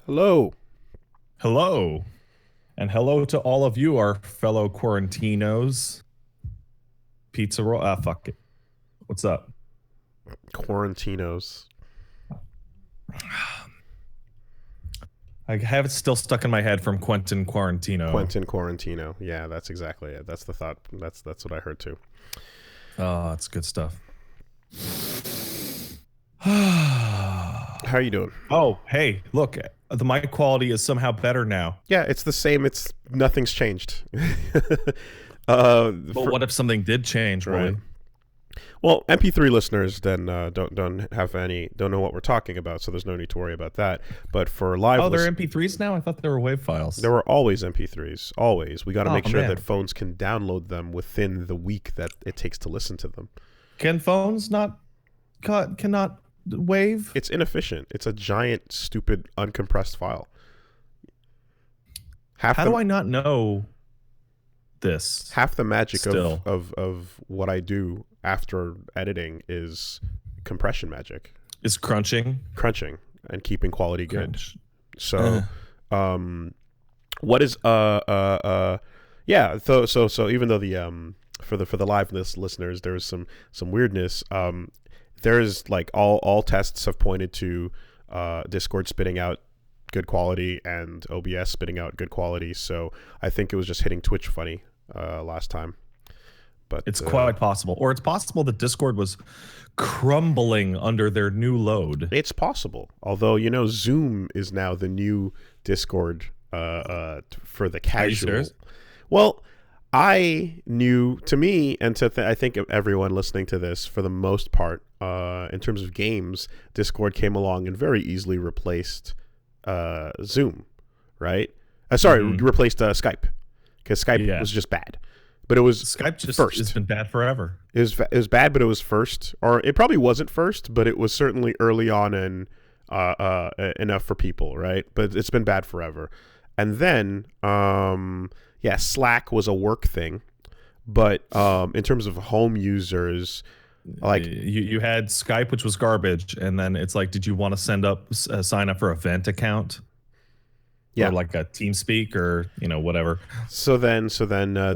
Hello. Hello, and hello to all of you, our fellow Quarantinos. Pizza roll. Ah, fuck it. What's up? Quarantinos. I have it still stuck in my head from Quentin Quarantino. Quentin Quarantino. Yeah, that's exactly it. That's the thought. That's what I heard too. Oh, it's good stuff. How are you doing? Oh, hey, look, the mic quality is somehow better now. Yeah, it's the same. It's nothing's changed. But what if something did change, right. Roy? Well, MP3 listeners then don't know what we're talking about, so there's no need to worry about that. But for live, Oh, they're MP3s now. I thought they were WAV files. There were always MP3s. Always, we got to make sure man. that phones can download them within the week that it takes to listen to them. Can phones cannot WAV? It's inefficient. It's a giant, stupid, uncompressed file. How do I not know this? Half the magic of what I do after editing is compression magic. Is crunching and keeping quality good. Crunch. So what is yeah, so even though the for the live listeners there's some weirdness, there's like all tests have pointed to Discord spitting out good quality and OBS spitting out good quality, so I think it was just hitting Twitch funny last time. But it's quite possible. Or it's possible that Discord was crumbling under their new load. It's possible. Although, you know, Zoom is now the new Discord for the casual. Well, I knew, to me, and to I think everyone listening to this, for the most part, in terms of games, Discord came along and very easily replaced Zoom, right? Replaced Skype, because Skype was just bad. But it was Skype just first. It's been bad forever. It was bad, but it was first, or it probably wasn't first, but it was certainly early on and enough for people, right? But it's been bad forever. And then, Slack was a work thing, but in terms of home users, like you had Skype, which was garbage, and then it's like, did you want to sign up for a Vent account? Yeah, or like a TeamSpeak or, you know, whatever. So then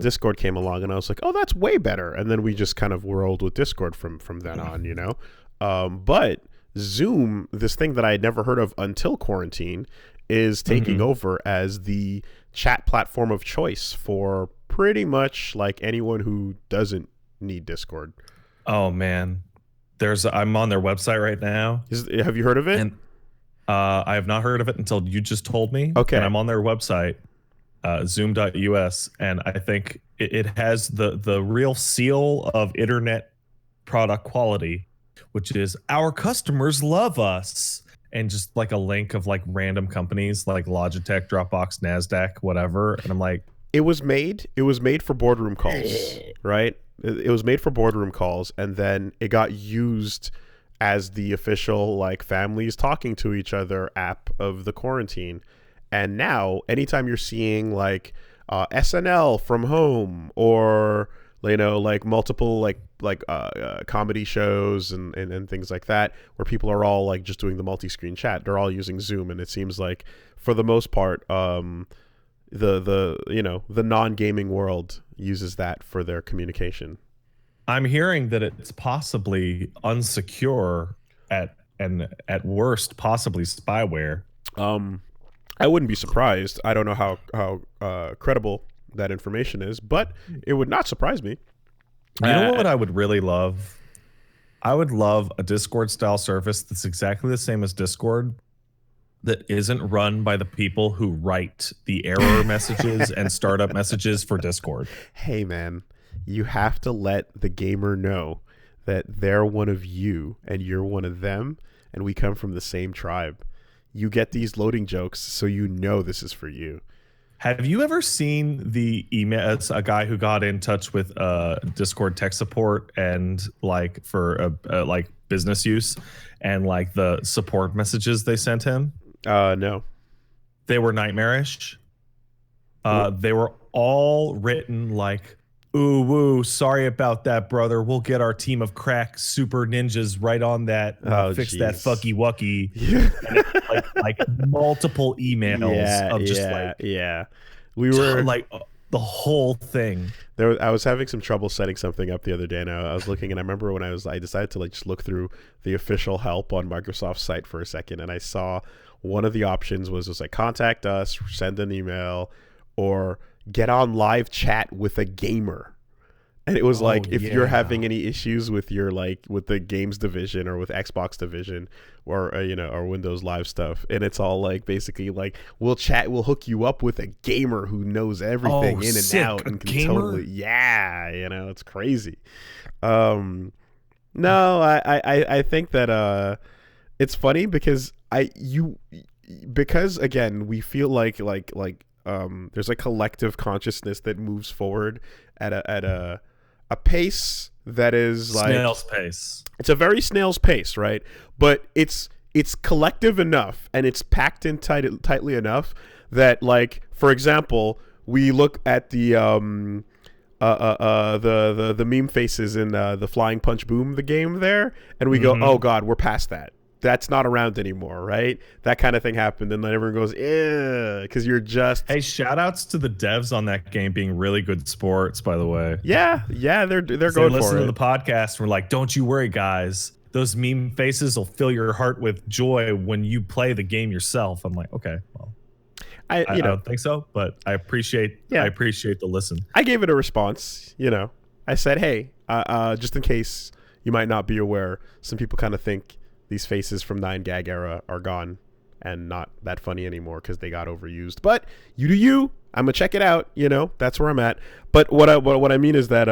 Discord came along, and I was like, oh, that's way better. And then we just kind of rolled with Discord from then on, you know. But Zoom, this thing that I had never heard of until quarantine, is taking over as the chat platform of choice for pretty much like anyone who doesn't need Discord. Oh man, I'm on their website right now. Have you heard of it? And I have not heard of it until you just told me. Okay. And I'm on their website, zoom.us, and I think it has the real seal of internet product quality, which is our customers love us, and just like a link of like random companies like Logitech, Dropbox, NASDAQ, whatever. And I'm like, it was made for boardroom calls, right? It was made for boardroom calls, and then it got used as the official like families talking to each other app of the quarantine. And now anytime you're seeing like SNL from home, or you know, like multiple like comedy shows and things like that, where people are all like just doing the multi-screen chat, they're all using Zoom. And it seems like for the most part the you know, the non-gaming world uses that for their communication. I'm hearing that it's possibly unsecure at worst, possibly spyware. I wouldn't be surprised. I don't know how credible that information is, but it would not surprise me. You know what I would really love? I would love a Discord style service that's exactly the same as Discord, that isn't run by the people who write the error messages and startup messages for Discord. Hey man, you have to let the gamer know that they're one of you and you're one of them, and we come from the same tribe. You get these loading jokes, so you know this is for you. Have you ever seen the email? It's a guy who got in touch with Discord tech support and like for like business use, and like the support messages they sent him. No, they were nightmarish. They were all written like Ooh, woo, sorry about that, brother. We'll get our team of crack super ninjas right on that. Oh, Fix that jeez. fucky wucky. Yeah. And it's like multiple emails Yeah, of just yeah, like yeah. We were like the whole thing. I was having some trouble setting something up the other day, and I was looking, and I remember when I decided to like just look through the official help on Microsoft's site for a second, and I saw one of the options was just like contact us, send an email, or get on live chat with a gamer. And it was Oh like, if you're yeah. having any issues with your like with the games division or with Xbox division or or Windows Live stuff, and it's all like basically like we'll hook you up with a gamer who knows everything Oh, in and sick. out A and can gamer? totally it's crazy. Um, no, I think that it's funny because because again we feel there's a collective consciousness that moves forward at a pace that is like Snail's pace. it's a very snail's pace, right? But it's collective enough and it's packed in tightly enough that, like, for example, we look at the meme faces in the Flying Punch Boom the game there, and we go, Mm-hmm. oh god, we're past that. That's not around anymore, right? That kind of thing happened, and then everyone goes, "Yeah," because you're just Hey, shout outs to the devs on that game being really good sports, by the way. yeah, they're They going listen for to it. the podcast and we're like, don't you worry, guys. Those meme faces will fill your heart with joy when you play the game yourself. I'm like, okay, well, I I don't think so, but I appreciate Yeah. the listen. I gave it a response. I said, hey, just in case you might not be aware, some people kind of think these faces from 9gag era are gone and not that funny anymore because they got overused. But you do you. I'm gonna check it out. That's where I'm at. But what I mean is that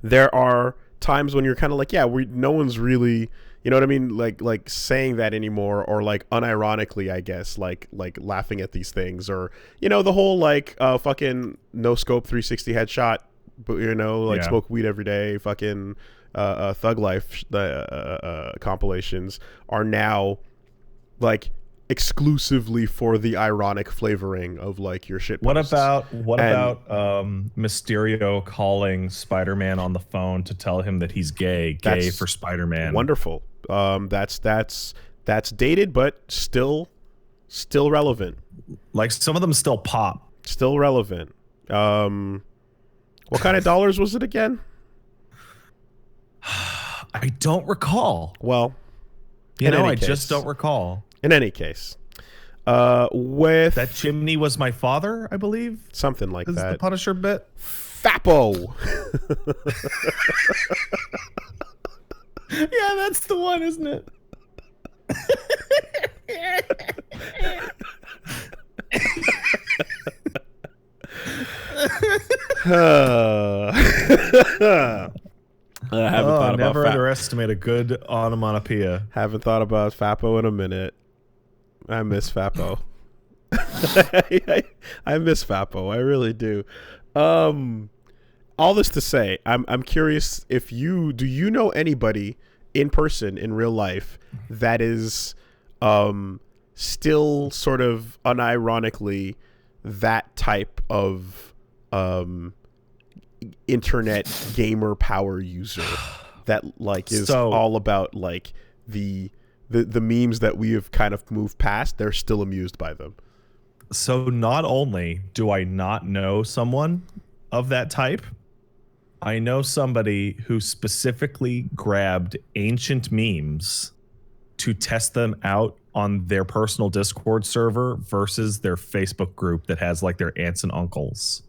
there are times when you're kind of like, yeah, no one's really, you know what I mean, like saying that anymore, or like unironically, I guess, like laughing at these things, or the whole like fucking no scope 360 headshot, but like Yeah. smoke weed every day, fucking thug life compilations are now like exclusively for the ironic flavoring of like your shit What posts. about And Mysterio calling Spider-Man on the phone to tell him that he's gay that's for Spider-Man? wonderful. That's dated, but still relevant. Like some of them still pop. Still relevant. What kind of dollars was it again? I don't recall. Well, I just don't recall. In any case, with That chimney was my father, I believe. something like Is the that. Punisher bit? Fappo. Yeah, that's the one, isn't it? I haven't thought about never underestimate a good onomatopoeia. Haven't thought about Fappo in a minute. I miss Fappo. I miss Fappo. I really do. All this to say, I'm curious if do you know anybody in person in real life that is still sort of unironically that type of internet gamer power user that like is all about like the memes that we have kind of moved past? They're still amused by them. So not only do I not know someone of that type, I know somebody who specifically grabbed ancient memes to test them out on their personal Discord server versus their Facebook group that has like their aunts and uncles,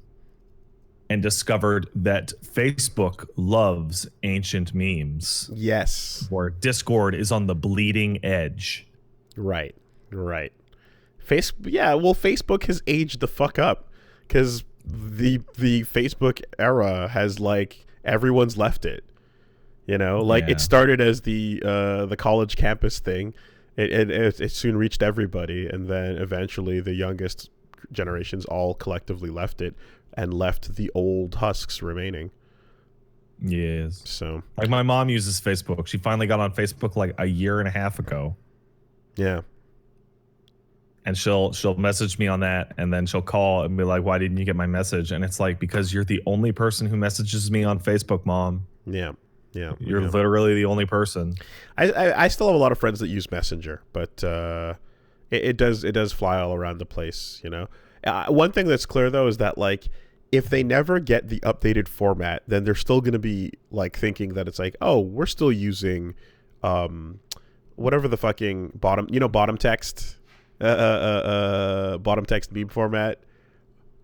and discovered that Facebook loves ancient memes. Yes. Where Discord is on the bleeding edge. Right. Facebook has aged the fuck up because the Facebook era has like everyone's left it. It started as the college campus thing. It soon reached everybody, and then eventually the youngest generations all collectively left it and left the old husks remaining. Yes. So like my mom uses Facebook. She finally got on Facebook like a year and a half ago. Yeah. and she'll message me on that, and then she'll call and be like, "Why didn't you get my message?" And it's like, because you're the only person who messages me on Facebook, Mom. Yeah. You're literally the only person. I still have a lot of friends that use Messenger, but it does fly all around the place, you know. One thing that's clear though is that like if they never get the updated format, then they're still going to be like thinking that it's like, oh, we're still using whatever the fucking bottom text meme format,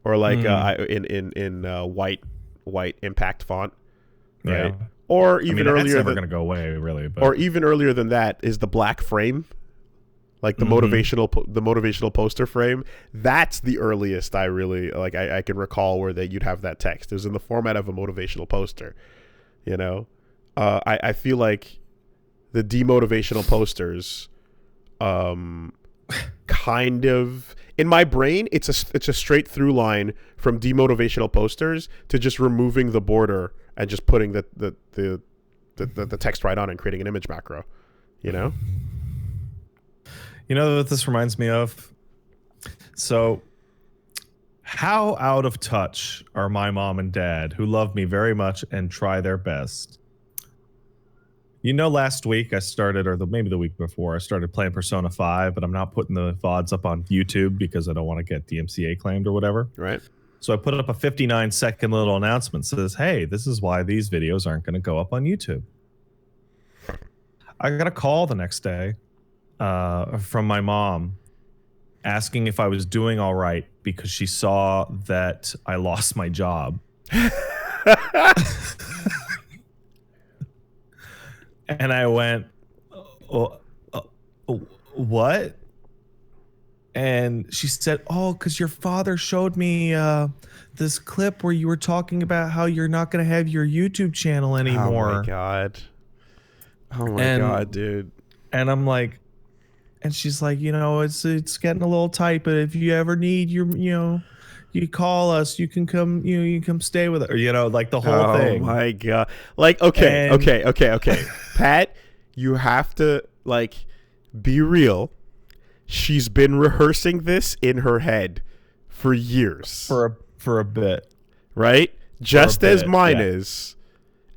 or like in white impact font, right? Yeah. Or even earlier, that's never going to go away, really. But. Or even earlier than that is the black frame, like the motivational poster frame. That's the earliest I really like. I can recall where you'd have that text. It was in the format of a motivational poster. You know, I feel like the demotivational posters, kind of in my brain, it's a straight through line from demotivational posters to just removing the border and just putting the text right on and creating an image macro, you know? You know what this reminds me of? So, how out of touch are my mom and dad, who love me very much and try their best? You know, last week I started, or maybe the week before, I started playing Persona 5, but I'm not putting the VODs up on YouTube because I don't want to get DMCA claimed or whatever. Right. So I put up a 59-second little announcement that says, hey, this is why these videos aren't going to go up on YouTube. I got a call the next day from my mom asking if I was doing all right because she saw that I lost my job. And I went, what? And she said, oh, because your father showed me this clip where you were talking about how you're not going to have your YouTube channel anymore. Oh, my God. Oh, my God, dude. And I'm like, and she's like, you know, it's getting a little tight, but if you ever need you call us, you can come, you can come stay with us, or, like the whole thing. Oh, my God. Like, okay. Pat, you have to, like, be real. She's been rehearsing this in her head for years. For a bit. Right? Just as mine is.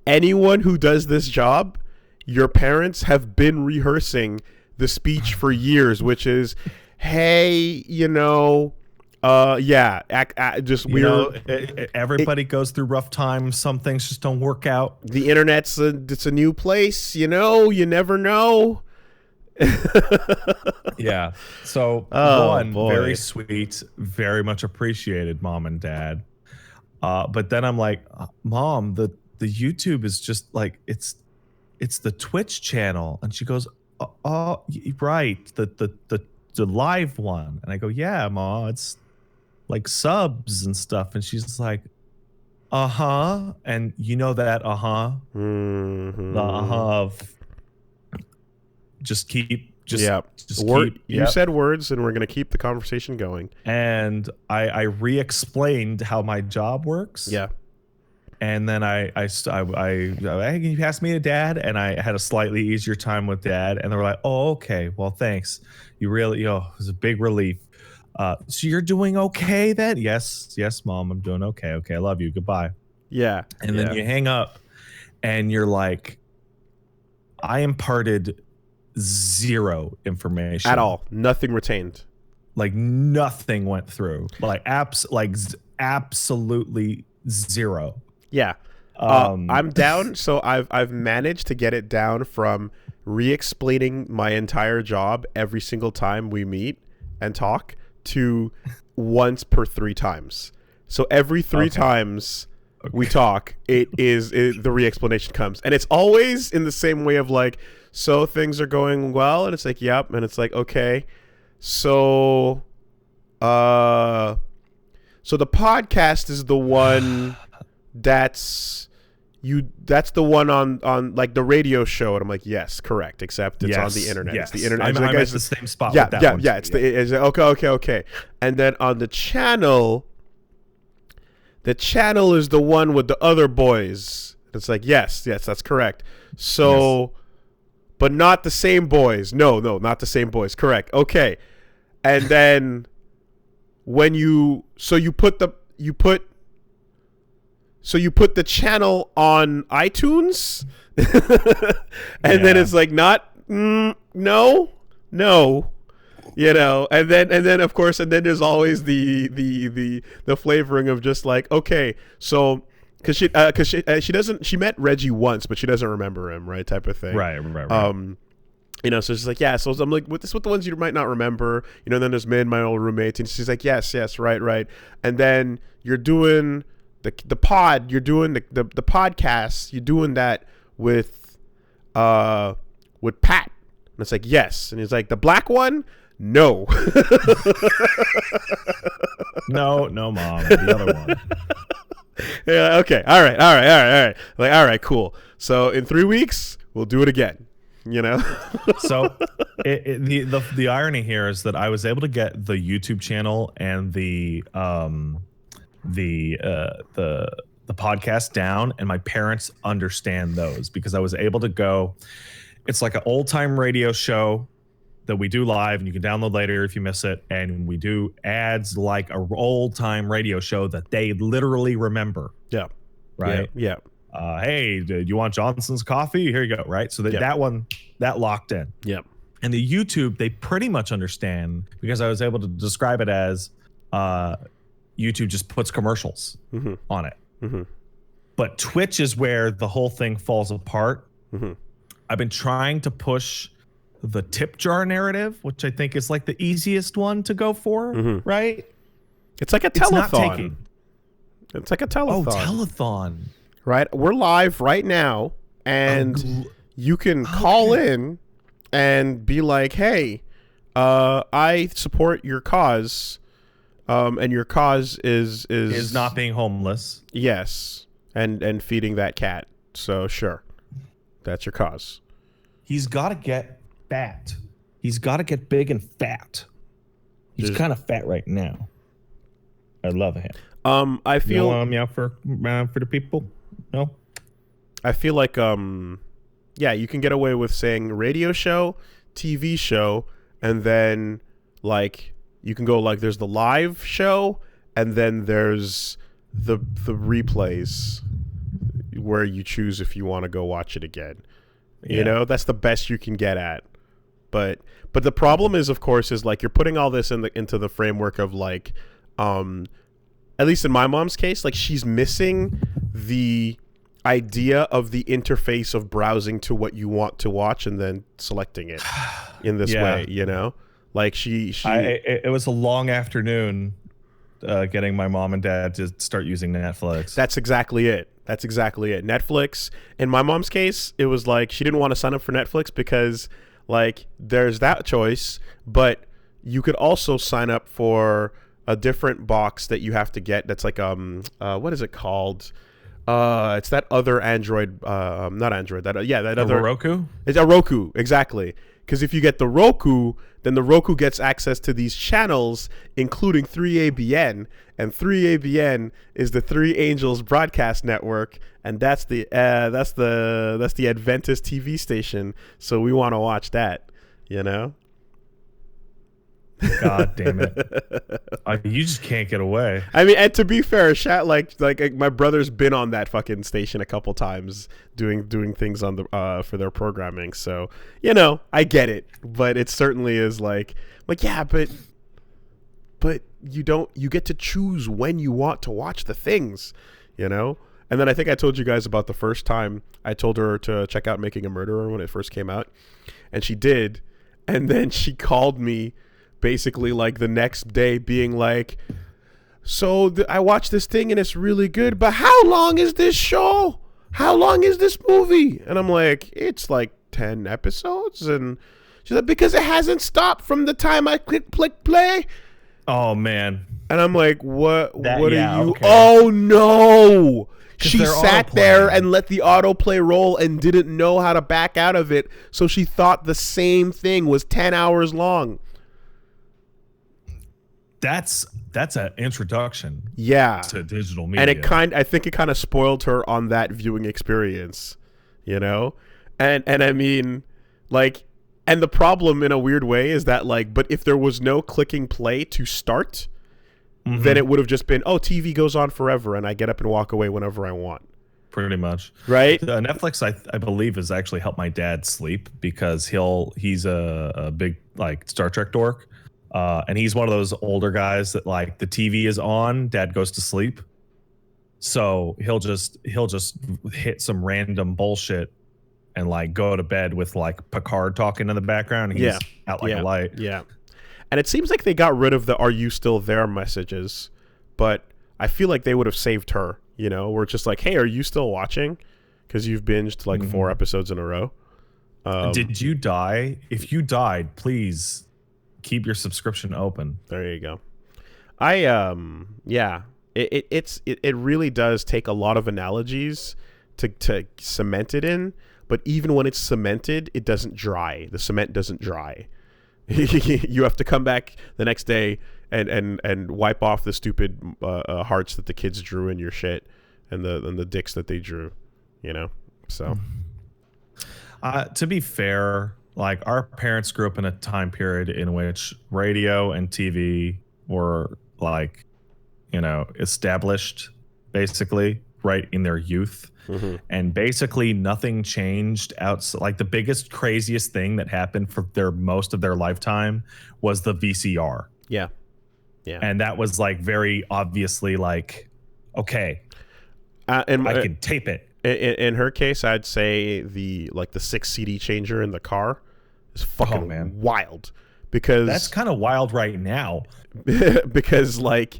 Anyone who does this job, your parents have been rehearsing the speech for years, which is, hey, everybody goes through rough times. Some things just don't work out. The internet's it's a new place, you never know. Yeah. So very sweet, very much appreciated, Mom and Dad. But then I'm like, Mom, the YouTube is just like it's the Twitch channel, and she goes, oh, right, the live one, and I go, yeah, Ma, it's like subs and stuff, and she's like, uh-huh, and that mm-hmm. The of just keep you said words, and we're gonna keep the conversation going. And I re-explained how my job works. Yeah. And then I can you pass me to Dad? And I had a slightly easier time with Dad, and they were like, oh, okay, well, thanks. You really, it was a big relief. So you're doing okay then? Yes, Mom, I'm doing okay. Okay, I love you. Goodbye. Yeah. And then you hang up, and you're like, I imparted zero information at all. Nothing retained. Like nothing went through. Like absolutely zero. Yeah. I'm down. So I've managed to get it down from re-explaining my entire job every single time we meet and talk to once per 3 times. So every 3 times we talk, the re-explanation comes, and it's always in the same way of like, so things are going well, and it's like, yep, and it's like, okay, so the podcast is the one that's the one on like the radio show, and I'm like, yes, correct, except it's on the internet. Yes. It's the internet. I'm at the same spot. Yeah, with that one yeah. It's okay. And then on the channel is the one with the other boys. It's like, yes, that's correct. So, but not the same boys. No, not the same boys. Correct. Okay. and then when you put the channel on iTunes, and then it's like not no, you know, and then of course, and then there's always the flavoring of just like, okay, so because she met Reggie once, but she doesn't remember him, right, type of thing, right. You know, so she's like, yeah. So I'm like, what the ones you might not remember, you know. Then there's me and my old roommate, and she's like, yes, right. And then you're doing the pod, you're doing the podcast, you're doing that with Pat, and it's like, yes. And he's like, the black one, no. no, mom, the other one. Yeah. Okay. All right. Like, all right, cool. So in 3 weeks, we'll do it again. You know. So the irony here is that I was able to get the YouTube channel and the podcast down, and my parents understand those because I was able to go. It's like an old time radio show that we do live, and you can download later if you miss it. And we do ads like a old time radio show that they literally remember. Yeah. Right. Yeah. Hey, do you want Johnson's coffee? Here you go. Right. So that one locked in. Yep. And the YouTube, they pretty much understand because I was able to describe it as YouTube just puts commercials on it. Mm-hmm. But Twitch is where the whole thing falls apart. Mm-hmm. I've been trying to push the tip jar narrative, which I think is like the easiest one to go for. Mm-hmm. Right. It's like a telethon. It's like a telethon. Oh, telethon. Right, we're live right now, and you can call in and be like, "Hey, I support your cause, and your cause is not being homeless." Yes, and feeding that cat. So sure, that's your cause. He's got to get fat. He's got to get big and fat. He's kind of fat right now. I love him. I feel. You want me out for the people. No, I feel like yeah, you can get away with saying radio show, TV show, and then like you can go like there's the live show, and then there's the replays where you choose if you want to go watch it again. Yeah. You know, that's the best you can get at. But the problem is, of course, is like you're putting all this into the framework of like at least in my mom's case, like she's missing the idea of the interface of browsing to what you want to watch and then selecting it in this way, you know? Like it was a long afternoon getting my mom and dad to start using Netflix. That's exactly it. Netflix, in my mom's case, it was like she didn't want to sign up for Netflix because like there's that choice, but you could also sign up for a different box that you have to get that's like what is it called? It's that other Android, not Android. That other Roku. It's a Roku, exactly. Because if you get the Roku, then the Roku gets access to these channels, including 3ABN, and 3ABN is the Three Angels Broadcast Network, and that's the Adventist TV station. So we want to watch that, you know. God damn it! You just can't get away. I mean, and to be fair, like my brother's been on that fucking station a couple times doing things on the for their programming. So you know, I get it, but it certainly is like yeah, but you get to choose when you want to watch the things, you know. And then I think I told you guys about the first time I told her to check out Making a Murderer when it first came out, and she did, and then she called me. Basically like the next day being like, so I watched this thing and it's really good, but how long is this show? How long is this movie? And I'm like, it's like 10 episodes. And she's like, because it hasn't stopped from the time I click play. Oh man. And I'm like, what are you? Okay. Oh no. She sat there and let the autoplay roll and didn't know how to back out of it. So she thought the same thing was 10 hours long. That's an introduction to digital media. And I think it kind of spoiled her on that viewing experience, you know? And I mean, like And the problem in a weird way is that like, but if there was no clicking play to start, then it would have just been, oh, TV goes on forever and I get up and walk away whenever I want. Pretty much. Right? Netflix, I believe, has actually helped my dad sleep because he's a big like Star Trek dork. And he's one of those older guys that like the TV is on, dad goes to sleep. So he'll just hit some random bullshit and like go to bed with like Picard talking in the background. And he's out like a light. Yeah. And it seems like they got rid of the "Are you still there?" messages, but I feel like they would have saved her. You know, we're just like, hey, are you still watching? Because you've binged like 4 episodes in a row. Did you die? If you died, please keep your subscription open. There you go. It really does take a lot of analogies to cement it in, but even when it's cemented, it doesn't dry. The cement doesn't dry. You have to come back the next day and wipe off the stupid hearts that the kids drew in your shit and the dicks that they drew, you know. So to be fair, like our parents grew up in a time period in which radio and TV were like, you know, established basically right in their youth. And basically nothing changed outside. Like the biggest, craziest thing that happened for most of their lifetime was the VCR. Yeah. And that was like very obviously like, okay, and I can tape it. In her case, I'd say the 6 CD changer in the car is fucking wild, because that's kind of wild right now. Because like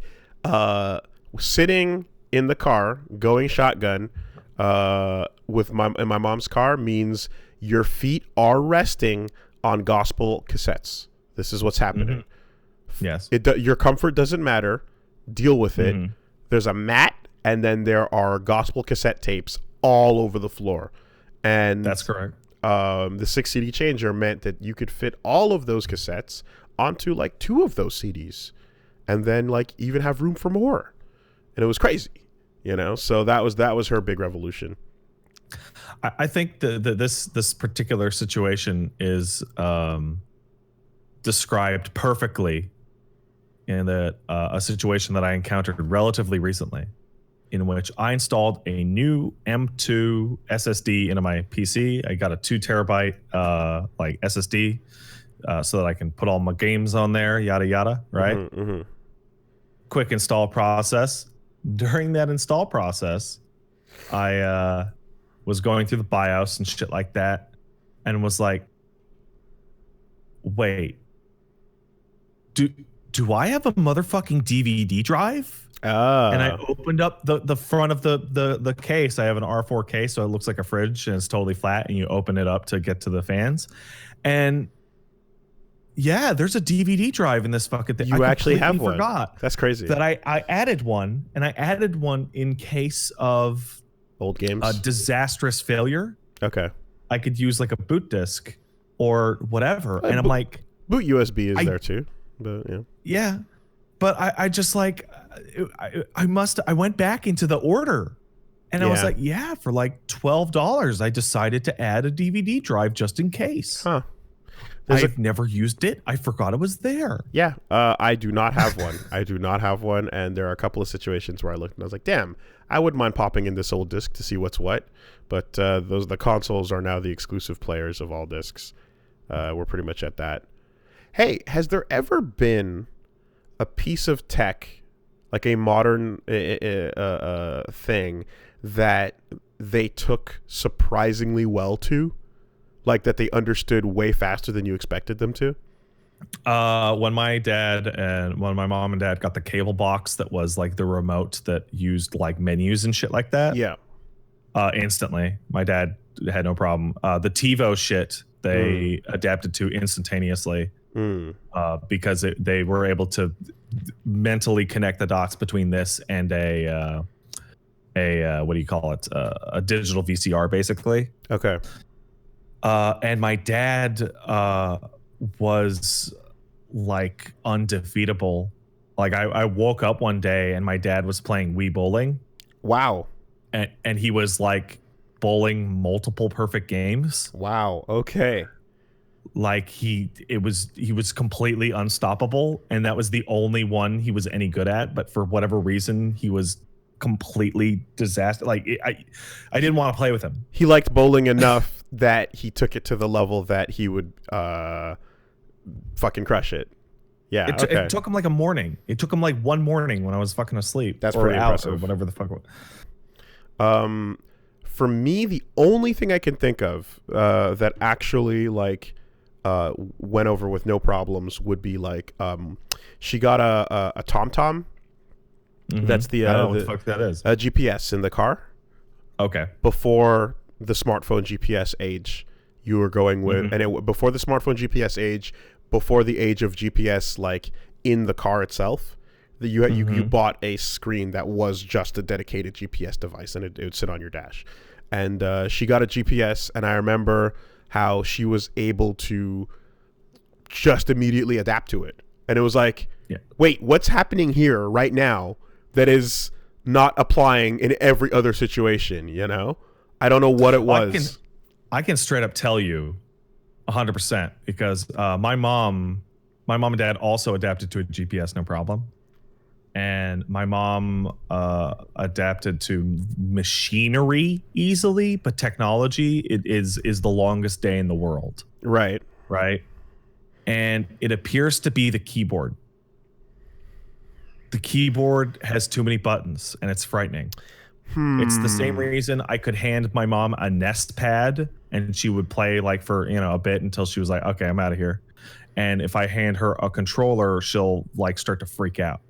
sitting in the car going shotgun with my mom's car means your feet are resting on gospel cassettes. This is what's happening. Yes. Your comfort doesn't matter. Deal with it. There's a mat, and then there are gospel cassette tapes all over the floor. And that's correct. The 6 CD changer meant that you could fit all of those cassettes onto like 2 of those CDs, and then like even have room for more. And it was crazy, you know. So that was her big revolution. I think this particular situation is described perfectly in a situation that I encountered relatively recently, in which I installed a new M2 SSD into my PC. I got a 2 terabyte like SSD so that I can put all my games on there, yada yada, right? Quick install process. During that install process, I was going through the BIOS and shit like that, and was like, wait, do I have a motherfucking DVD drive? And I opened up the front of the case. I have an R4 case, so it looks like a fridge, and it's totally flat, and you open it up to get to the fans. And yeah, there's a DVD drive in this fucking thing. You actually have one. Forgot. That's crazy. That I added one, and I added one in case of old games, a disastrous failure. Okay. I could use like a boot disk or whatever. And I'm like, boot USB is there too. But yeah. Yeah. But I just like, I went back into the order, and I was like, yeah, for like $12, I decided to add a DVD drive just in case. Huh. I've never used it. I forgot it was there. Yeah. I do not have one. I do not have one. And there are a couple of situations where I looked and I was like, damn, I wouldn't mind popping in this old disc to see what's what. But the consoles are now the exclusive players of all discs. We're pretty much at that. Hey, has there ever been a piece of tech, like a modern thing, that they took surprisingly well to? Like that they understood way faster than you expected them to? When my mom and dad got the cable box that was like the remote that used like menus and shit like that. Yeah. Instantly. My dad had no problem. The TiVo shit they adapted to instantaneously because they were able to mentally connect the dots between this and a what do you call it? A digital VCR, basically. Okay. And my dad was like undefeatable. Like I woke up one day and my dad was playing Wii bowling. Wow. And he was like bowling multiple perfect games. Wow. Okay. like he was completely unstoppable, and that was the only one he was any good at. But for whatever reason, he was completely disaster. Like I didn't want to play with him. He liked bowling enough that he took it to the level that he would fucking crush it. Yeah, It took him like a morning. It took him like one morning when I was fucking asleep. That's or pretty out impressive. or whatever the fuck. For me, the only thing I can think of that actually like went over with no problems would be like she got a TomTom. Mm-hmm. That's the I don't know what the fuck that is. A GPS in the car. Okay. Before the smartphone GPS age, you were going with, Mm-hmm. and before the smartphone GPS age, before the age of GPS, like in the car itself, that you bought a screen that was just a dedicated GPS device, and it would sit on your dash. And she got a GPS, and I remember how she was able to just immediately adapt to it. And it was like, wait, what's happening here right now that is not applying in every other situation, you know? I don't know what it was. I can straight up tell you 100% because my mom and dad also adapted to a GPS, no problem. And my mom adapted to machinery easily, but technology is the longest day in the world. Right. And it appears to be the keyboard. The keyboard has too many buttons, and it's frightening. It's the same reason I could hand my mom a Nest pad, and she would play like for a bit until she was like, "Okay, I'm out of here." And if I hand her a controller, she'll like start to freak out.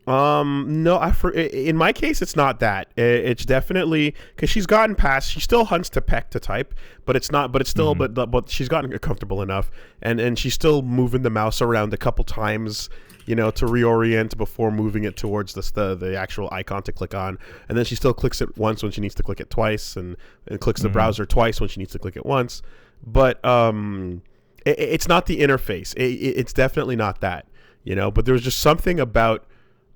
No, in my case, it's not that. It's definitely because she's gotten past. She still hunts to peck to type, but it's not. But it's still. But she's gotten comfortable enough, and she's still moving the mouse around a couple times, to reorient before moving it towards the actual icon to click on. And then she still clicks it once when she needs to click it twice, and clicks the browser twice when she needs to click it once. But it's not the interface. It's definitely not that. But there's just something about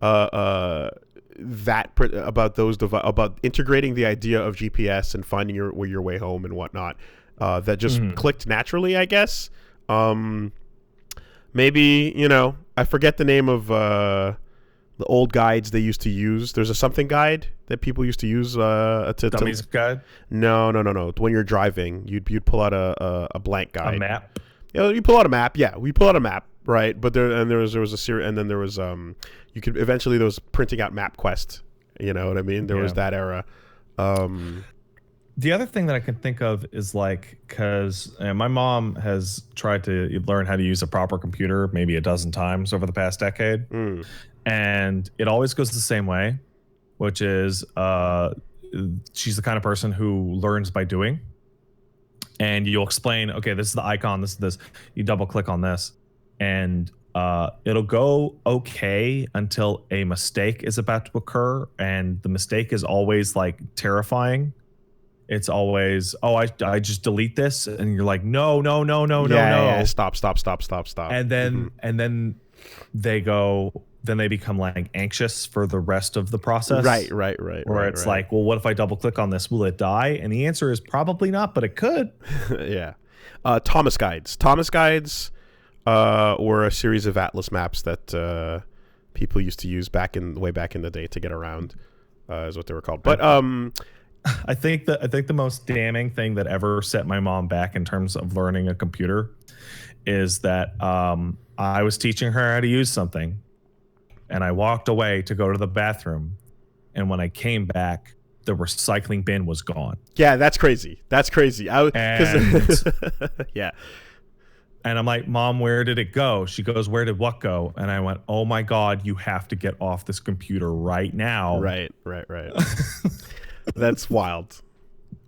about integrating the idea of GPS and finding your way home and whatnot that just clicked naturally, I guess. Maybe I forget the name of the old guides they used to use. There's a something guide that people used to use Dummies guide. No. When you're driving, you'd pull out a blank guide. A map. You pull out a map. Yeah, we pull out a map, right? But there was a series, and then there was you could eventually there was printing out MapQuest. You know what I mean? There was that era. The other thing that I can think of is like, because my mom has tried to learn how to use a proper computer maybe a dozen times over the past decade, and it always goes the same way, which is she's the kind of person who learns by doing. And you'll explain, okay, this is the icon, this is this. You double click on this, and it'll go okay until a mistake is about to occur, and the mistake is always like terrifying. It's always, I just delete this, and you're like, no. Yeah, stop. And then then they become like anxious for the rest of the process. Right. Where it's like, well, what if I double click on this? Will it die? And the answer is probably not, but it could. Yeah. Thomas guides. Thomas guides were a series of atlas maps that people used to use way back in the day to get around, is what they were called. But I think the most damning thing that ever set my mom back in terms of learning a computer is that I was teaching her how to use something, and I walked away to go to the bathroom, and when I came back, the recycling bin was gone. Yeah, that's crazy. Yeah. And I'm like, Mom, where did it go? She goes, where did what go? And I went, oh my God, you have to get off this computer right now. Right. That's wild.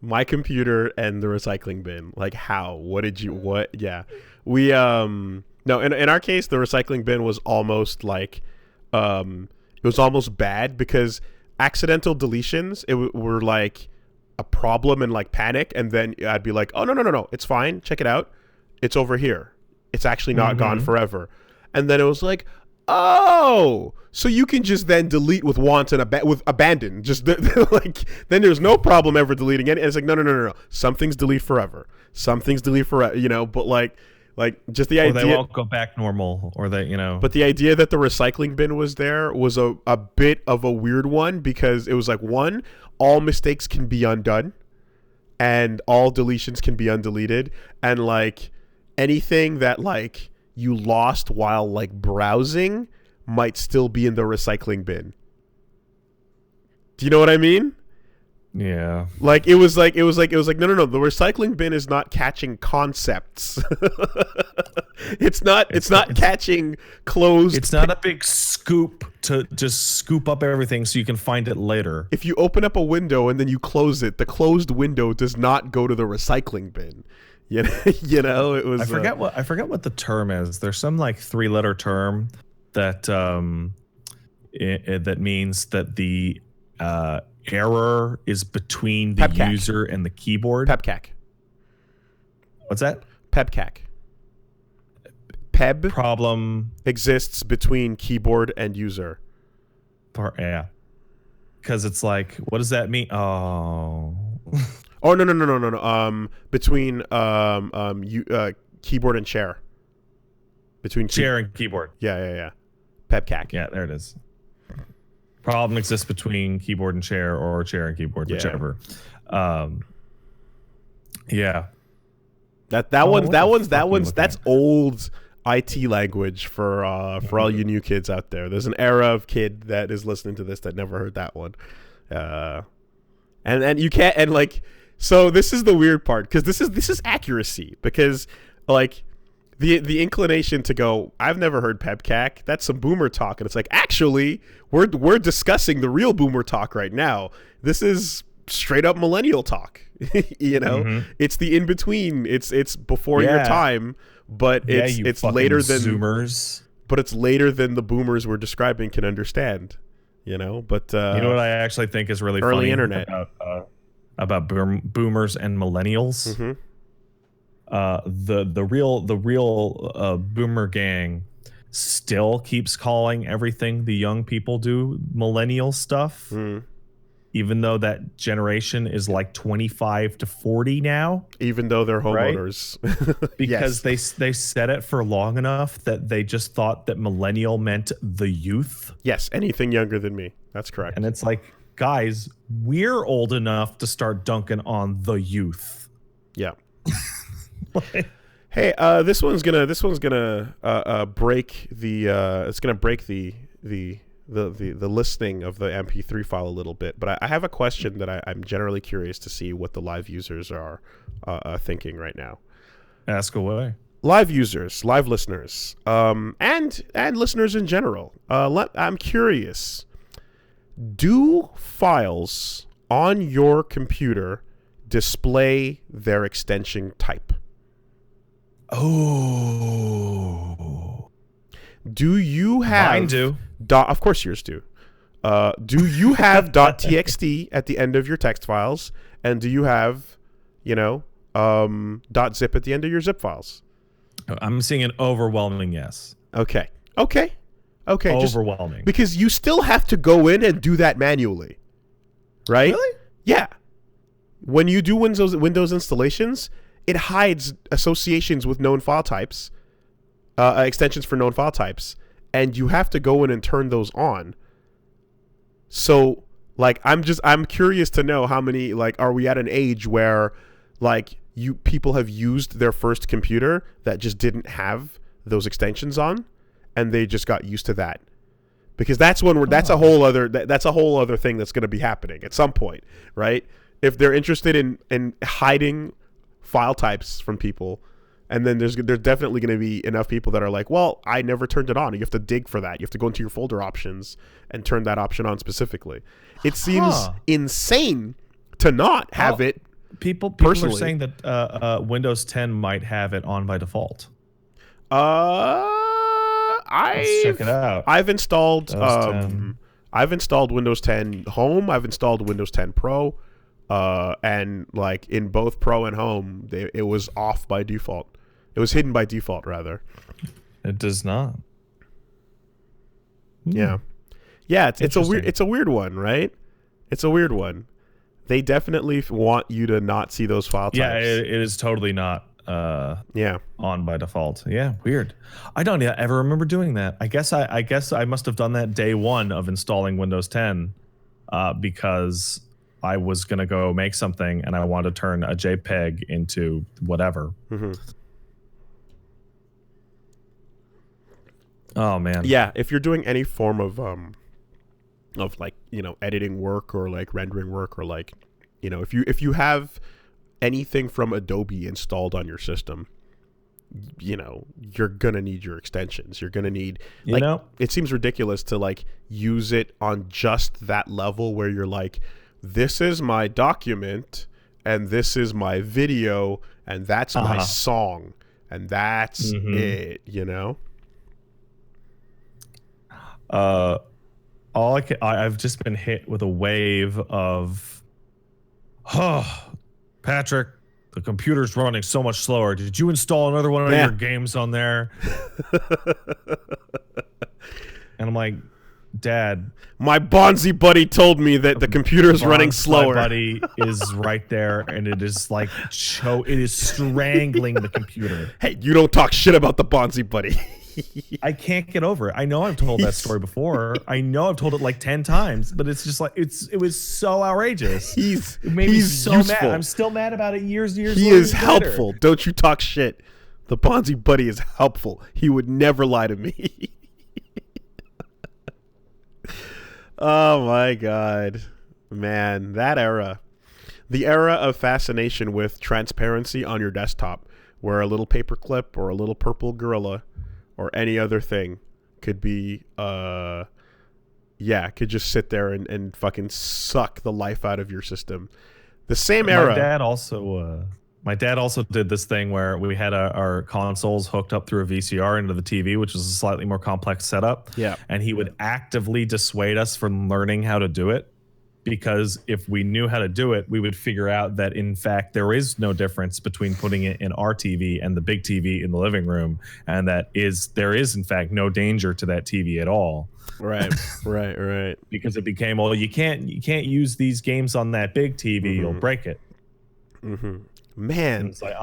My computer and the recycling bin. Like how? What? Yeah. We, no, in our case, the recycling bin was almost like, it was almost bad because accidental deletions were like a problem and like panic, and then I'd be like, oh no, it's fine, check it out, it's over here, it's actually not gone forever. And then it was like, Oh, so you can just then delete with want and with abandon. Just like then there's no problem ever deleting it. And it's like no. Some things delete forever. Some things delete forever. You know, but like just the idea. Or they won't go back normal, or they, you know. But the idea that the recycling bin was there was a bit of a weird one, because it was like, one, all mistakes can be undone, and all deletions can be undeleted, and like anything that like you lost while like browsing might still be in the recycling bin. Do you know what I mean? Yeah. Like it was like no, the recycling bin is not catching concepts. it's not catching closed. It's not a big scoop to just scoop up everything so you can find it later. If you open up a window and then you close it, the closed window does not go to the recycling bin. You know, it was. I forget what the term is. There's some like 3-letter term that that means that the error is between the Pepcac. user and the keyboard. Pepcac. What's that? Pepcac. Peb Problem. exists between keyboard and user. Yeah. Because it's like, what does that mean? Oh. Oh no. Between keyboard and chair. Between Chair and keyboard. Yeah. Pepcac. Yeah, there it is. Problem exists between keyboard and chair, or chair and keyboard, whichever. Yeah. That's old IT language for all you new kids out there. There's an era of kid that is listening to this that never heard that one. And you can't, and like, so this is the weird part, because this is accuracy, because like the inclination to go, I've never heard Pepcac, that's some boomer talk, and it's like, actually we're discussing the real boomer talk right now. This is straight up millennial talk. You know, it's the in between. It's before your time, but it's later than Zoomers. But it's later than the boomers we're describing can understand. You know, but you know what I actually think is really early funny internet about boomers and millennials. The real boomer gang still keeps calling everything the young people do millennial stuff, even though that generation is like 25 to 40 now. Even though they're homeowners, right? Because they said it for long enough that they just thought that millennial meant the youth. Yes, anything younger than me. That's correct. And it's like, guys, we're old enough to start dunking on the youth. Yeah. Hey, this one's gonna break the it's gonna break the listening of the MP3 file a little bit, but I have a question that I'm generally curious to see what the live users are thinking right now. Ask away. Live users, live listeners, and listeners in general. I'm curious. Do files on your computer display their extension type? Oh. Do you have... Mine do. Of course yours do. Do you have .txt at the end of your text files? And do you have, .zip at the end of your zip files? I'm seeing an overwhelming yes. Okay. Overwhelming. Because you still have to go in and do that manually. Right? Really? Yeah. When you do Windows installations, it hides associations with known file types, extensions for known file types, and you have to go in and turn those on. So, like, I'm curious to know how many, like, are we at an age where, like, people have used their first computer that just didn't have those extensions on, and they just got used to that. Because that's a whole other thing that's going to be happening at some point, right? If they're interested in hiding file types from people, and then there's definitely going to be enough people that are like, well, I never turned it on. You have to dig for that. You have to go into your folder options and turn that option on specifically. It seems insane to not have it. People are saying that Windows 10 might have it on by default. Let's check it out. I've installed Windows 10 Home. I've installed Windows 10 Pro. And like in both Pro and Home, it was off by default. It was hidden by default, rather. It does not. Yeah. Yeah, it's a weird one, right? It's a weird one. They definitely want you to not see those file types. Yeah, it is totally not on by default. Yeah, weird. I don't ever remember doing that. I guess I must have done that day one of installing Windows 10 because I was gonna go make something and I wanted to turn a JPEG into whatever. Oh man. Yeah, if you're doing any form of like, editing work or like rendering work or like, if you have anything from Adobe installed on your system, you're gonna need your extensions. You're gonna need, it seems ridiculous to like use it on just that level where you're like, this is my document and this is my video and that's my song and that's it, I've just been hit with a wave of, Patrick, the computer's running so much slower. Did you install another one of your games on there? And I'm like, Dad, my Bonzi buddy told me that the computer's running slower. My buddy is right there, and it is like it is strangling the computer. Hey, you don't talk shit about the Bonzi buddy. I can't get over it. I know I've told that story before. I know I've told it like 10 times, but it's just like it was so outrageous. He's so useful. mad. I'm still mad about it years later. He is helpful. Don't you talk shit. The Bonzi buddy is helpful. He would never lie to me. Oh my god. Man, that era. The era of fascination with transparency on your desktop, where a little paperclip or a little purple gorilla or any other thing could be could just sit there and fucking suck the life out of your system. The same era. My dad also did this thing where we had our consoles hooked up through a VCR into the TV, which was a slightly more complex setup. Yeah. And he would actively dissuade us from learning how to do it, because if we knew how to do it, we would figure out that, in fact, there is no difference between putting it in our TV and the big TV in the living room, and there is, in fact, no danger to that TV at all. Right. Because it became, you can't use these games on that big TV, you'll break it. Man, and it's like,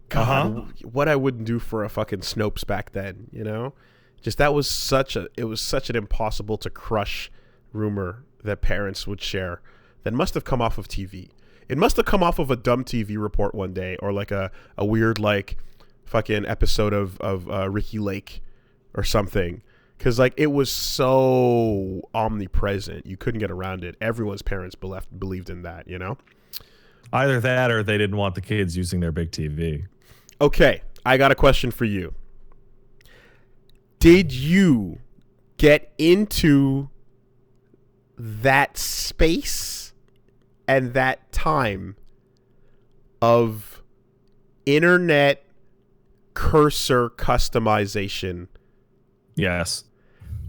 God, what I wouldn't do for a fucking Snopes back then, Just it was such an impossible to crush rumor that parents would share that must have come off of TV. It must have come off of a dumb TV report one day, or like a weird like fucking episode of Ricky Lake or something. Because like it was so omnipresent, you couldn't get around it. Everyone's parents believed in that, Either that or they didn't want the kids using their big TV. Okay, I got a question for you. Did you get into that space and that time of internet cursor customization? Yes.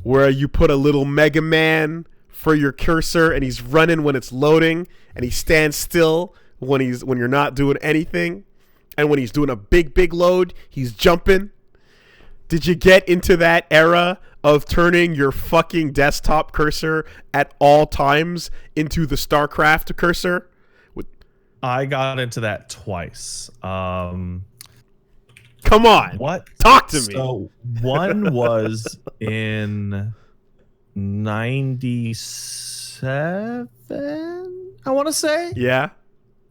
Where you put a little Mega Man for your cursor and he's running when it's loading, and he stands still when you're not doing anything, and when he's doing a big load, he's jumping. Did you get into that era of turning your fucking desktop cursor at all times into the StarCraft cursor? I got into that twice. Come on. What? Talk to me. So one was in 97, I want to say. Yeah.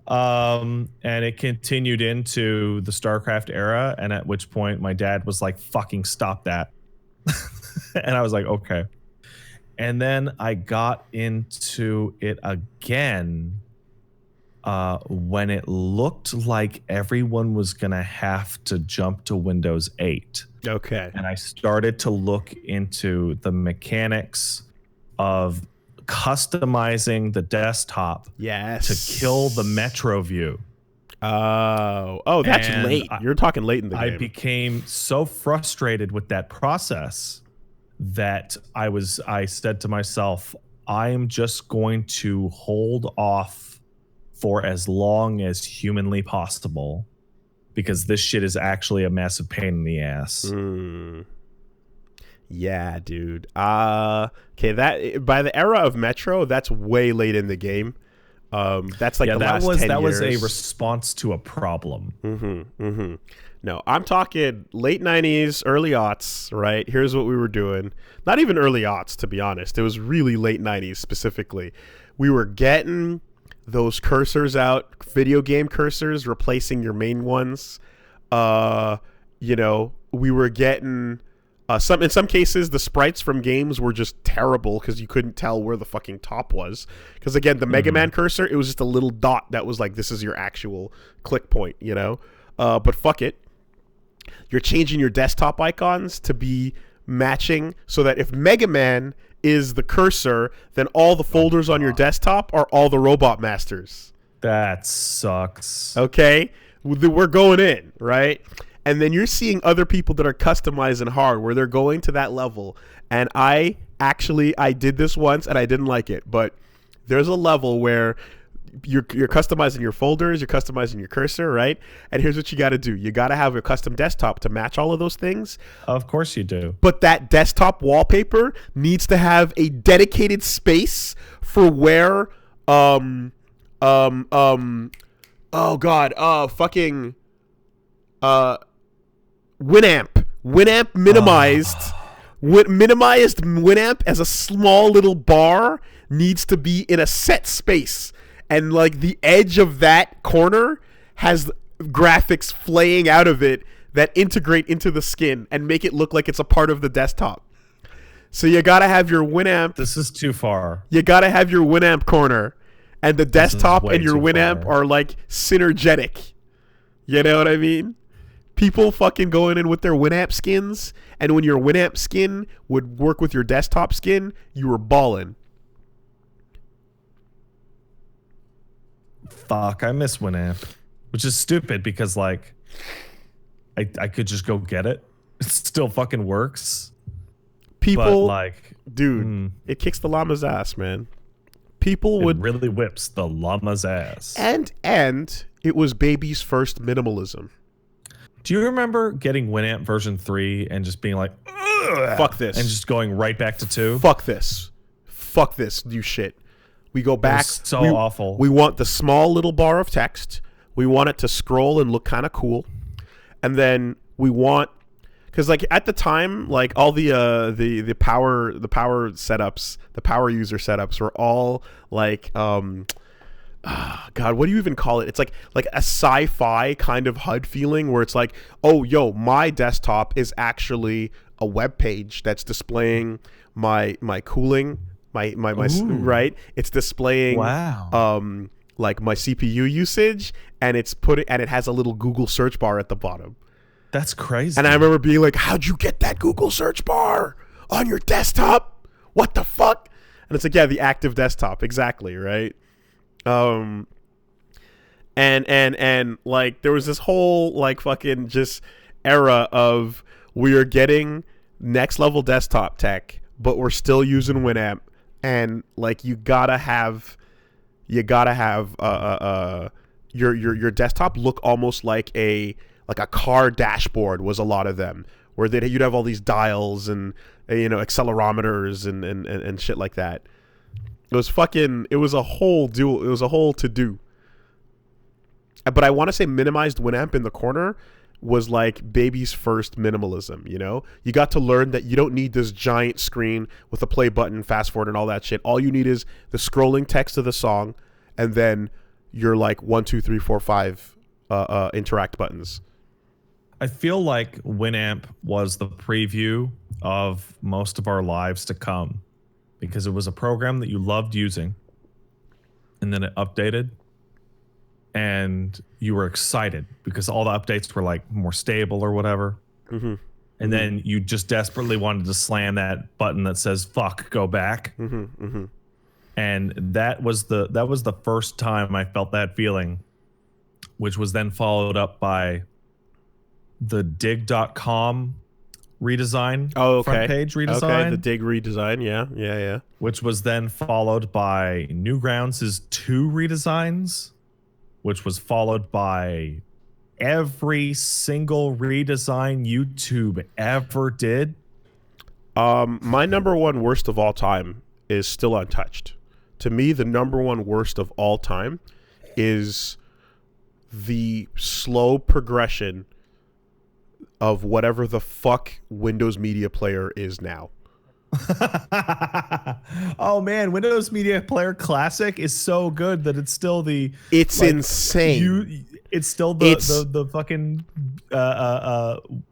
And it continued into the StarCraft era, and at which point my dad was like, fucking stop that. And I was like, okay. And then I got into it again when it looked like everyone was gonna have to jump to Windows 8. Okay. And I started to look into the mechanics of customizing the desktop to kill the Metro view. Oh, that's late. You're talking late in the game. I became so frustrated with that process that I said to myself, I am just going to hold off for as long as humanly possible, because this shit is actually a massive pain in the ass. Yeah, dude. Okay, that by the era of Metro, that's way late in the game. That's like the last 10 years. That was a response to a problem. No, I'm talking late 90s, early aughts, right? Here's what we were doing. Not even early aughts, to be honest. It was really late 90s specifically. We were getting those cursors out, video game cursors, replacing your main ones. We were getting in some cases the sprites from games were just terrible because you couldn't tell where the fucking top was. Because again, the Mega Man cursor, it was just a little dot that was like, this is your actual click point, But fuck it. You're changing your desktop icons to be matching so that if Mega Man is the cursor, then all the folders on your desktop are all the Robot Masters. That sucks. Okay? We're going in, right? And then you're seeing other people that are customizing hard where they're going to that level. And I did this once and I didn't like it. But there's a level where you're customizing your folders, you're customizing your cursor, right? And here's what you got to do. You got to have a custom desktop to match all of those things. Of course you do. But that desktop wallpaper needs to have a dedicated space for where fucking Winamp minimized. Minimized Winamp as a small little bar needs to be in a set space. And like the edge of that corner has graphics flaying out of it that integrate into the skin and make it look like it's a part of the desktop. So you gotta have your Winamp. This is too far. You gotta have your Winamp corner, and the desktop and your Winamp are like synergetic. You know what I mean? People fucking going in with their Winamp skins, and when your Winamp skin would work with your desktop skin, you were balling. Fuck, I miss Winamp, which is stupid because like I could just go get it. It still fucking works. People, but it kicks the llama's ass, man. It really whips the llama's ass. And it was baby's first minimalism. Do you remember getting Winamp version 3 and just being like, ugh, fuck this, and just going right back to 2? Fuck this, you shit. We go back. So awful. We want the small little bar of text. We want it to scroll and look kind of cool, and then we want, because like at the time, like all the power setups, the power user setups were all like God, what do you even call it? It's like a sci-fi kind of HUD feeling where it's like, oh, yo, my desktop is actually a web page that's displaying my cooling. My right, it's displaying like my CPU usage, and it has a little Google search bar at the bottom. That's crazy. And I remember being like, how'd you get that Google search bar on your desktop? What the fuck? And it's like, yeah, the active desktop, exactly, right? And like there was this whole like fucking just era of we are getting next level desktop tech, but we're still using Winamp. And like you gotta have your desktop look almost like a car dashboard was a lot of them, where you'd have all these dials and accelerometers and shit like that. It was a whole to do. But I want to say minimized Winamp in the corner was like baby's first minimalism. You got to learn that you don't need this giant screen with a play button, fast forward, and all that shit. All you need is the scrolling text of the song, and then your like 1, 2, 3, 4, 5 interact buttons. I feel like Winamp was the preview of most of our lives to come, because it was a program that you loved using, and then it updated. And you were excited because all the updates were like more stable or whatever. Mm-hmm. And then you just desperately wanted to slam that button that says "fuck, go back." Mm-hmm. Mm-hmm. And that was the first time I felt that feeling, which was then followed up by the dig.com redesign. Oh, okay. Front page redesign. Okay, the dig redesign. Yeah. Which was then followed by Newgrounds' 2 redesigns, which was followed by every single redesign YouTube ever did. My number one worst of all time is still untouched. To me, the number one worst of all time is the slow progression of whatever the fuck Windows Media Player is now. Oh man, Windows Media Player Classic is so good that it's still the. It's like, insane. It's still the fucking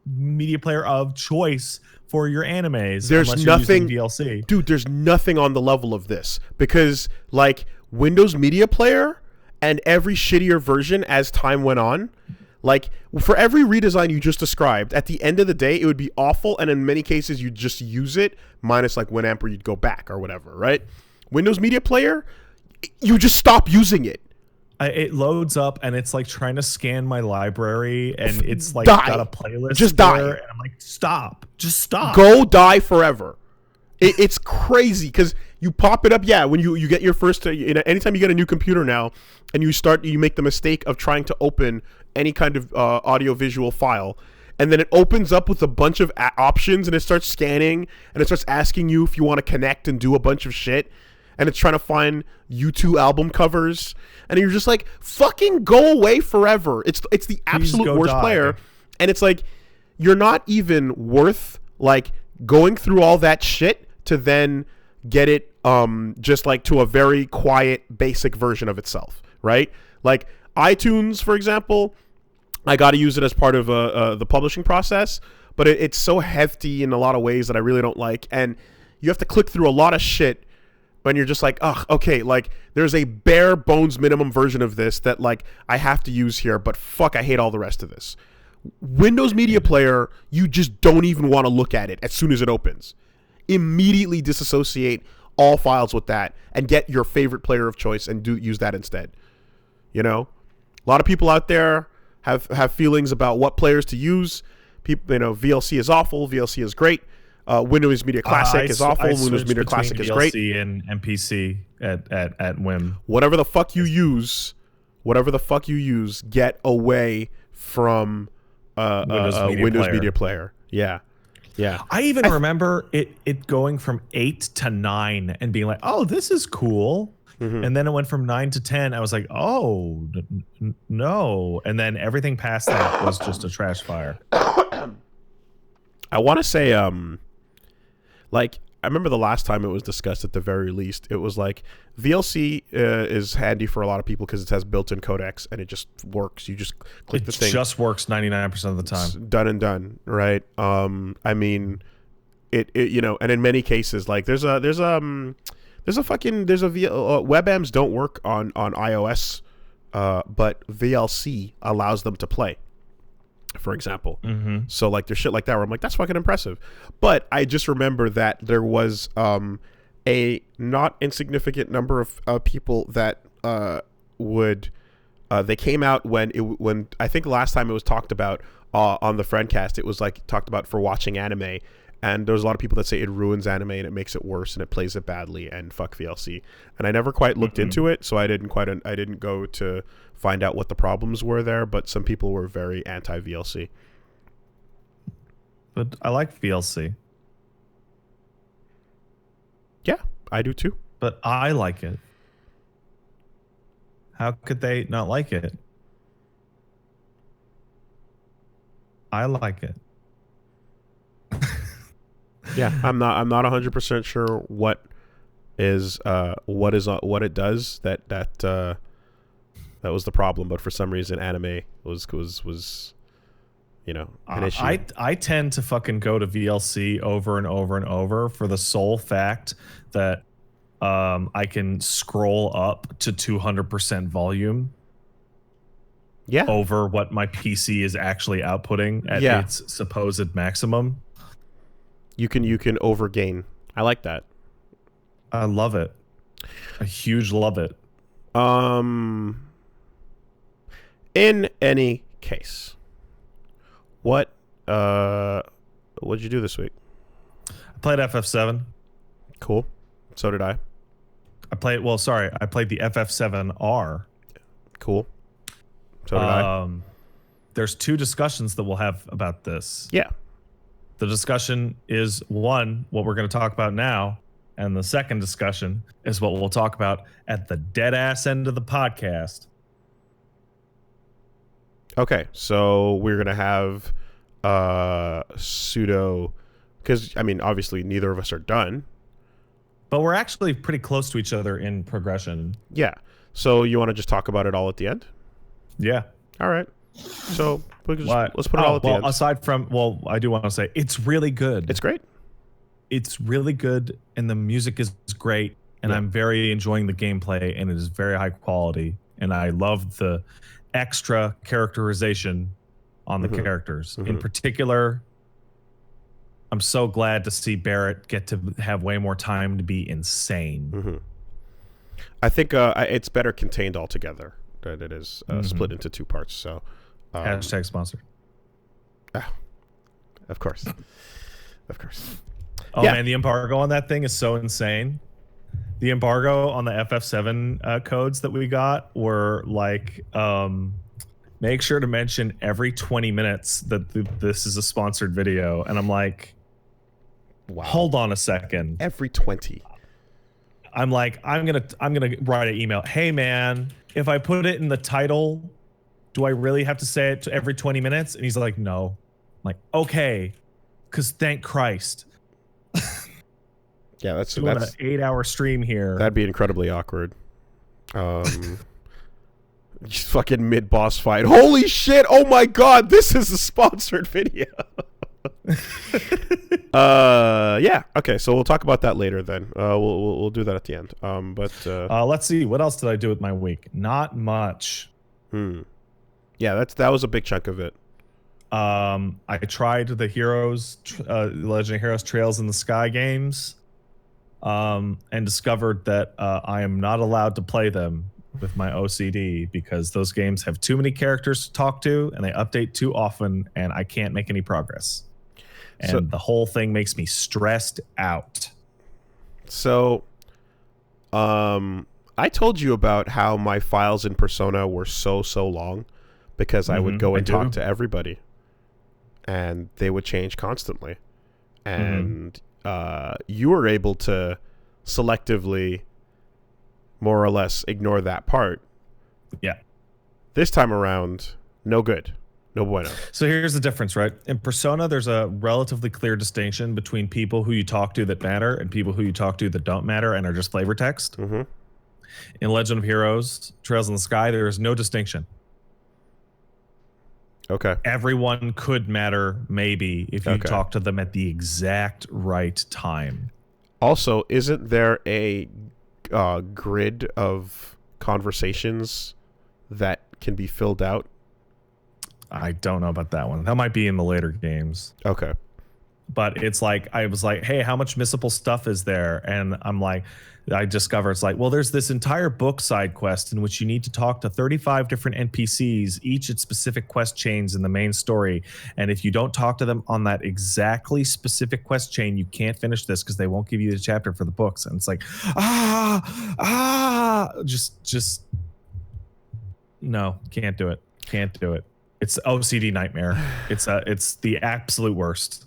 media player of choice for your animes. There's nothing DLC, dude. There's nothing on the level of this because like Windows Media Player and every shittier version as time went on. Like, for every redesign you just described, at the end of the day, it would be awful, and in many cases, you'd just use it, minus, like, Winamp, or you'd go back, or whatever, right? Windows Media Player, you just stop using it. It loads up, and it's, like, trying to scan my library, and it's, like, die. got a playlist just die. And I'm like, stop. Just stop. Go die forever. It's crazy, because you pop it up, yeah, when you get your first, anytime you get a new computer now, and you make the mistake of trying to open any kind of audio-visual file, and then it opens up with a bunch of options, and it starts scanning, and it starts asking you if you want to connect and do a bunch of shit, and it's trying to find U2 album covers, and you're just like, fucking go away forever. It's the absolute worst player, and it's like, you're not even worth, like, going through all that shit to then get it just, like, to a very quiet, basic version of itself, right? Like, iTunes, for example, I got to use it as part of the publishing process, but it's so hefty in a lot of ways that I really don't like, and you have to click through a lot of shit when you're just like, ugh, okay, like, there's a bare bones minimum version of this that, like, I have to use here, but fuck, I hate all the rest of this. Windows Media Player, you just don't even want to look at it as soon as it opens. Immediately disassociate all files with that and get your favorite player of choice and use that instead. You know? A lot of people out there have feelings about what players to use. People, VLC is awful. VLC is great. Windows Media Classic is awful. Windows Media Classic is great. VLC and PC at whim. Whatever the fuck you use, get away from Windows Media Player. Yeah. Yeah. I even remember it going from 8 to 9 and being like, oh, this is cool. Mm-hmm. And then it went from 9 to 10. I was like, oh, no. And then everything past that was just a trash fire. I want to say, like, I remember the last time it was discussed at the very least, it was like VLC is handy for a lot of people because it has built-in codecs and it just works. You just click the thing. It just works 99% of the time. It's done and done, right? I mean, it and in many cases, like WebMs don't work on iOS, but VLC allows them to play, for example. Mm-hmm. So like there's shit like that where I'm like, that's fucking impressive. But I just remember that there was a not insignificant number of people that they came out when I think last time it was talked about on the Friendcast, it was like talked about for watching anime. And there's a lot of people that say it ruins anime and it makes it worse and it plays it badly and fuck VLC. And I never quite looked into it, so I didn't go to find out what the problems were there. But some people were very anti VLC. But I like VLC. Yeah, I do too. But I like it. How could they not like it? I like it. Yeah, I'm not 100% sure what it does that was the problem, but for some reason anime was an issue. I tend to fucking go to VLC over and over and over for the sole fact that I can scroll up to 200% volume. Yeah. Over what my PC is actually outputting at its supposed maximum. You can overgain. I like that. I love it. A huge love it. In any case, what'd you do this week? I played FF7. Cool. So did I. I played the FF7R. Cool. So did I. There's two discussions that we'll have about this. Yeah. The discussion is one, what we're going to talk about now, and the second discussion is what we'll talk about at the dead ass end of the podcast. Okay, so we're gonna have pseudo, because I mean, obviously, neither of us are done. But we're actually pretty close to each other in progression. Yeah. So you want to just talk about it all at the end? Yeah. All right. So let's put it all at the end. Aside from, I do want to say it's really good. It's great. It's really good, and the music is great, and I'm very enjoying the gameplay, and it is very high quality, and I love the extra characterization on the characters. In particular, I'm so glad to see Barrett get to have way more time to be insane. I think it's better contained altogether than it is split into two parts. So, hashtag sponsored. Of course, of course. Oh man, the embargo on that thing is so insane. The embargo on the FF7 codes that we got were like, make sure to mention every 20 minutes that this is a sponsored video, and I'm like, wow. Hold on a second. Every 20. I'm like, I'm gonna write an email. Hey man, if I put it in the title, do I really have to say it every 20 minutes? And he's like, no. I'm like, okay, because thank Christ. Yeah, that's an 8-hour stream here. That'd be incredibly awkward. Fucking mid boss fight. Holy shit! Oh my god, this is a sponsored video. Yeah. Okay, so we'll talk about that later then. We'll do that at the end. Let's see. What else did I do with my week? Not much. Yeah, that was a big chunk of it. I tried the Legend of Heroes Trails in the Sky games, and discovered that I am not allowed to play them with my OCD because those games have too many characters to talk to and they update too often, and I can't make any progress. And the whole thing makes me stressed out. So, I told you about how my files in Persona were so long because I would go and talk to everybody, and they would change constantly. And you were able to selectively, more or less, ignore that part. Yeah. This time around, no good. No bueno. So here's the difference, right? In Persona, there's a relatively clear distinction between people who you talk to that matter and people who you talk to that don't matter and are just flavor text. In Legend of Heroes, Trails in the Sky, there is no distinction. Okay. Everyone could matter, maybe, if you talk to them at the exact right time. Also, isn't there a grid of conversations that can be filled out? I don't know about that one. That might be in the later games. Okay. But it's like, I was like, hey, how much missable stuff is there? And I'm like, I discover it's like, well, there's this entire book side quest in which you need to talk to 35 different NPCs, each at specific quest chains in the main story. And if you don't talk to them on that exactly specific quest chain, you can't finish this because they won't give you the chapter for the books. And it's like, just no, can't do it. Can't do it. It's OCD nightmare. It's the absolute worst.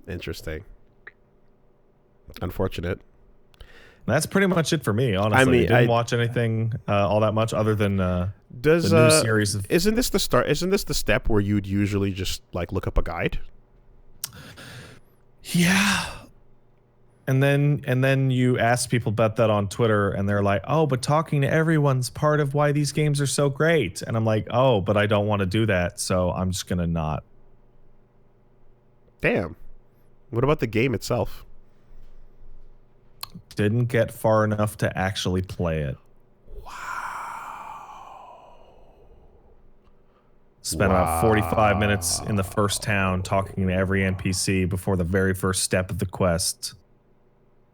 Interesting. Unfortunate. That's pretty much it for me, honestly. I mean, didn't watch anything all that much other than the new series. Isn't this the start? Isn't this the step where you'd usually just like look up a guide? Yeah. And then you ask people about that on Twitter, and they're like, "Oh, but talking to everyone's part of why these games are so great." And I'm like, "Oh, but I don't want to do that, so I'm just gonna not." Damn. What about the game itself? Didn't get far enough to actually play it. Wow. Spent about 45 minutes in the first town talking to every NPC before the very first step of the quest.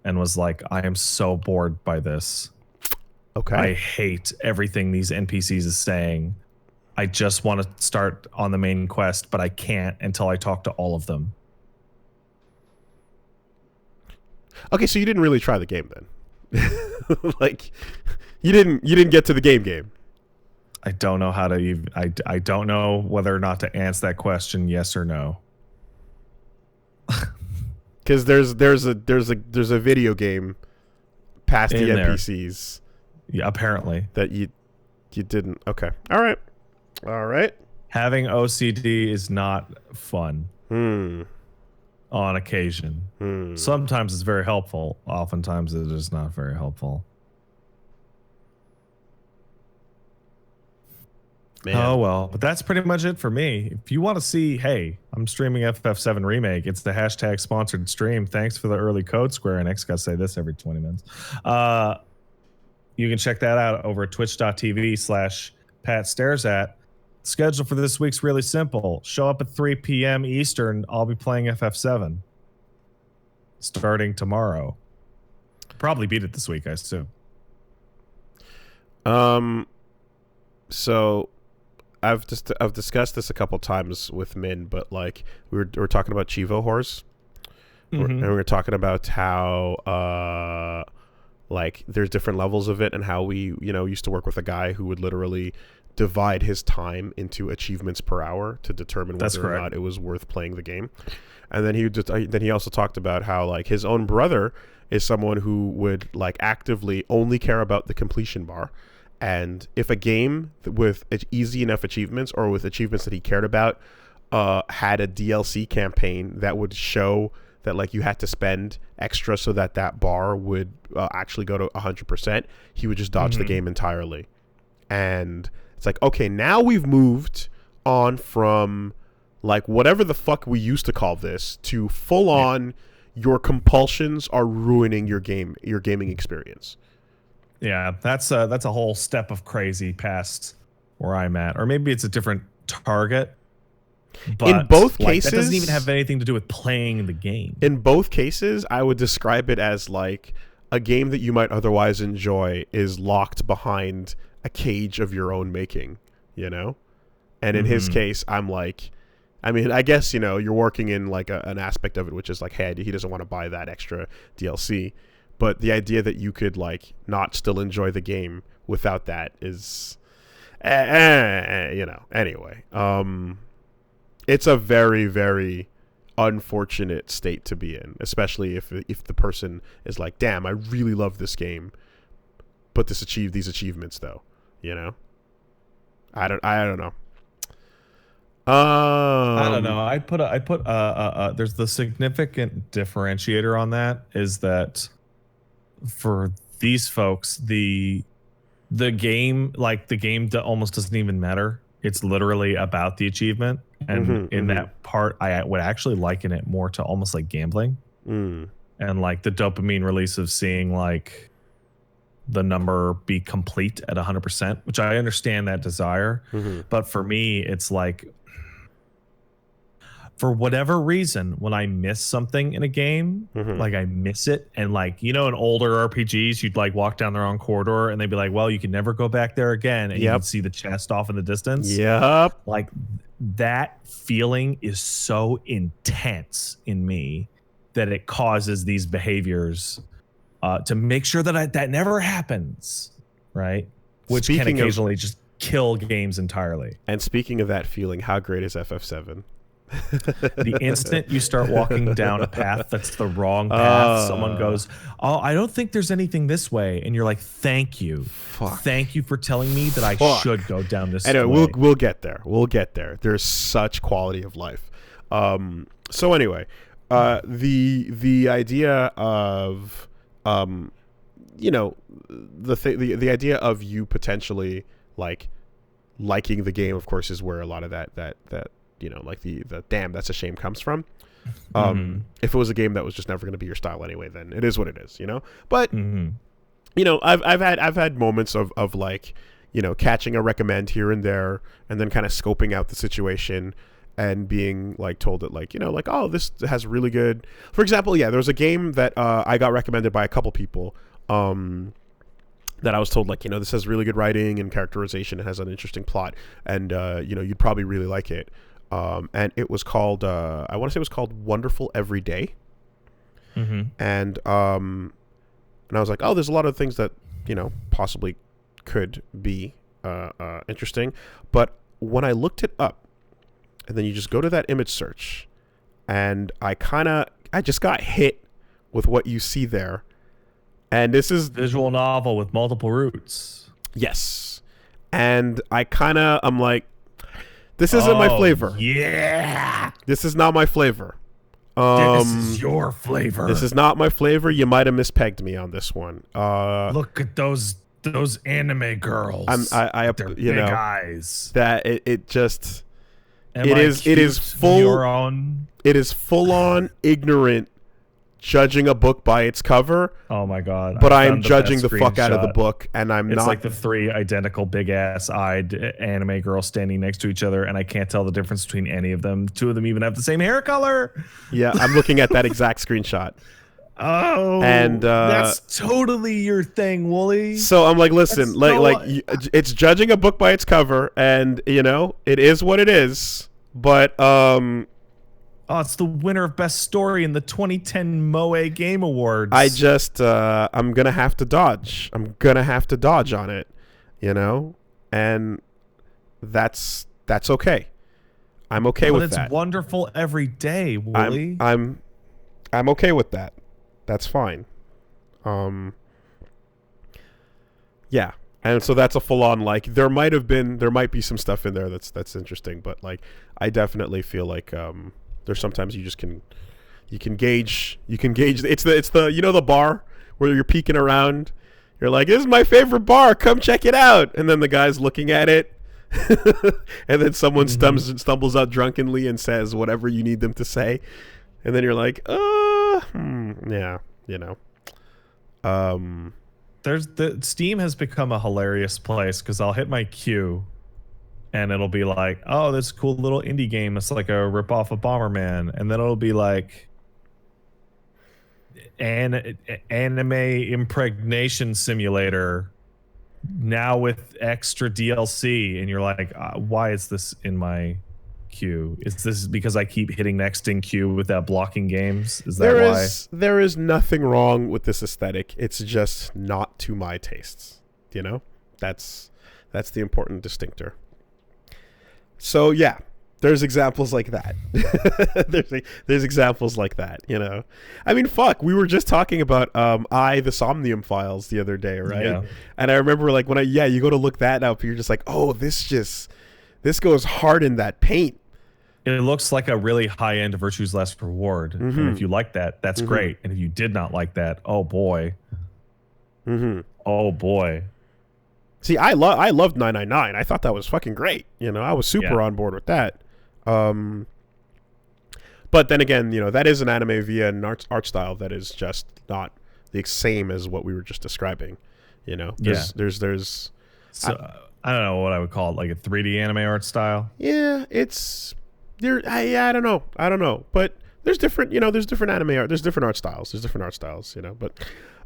And was like, I am so bored by this. Okay. I hate everything these NPCs is saying. I just want to start on the main quest, but I can't until I talk to all of them. Okay, so you didn't really try the game then. Like, you didn't get to the game. I don't know how to even, I don't know whether or not to answer that question, yes or no. Because there's a video game past the NPCs. Yeah, apparently that you didn't. Okay, all right. Having OCD is not fun. On occasion. Sometimes it's very helpful. Oftentimes it is not very helpful. Man. Oh, well. But that's pretty much it for me. If you want to see, hey, I'm streaming FF7 Remake. It's the hashtag sponsored stream. Thanks for the early code, Square Enix. Got to say this every 20 minutes. You can check that out over at twitch.tv/PatStaresAt. Schedule for this week's really simple. Show up at 3 p.m. Eastern. I'll be playing FF7 starting tomorrow. Probably beat it this week, I assume. So I've discussed this a couple times with Min, but like we were talking about Chivo Horse, and we were talking about how like there's different levels of it, and how we used to work with a guy who would literally divide his time into achievements per hour to determine whether or not it was worth playing the game. And then he also talked about how like his own brother is someone who would like actively only care about the completion bar. And if a game with easy enough achievements, or with achievements that he cared about, had a DLC campaign that would show that like you had to spend extra so that bar would actually go to 100%, he would just dodge the game entirely. And it's like, okay, now we've moved on from like whatever the fuck we used to call this to full on your compulsions are ruining your gaming experience. Yeah, that's a whole step of crazy past where I'm at. Or maybe it's a different target. But in both cases, that doesn't even have anything to do with playing the game. In both cases, I would describe it as like a game that you might otherwise enjoy is locked behind a cage of your own making, And in his case, I'm like, I mean, I guess, you're working in like an aspect of it, which is like, hey, he doesn't want to buy that extra DLC. But the idea that you could like not still enjoy the game without that is, anyway. It's a very, very unfortunate state to be in, especially if the person is like, damn, I really love this game, but these achievements though, I don't know. I don't know. I put there's the significant differentiator on that is that for these folks, the game almost doesn't even matter. It's literally about the achievement. And in that part, I would actually liken it more to almost like gambling. And like the dopamine release of seeing like the number be complete at 100%, which I understand that desire. But for me, it's like, for whatever reason, when I miss something in a game, like I miss it. And like, in older RPGs, you'd like walk down the wrong corridor and they'd be like, well, you can never go back there again. And you can see the chest off in the distance. Yep. Like that feeling is so intense in me that it causes these behaviors to make sure that that never happens. Right. Which can occasionally just kill games entirely. And speaking of that feeling, how great is FF7? The instant you start walking down a path that's the wrong path, someone goes, oh, I don't think there's anything this way, and you're like, thank you for telling me that I should go down this way. We'll get there. There's such quality of life. So anyway, the idea of the idea of you potentially like liking the game, of course, is where a lot of that like the damn, that's a shame comes from. If it was a game that was just never going to be your style anyway, then it is what it is, But I've had moments of like, catching a recommend here and there, and then kind of scoping out the situation and being like told that like, like, oh, this has really good. For example, there was a game that I got recommended by a couple people. That I was told like, this has really good writing and characterization. It has an interesting plot, and you'd probably really like it. And it was called, I want to say it was called Wonderful Every Day. And I was like, oh, there's a lot of things that, possibly could be interesting. But when I looked it up, and then you just go to that image search, and I I just got hit with what you see there. And this is visual novel with multiple roots. Yes. And I'm like, this isn't my flavor. Yeah. This is not my flavor. This is your flavor. This is not my flavor. You might have mispegged me on this one. Look at those anime girls. Their big eyes. That it just Am it I is cute, it is full neuron? It is full on ignorant judging a book by its cover. Oh my god. But I am judging the fuck out of the book, and I'm it's not. It's like the three identical big ass eyed anime girls standing next to each other, and I can't tell the difference between any of them. Two of them even have the same hair color. Yeah, I'm looking at that exact screenshot. Oh, and that's totally your thing, Wooly. So I'm like, listen, it's judging a book by its cover, and it is what it is. But oh, it's the winner of Best Story in the 2010 Moe Game Awards. I just, I'm going to have to dodge. I'm going to have to dodge on it, and that's okay. I'm okay with that. But it's wonderful every day, Wooly. I'm okay with that. That's fine. Yeah. And so that's a full-on, like, there might be some stuff in there that's interesting, but, like, I definitely feel like, there's sometimes you can gauge it's the the bar where you're peeking around, you're like, this is my favorite bar, come check it out, and then the guy's looking at it and then someone stumbles out drunkenly and says whatever you need them to say, and then you're like, yeah, Steam has become a hilarious place because I'll hit my queue and it'll be like, oh, this cool little indie game. It's like a ripoff of Bomberman. And then it'll be like anime impregnation simulator now with extra DLC. And you're like, why is this in my queue? Is this because I keep hitting next in queue without blocking games? Is that why? There is nothing wrong with this aesthetic. It's just not to my tastes. That's the important distinctor. So yeah, there's examples like that. there's examples like that. I mean, fuck. We were just talking about the Somnium Files the other day, right? Yeah. And I remember like when you go to look that up, you're just like, oh, this goes hard in that paint. It looks like a really high-end Virtue's Last Reward. And if you like that, that's great. And if you did not like that, oh boy. Oh boy. See, I loved 999. I thought that was fucking great. I was super on board with that. But then again, that is an anime via an art style that is just not the same as what we were just describing. There's so, I don't know what I would call it, like a 3D anime art style. Yeah, it's there. I don't know. But there's different anime art. There's different art styles. But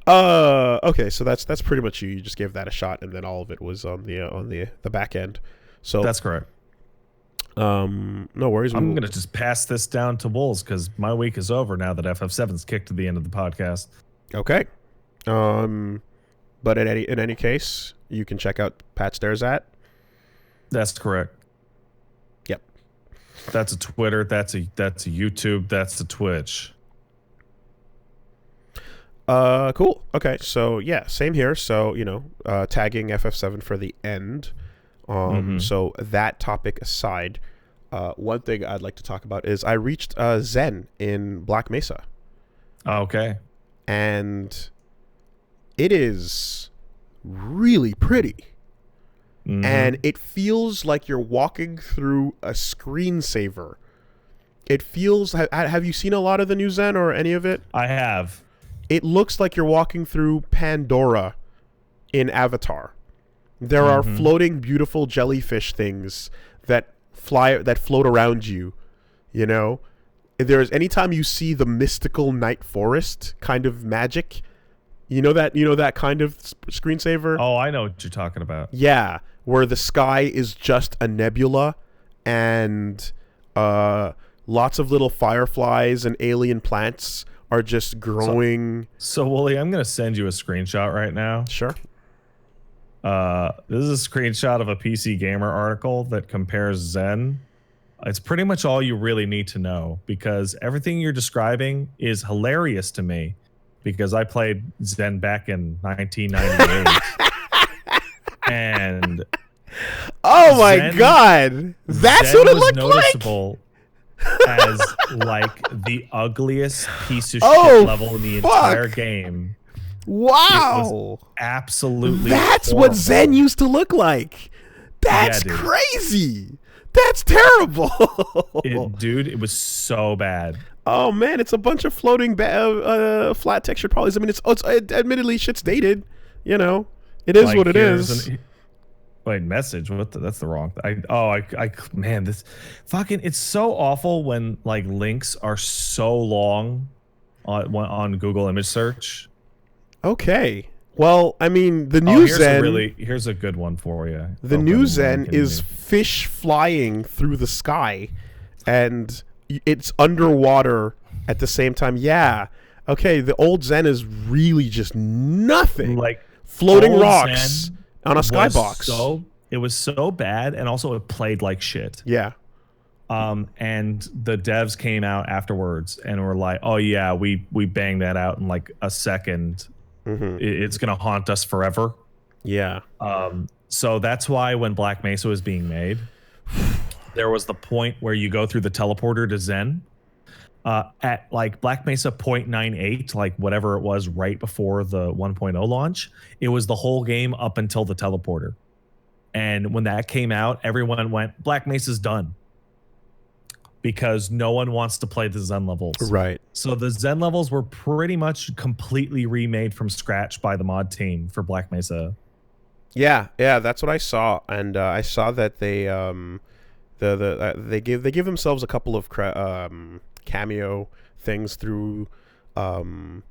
okay, so that's pretty much you just gave that a shot, and then all of it was on the back end. So that's correct. No worries. I'm gonna just pass this down to Wolves because my week is over now that FF7's kicked to the end of the podcast. Okay. But in any case, you can check out Pat Stares At. That's correct. Yep. That's a Twitter. That's a YouTube. That's a Twitch. Cool. Okay, so yeah, same here. So tagging FF7 for the end. So that topic aside, one thing I'd like to talk about is I reached Zen in Black Mesa. Okay. And it is really pretty. And it feels like you're walking through a screensaver. It feels... Have you seen a lot of the new Zen or any of it? I have. It looks like you're walking through Pandora in Avatar. There are floating, beautiful jellyfish things that float around you. There's anytime you see the mystical night forest kind of magic, that kind of screensaver. Oh, I know what you're talking about. Yeah, where the sky is just a nebula and lots of little fireflies and alien plants are just growing. So Wooly, I'm going to send you a screenshot right now. Sure. This is a screenshot of a PC Gamer article that compares Zen It's pretty much all you really need to know, because everything you're describing is hilarious to me, because I played Zen back in 1998. And oh my god, that's Zen what it was looked noticeable as like the ugliest piece of Oh, shit level in the entire fuck. game. Wow, Absolutely, that's horrible. what Zen used to look like. That's Yeah, dude. crazy. That's terrible. Dude, it was so bad. Oh man, it's a bunch of floating flat textured polys. I mean, admittedly shit's dated. You know, it is Like, what it is. Wait, message. What? That's the wrong. Man, this fucking. It's so awful when like links are so long on Google image search. Okay. Well, I mean, the new here's Zen. here's a good one for you. The new Zen is fish flying through the sky, and it's underwater at the same time. Yeah. Okay. The old Zen is really just nothing. Like floating old rocks Zen on a skybox. It was so bad, and also it played like shit. Yeah. And the devs came out afterwards and were like, "Oh yeah, we banged that out in like a second. It's gonna haunt us forever." Yeah. So that's why when Black Mesa was being made, there was the point where you go through the teleporter to Zen. At like Black Mesa 0.98, like whatever it was right before the 1.0 launch, it was the whole game up until the teleporter. And when that came out, everyone went, Black Mesa's done. Because no one wants to play the Zen levels. Right. So the Zen levels were pretty much completely remade from scratch by the mod team for Black Mesa. Yeah, that's what I saw, and I saw that they they give themselves a couple of cameo things through some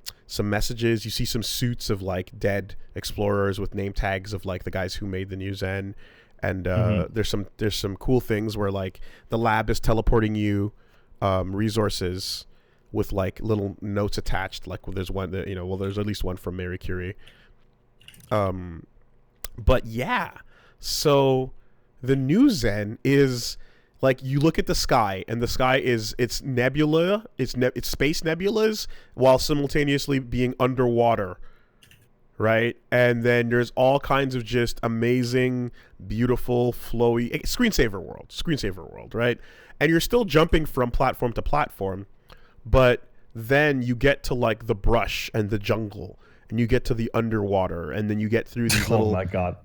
messages. You see some suits of like dead explorers with name tags of like the guys who made the new Zen. And there's some cool things where like the lab is teleporting you resources with like little notes attached. Like there's one that there's at least one from Marie Curie. But yeah, so the new Zen is like you look at the sky, and the sky is it's nebula, it's space nebulas while simultaneously being underwater. Right, and then there's all kinds of just amazing, beautiful, flowy screensaver world, right? And you're still jumping from platform to platform, but then you get to like the brush and the jungle, and you get to the underwater, and then you get through these little, oh my god,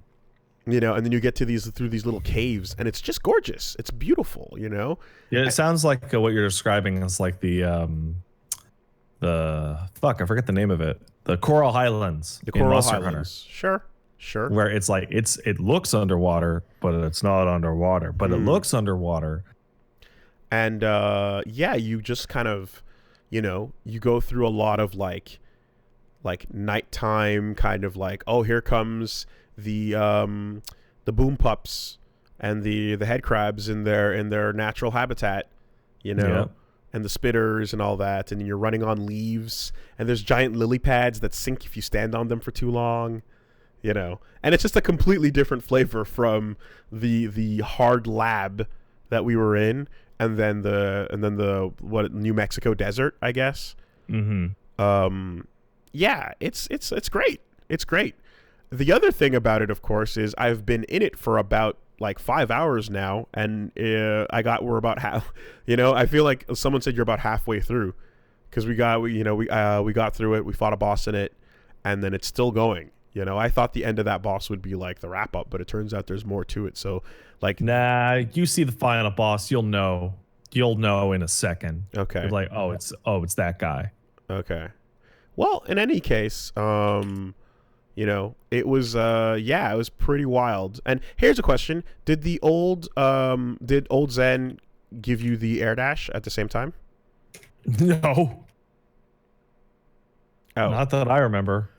and then you get to through these little caves, and it's just gorgeous. It's beautiful, Yeah, it sounds like what you're describing is like the fuck, I forget the name of it. The Coral Highlands. The Coral Highlands. Sure. Where it's like it looks underwater, but it's not underwater. But it looks underwater. And yeah, you just kind of, you go through a lot of like nighttime kind of like, oh, here comes the boom pups and the head crabs in their natural habitat, Yeah. and the spitters and all that, and you're running on leaves, and there's giant lily pads that sink if you stand on them for too long, and it's just a completely different flavor from the hard lab that we were in, and then the New Mexico desert, I guess. Yeah, it's great. It's great. The other thing about it, of course, is I've been in it for about like 5 hours now, and we're about half. I feel like someone said you're about halfway through, because we got through it. We fought a boss in it, and then it's still going. I thought the end of that boss would be like the wrap up, but it turns out there's more to it. So like, nah, you see the final boss, you'll know in a second. Okay. You're like, it's that guy. Okay. Well, in any case, it was it was pretty wild. And here's a question: did old Zen give you the air dash at the same time? No. Oh, not that I remember.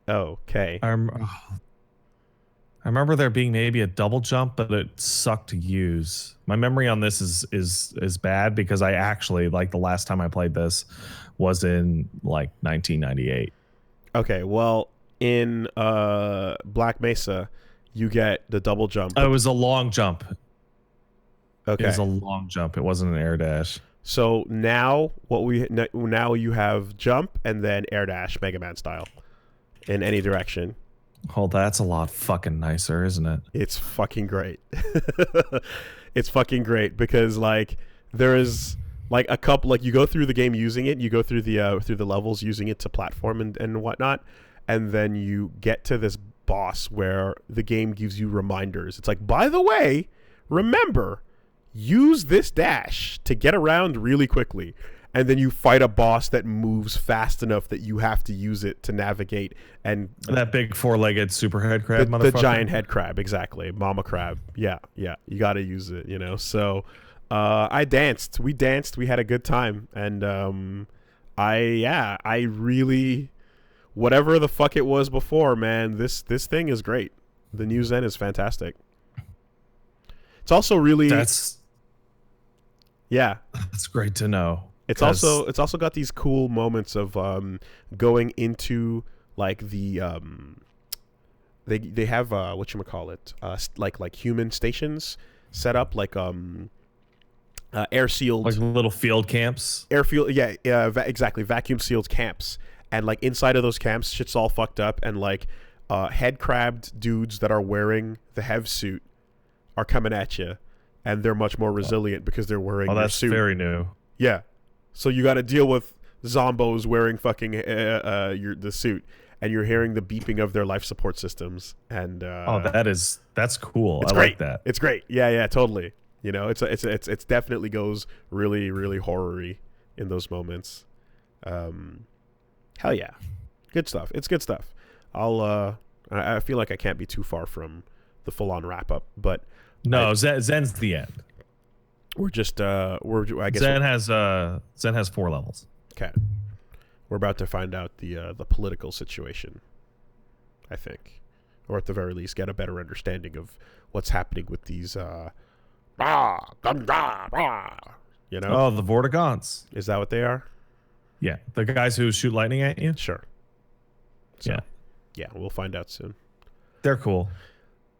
Okay. I remember there being maybe a double jump, but it sucked to use. My memory on this is bad, because I actually, like, the last time I played this was in like 1998. Okay, well, in Black Mesa, you get the double jump. It was a long jump. It Okay. was a long jump. It wasn't an air dash. So now you have jump and then air dash Mega Man style in any direction. Oh, that's a lot fucking nicer, isn't it? It's fucking great. It's fucking great because like there is like a couple like you go through the game using it, you go through the levels using it to platform and whatnot, and then you get to this boss where the game gives you reminders. It's like, by the way, remember, use this dash to get around really quickly. And then you fight a boss that moves fast enough that you have to use it to navigate. And That big four-legged super head crab the motherfucker. giant head crab, exactly. Mama crab. Yeah. You got to use it, you know? So I danced. We danced. We had a good time. And I really, whatever the fuck it was before, man, this thing is great. The new Zen is fantastic. It's also really... That's great to know. It's also got these cool moments of going into like the they have whatchamacallit, like human stations set up like air sealed, Like little field camps. airfield, exactly, vacuum sealed camps, and like inside of those camps shit's all fucked up, and like head crabbed dudes that are wearing the hev suit are coming at you, and they're much more resilient because they're wearing their That's suit. very new. Yeah. So you got to deal with zombos wearing fucking the suit, and you're hearing the beeping of their life support systems. And that's cool. it's I great. like that. It's great. Yeah, totally. You know, it's definitely goes really, really horror-y in those moments. Hell yeah, good stuff. It's good stuff. I feel like I can't be too far from the full-on wrap-up, but No, Zen's the end. we're just I guess Zen has 4 levels. okay. We're about to find out the political situation, I think, or at the very least get a better understanding of what's happening with these you know. Oh, the Vortigons. Is that what they are? Yeah, the guys who shoot lightning at you. Sure. So, yeah, we'll find out soon. They're cool.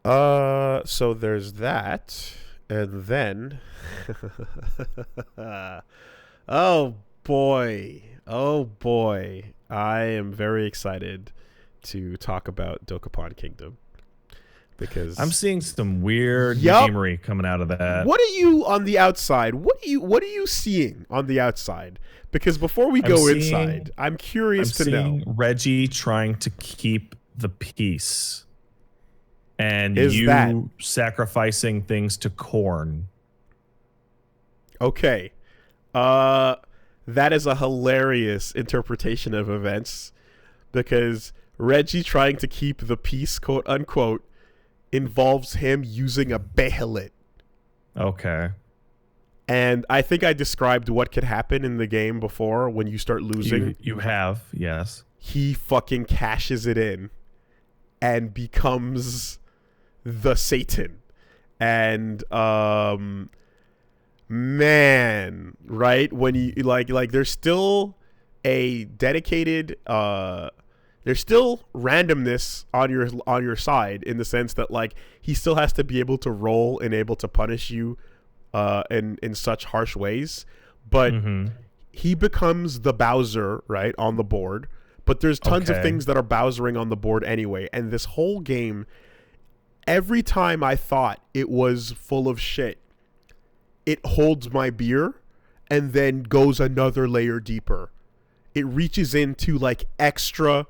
So there's that, and then oh boy, I am very excited to talk about Dokapon Kingdom because I'm seeing some weird Yup. gamery coming out of that. What are you on the outside? What are you seeing on the outside? Because before we go inside, I'm curious to know. Reggie trying to keep the peace, and Is you that- sacrificing things to corn. Okay. That is a hilarious interpretation of events because Reggie trying to keep the peace, quote unquote, involves him using a behelit. Okay. And I think I described what could happen in the game before when you start losing. You have, yes. He fucking cashes it in and becomes the Satan. And man, right? When you like there's still a dedicated there's still randomness on your side in the sense that like he still has to be able to roll and able to punish you in such harsh ways, but he becomes the Bowser, right, on the board. But there's tons of things that are Bowsering on the board anyway, and this whole game, every time I thought it was full of shit, it holds my beer and then goes another layer deeper. It reaches into like extra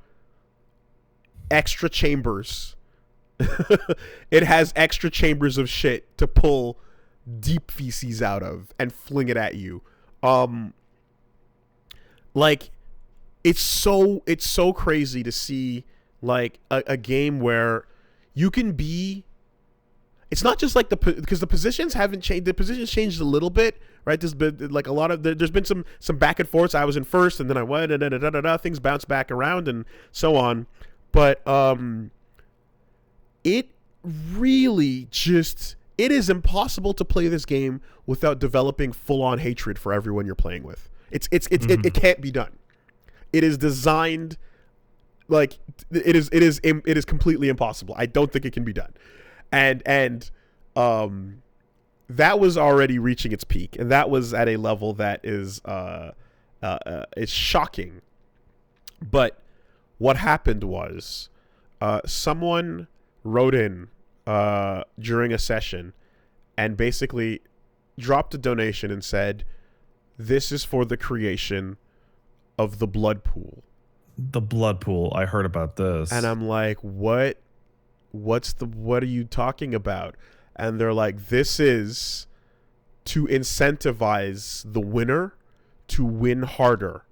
chambers. It has extra chambers of shit to pull deep feces out of and fling it at you. Like it's so crazy to see like a game where you can be. It's not just like because the positions haven't changed. The positions changed a little bit, right? There's been like a lot of there's been some back and forths. I was in first, and then I went, things bounce back around, and so on. But it really just it is impossible to play this game without developing full on hatred for everyone you're playing with. It can't be done. It is designed like it is completely impossible. I don't think it can be done. And that was already reaching its peak, and that was at a level that is shocking. But what happened was, someone wrote in during a session and basically dropped a donation and said, "This is for the creation of the blood pool." The blood pool. I heard about this. And I'm like, what are you talking about? And they're like, this is to incentivize the winner to win harder.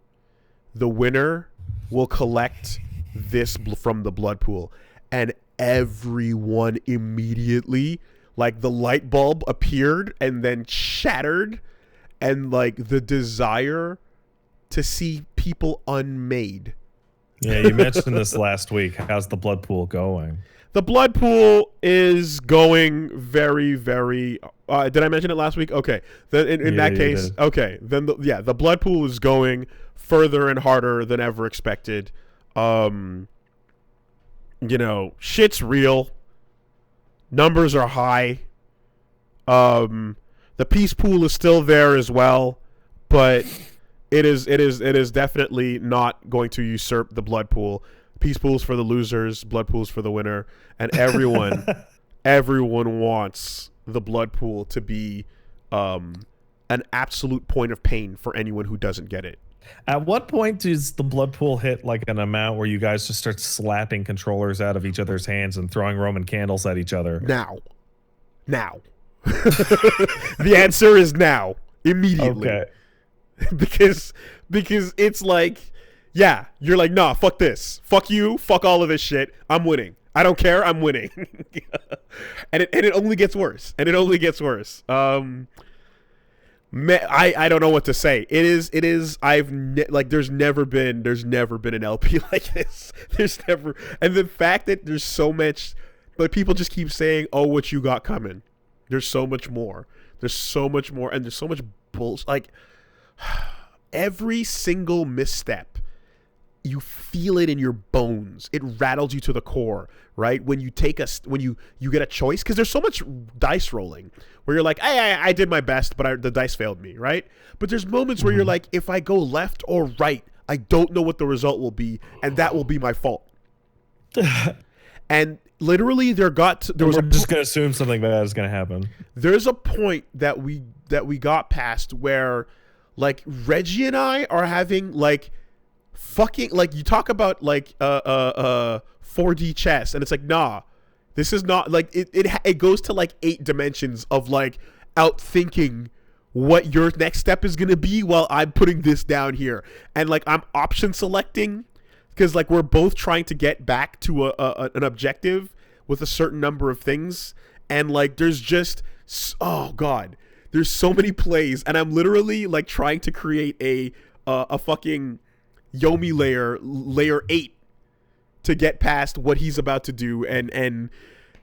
The winner will collect this from the blood pool. And everyone immediately, like, the light bulb appeared and then shattered, and like the desire to see people unmade. Yeah, you mentioned this last week. How's the blood pool going? The blood pool is going very, very... did I mention it last week? Okay. Then in that case, okay. Then the blood pool is going further and harder than ever expected. You know, shit's real. Numbers are high. The peace pool is still there as well, but it is definitely not going to usurp the blood pool. Peace pools for the losers, blood pools for the winner, and everyone wants the blood pool to be an absolute point of pain for anyone who doesn't get it. At what point does the blood pool hit like an amount where you guys just start slapping controllers out of each other's hands and throwing Roman candles at each other? Now. The answer is now. Immediately. Okay. because it's like, yeah, you're like, nah, fuck this. Fuck you. Fuck all of this shit. I'm winning. I don't care. I'm winning. and it only gets worse. And it only gets worse. I don't know what to say. It is there's never been an LP like this. There's never, and the fact that there's so much, but people just keep saying, "Oh, what you got coming." There's so much more. There's so much more, and there's so much bullshit. Like, every single misstep, you feel it in your bones. It rattles you to the core, right? When you take when you get a choice, because there's so much dice rolling where you're like, I did my best, but the dice failed me, right? But there's moments where you're like, if I go left or right, I don't know what the result will be, and that will be my fault. And literally, we're just gonna assume something bad is gonna happen. There's a point that we got past where, like, Reggie and I are having like fucking, like, you talk about like 4D chess, and it's like, nah, this is not like it goes to like 8 dimensions of like outthinking what your next step is gonna be while I'm putting this down here, and like I'm option selecting. Because, like, we're both trying to get back to an objective with a certain number of things. And, like, there's just... Oh, God. There's so many plays. And I'm literally, like, trying to create a fucking Yomi layer 8 to get past what he's about to do. And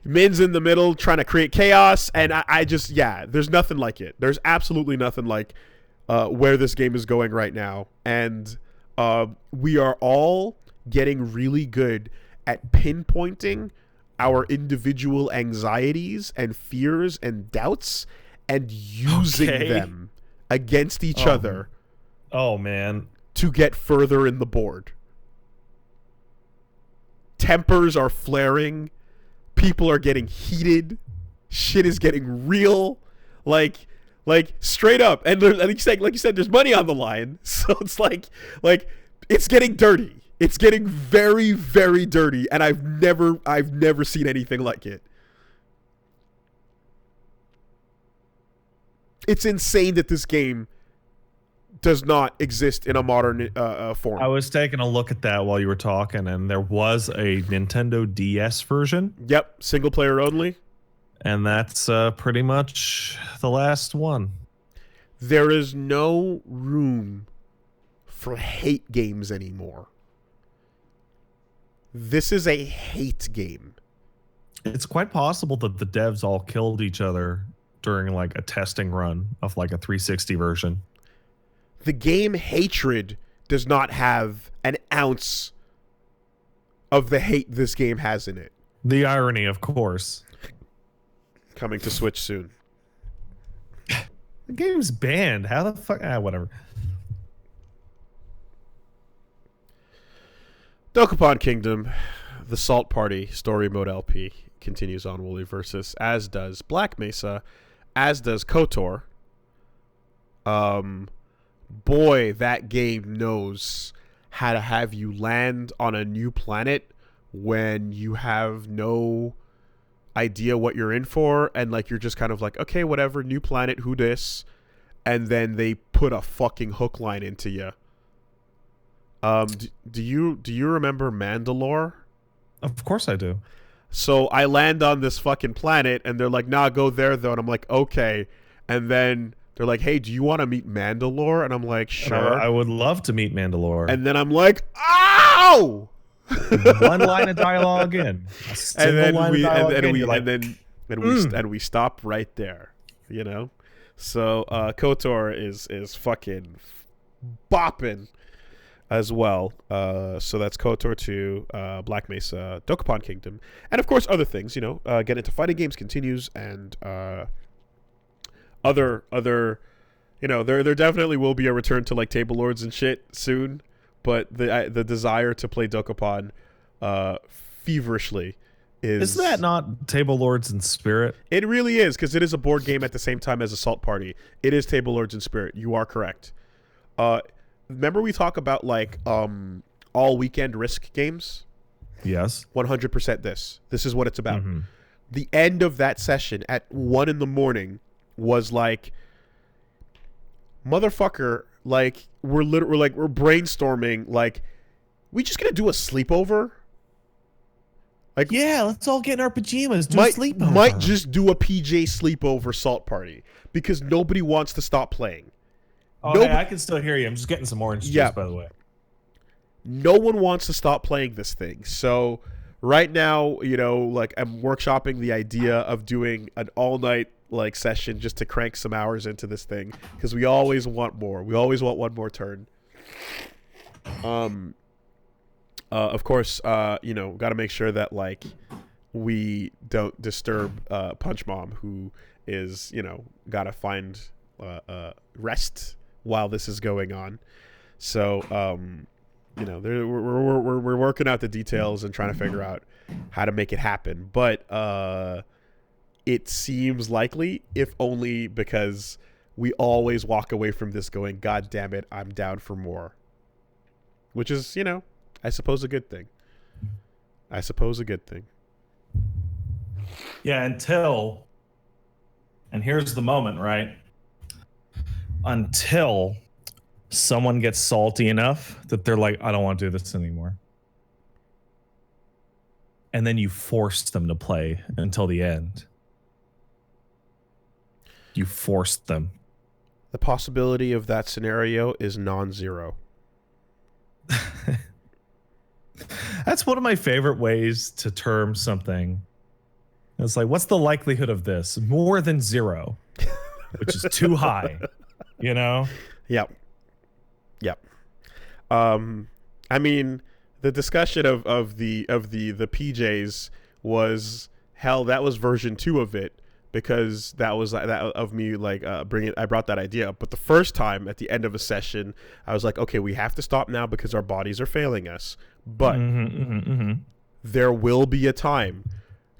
Min's in the middle trying to create chaos. And I just... Yeah, there's nothing like it. There's absolutely nothing like where this game is going right now. And we are all getting really good at pinpointing our individual anxieties and fears and doubts and using them against each other. Oh, man. To get further in the board. Tempers are flaring. People are getting heated. Shit is getting real. Like straight up. And like you said, there's money on the line. So it's like it's getting dirty. It's getting very, very dirty, and I've never seen anything like it. It's insane that this game does not exist in a modern form. I was taking a look at that while you were talking, and there was a Nintendo DS version. Yep, single player only. And that's pretty much the last one. There is no room for hate games anymore. This is a hate game. It's quite possible that the devs all killed each other during like a testing run of like a 360 version. The game hatred does not have an ounce of the hate this game has in it. The irony, of course. Coming to Switch soon. The game's banned. How the fuck? Whatever. Dokapon Kingdom, the Salt Party Story Mode LP continues on Wooly Versus, as does Black Mesa, as does KOTOR. Boy, that game knows how to have you land on a new planet when you have no idea what you're in for, and like you're just kind of like, okay, whatever, new planet, who dis? And then they put a fucking hook line into you. Do you remember Mandalore? Of course I do. So I land on this fucking planet, and they're like, nah, go there though, and I'm like, okay, and then they're like, hey, do you want to meet Mandalore? And I'm like, sure. I would love to meet Mandalore. And then I'm like, ow! One line of dialogue in. And we stop right there, you know. So KOTOR is fucking bopping as well. So that's KOTOR 2, Black Mesa, Dokapon Kingdom, and of course other things. You know, get into fighting games continues, and other. You know, there definitely will be a return to like Table Lords and shit soon. But the desire to play Dokapon feverishly is that not Table Lords in spirit? It really is, because it is a board game at the same time as Assault Party. It is Table Lords in spirit. You are correct. Remember we talk about like all weekend Risk games? Yes. 100% this. This is what it's about. Mm-hmm. The end of that session at 1 a.m. was like, motherfucker, like we're brainstorming, like we just gonna do a sleepover? Like, yeah, let's all get in our pajamas, do a sleepover. Might just do a PJ sleepover Salt Party, because nobody wants to stop playing. Oh, hey, I can still hear you. I'm just getting some orange juice, by the way. No one wants to stop playing this thing. So right now, you know, like I'm workshopping the idea of doing an all-night like session just to crank some hours into this thing, because we always want more. We always want one more turn. Of course, you know, got to make sure that like we don't disturb Punch Mom, who is, you know, got to find rest while this is going on. So, you know, we're working out the details and trying to figure out how to make it happen. But it seems likely, if only because we always walk away from this going, God damn it, I'm down for more. Which is, you know, I suppose a good thing. Yeah, until, and here's the moment, right? Until someone gets salty enough that they're like, I don't want to do this anymore. And then you force them to play until the end. You forced them. The possibility of that scenario is non-zero. That's one of my favorite ways to term something. It's like, what's the likelihood of this? More than 0, which is too high, you know? Yep. I mean, the discussion of the PJs was, hell, that was version 2 of it, because that was that of me like I brought that idea up. But the first time at the end of a session, I was like, okay, we have to stop now because our bodies are failing us. But there will be a time,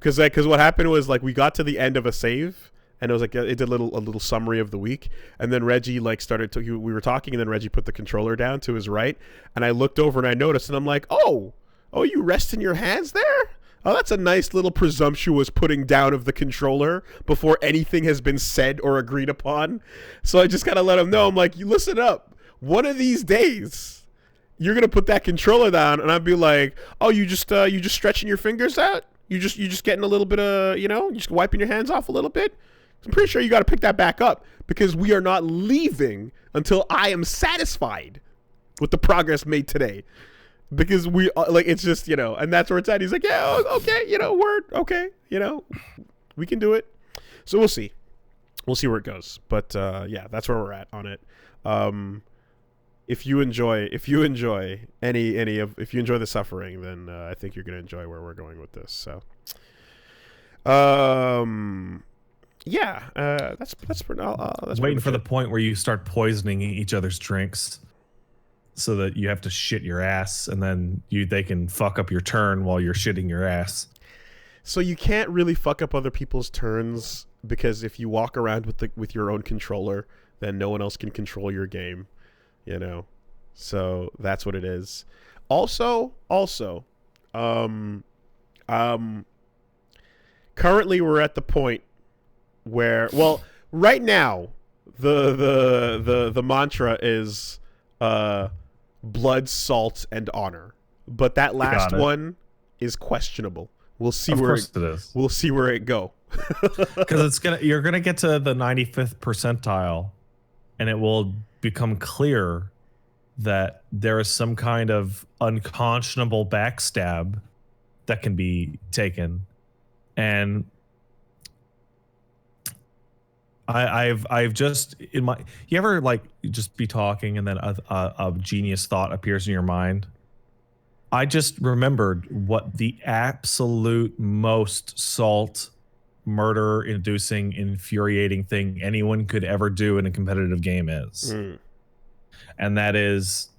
because what happened was like we got to the end of a save, and it was like it did a little summary of the week, and then Reggie like we were talking, and then Reggie put the controller down to his right, and I looked over and I noticed, and I'm like, oh, you resting your hands there? Oh, that's a nice little presumptuous putting down of the controller before anything has been said or agreed upon. So I just kind of let him know. I'm like, you listen up. One of these days, you're gonna put that controller down, and I'd be like, oh, you just stretching your fingers out? You just getting a little bit of, you know, you just wiping your hands off a little bit? I'm pretty sure you got to pick that back up, because we are not leaving until I am satisfied with the progress made today. Because we like, it's just, you know, and that's where it's at. He's like, yeah, okay, you know, word, okay, you know, we can do it. So we'll see where it goes. But yeah, that's where we're at on it. If you enjoy if you enjoy the suffering, then I think you're gonna enjoy where we're going with this. So That's waiting for the point where you start poisoning each other's drinks, so that you have to shit your ass, and then they can fuck up your turn while you're shitting your ass. So you can't really fuck up other people's turns, because if you walk around with your own controller, then no one else can control your game, you know. So that's what it is. Also, currently we're at the point where, well, right now the mantra is blood, salt, and honor, but that last one is questionable. We'll see of where course it is. We'll see where it go. Because you're gonna get to the 95th percentile, and it will become clear that there is some kind of unconscionable backstab that can be taken. And I've just in my, you ever like just be talking and then a genius thought appears in your mind? I just remembered what the absolute most salt, murder inducing, infuriating thing anyone could ever do in a competitive game is. And that is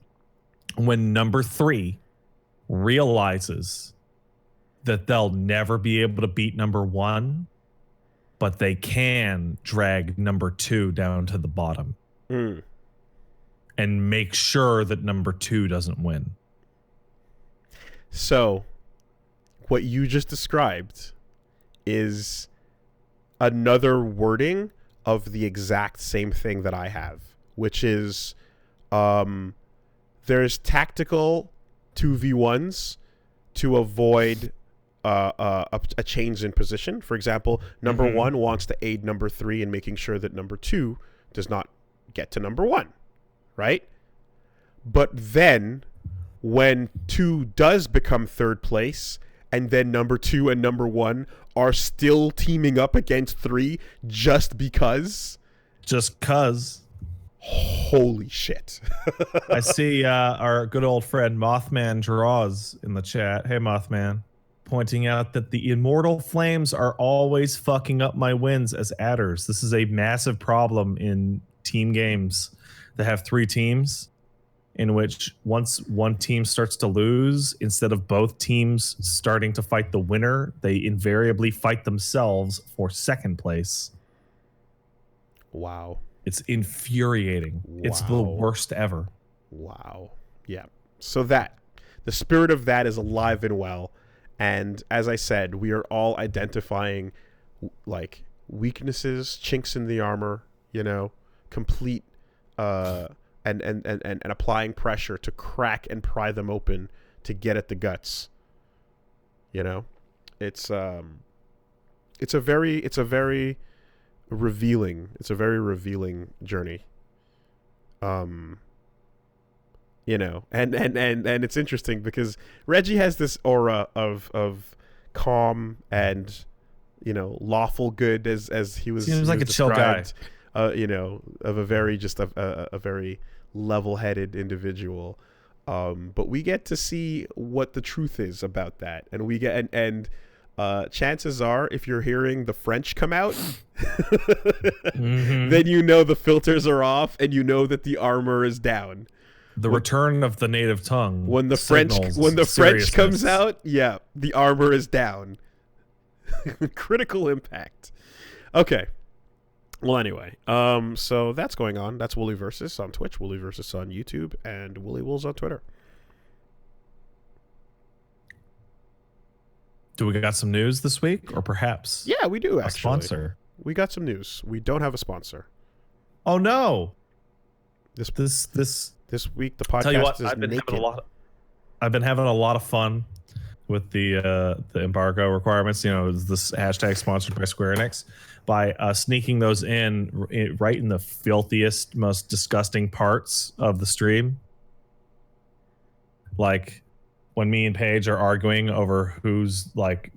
when number 3 realizes that they'll never be able to beat number 1, but they can drag number 2 down to the bottom and make sure that number 2 doesn't win. So what you just described is another wording of the exact same thing that I have, which is there's tactical 2v1s to avoid a change in position. For example, number 1 wants to aid number 3 in making sure that number 2 does not get to number 1, right? But then when 2 does become third place, and then number 2 and number 1 are still teaming up against 3 just because. Holy shit. I see our good old friend Mothman Draws in the chat. Hey, Mothman. Pointing out that the immortal flames are always fucking up my wins as adders. This is a massive problem in team games that have 3 teams, in which once one team starts to lose, instead of both teams starting to fight the winner, they invariably fight themselves for second place. Wow. It's infuriating. Wow. It's the worst ever. Wow. Yeah. So the spirit of that is alive and well. And as I said, we are all identifying like weaknesses, chinks in the armor, you know, complete and applying pressure to crack and pry them open to get at the guts. You know, it's a very revealing journey. You know, and it's interesting because Reggie has this aura of calm and, you know, lawful good as he was. Seems like a chill guy. You know, of a very very level-headed individual. But we get to see what the truth is about that, and we get and chances are, if you're hearing the French come out, then you know the filters are off, and you know that the armor is down. The return of the native tongue. When the French comes out, yeah, the armor is down. Critical impact. Okay. Well, anyway, so that's going on. That's Wooly Versus on Twitch, Wooly Versus on YouTube, and Wooly Wolves on Twitter. Do we got some news this week, or perhaps? Yeah, we do. Actually, a sponsor. We got some news. We don't have a sponsor. Oh no! This week the podcast tell you what, is naked. I've been having a lot of fun with the embargo requirements. You know, this hashtag sponsored by Square Enix, by sneaking those in right in the filthiest, most disgusting parts of the stream. Like when me and Paige are arguing over whose like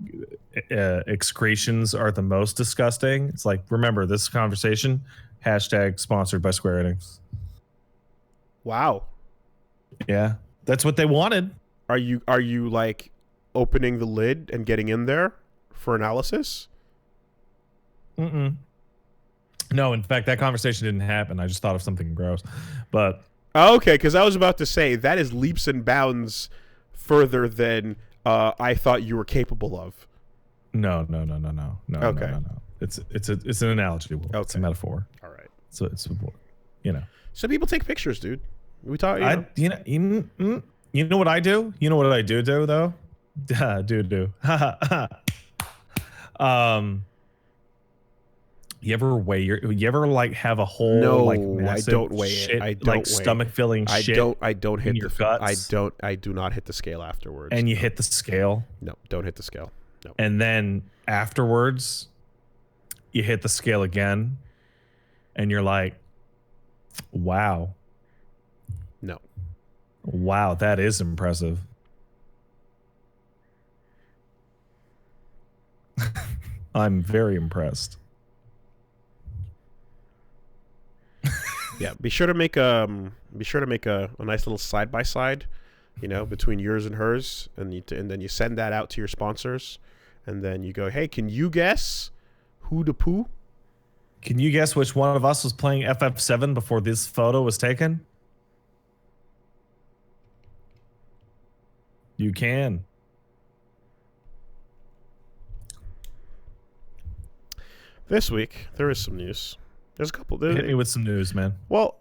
excretions are the most disgusting. It's like, remember this conversation, hashtag sponsored by Square Enix. Wow. Yeah, that's what they wanted. Are you like opening the lid and getting in there for analysis? Mm-mm. No, in fact, that conversation didn't happen. I just thought of something gross. But Okay, because I was about to say that is leaps and bounds further than I thought you were capable of. no. Okay. No. It's an analogy. Will. It's a Okay. metaphor. All right. So it's you know. So people take pictures, dude. We talk. You know what I do? You know what I do though? do. You ever weigh you ever like have a whole No, like I massive don't weigh it. shit, I don't like weigh stomach filling shit. I don't hit in your the guts? I do not hit the scale afterwards. And you hit the scale. No, don't hit the scale. No. And then afterwards you hit the scale again and you're like, wow, No. that is impressive. I'm very impressed. Yeah, be sure to make a nice little side by side, between yours and hers, and then you send that out to your sponsors, and then you go, hey, can you guess who the poo? Can you guess which one of us was playing FF7 before this photo was taken? You can. This week there is some news. There's a couple. Hit me with some news, man. Well,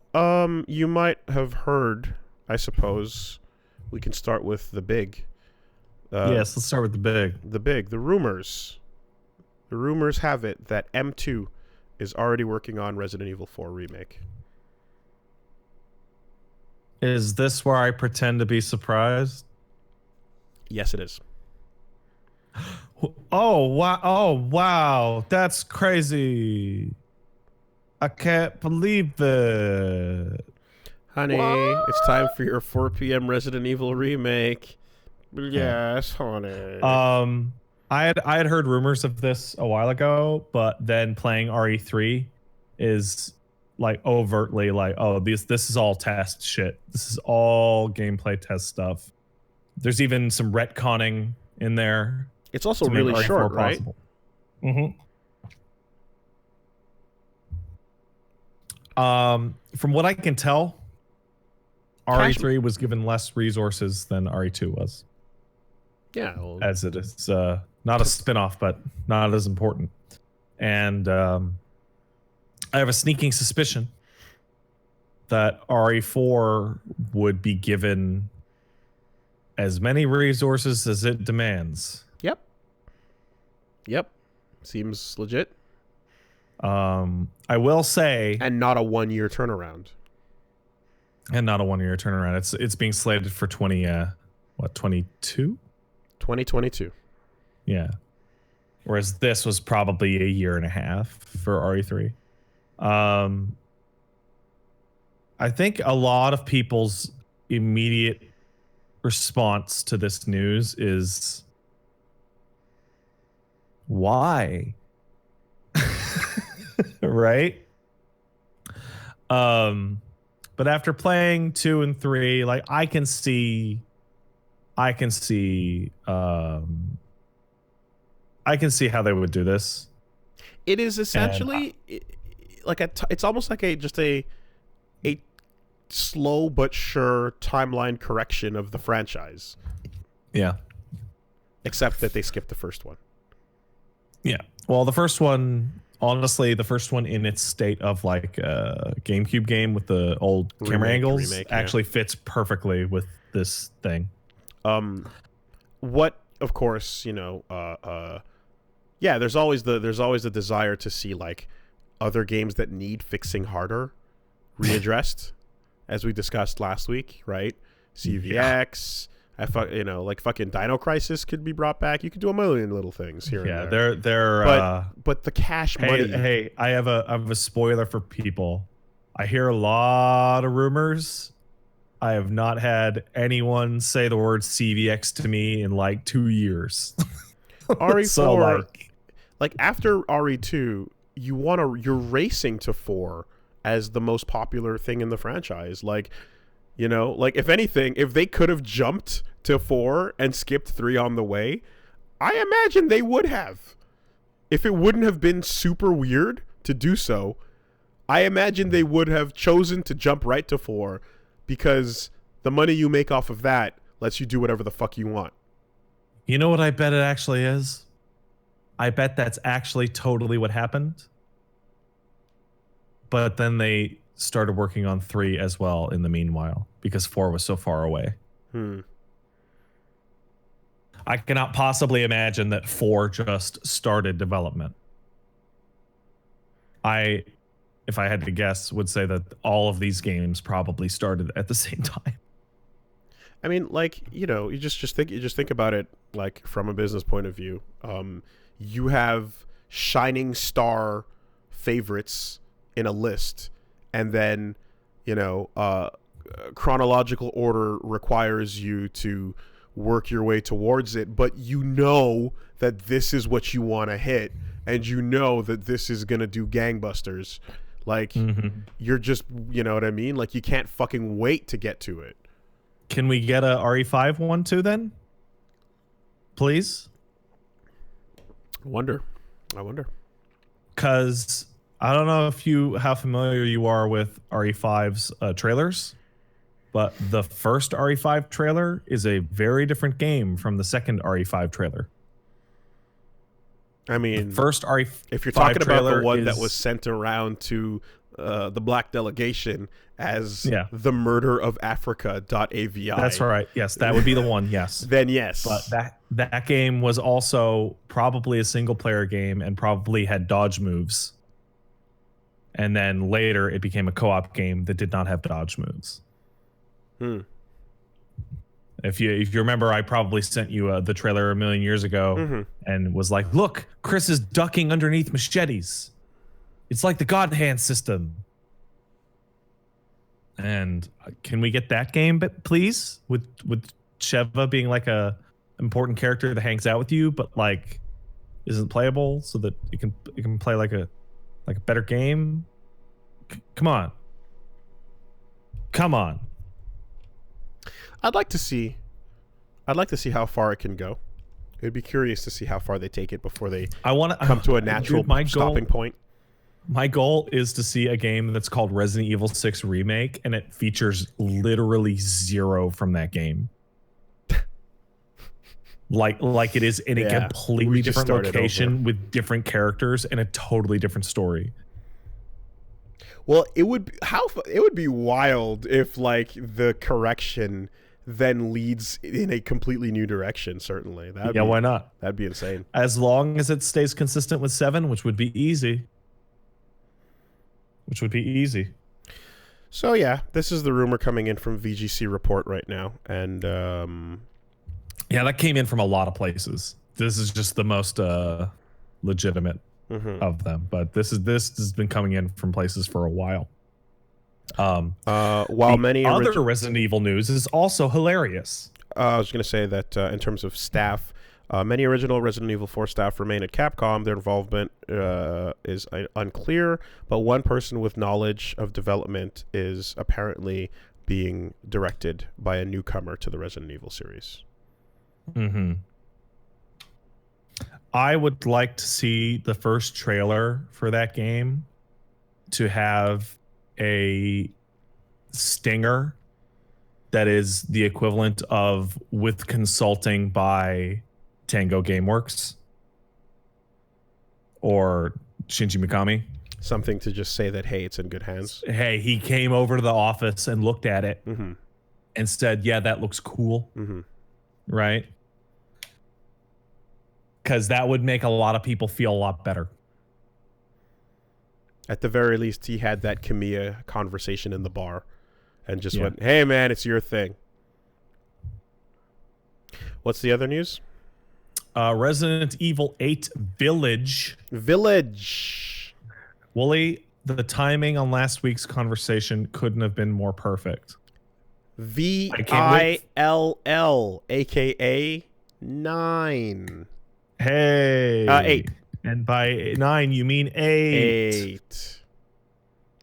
you might have heard, I suppose. We can start with the big. Yes, let's start with the big. The rumors. The rumors have it that M2 is already working on Resident Evil 4 remake. Is this where I pretend to be surprised? Yes, it is. Oh wow, that's crazy. I can't believe it. Honey, it's time for your 4 p.m. Resident Evil remake. Yes, honey. I had heard rumors of this a while ago, but then playing RE3 is like overtly like, oh, this is all test shit. This is all gameplay test stuff. There's even some retconning in there. It's also really short, right? Mm-hmm. From what I can tell, RE3 was given less resources than RE2 was. Yeah. Well, as it is not a spin-off, but not as important. And I have a sneaking suspicion that RE4 would be given as many resources as it demands. Yep. Seems legit. I will say, And not a 1-year turnaround. and not a 1-year turnaround. It's being slated for 22? 2022. Yeah. Whereas this was probably a year and a half for RE3. I think a lot of people's immediate response to this news is, why? Right? But after playing 2 and 3, like I can see how they would do this. It is essentially it's almost like a slow but sure timeline correction of the franchise, Yeah. except that they skipped the first one. Yeah. Well, the first one, honestly, in its state of like a GameCube game with the old camera angles actually fits perfectly with this thing. What, of course, there's always the desire to see like other games that need fixing harder readdressed, as we discussed last week, right? CVX, like fucking Dino Crisis could be brought back. You could do a million little things here. Yeah, and there. they're But the cash money. Hey, I have a spoiler for people. I hear a lot of rumors. I have not had anyone say the word CVX to me in like 2 years. RE4, So, like after RE2, you're racing to 4 as the most popular thing in the franchise. Like, like if anything, if they could have jumped to 4 and skipped 3 on the way, I imagine they would have. If it wouldn't have been super weird to do so, I imagine they would have chosen to jump right to 4 because the money you make off of that lets you do whatever the fuck you want. You know what I bet it actually is? I bet that's actually totally what happened. But then they started working on 3 as well in the meanwhile because 4 was so far away. I cannot possibly imagine that 4 just started development. If I had to guess, would say that all of these games probably started at the same time. I mean, like, you know, you just think about it like from a business point of view. You have shining star favorites in a list, and then, you know, chronological order requires you to work your way towards it, but you know that this is what you want to hit, and you know that this is gonna do gangbusters. Like, you're just, you know what I mean? Like, you can't fucking wait to get to it. Can we get a RE5 one too then? Please? I wonder. Because I don't know how familiar you are with RE5's trailers, but the first RE5 trailer is a very different game from the second RE5 trailer. I mean, first RE5 if you're talking about the one is, that was sent around to the black delegation as the murder of Africa.avi. That's right. Yes, that would be the one. Yes. Then yes. But that game was also probably a single player game and probably had dodge moves. And then later it became a co-op game that did not have dodge moves. If you remember, I probably sent you the trailer a million years ago and was like, look, Chris is ducking underneath machetes. It's like the God Hand system. And can we get that game, please? With Sheva being like a important character that hangs out with you, but like isn't playable, so that it can play like a better game. Come on. I'd like to see how far it can go. It'd be curious to see how far they take it before they come to a natural stopping point. My goal is to see a game that's called Resident Evil 6 Remake, and it features literally 0 from that game. like it is in a completely different location with different characters and a totally different story. Well, it would be wild if like the correction then leads in a completely new direction. Certainly, why not? That'd be insane. As long as it stays consistent with 7, which would be easy. So yeah, this is the rumor coming in from VGC Report right now, and that came in from a lot of places. This is just the most legitimate of them, but this has been coming in from places for a while. While many other Resident Evil news is also hilarious. I was going to say that in terms of staff, many original Resident Evil 4 staff remain at Capcom. Their involvement is unclear, but one person with knowledge of development is apparently being directed by a newcomer to the Resident Evil series. I would like to see the first trailer for that game to have a stinger that is the equivalent of with consulting by Tango Gameworks or Shinji Mikami. Something to just say that, hey, it's in good hands. Hey, he came over to the office and looked at it and said, yeah, that looks cool. Right? Because that would make a lot of people feel a lot better. At the very least, he had that Kamiya conversation in the bar and just went, hey, man, it's your thing. What's the other news? Resident Evil 8 Village. Wooly, the timing on last week's conversation couldn't have been more perfect. VILL, a.k.a. 9. Hey. 8. And by 9, you mean 8.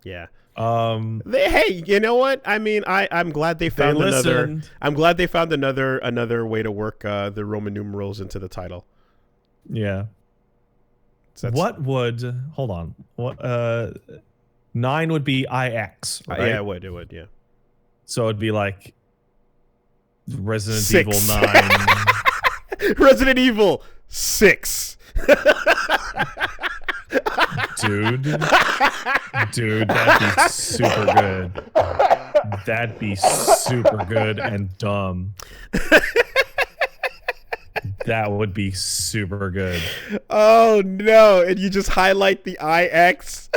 Yeah. Hey, you know what? I mean, I'm glad they found another. I'm glad they found another way to work the Roman numerals into the title. Yeah. So hold on. What 9 would be IX, right? Yeah, it would, yeah. So it'd be like Resident 6. Evil 9. Resident Evil 6. Dude, that'd be super good. That'd be super good and dumb. That would be super good. Oh no, and you just highlight the IX.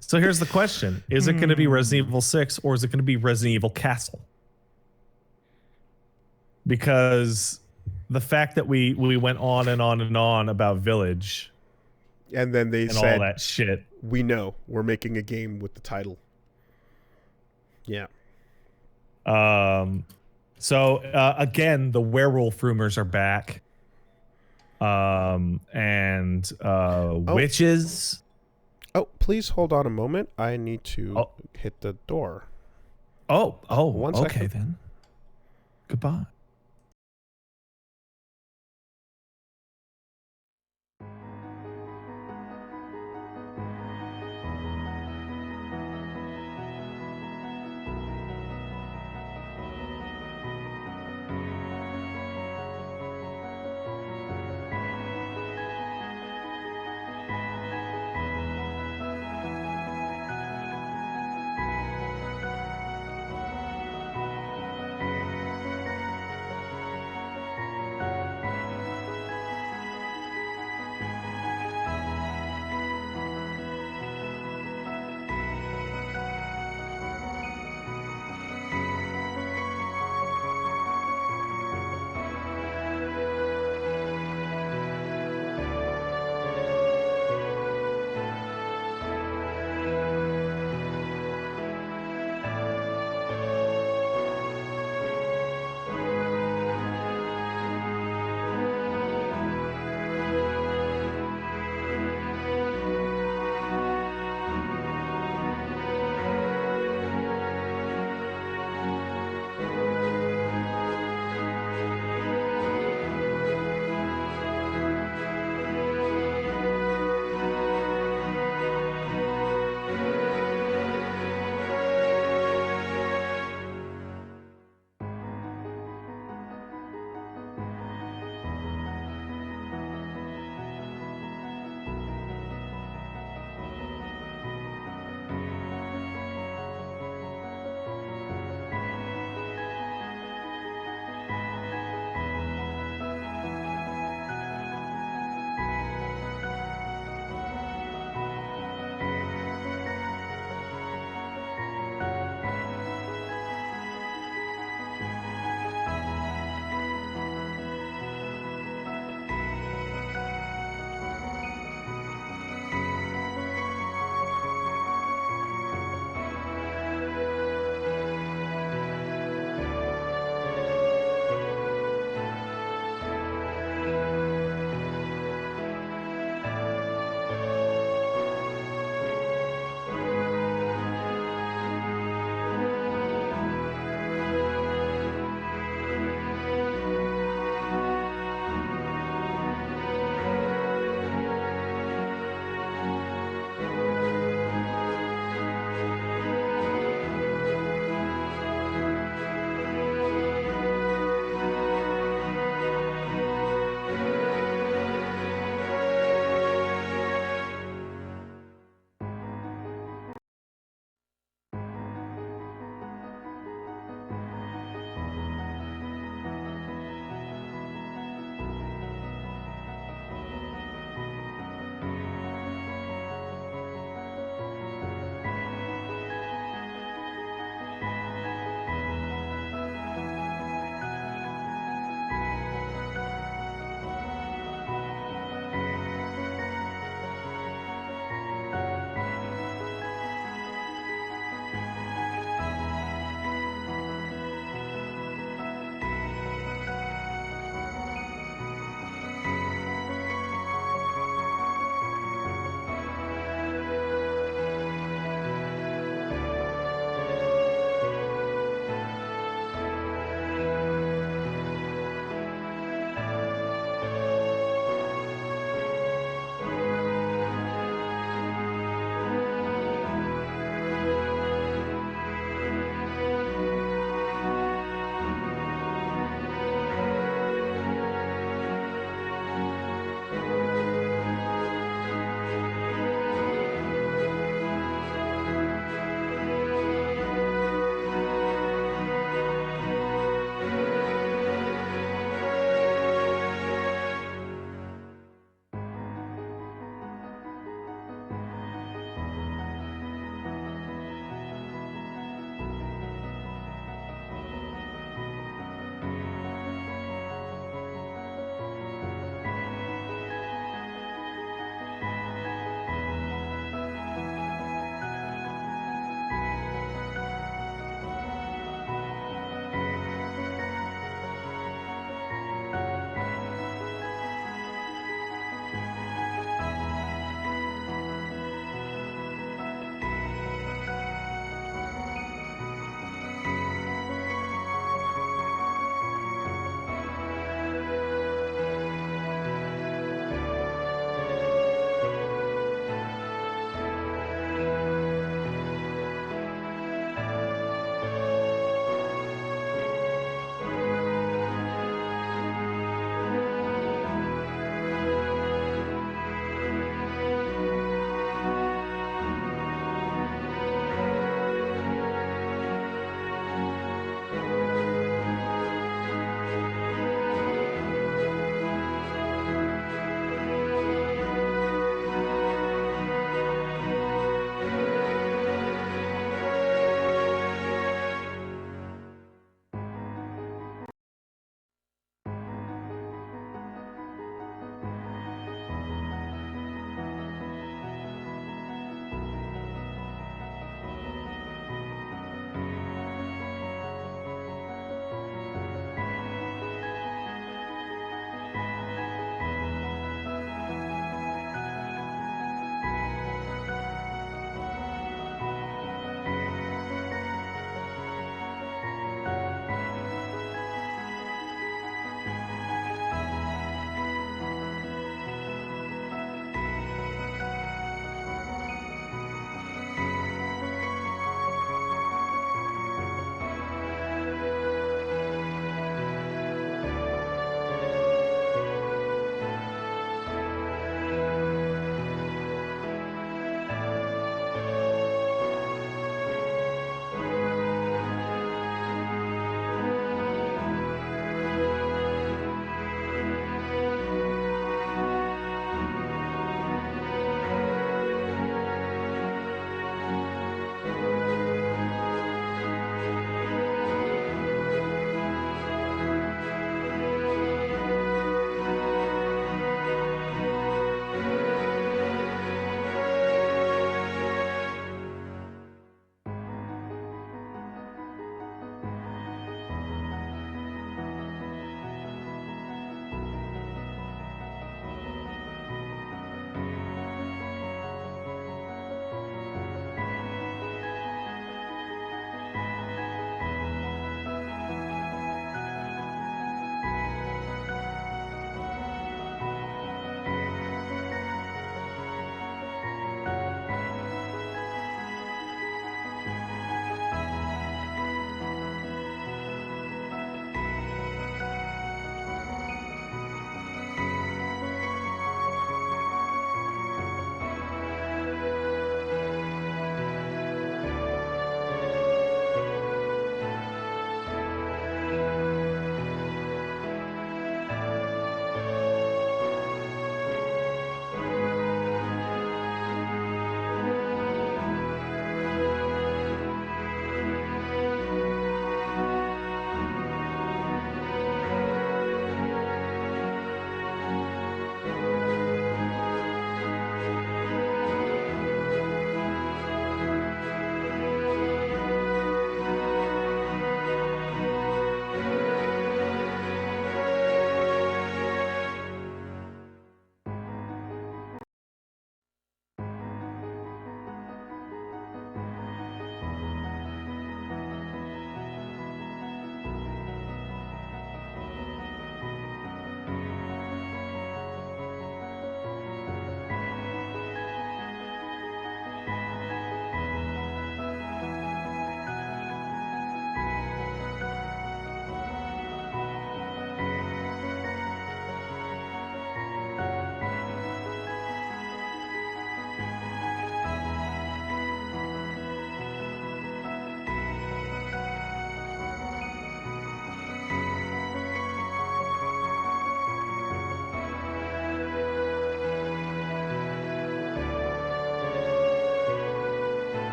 So here's the question. Is it going to be Resident Evil 6 or is it going to be Resident Evil Castle? Because the fact that we went on and on and on about Village and then they and said all that shit. We know we're making a game with the title. Yeah. So again, the werewolf rumors are back. Witches. Oh, please hold on a moment. I need to hit the door. Oh, One okay second. then. Goodbye.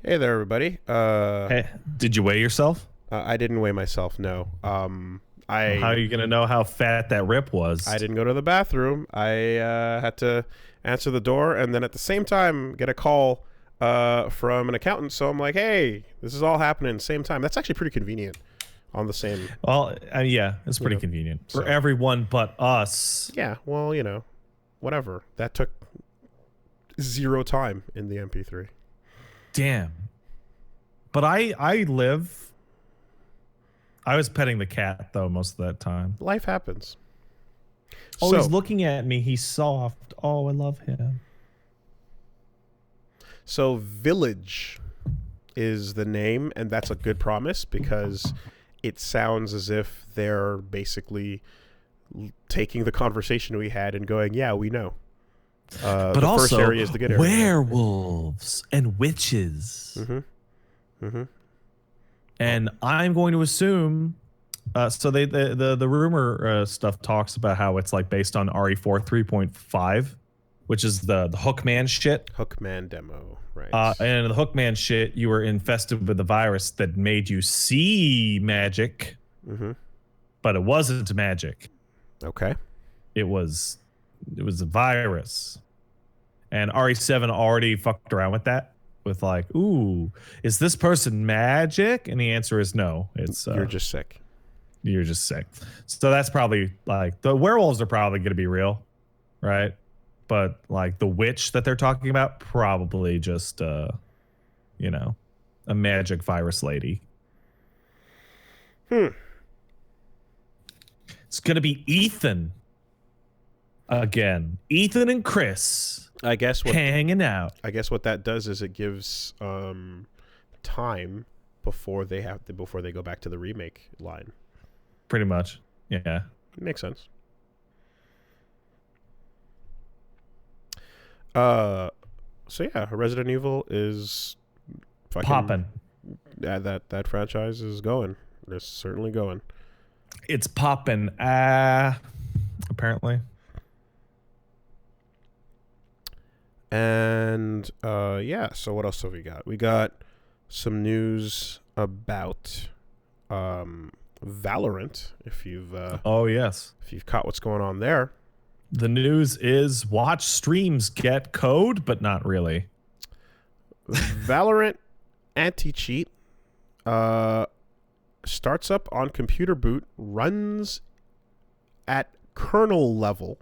Hey there, everybody. Hey, did you weigh yourself? I didn't weigh myself. No. How are you gonna know how fat that rip was? I didn't go to the bathroom. I had to answer the door, and then at the same time get a call from an accountant. So I'm like, hey, this is all happening at the same time. That's actually pretty convenient. On the same. Well, yeah, it's pretty convenient for everyone but us. Yeah. Well, whatever. That took 0 time in the MP3. Damn. But I was petting the cat though most of that time. Life happens. Oh, he's looking at me. He's soft. Oh, I love him. So Village is the name, and that's a good promise because it sounds as if they're basically taking the conversation we had and going, yeah, we know. But the also, first area is the good area. Werewolves and witches. And I'm going to assume, so the rumor stuff talks about how it's like based on RE4 3.5, which is the Hookman shit. Hookman demo, right? And in the Hookman shit, you were infested with the virus that made you see magic, but it wasn't magic. Okay. It was a virus, and RE7 already fucked around with that. With like, ooh, is this person magic? And the answer is no. It's you're just sick. You're just sick. So that's probably like the werewolves are probably going to be real, right? But like the witch that they're talking about, probably just a magic virus lady. It's gonna be Ethan again. Ethan and Chris. I guess hanging out. I guess what that does is it gives time before they go back to the remake line. Pretty much, yeah. Makes sense. So yeah, Resident Evil is fucking popping. Yeah, that franchise is going. It's certainly going. It's popping. Apparently. And yeah, so what else have we got? We got some news about Valorant. If you've if you've caught what's going on there. The news is watch streams get code, but not really. Valorant anti-cheat starts up on computer boot, runs at kernel level,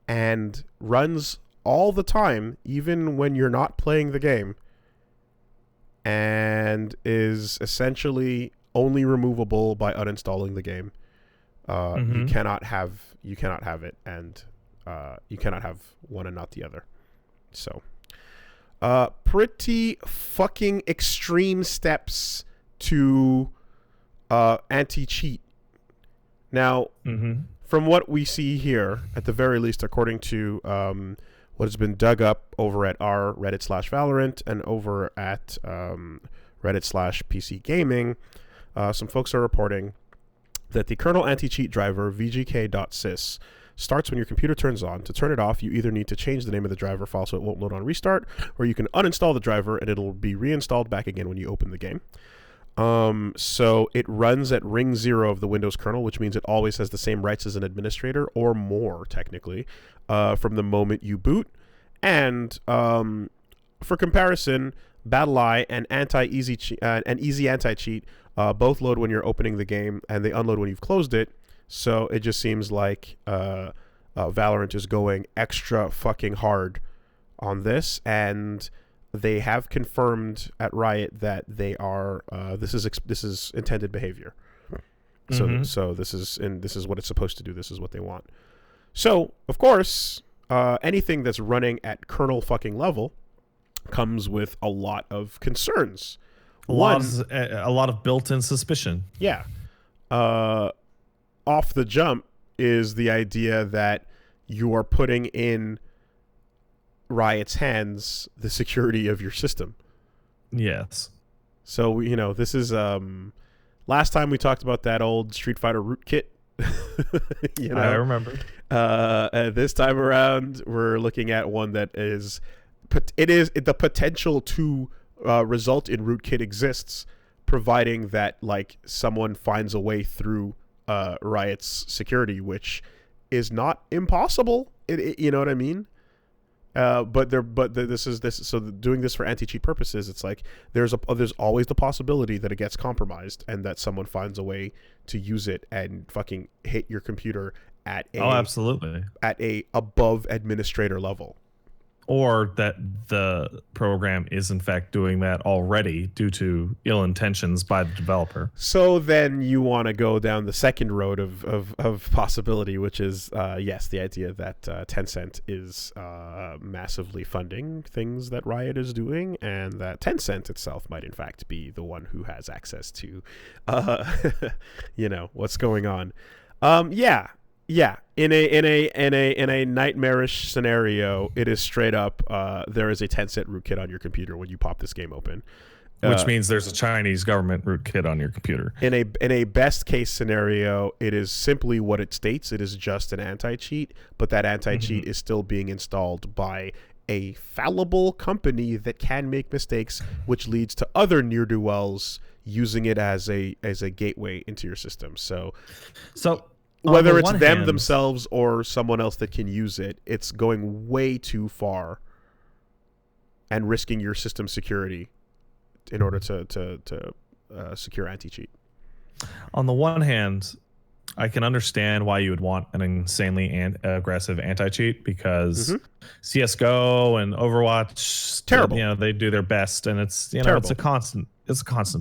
and runs all the time, even when you're not playing the game, and is essentially only removable by uninstalling the game. You cannot have it, and you cannot have one and not the other. So pretty fucking extreme steps to anti-cheat. Now, from what we see here, at the very least, according to what has been dug up over at our Reddit/Valorant and over at Reddit/PC Gaming, some folks are reporting that the kernel anti-cheat driver vgk.sys starts when your computer turns on. To turn it off, you either need to change the name of the driver file so it won't load on restart, or you can uninstall the driver and it'll be reinstalled back again when you open the game. So it runs at ring 0 of the Windows kernel, which means it always has the same rights as an administrator, or more technically, from the moment you boot. And for comparison, BattleEye and Easy Anti-Cheat both load when you're opening the game, and they unload when you've closed it. So it just seems like Valorant is going extra fucking hard on this, and they have confirmed at Riot that they are this is intended behavior. So this is what it's supposed to do. This is what they want. So of course, anything that's running at kernel fucking level comes with a lot of concerns. A lot of built-in suspicion. Yeah. Off the jump is the idea that you are putting in Riot's hands the security of your system. Yes. So, this is last time we talked about that old Street Fighter rootkit. I remember. This time around, we're looking at one that is the potential to result in rootkit exists, providing that like someone finds a way through Riot's security, which is not impossible. You know what I mean? This is so doing this for anti-cheat purposes. It's like there's always the possibility that it gets compromised and that someone finds a way to use it and fucking hit your computer at absolutely at a above administrator level. Or that the program is in fact doing that already due to ill intentions by the developer. So then you want to go down the second road of possibility, which is, yes, the idea that Tencent is massively funding things that Riot is doing, and that Tencent itself might in fact be the one who has access to, what's going on. Yeah, in a nightmarish scenario, it is straight up. There is a Tencent rootkit on your computer when you pop this game open, which means there's a Chinese government rootkit on your computer. In a best case scenario, it is simply what it states. It is just an anti-cheat, but that anti-cheat is still being installed by a fallible company that can make mistakes, which leads to other ne'er-do-wells using it as a gateway into your system. So. Whether it's them themselves or someone else that can use it, it's going way too far and risking your system security in order to secure anti-cheat. On the one hand, I can understand why you would want an insanely aggressive anti-cheat because CS:GO and Overwatch, terrible. They do their best, and it's it's a constant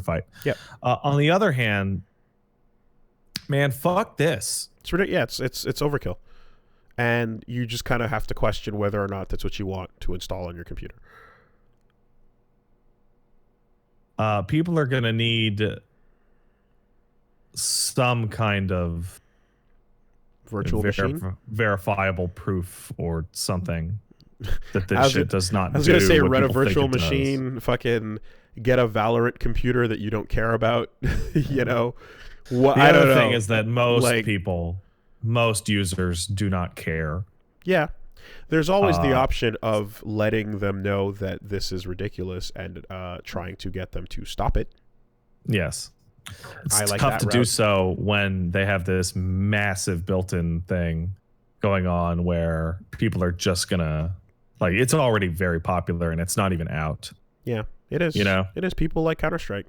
fight. Yep. On the other hand, man, fuck this. It's ridiculous. Yeah, it's overkill, and you just kind of have to question whether or not that's what you want to install on your computer. People are gonna need some kind of virtual machine, verifiable proof or something that this shit does not. I was gonna say run a virtual machine, fucking get a Valorant computer that you don't care about, The other thing is that most users do not care. Yeah. There's always the option of letting them know that this is ridiculous and trying to get them to stop it. Yes. It's tough to do so when they have this massive built-in thing going on where people are just going to... Like, it's already very popular and it's not even out. Yeah, it is. It is. People like Counter-Strike.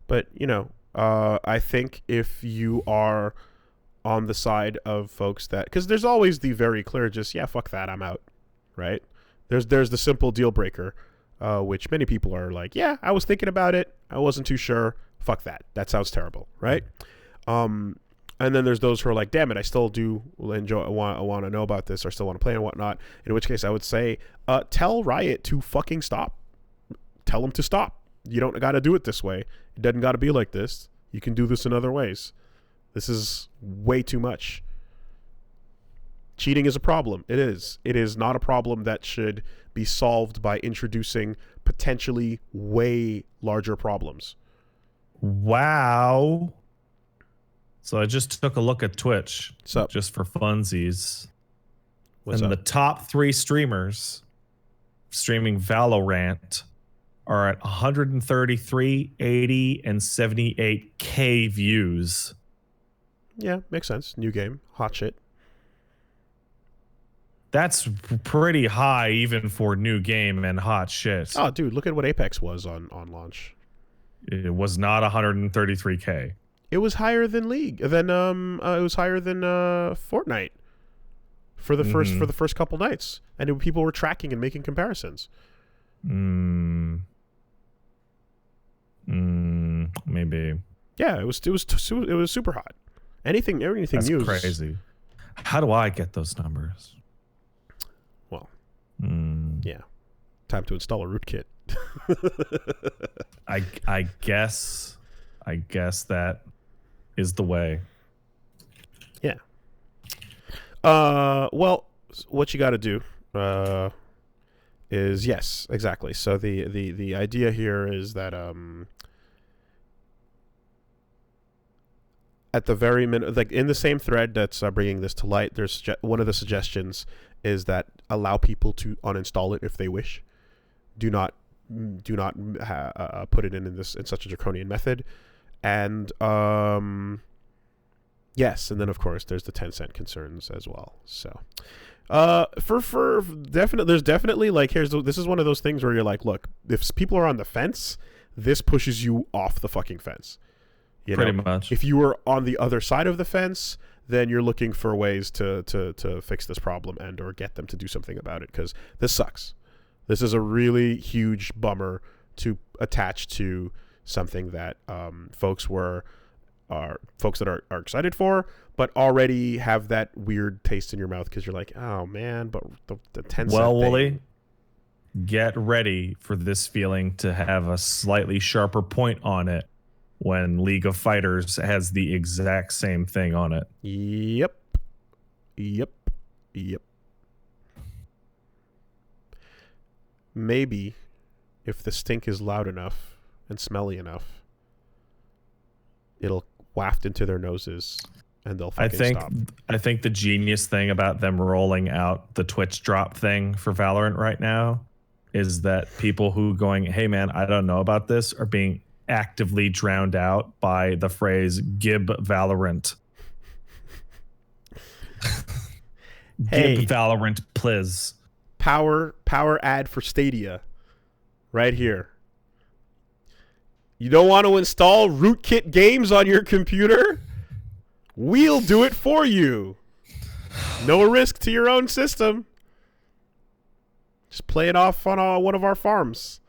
But, I think if you are on the side of folks that, because there's always the very clear, just fuck that, I'm out, right? There's the simple deal breaker, which many people are like, I was thinking about it, I wasn't too sure, fuck that sounds terrible, right? And then there's those who are like, damn it, I still do enjoy, I want to know about this, or still want to play and whatnot. In which case, I would say, tell Riot to fucking stop. Tell them to stop. You don't got to do it this way. It doesn't got to be like this. You can do this in other ways. This is way too much. Cheating is a problem. It is. It is not a problem that should be solved by introducing potentially way larger problems. Wow. So I just took a look at Twitch just for funsies. What's up? The top 3 streamers streaming Valorant are at 133, 80, and 78K views. Yeah, makes sense. New game. Hot shit. That's pretty high even for new game and hot shit. Oh, dude, look at what Apex was on launch. It was not 133K. It was higher than League. It was higher than Fortnite for the first couple nights, and people were tracking and making comparisons. Maybe. Yeah, it was super hot. Anything That's new. Crazy. How do I get those numbers? Well, yeah. Time to install a rootkit. I guess that is the way. Yeah. Well, what you got to do is yes, exactly. So the idea here is that at the very minute, like in the same thread that's bringing this to light, there's one of the suggestions is that allow people to uninstall it if they wish. Do not do not put it in such a draconian method. And yes, and then of course there's the 10-cent concerns as well. So for definite, there's definitely like this is one of those things where you're like, look, if people are on the fence, this pushes you off the fucking fence. Pretty much. If you were on the other side of the fence, then you're looking for ways to fix this problem and or get them to do something about it, because this sucks. This is a really huge bummer to attach to something that folks that are excited for, but already have that weird taste in your mouth because you're like, oh man, but the 10 cent thing. Wooly, get ready for this feeling to have a slightly sharper point on it when League of Fighters has the exact same thing on it. Yep. Maybe if the stink is loud enough and smelly enough, it'll waft into their noses and they'll fucking stop. I think the genius thing about them rolling out the Twitch drop thing for Valorant right now is that people who going, hey man, I don't know about this, are being actively drowned out by the phrase "Gib Valorant." Hey, Gib Valorant, please. Power ad for Stadia, right here. You don't want to install rootkit games on your computer? We'll do it for you. No risk to your own system. Just play it off on one of our farms.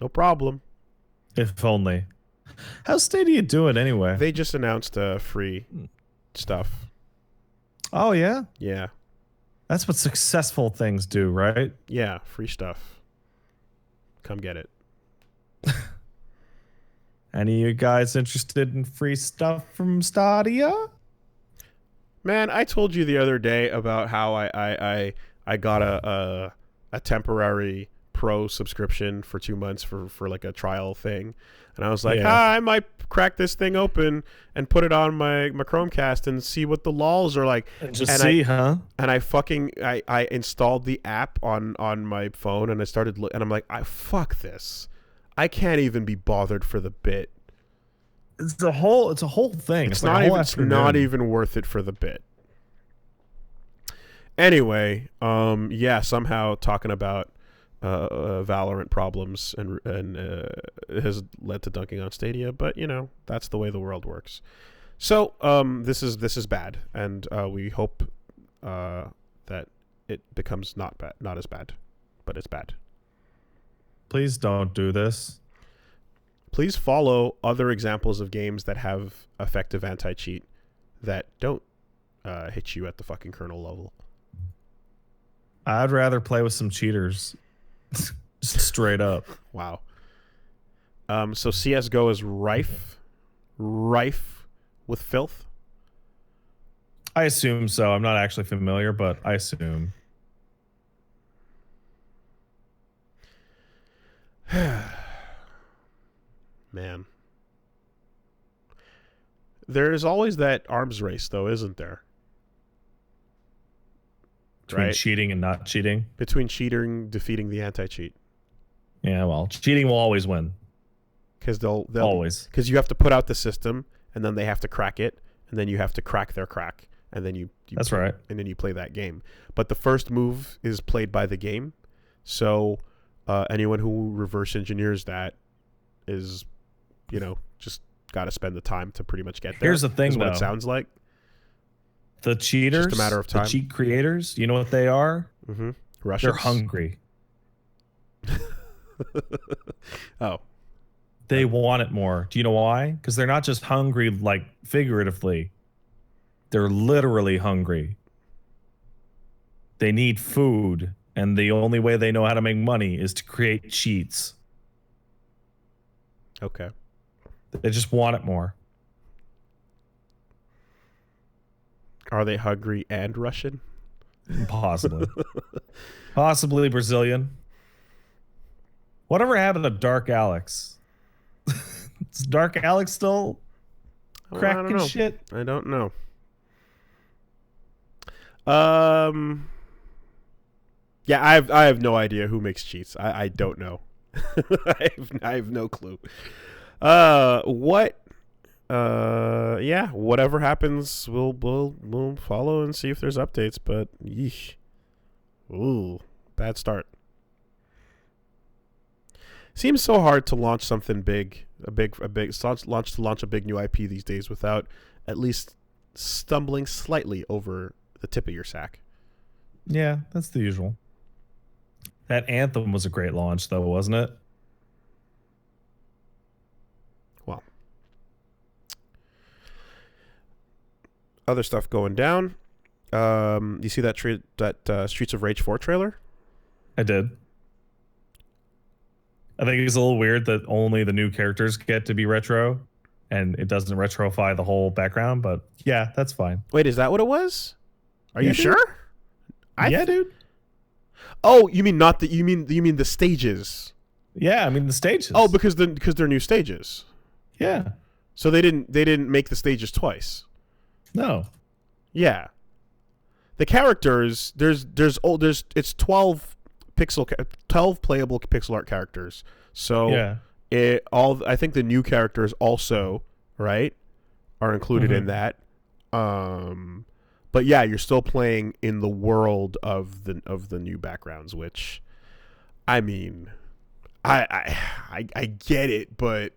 No problem. If only. How's Stadia doing anyway? They just announced free stuff. Oh, yeah? Yeah. That's what successful things do, right? Yeah, free stuff. Come get it. Any of you guys interested in free stuff from Stadia? Man, I told you the other day about how I got a temporary pro subscription for 2 months for like a trial thing, and I was like, I might crack this thing open and put it on my Chromecast and see what the lols are like. And see, huh? And I installed the app on my phone and I started and I'm like, fuck this. I can't even be bothered for the bit. It's a whole thing. It's like not even worth it for the bit. Anyway, somehow talking about Valorant problems and has led to dunking on Stadia, but that's the way the world works. So this is bad, and we hope that it becomes not as bad, but it's bad. Please don't do this. Please follow other examples of games that have effective anti-cheat that don't hit you at the fucking kernel level. I'd rather play with some cheaters. Just straight up. Wow. So CSGO is rife with filth? I assume so. I'm not actually familiar, but I assume. Man. There is always that arms race, though, isn't there? Between cheating and not cheating? Between cheating, defeating the anti-cheat. Yeah, well, cheating will always win. Because they'll always. Because you have to put out the system, and then they have to crack it, and then you have to crack their crack, and then you That's play, right. And then you play that game. But the first move is played by the game, so anyone who reverse engineers that is, just got to spend the time to pretty much get there. Here's the thing, what though. it sounds like. The cheaters, just a matter of time. The cheat creators, you know what they are? Mm-hmm. Russians. They're hungry. Oh. They want it more. Do you know why? Because they're not just hungry, like, figuratively. They're literally hungry. They need food, and the only way they know how to make money is to create cheats. Okay. They just want it more. Are they hungry and Russian? Possibly. Possibly Brazilian. Whatever happened to Dark Alex? Is Dark Alex still cracking shit? I don't know. Yeah, I have no idea who makes cheats. I don't know. I have no clue. What? Yeah, whatever happens, we'll follow and see if there's updates. But yeesh, ooh, bad start. Seems so hard to launch something big, launch a big new IP these days without at least stumbling slightly over the tip of your sack. Yeah, that's the usual. That Anthem was a great launch, though, wasn't it? Well, other stuff going down. You see that Streets of Rage 4 trailer? I did. I think it's a little weird that only the new characters get to be retro, and it doesn't retrofy the whole background. But yeah, that's fine. Wait, is that what it was? Are you sure? Yeah, dude. Oh, you mean not the you mean the stages? Yeah, I mean the stages. Oh, because they're new stages. Yeah. So they didn't make the stages twice. No. Yeah. The characters there's it's 12 playable pixel art characters. So yeah. I think the new characters also, right, are included in that. But yeah, you're still playing in the world of the new backgrounds, which, I mean, I get it, but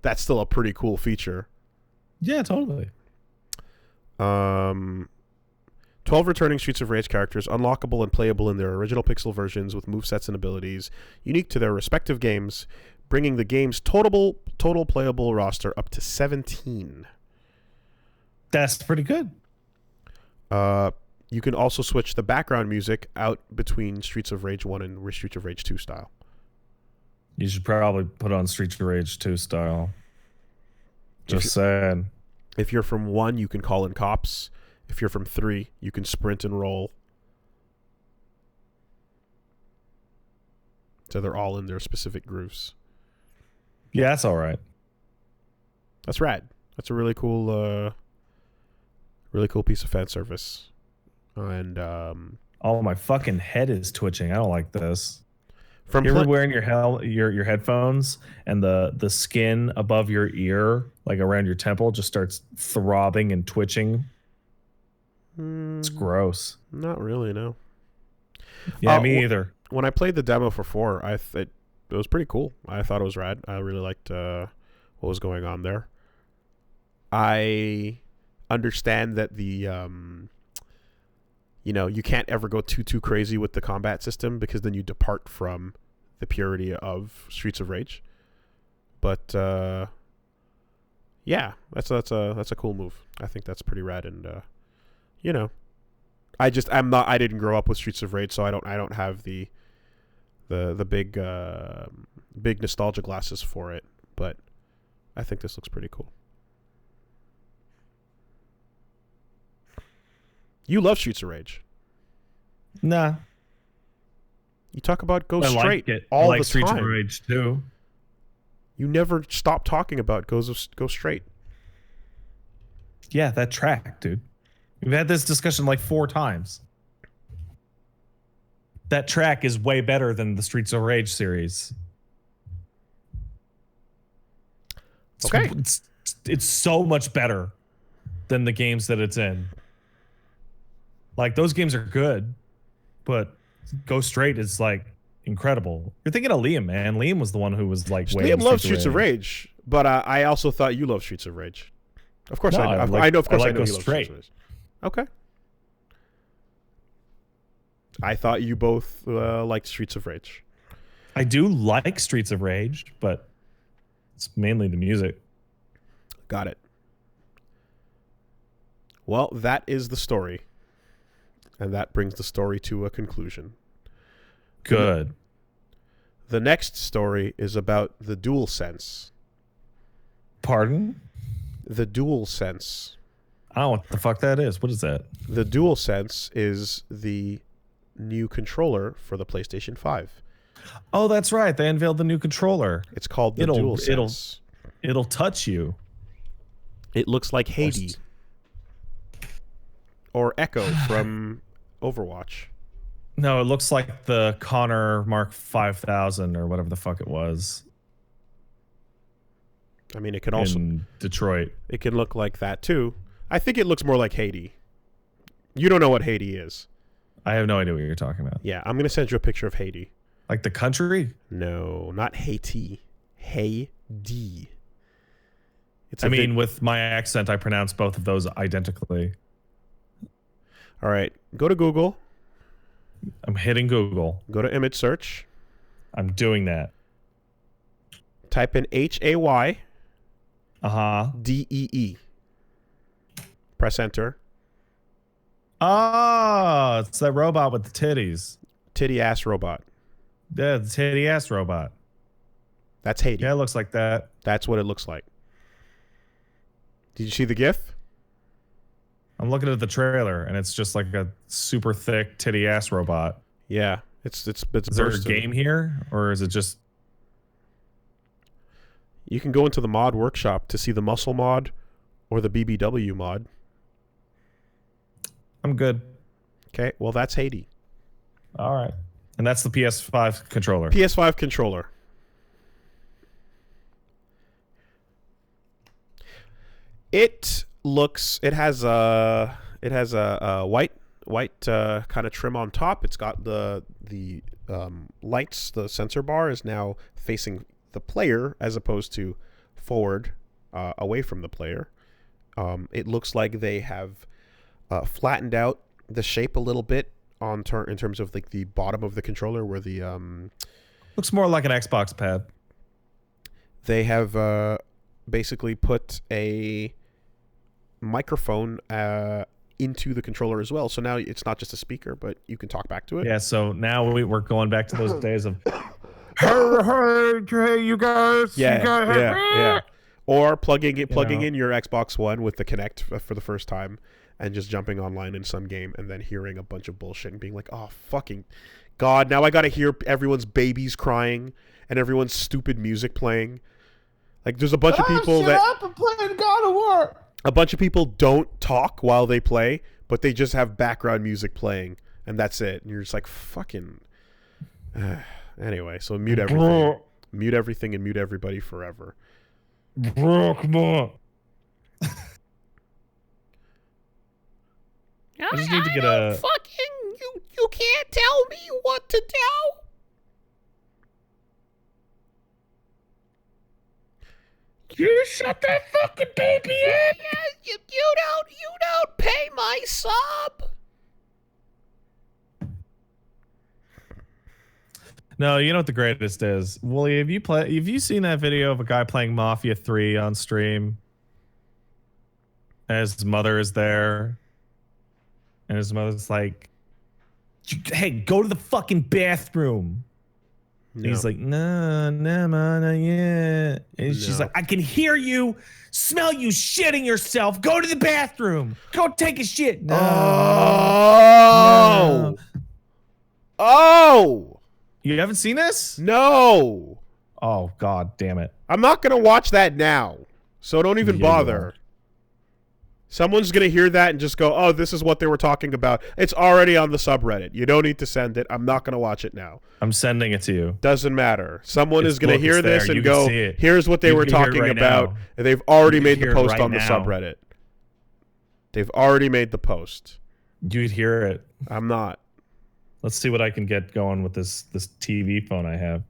that's still a pretty cool feature. Yeah, totally. 12 returning Streets of Rage characters, unlockable and playable in their original pixel versions with movesets and abilities, unique to their respective games, bringing the game's total playable roster up to 17. That's pretty good. You can also switch the background music out between Streets of Rage 1 and Streets of Rage 2 style. You should probably put on Streets of Rage 2 style. Just saying. If you're from 1, you can call in cops. If you're from 3, you can sprint and roll. So they're all in their specific grooves. Yeah, that's all right. That's rad. That's a really cool piece of fan service. And oh, my fucking head is twitching. I don't like this. From you ever wearing your headphones and the skin above your ear, like around your temple, just starts throbbing and twitching? It's gross. Not really, no. Yeah, me either. When I played the demo for 4, it was pretty cool. I thought it was rad. I really liked what was going on there. I understand that the you can't ever go too crazy with the combat system because then you depart from the purity of Streets of Rage. But yeah, that's a cool move. I think that's pretty rad. And I didn't grow up with Streets of Rage, so I don't have the big nostalgia glasses for it. But I think this looks pretty cool. You love Streets of Rage. Nah. You talk about Go I Straight like it. all I like the Streets time. of Rage too. You never stop talking about Go Straight. Yeah, that track, dude. We've had this discussion like 4 times. That track is way better than the Streets of Rage series. Okay. It's so much better than the games that it's in. Like, those games are good, but Go Straight is like incredible. You're thinking of Liam, man. Liam was the one who was like, Liam loves Streets of Rage, but I also thought you loved Streets of Rage. Of course, no, I know. I know. Of course, I know Go you love Streets of Rage. Okay. I thought you both liked Streets of Rage. I do like Streets of Rage, but it's mainly the music. Got it. Well, that is the story. And that brings the story to a conclusion. Good. The next story is about the DualSense. Pardon? The DualSense. I don't know what the fuck that is. What is that? The DualSense is the new controller for the PlayStation 5. Oh, that's right. They unveiled the new controller. It's called the DualSense. It'll touch you. It looks like Hades. Or Echo from Overwatch. No, it looks like the Connor Mark 5000 or whatever the fuck it was. I mean, it can also in Detroit. It can look like that too. I think it looks more like Haiti. You don't know what Haiti is. I have no idea what you're talking about. Yeah, I'm gonna send you a picture of Haiti. Like the country? No, not Haiti. Haiti. I mean, with my accent, I pronounce both of those identically. All right, go to Google. I'm hitting Google. Go to image search. I'm doing that. Type in HAY. DEE. Press enter. Oh, it's that robot with the titties. Titty ass robot. Yeah, the titty ass robot. That's Haiti. Yeah, it looks like that. That's what it looks like. Did you see the GIF? I'm looking at the trailer, and it's just like a super thick titty ass robot. Yeah, it's Is there a game here, or is it just? You can go into the mod workshop to see the muscle mod or the BBW mod. I'm good. Okay, well that's Haiti. All right, and that's the PS5 controller. PS5 controller. It has a white kind of trim on top. It's got the lights. The sensor bar is now facing the player as opposed to forward, away from the player. It looks like they have flattened out the shape a little bit in terms of like the bottom of the controller where the looks more like an Xbox pad. They have basically put a microphone into the controller as well. So now it's not just a speaker, but you can talk back to it. Yeah, so now we're going back to those days of hey, you guys. Yeah. Or plugging in your Xbox One with the Kinect for the first time and just jumping online in some game and then hearing a bunch of bullshit and being like, oh, fucking God, now I got to hear everyone's babies crying and everyone's stupid music playing. Like, there's a bunch of people playing God of War. A bunch of people don't talk while they play, but they just have background music playing, and that's it. And you're just like, fucking... Anyway, so mute everything. Mute everything and mute everybody forever. Bro, come on. I just need to get a... Fucking... You can't tell me what to do. You shut that fucking baby in. You don't pay my sub. No, you know what the greatest is? Wooly, have you seen that video of a guy playing Mafia 3 on stream? And his mother is there. And his mother's like, hey, go to the fucking bathroom. No. He's like, no, ma, not yet. And she's like, I can hear you, smell you shitting yourself. Go to the bathroom. Go take a shit. No. Oh. No. Oh. You haven't seen this? No. Oh, God damn it. I'm not going to watch that now. So don't even bother. Someone's going to hear that and just go, oh, this is what they were talking about. It's already on the subreddit. You don't need to send it. I'm not going to watch it now. I'm sending it to you. Doesn't matter. Someone is going to hear this and go, here's what they were talking about. And they've already made the post on the subreddit. They've already made the post. You'd hear it. I'm not. Let's see what I can get going with this TV phone I have.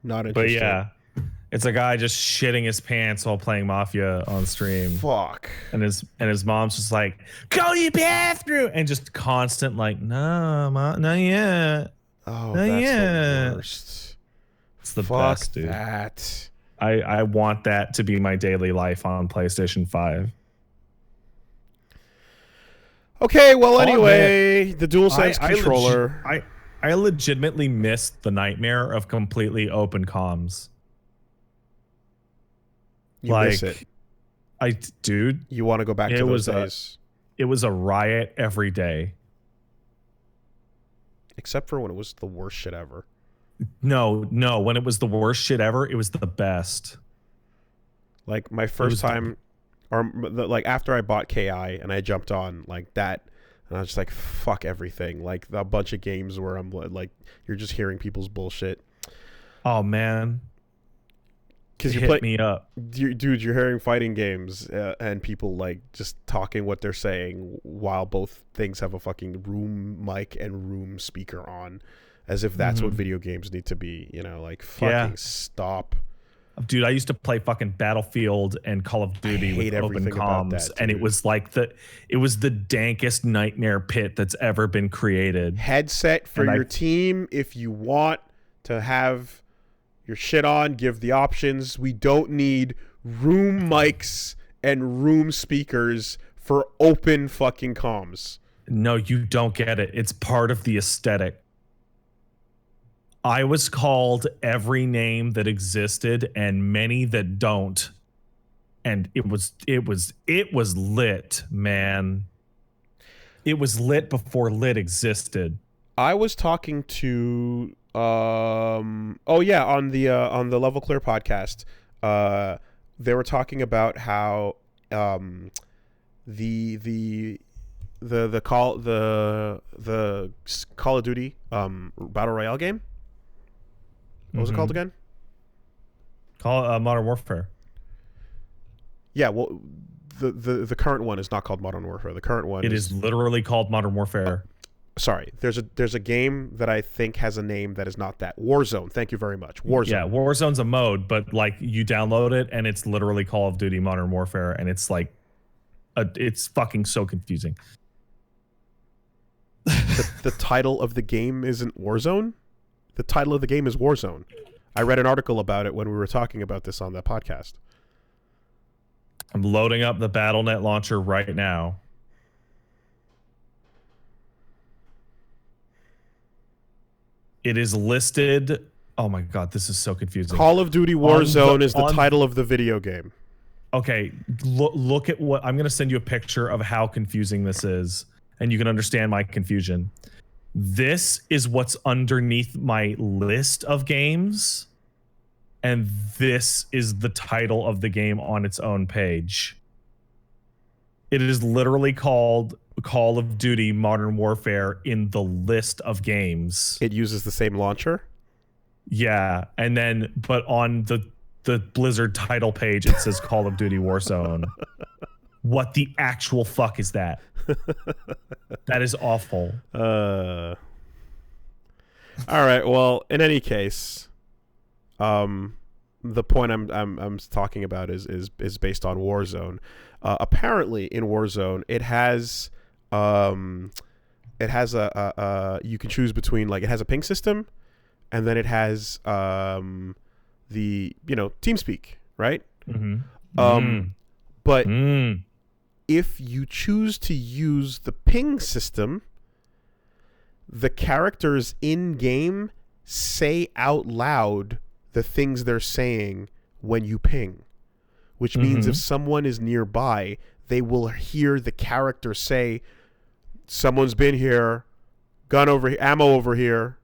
Not interested. But yeah, it's a guy just shitting his pants while playing Mafia on stream. Fuck. And his mom's just like, go to your bathroom, and just constant like, no, Mom, not yet. Oh, that's the worst. It's the best, dude. That. I want that to be my daily life on PlayStation 5. Okay, well, anyway, the DualSense controller. I legitimately missed the nightmare of completely open comms. You miss it. Dude. You want to go back to those days. It was a riot every day. Except for when it was the worst shit ever. No. When it was the worst shit ever, it was the best. Like, my first time like after I bought KI and I jumped on like that, and I was just like, fuck everything. Like a bunch of games where I'm like, you're just hearing people's bullshit. Oh man, because you hit me up, dude. You're hearing fighting games and people like just talking what they're saying while both things have a fucking room mic and room speaker on, as if that's what video games need to be. You know, like fucking stop. Dude, I used to play fucking Battlefield and Call of Duty with open comms, and it was like the dankest nightmare pit that's ever been created. Headset for your team if you want to have your shit on, give the options. We don't need room mics and room speakers for open fucking comms. No, you don't get it. It's part of the aesthetic. I was called every name that existed and many that don't. And it was lit, man. It was lit before lit existed. I was talking to on the Level Clear podcast. They were talking about how the Call of Duty Battle Royale game. What was it called again? Modern Warfare. Yeah, well, the current one is not called Modern Warfare. The current one is literally called Modern Warfare. Sorry, there's a game that I think has a name that is not that. Warzone. Thank you very much. Warzone. Yeah, Warzone's a mode, but like you download it and it's literally Call of Duty Modern Warfare, and it's like, it's fucking so confusing. The title of the game isn't Warzone? The title of the game is Warzone. I read an article about it when we were talking about this on the podcast. I'm loading up the BattleNet launcher right now. It is listed. Oh my god, this is so confusing. Call of Duty Warzone is the title of the video game. Okay, look at what I'm going to send you a picture of how confusing this is, and you can understand my confusion. This is what's underneath my list of games, and this is the title of the game on its own page. It is literally called Call of Duty Modern Warfare in the list of games. It uses the same launcher? Yeah, and then but on the Blizzard title page it says Call of Duty Warzone. What the actual fuck is that? That is awful. All right, well, in any case, the point I'm talking about is based on Warzone. Apparently in Warzone it has you can choose between, like, it has a ping system, and then it has the TeamSpeak, right? But if you choose to use the ping system, the characters in game say out loud the things they're saying when you ping, which means if someone is nearby, they will hear the character say, "Someone's been here, gun over here, ammo over here."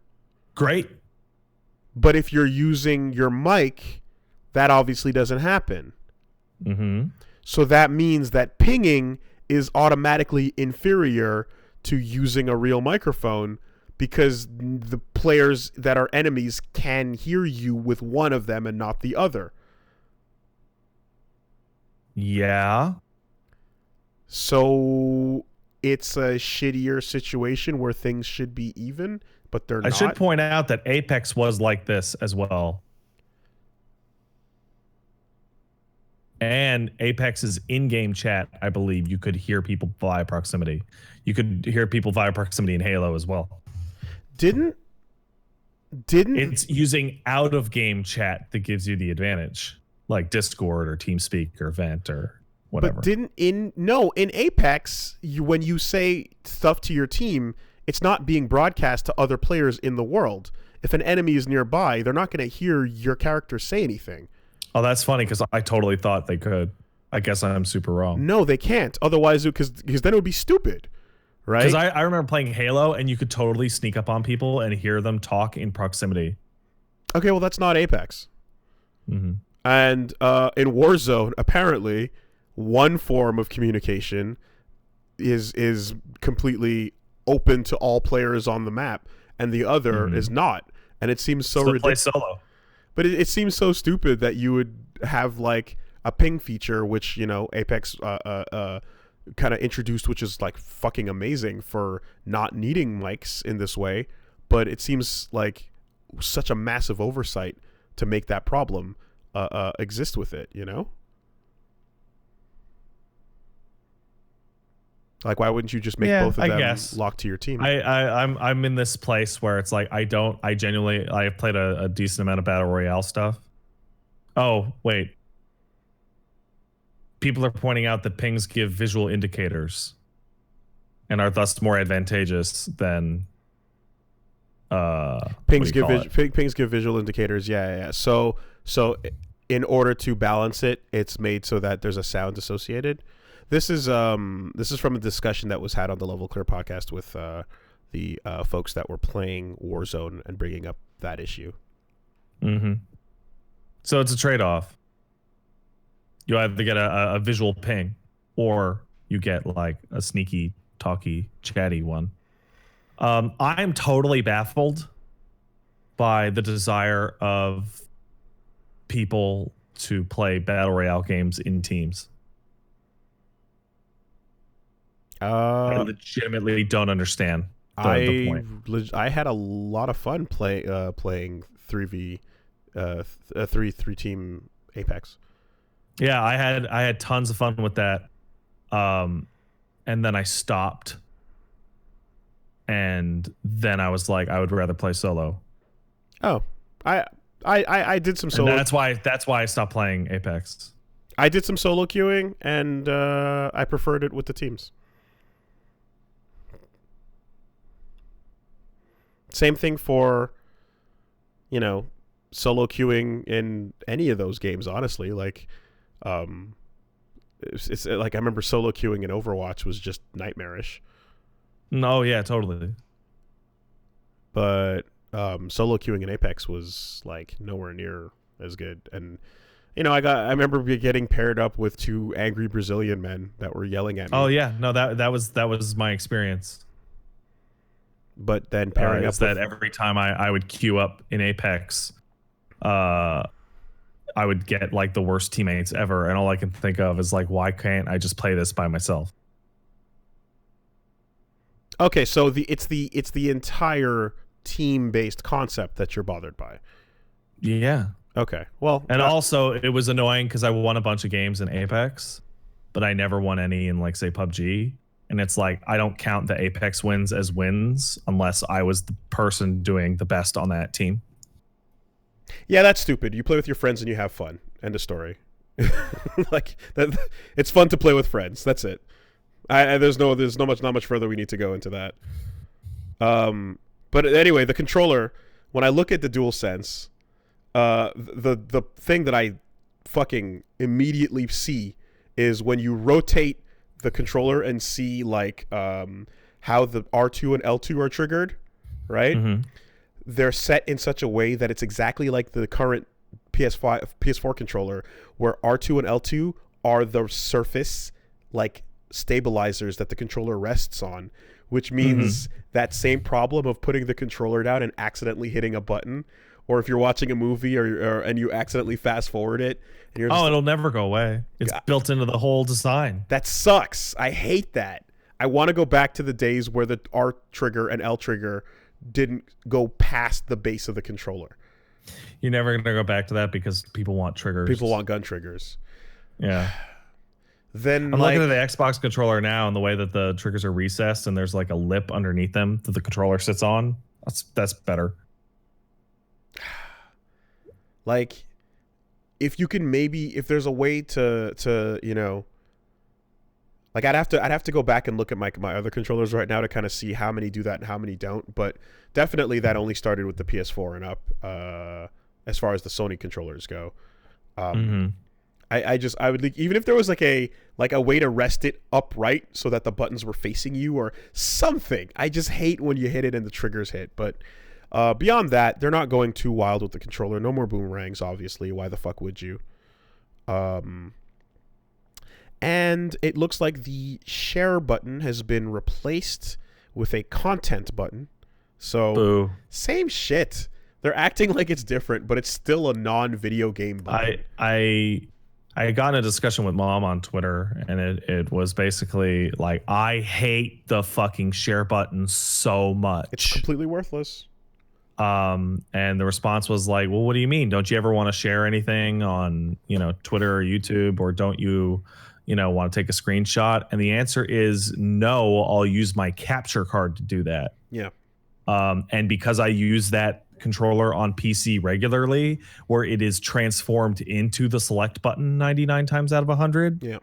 Great. But if you're using your mic, that obviously doesn't happen. So that means that pinging is automatically inferior to using a real microphone, because the players that are enemies can hear you with one of them and not the other. Yeah. So it's a shittier situation where things should be even, but they're not. I should point out that Apex was like this as well. And Apex's in-game chat, I believe, you could hear people via proximity. You could hear people via proximity in Halo as well. Didn't it's using out-of-game chat that gives you the advantage, like Discord or TeamSpeak or Vent or whatever. But in Apex, when you say stuff to your team, it's not being broadcast to other players in the world. If an enemy is nearby, they're not going to hear your character say anything. Oh, that's funny, because I totally thought they could. I guess I'm super wrong. No, they can't. Otherwise, because then it would be stupid, right? Because I remember playing Halo, and you could totally sneak up on people and hear them talk in proximity. Okay, well, that's not Apex. And in Warzone, apparently, one form of communication is completely open to all players on the map, and the other is not. And it seems so ridiculous. Play solo. But it seems so stupid that you would have like a ping feature, which, you know, Apex kind of introduced, which is like fucking amazing for not needing mics in this way. But it seems like such a massive oversight to make that problem exist with it, you know? Like, why wouldn't you just make both of them locked to your team? I'm in this place where it's like I genuinely I've played a decent amount of battle royale stuff. Oh wait, people are pointing out that pings give visual indicators, and are thus more advantageous than pings give visual indicators. Yeah. So in order to balance it, it's made so that there's a sound associated. This is from a discussion that was had on the Level Clear podcast with the folks that were playing Warzone and bringing up that issue. Mm-hmm. So it's a trade-off. You either get a visual ping, or you get like a sneaky, talky, chatty one. I'm totally baffled by the desire of people to play battle royale games in teams. I legitimately don't understand the point. I had a lot of fun playing 3v three team Apex. Yeah, I had tons of fun with that, and then I stopped, and then I was like, I would rather play solo. Oh, I did some solo. And that's why I stopped playing Apex. I did some solo queuing, and I preferred it with the teams. Same thing for, you know, solo queuing in any of those games, honestly. Like, it's like I remember solo queuing in Overwatch was just nightmarish. No, yeah, totally. But solo queuing in Apex was like nowhere near as good. And, you know, I remember getting paired up with two angry Brazilian men that were yelling at me. Oh yeah, no, that was my experience. But then pairing up that every time I would queue up in Apex, I would get like the worst teammates ever, and all I can think of is like, why can't I just play this by myself? Okay, so it's the entire team-based concept that you're bothered by. Yeah. Okay. Well, and also it was annoying because I won a bunch of games in Apex, but I never won any in like say PUBG. And it's like, I don't count the Apex wins as wins unless I was the person doing the best on that team. Yeah, that's stupid. You play with your friends and you have fun. End of story. Like that, it's fun to play with friends. That's it. There's not much further we need to go into that. But anyway, the controller. When I look at the DualSense, the thing that I fucking immediately see is when you rotate the controller and see like how the R2 and L2 are triggered, right? Mm-hmm. They're set in such a way that it's exactly like the current PS4 controller, where R2 and L2 are the surface like stabilizers that the controller rests on, which means that same problem of putting the controller down and accidentally hitting a button, or if you're watching a movie or and you accidentally fast forward it, and you're it'll never go away. It's built into the whole design. That sucks. I hate that. I want to go back to the days where the R trigger and L trigger didn't go past the base of the controller. You're never going to go back to that because people want triggers. People want gun triggers. Yeah. Then I'm looking at the Xbox controller now and the way that the triggers are recessed and there's like a lip underneath them that the controller sits on. That's better. Like, if you can if there's a way to you know, like I'd have to go back and look at my other controllers right now to kind of see how many do that and how many don't. But definitely that only started with the PS4 and up, as far as the Sony controllers go. I would even if there was like a way to rest it upright so that the buttons were facing you or something. I just hate when you hit it and the triggers hit, but. Beyond that, they're not going too wild with the controller. No more boomerangs, obviously. Why the fuck would you? And And it looks like the share button has been replaced with a content button. So, Boo. same shit. They're acting like it's different, but it's still a non-video game button. I got in a discussion with Mom on Twitter, and it was basically like, I hate the fucking share button so much. It's completely worthless. And the response was like, well, what do you mean? Don't you ever want to share anything on, Twitter or YouTube, or don't you, want to take a screenshot? And the answer is no, I'll use my capture card to do that. Yeah. And because I use that controller on PC regularly, where it is transformed into the select button 99 times out of 100, yeah,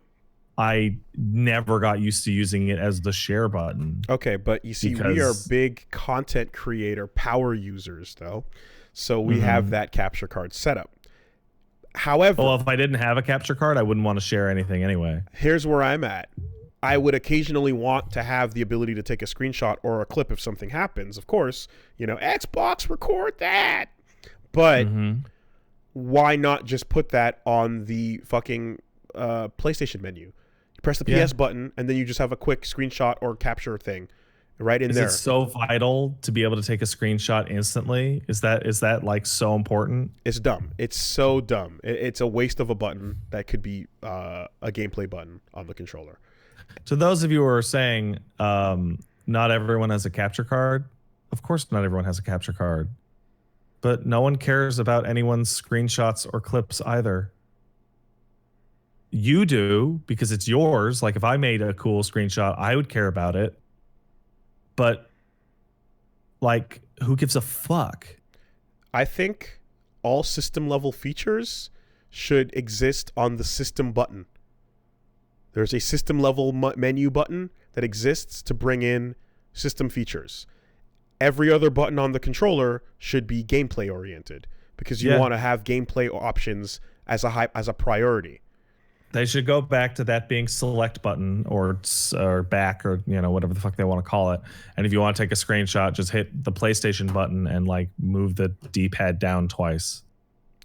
I never got used to using it as the share button. Okay, but you see, we are big content creator power users, though, so we have that capture card set up. However, well, if I didn't have a capture card, I wouldn't want to share anything anyway. Here's where I'm at. I would occasionally want to have the ability to take a screenshot or a clip if something happens. Of course, Xbox record that. But why not just put that on the fucking PlayStation menu? You press the PS button, and then you just have a quick screenshot or capture thing right in there. Is it so vital to be able to take a screenshot instantly? Is that like so important? It's dumb. It's so dumb. It's a waste of a button that could be a gameplay button on the controller. To those of you who are saying not everyone has a capture card, of course not everyone has a capture card. But no one cares about anyone's screenshots or clips either. You do, because it's yours. Like if I made a cool screenshot, I would care about it. But like, who gives a fuck? I think all system level features should exist on the system button. There's a system level menu button that exists to bring in system features. Every other button on the controller should be gameplay oriented, because you want to have gameplay options as a priority. They should go back to that being select button or back, or whatever the fuck they want to call it. And if you want to take a screenshot, just hit the PlayStation button and like move the D-pad down twice.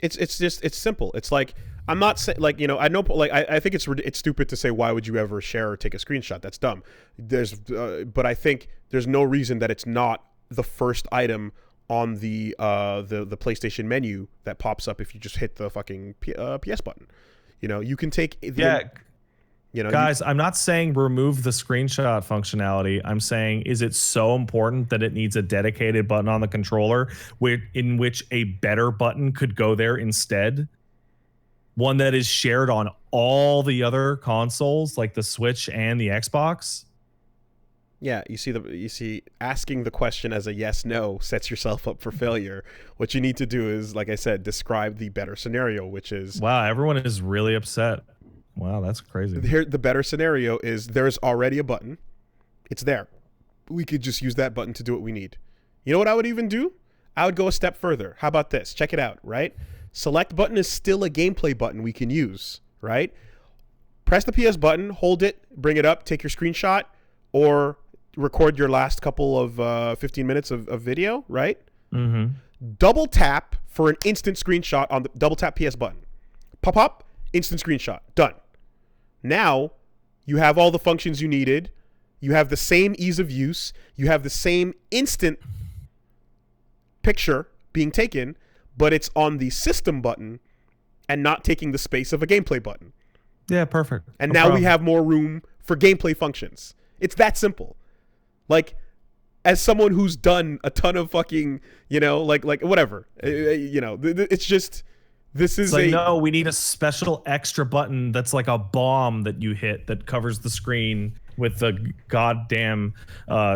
It's simple. It's like, I'm not saying, like, I know, like, I think it's stupid to say, why would you ever share or take a screenshot? That's dumb. But I think there's no reason that it's not the first item on the PlayStation menu that pops up if you just hit the fucking PS button. You can take guys, I'm not saying remove the screenshot functionality. I'm saying, is it so important that it needs a dedicated button on the controller in which a better button could go there instead? One that is shared on all the other consoles, like the Switch and the Xbox. Yeah, you see, asking the question as a yes/no sets yourself up for failure. What you need to do is, like I said, describe the better scenario, which is, wow, everyone is really upset. Wow, that's crazy. Here, the better scenario is there's already a button. It's there. We could just use that button to do what we need. You know what I would even do? I would go a step further. How about this? Check it out, right? Select button is still a gameplay button we can use, right? Press the PS button, hold it, bring it up, take your screenshot, or record your last couple of 15 minutes of video, right? Double tap for an instant screenshot on the double tap PS button. Pop up, instant screenshot, done. Now you have all the functions you needed. You have the same ease of use. You have the same instant picture being taken, but it's on the system button and not taking the space of a gameplay button. Yeah, perfect. And now we have more room for gameplay functions. It's that simple. Like, as someone who's done a ton of fucking, like whatever, it's just, this is no, we need a special extra button that's like a bomb that you hit that covers the screen with the goddamn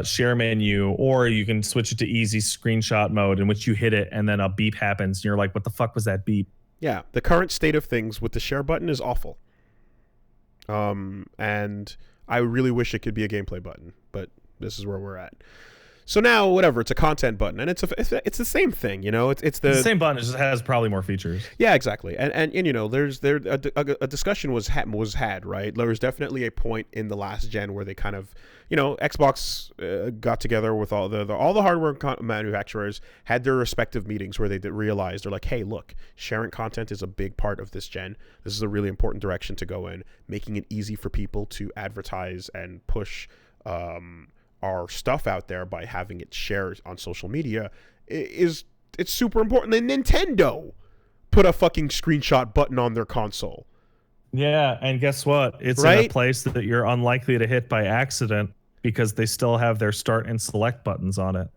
share menu, or you can switch it to easy screenshot mode in which you hit it and then a beep happens and you're like, what the fuck was that beep? Yeah, the current state of things with the share button is awful. And I really wish it could be a gameplay button, but this is where we're at. So now, whatever, it's a content button, and it's the same thing, you know. It's the same button. It just has probably more features. Yeah, exactly. And you know, a discussion was had, right? There was definitely a point in the last gen where they kind of, you know, Xbox got together with all the hardware manufacturers, had their respective meetings where they realized, they're like, hey, look, sharing content is a big part of this gen. This is a really important direction to go in, making it easy for people to advertise and push our stuff out there by having it shared on social media it's super important. And Nintendo put a fucking screenshot button on their console. Yeah, and guess what? It's in a place that you're unlikely to hit by accident because they still have their start and select buttons on it.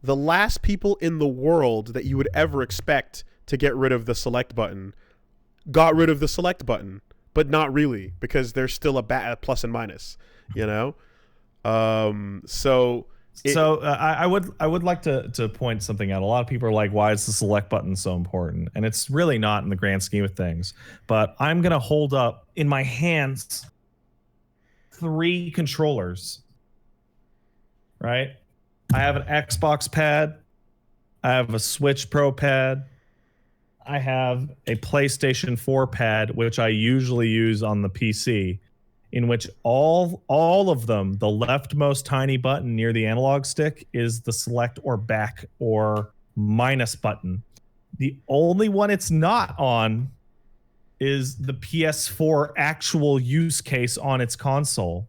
The last people in the world that you would ever expect to get rid of the select button got rid of the select button, but not really, because there's still a plus and minus, you know? I would like to point something out. A lot of people are like, why is the select button so important? And it's really not in the grand scheme of things. But I'm going to hold up in my hands 3 controllers, right? I have an Xbox pad. I have a Switch Pro pad. I have a PlayStation 4 pad, which I usually use on the PC, in which all of them, the leftmost tiny button near the analog stick is the select or back or minus button. The only one it's not on is the PS4 actual use case on its console,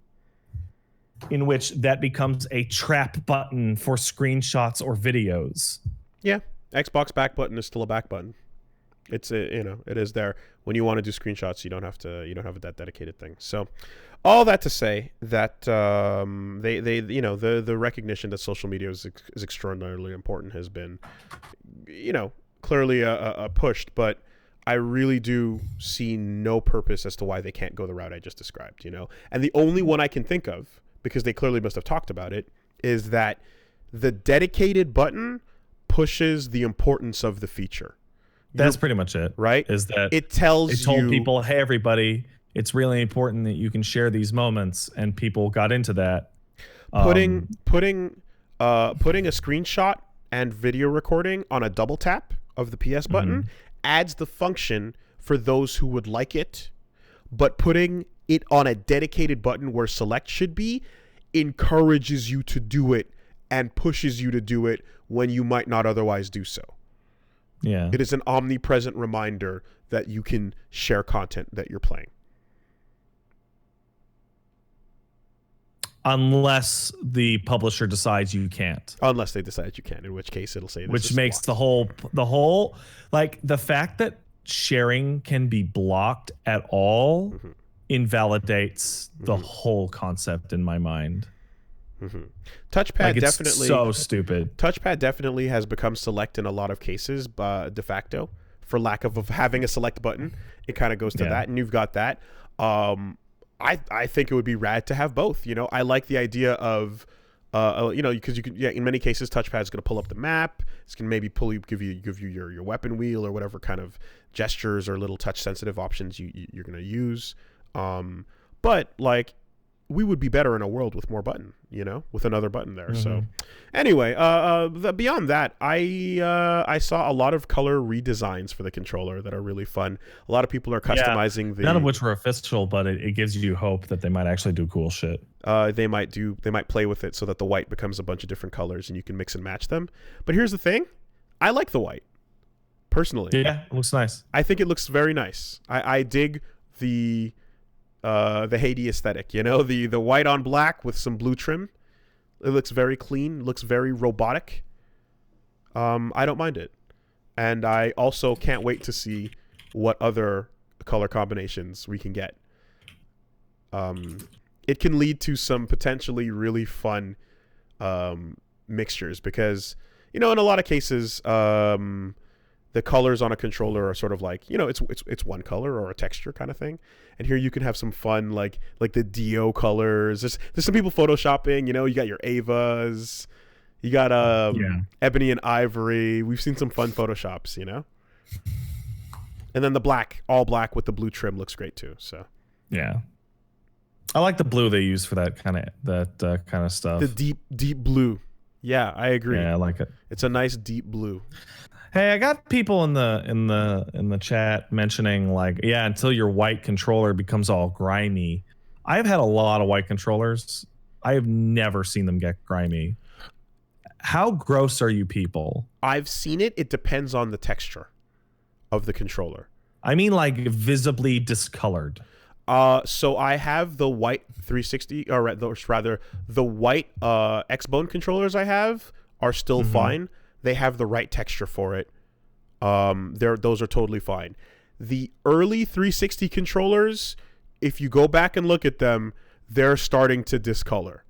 in which that becomes a trap button for screenshots or videos. Yeah, Xbox back button is still a back button. It's you know, it is there when you want to do screenshots. You don't have that dedicated thing. So all that to say that they you know, the recognition that social media is extraordinarily important has been, you know, clearly pushed, but I really do see no purpose as to why they can't go the route I just described, you know. And the only one I can think of, because they clearly must have talked about it, is that the dedicated button pushes the importance of the feature. That's pretty much it, right? Is that it tells it told people, hey, everybody, it's really important that you can share these moments, and people got into that. Putting a screenshot and video recording on a double tap of the PS button adds the function for those who would like it, but putting it on a dedicated button where select should be encourages you to do it and pushes you to do it when you might not otherwise do so. Yeah. It is an omnipresent reminder that you can share content that you're playing. Unless the publisher decides you can't. Unless they decide you can, in which case it'll say this which is makes blocked. the whole like the fact that sharing can be blocked at all invalidates the whole concept in my mind. Touchpad like, it's definitely so stupid. Touchpad definitely has become select in a lot of cases, de facto, for lack of having a select button. It kind of goes to that, and you've got that. I think it would be rad to have both. You know, I like the idea of, you know, because you can, in many cases, touchpad is going to pull up the map. It's going to maybe give you your weapon wheel or whatever kind of gestures or little touch sensitive options you're going to use. But like, we would be better in a world with more button, you know, with another button there. So anyway, beyond that, I saw a lot of color redesigns for the controller that are really fun. A lot of people are customizing none of which were official, but it gives you hope that they might actually do cool shit. They might play with it so that the white becomes a bunch of different colors and you can mix and match them. But here's the thing. I like the white, personally. Yeah, it looks nice. I think it looks very nice. I dig the Haiti aesthetic, you know, the white on black with some blue trim. It looks very clean, looks very robotic. I don't mind it. And I also can't wait to see what other color combinations we can get. It can lead to some potentially really fun mixtures because, you know, in a lot of cases, the colors on a controller are sort of like, you know, it's one color or a texture kind of thing. And here you can have some fun, like the Dio colors. There's some people photoshopping, you know, you got your Avas, you got Ebony and Ivory. We've seen some fun photoshops, you know. And then the black, all black with the blue trim looks great too. So yeah, I like the blue they use for that kind of stuff. The deep blue. Yeah, I agree. Yeah, I like it. It's a nice deep blue. Hey, I got people in the chat mentioning like, yeah, until your white controller becomes all grimy. I've had a lot of white controllers. I have never seen them get grimy. How gross are you people? I've seen it. It depends on the texture of the controller. I mean, like visibly discolored. So I have the white 360, or rather, the white X-Bone controllers I have are still fine. They have the right texture for it. Those are totally fine. The early 360 controllers, if you go back and look at them, they're starting to discolor.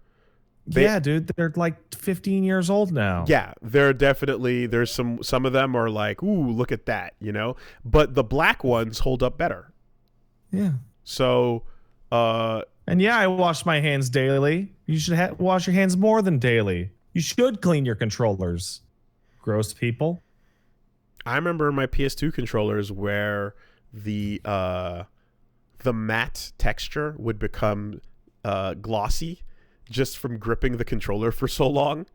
Yeah, dude, they're like 15 years old now. Yeah, they're definitely, there's some of them are like, ooh, look at that, you know? But the black ones hold up better. Yeah. So, and yeah, I wash my hands daily. You should wash your hands more than daily. You should clean your controllers. Gross people. I remember my PS2 controllers where the matte texture would become glossy just from gripping the controller for so long.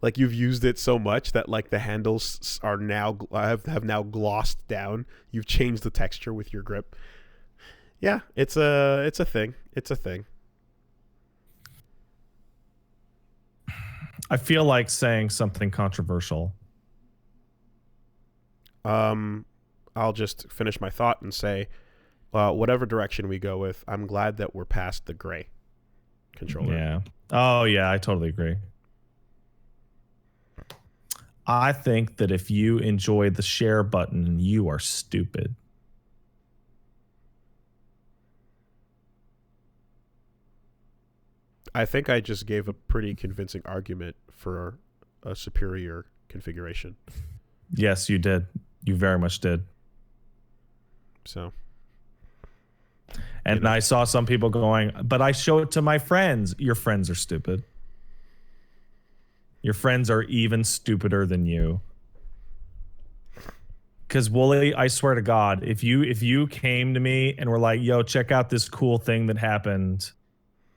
Like you've used it so much that like the handles are now have now glossed down. You've changed the texture with your grip. Yeah, it's a thing. It's a thing. I feel like saying something controversial. I'll just finish my thought and say, whatever direction we go with, I'm glad that we're past the gray controller. Yeah. Oh, yeah, I totally agree. I think that if you enjoy the share button, you are stupid. I think I just gave a pretty convincing argument for a superior configuration. Yes, you did. You very much did. So. And I saw some people going, but I show it to my friends. Your friends are stupid. Your friends are even stupider than you. Because Wooly, I swear to God, if you came to me and were like, yo, check out this cool thing that happened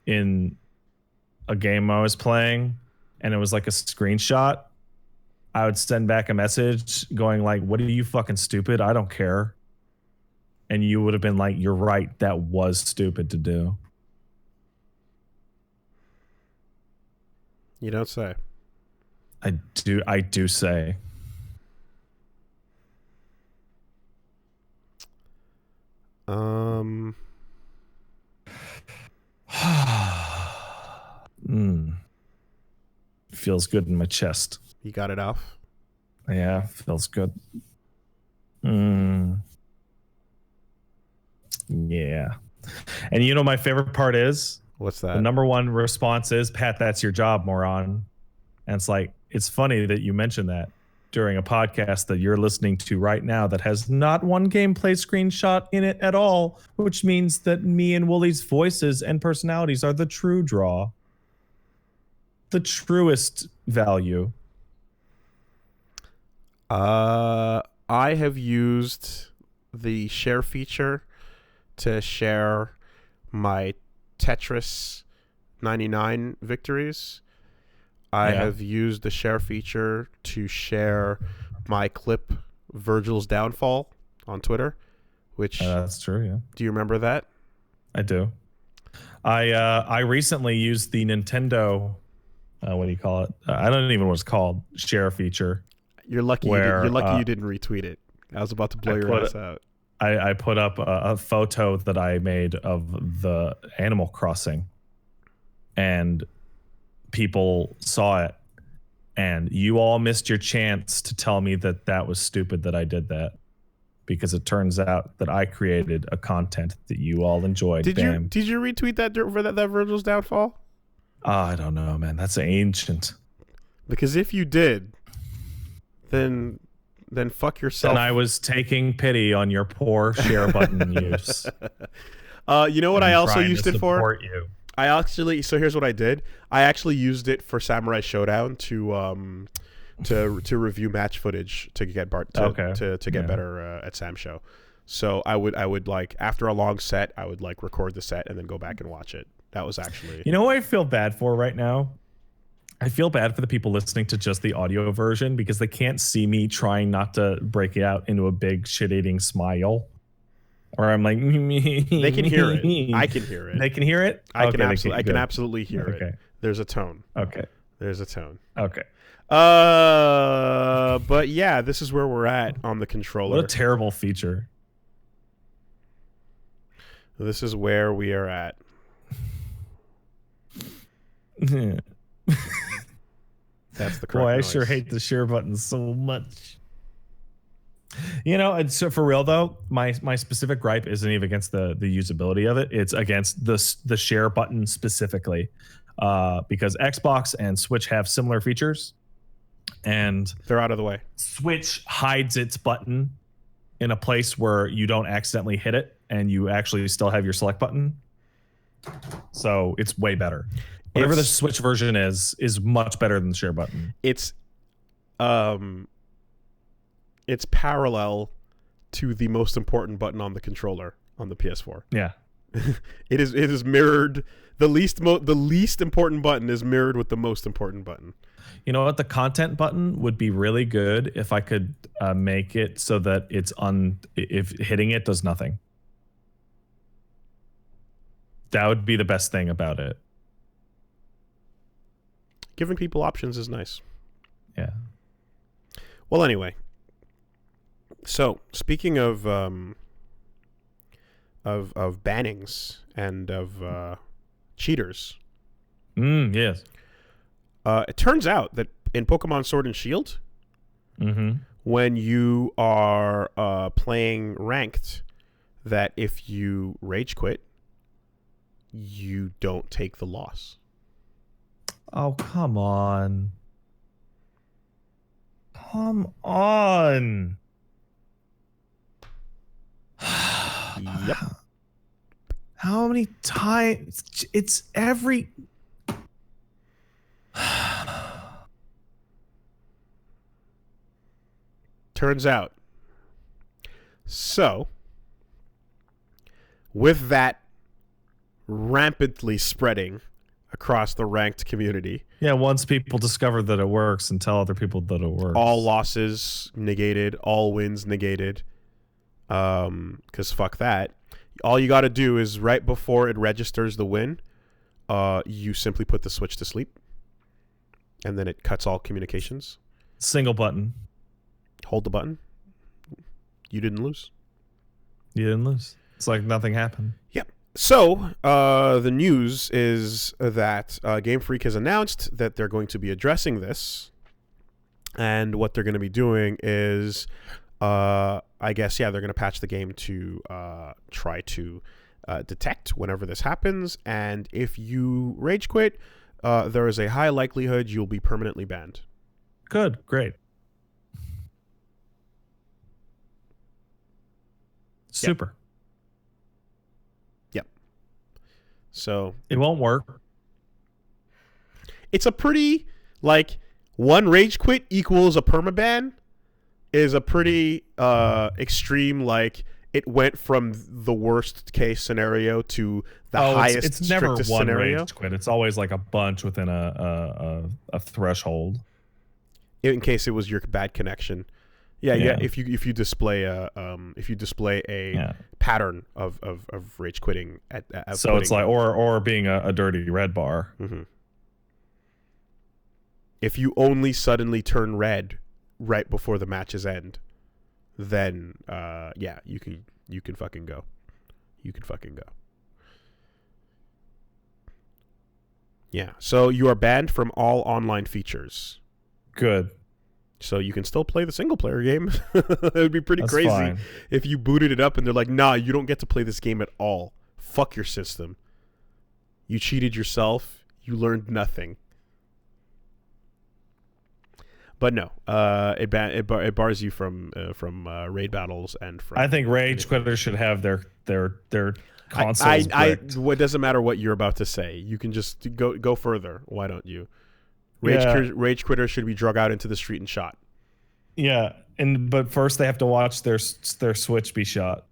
in a game I was playing, and it was like a screenshot, I would send back a message going like, what are you fucking stupid? I don't care. And you would have been like, you're right, that was stupid to do. You don't say. I do say. Feels good in my chest. You got it off? Yeah, feels good. Yeah. And you know my favorite part is? What's that? The number one response is, Pat, that's your job, moron. And it's like, it's funny that you mentioned that during a podcast that you're listening to right now that has not one gameplay screenshot in it at all, which means that me and Wooly's voices and personalities are the true draw. The truest value. I have used the share feature to share my Tetris 99 victories. I have used the share feature to share my clip Virgil's downfall on Twitter, which that's true. Yeah. Do you remember that? I do. I recently used the Nintendo. What do you call it? I don't even know what it's called. Share feature. You're lucky. You're lucky you didn't retweet it. I was about to blow your ass out. I put up a photo that I made of the Animal Crossing, and people saw it, and you all missed your chance to tell me that that was stupid that I did that, because it turns out that I created a content that you all enjoyed. Did you retweet that for that Virgil's downfall? I don't know, man. That's ancient. Because if you did, then fuck yourself. And I was taking pity on your poor share button use. You know what I also used it for? You. So here's what I did. I actually used it for Samurai Showdown to review match footage to get better at Sam Show. So I would like, after a long set, I would like record the set and then go back and watch it. That was actually... You know what I feel bad for right now? I feel bad for the people listening to just the audio version because they can't see me trying not to break it out into a big shit-eating smile. Or I'm like, They can hear it. I can hear it. They can hear it? I can absolutely hear it. There's a tone. Okay. There's a tone. Okay. But yeah, this is where we're at on the controller. What a terrible feature. This is where we are at. That's the correct Boy, I noise. sure hate the share button so much. You know, and so for real though, my specific gripe isn't even against the usability of it. It's against the share button specifically, because Xbox and Switch have similar features, and They're out of the way. Switch hides its button in a place where you don't accidentally hit it, and you actually still have your select button. So it's way better. Whatever the Switch version is much better than the share button. It's parallel to the most important button on the controller on the PS4. Yeah. It is mirrored. The least important button is mirrored with the most important button. You know what? The content button would be really good if I could make it so that it's if hitting it does nothing. That would be the best thing about it. Giving people options is nice. Yeah. Well, anyway. So, speaking of bannings and of cheaters. Yes. It turns out that in Pokemon Sword and Shield, when you are playing ranked, that if you rage quit, you don't take the loss. Oh, come on. Come on. Yep. How many times? It's every... Turns out. So, with that rampantly spreading across the ranked community. Yeah, once people discover that it works and tell other people that it works. All losses negated, all wins negated. Because fuck that. All you got to do is right before it registers the win, you simply put the Switch to sleep. And then it cuts all communications. Single button. Hold the button. You didn't lose. You didn't lose. It's like nothing happened. Yep. So, the news is that Game Freak has announced that they're going to be addressing this. And what they're going to be doing is, I guess, they're going to patch the game to try to detect whenever this happens. And if you rage quit, there is a high likelihood you'll be permanently banned. Good. Great. Super. Yep. So it won't work. It's a pretty, like, one rage quit equals a permaban is a pretty extreme, like, it went from the worst case scenario to the highest, it's never strictest one scenario. Rage quit. It's always like a bunch within a threshold. In case it was your bad connection. Yeah. If you display a pattern of rage quitting at so quitting. It's like or being a dirty red bar. Mm-hmm. If you only suddenly turn red right before the matches end, then you can fucking go. You can fucking go. Yeah. So you are banned from all online features. Good. So you can still play the single player game. It would be pretty That's crazy fine. if you booted it up and they're like, nah, you don't get to play this game at all. Fuck your system. You cheated yourself. You learned nothing. But no, it bars you from raid battles and from. I think rage quitters should have their consoles bricked. What doesn't matter what you're about to say. You can just go further. Why don't you? Rage quitters should be drug out into the street and shot. Yeah, but first they have to watch their Switch be shot.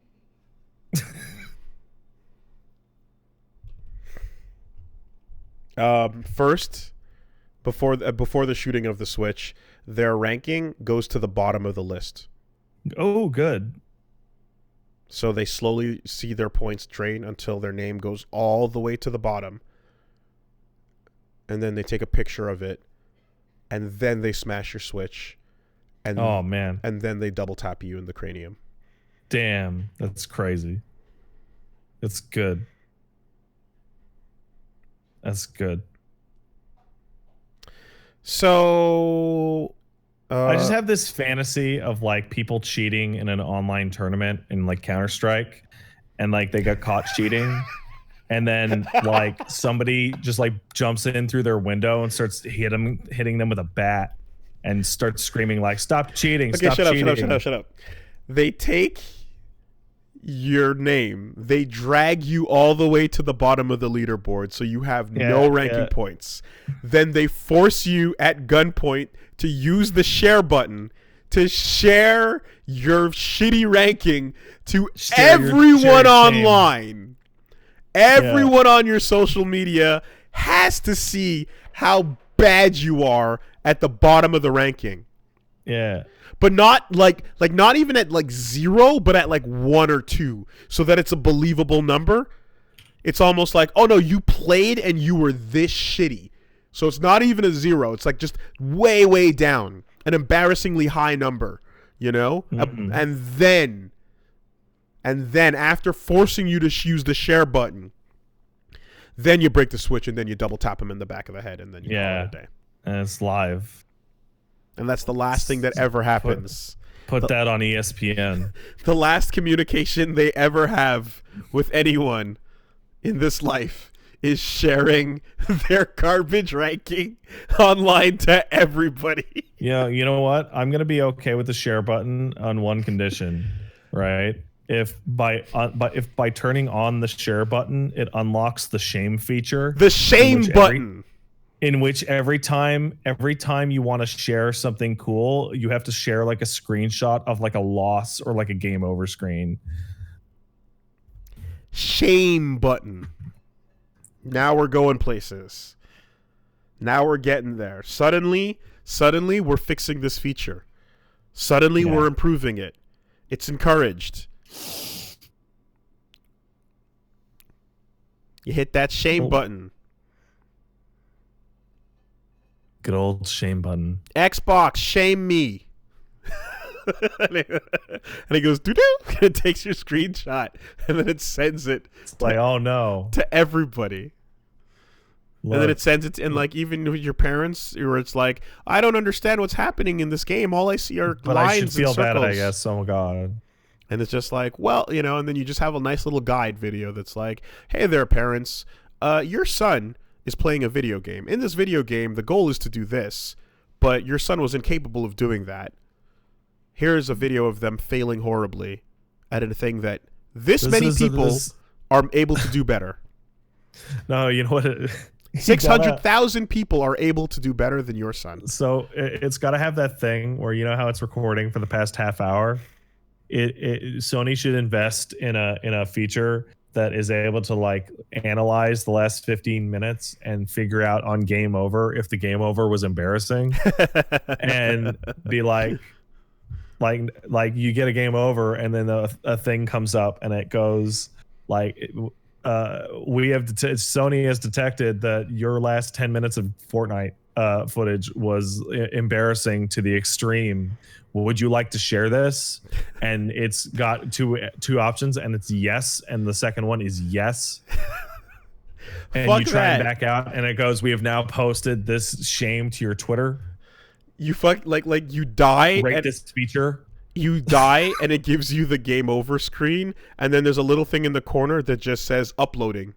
before the shooting of the Switch, their ranking goes to the bottom of the list. Oh, good. So they slowly see their points drain until their name goes all the way to the bottom. And then they take a picture of it. And then they smash your Switch. And oh, man. And then they double tap you in the cranium. Damn, that's crazy. That's good. That's good. So I just have this fantasy of like people cheating in an online tournament in like Counter-Strike, and like they got caught cheating, and then like somebody just like jumps in through their window and starts hitting them with a bat and starts screaming like, "Stop cheating! Okay, Stop cheating!" Shut up. They take your name, they drag you all the way to the bottom of the leaderboard so you have no ranking points. Then they force you at gunpoint to use the share button to share your shitty ranking to everyone online. Everyone on your social media has to see how bad you are at the bottom of the ranking. Yeah. But not like not even at like 0, but at like 1 or 2, so that it's a believable number. It's almost like, oh no, you played and you were this shitty. So it's not even a 0. It's like just way, way down, an embarrassingly high number, you know? Mm-hmm. And then after forcing you to use the share button, then you break the Switch and then you double tap him in the back of the head and then you call it a day. And it's live. And that's the last thing that ever happens. Put that on ESPN. The last communication they ever have with anyone in this life is sharing their garbage ranking online to everybody. Yeah, you know what? I'm going to be okay with the share button on one condition, right? If by turning on the share button, it unlocks the shame feature. The shame button. In which every time you want to share something cool, you have to share like a screenshot of like a loss or like a game over screen. Shame button. Now we're going places. Now we're getting there. Suddenly we're fixing this feature. Suddenly we're improving it. It's encouraged. You hit that shame button. Good old shame button. Xbox, shame me. and he goes, doo-doo. It takes your screenshot and then it sends it. It's like, oh no. To everybody. Look. And then it sends it, and like even with your parents, where it's like, I don't understand what's happening in this game. All I see are lines and circles. But I should feel bad, I guess. Oh my god. And it's just like, well, you know, and then you just have a nice little guide video that's like, hey there, parents. Your son is playing a video game. In this video game, the goal is to do this, but your son was incapable of doing that. Here's a video of them failing horribly at a thing that many people are able to do better. No, you know what? 600,000 people are able to do better than your son. So it's got to have that thing where, you know how it's recording for the past half hour? Sony should invest in a feature that is able to like analyze the last 15 minutes and figure out on game over if the game over was embarrassing and be like you get a game over and then a thing comes up and it goes like, Sony has detected that your last 10 minutes of Fortnite footage was embarrassing to the extreme. Would you like to share this? And it's got two options, and it's yes, and the second one is yes. And you try and back out, and it goes, we have now posted this shame to your Twitter. You like you die. Rate this feature. You die, and it gives you the game over screen, and then there's a little thing in the corner that just says uploading.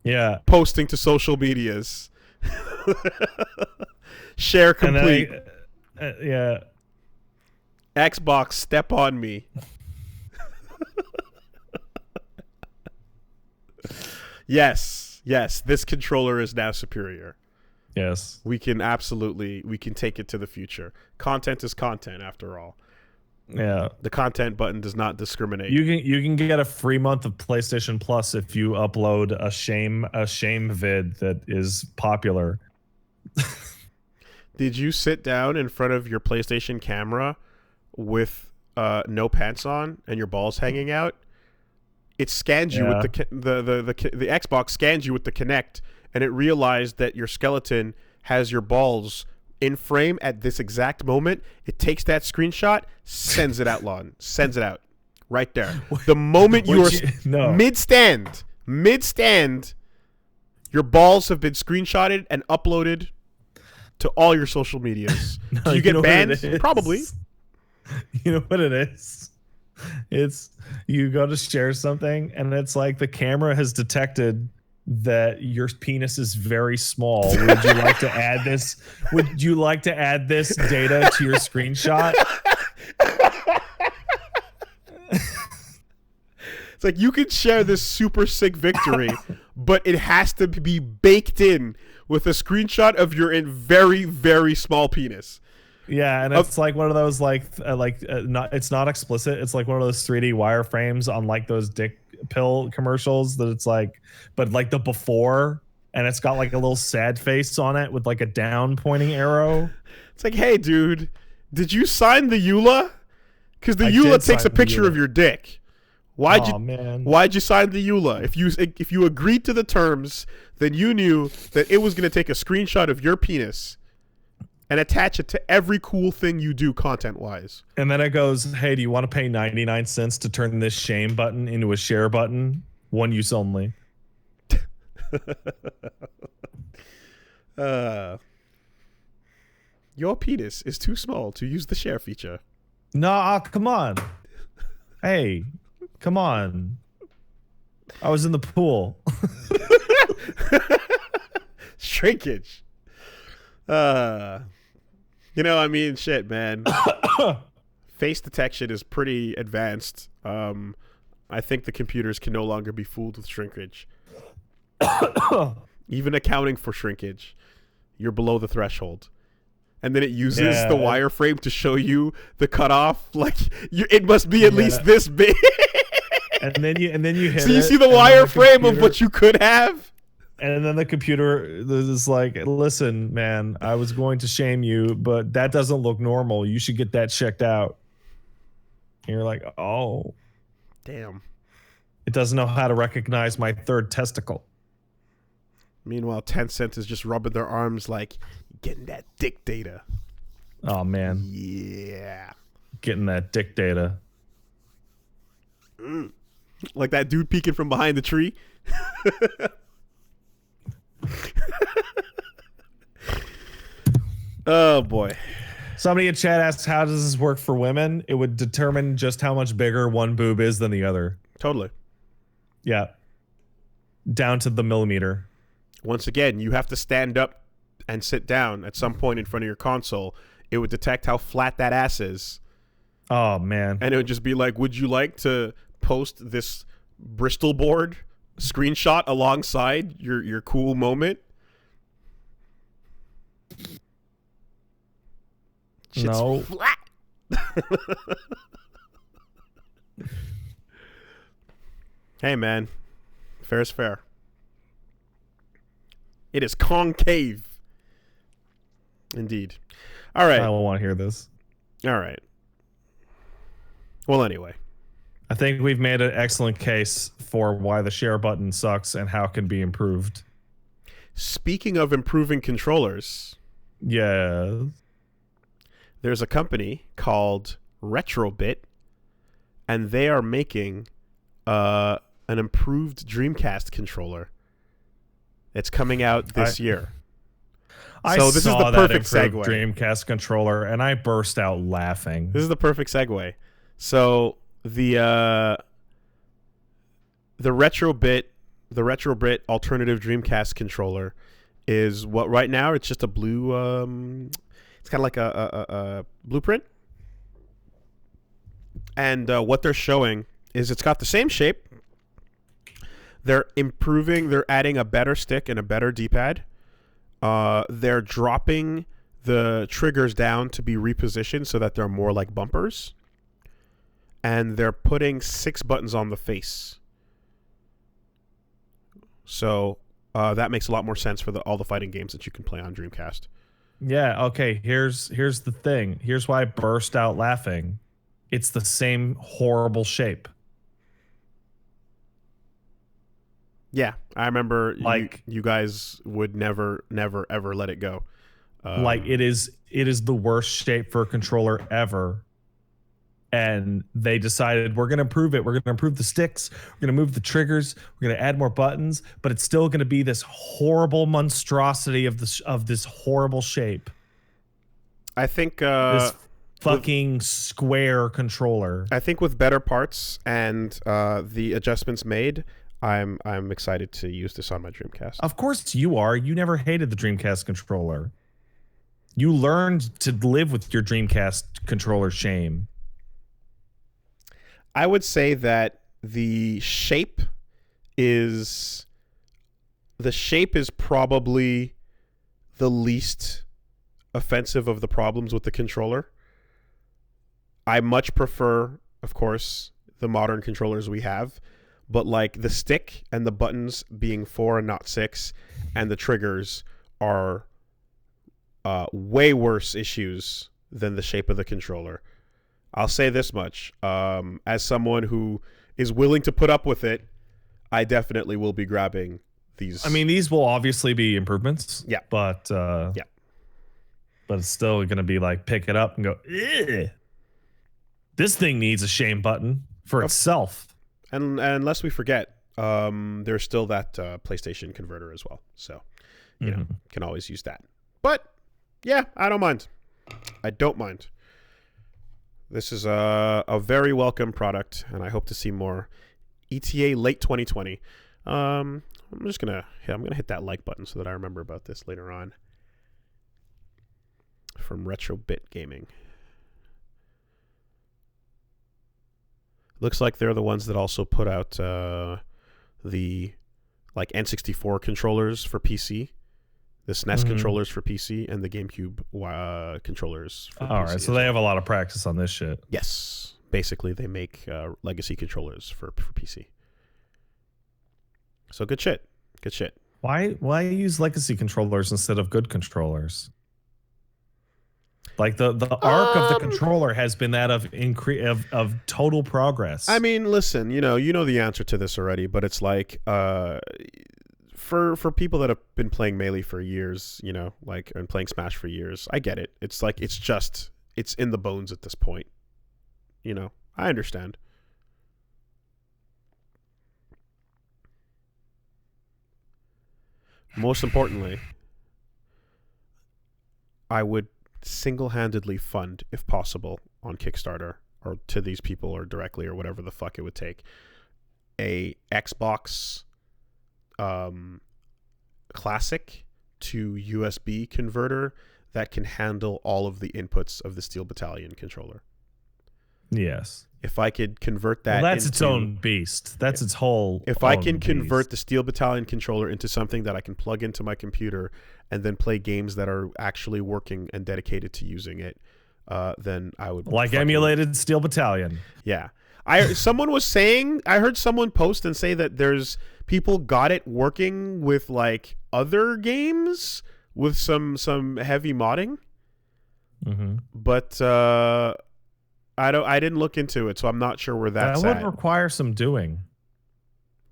Yeah. Posting to social medias. Share complete. Yeah. Xbox, step on me. Yes, this controller is now superior. Yes. We can take it to the future. Content is content after all. Yeah. The content button does not discriminate. You can get a free month of PlayStation Plus if you upload a shame vid that is popular. Did you sit down in front of your PlayStation camera with no pants on and your balls hanging out? It scans you with the Xbox scans you with the Kinect, and it realized that your skeleton has your balls in frame at this exact moment. It takes that screenshot, sends it out, sends it out right there. The moment you're mid-stand, your balls have been screenshotted and uploaded to all your social medias. Do you get banned? Probably. You know what it is? It's you go to share something and it's like the camera has detected that your penis is very small. Would you like to add this? Would you like to add this data to your screenshot? It's like you can share this super sick victory, but it has to be baked in with a screenshot of your very, very small penis. Yeah, and it's like one of those not it's not explicit. It's like one of those 3D wireframes on like those dick pill commercials that it's like, but like the before, and it's got like a little sad face on it with like a down pointing arrow. It's like, hey, dude, did you sign the EULA? Because the EULA takes a picture of your dick. Why'd you sign the EULA? If you agreed to the terms, then you knew that it was going to take a screenshot of your penis and attach it to every cool thing you do content-wise. And then it goes, hey, do you want to pay 99 cents to turn this shame button into a share button? One use only. Your penis is too small to use the share feature. Nah, come on. Hey, come on. I was in the pool. Shrinkage. I mean, shit, man. Face detection is pretty advanced. I think the computers can no longer be fooled with shrinkage. Even accounting for shrinkage, you're below the threshold. And then it uses the wireframe to show you the cutoff. Like, it must be at least this big. and then you hit so you see the wireframe of what you could have. And then the computer is like, listen, man, I was going to shame you, but that doesn't look normal. You should get that checked out. And you're like, oh. Damn. It doesn't know how to recognize my third testicle. Meanwhile, Tencent is just rubbing their arms like, getting that dick data. Oh, man. Yeah. Getting that dick data. Like that dude peeking from behind the tree. Oh boy. Somebody in chat asks, how does this work for women? It would determine just how much bigger one boob is than the other. Totally. Yeah. Down to the millimeter. Once again, you have to stand up and sit down at some point in front of your console. It would detect how flat that ass is. Oh, man. And it would just be like, would you like to post this Bristol board screenshot alongside your cool moment? Shit's no. Flat. Hey, man. Fair is fair. It is concave. Indeed. All right. I don't want to hear this. All right. Well, anyway. I think we've made an excellent case for why the share button sucks and how it can be improved. Speaking of improving controllers. Yeah. There's a company called Retrobit, and they are making an improved Dreamcast controller. It's coming out this year. So this is the perfect segue. Dreamcast controller, and I burst out laughing. This is the perfect segue. So the Retrobit alternative Dreamcast controller is what right now it's just a blue. It's kind of like a blueprint, and what they're showing is it's got the same shape. They're improving. They're adding a better stick and a better D-pad. They're dropping the triggers down to be repositioned so that they're more like bumpers. And they're putting 6 buttons on the face. So that makes a lot more sense for all the fighting games that you can play on Dreamcast. Yeah, okay, here's the thing. Here's why I burst out laughing. It's the same horrible shape. Yeah, I remember Like you guys would never ever let it go. like it is the worst shape for a controller ever. And they decided we're going to improve it. We're going to improve the sticks. We're going to move the triggers. We're going to add more buttons, but it's still going to be this horrible monstrosity of this horrible shape. I think This fucking square controller. I think with better parts and the adjustments made, I'm excited to use this on my Dreamcast. Of course you are. You never hated the Dreamcast controller. You learned to live with your Dreamcast controller shame. I would say that the shape is probably the least offensive of the problems with the controller. I much prefer, of course, the modern controllers we have, but like the stick and the buttons being 4 and not 6, and the triggers are way worse issues than the shape of the controller. I'll say this much. As someone who is willing to put up with it, I definitely will be grabbing these. I mean, these will obviously be improvements. Yeah. But yeah. But it's still going to be like pick it up and go, "Ugh. This thing needs a shame button for itself." And lest we forget, there's still that PlayStation converter as well. So, you know, can always use that. But yeah, I don't mind. I don't mind. This is a very welcome product, and I hope to see more. ETA late 2020. I'm gonna hit that like button so that I remember about this later on. From Retrobit Gaming. Looks like they're the ones that also put out the like N64 controllers for PC, the SNES controllers for PC, and the GameCube controllers for PC. All right, so they have a lot of practice on this shit. Yes. Basically, they make legacy controllers for PC. So good shit. Good shit. Why use legacy controllers instead of good controllers? Like the arc of the controller has been that of total progress. I mean, listen, you know the answer to this already, but it's like for people that have been playing Melee for years, you know, like and playing Smash for years, I get it. It's like it's in the bones at this point. You know, I understand. Most importantly, I would single-handedly fund, if possible, on Kickstarter or to these people or directly or whatever the fuck it would take, a Xbox Classic to USB converter that can handle all of the inputs of the Steel Battalion controller. Yes. If I could convert that, well, that's its own beast. That's its whole. If I can convert the Steel Battalion controller into something that I can plug into my computer and then play games that are actually working and dedicated to using it, then I would like emulated Steel Battalion. Yeah, I heard someone post and say that there's people got it working with like other games with some heavy modding, but I didn't look into it, so I'm not sure where that's at. That would require some doing.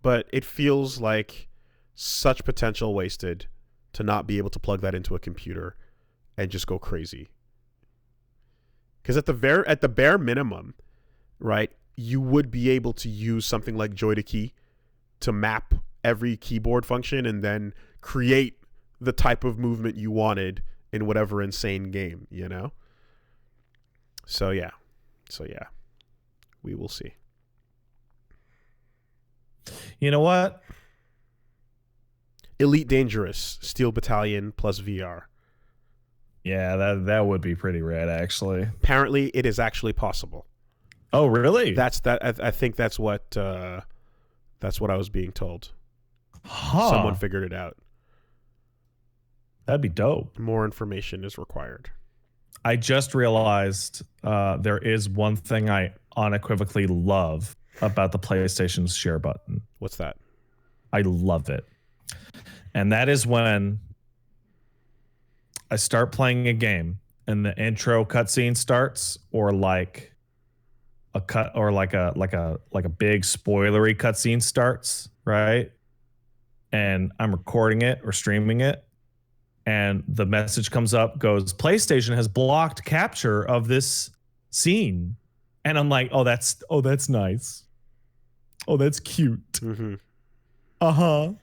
But it feels like such potential wasted to not be able to plug that into a computer and just go crazy. Because at the bare minimum, right, you would be able to use something like Joy to Key to map every keyboard function and then create the type of movement you wanted in whatever insane game, you know? So yeah, we will see. You know what? Elite Dangerous, Steel Battalion plus VR. Yeah, that would be pretty rad, actually. Apparently, it is actually possible. Oh, really? I think that's what I was being told. Huh. Someone figured it out. That'd be dope. More information is required. I just realized there is one thing I unequivocally love about the PlayStation's share button. What's that? I love it. And that is when I start playing a game and the intro cutscene starts, or like a cut, or like a big spoilery cutscene starts, right? And I'm recording it or streaming it, and the message comes up, goes, PlayStation has blocked capture of this scene. And I'm like, oh, that's nice. Oh, that's cute. Mm-hmm. Uh-huh.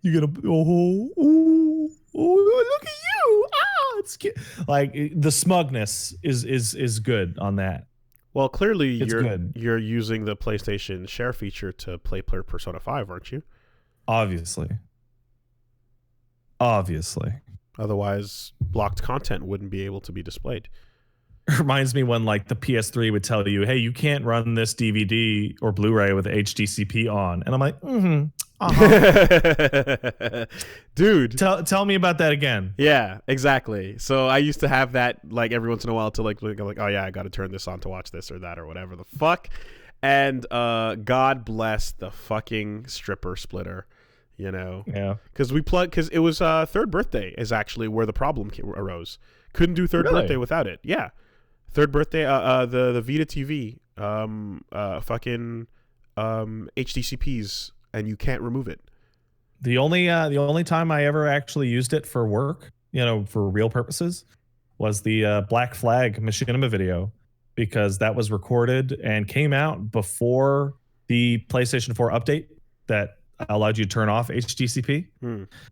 You're gonna, oh, look at you. Ah, it's cute. Like, the smugness is good on that. Well, clearly It's good. you're using the PlayStation Share feature to play Persona 5, aren't you? Obviously. Otherwise, blocked content wouldn't be able to be displayed. It reminds me when like the PS3 would tell you, hey, you can't run this DVD or Blu-ray with HDCP on. And I'm like, Dude. Tell me about that again. Yeah, exactly. So I used to have that like every once in a while to like oh yeah, I got to turn this on to watch this or that or whatever the fuck. And God bless the fucking stripper splitter, you know. Yeah. Because it was Third Birthday is actually where the problem arose. Couldn't do Third Birthday without it. Yeah. Third Birthday, the Vita TV, fucking HDCPs, and you can't remove it. The only time I ever actually used it for work, for real purposes, was the Black Flag Machinima video, because that was recorded and came out before the PlayStation 4 update that allowed you to turn off HDCP.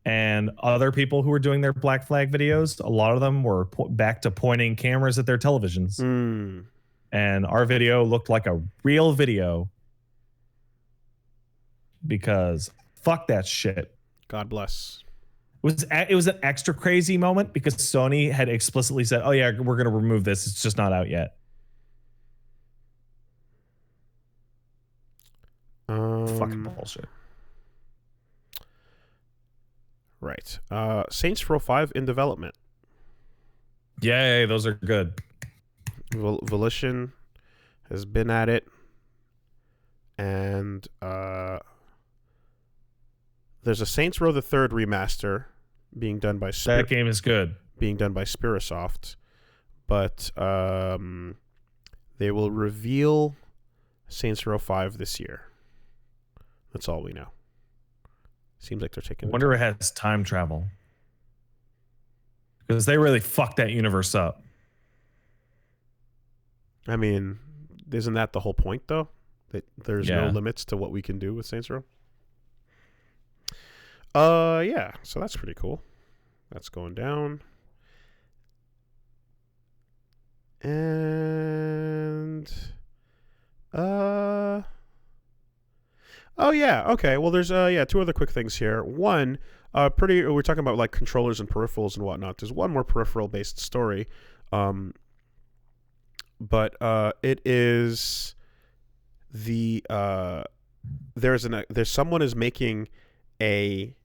And other people who were doing their Black Flag videos, a lot of them were back to pointing cameras at their televisions. And our video looked like a real video, because fuck that shit. God bless. It was an extra crazy moment because Sony had explicitly said, oh yeah, we're going to remove this. It's just not out yet. Fucking bullshit. Right. Saints Row 5 in development. Yay, those are good. Volition has been at it. And there's a Saints Row the Third remaster being done by that game is good. Being done by Spirasoft. But they will reveal Saints Row 5 this year. That's all we know. Seems like they're taking. I wonder if it has time travel, because they really fucked that universe up. I mean, isn't that the whole point, though? That there's no limits to what we can do with Saints Row. Yeah. So that's pretty cool. That's going down. And oh yeah, okay. Well, there's two other quick things here. One, we're talking about like controllers and peripherals and whatnot. There's one more peripheral based story, but it is the someone is making a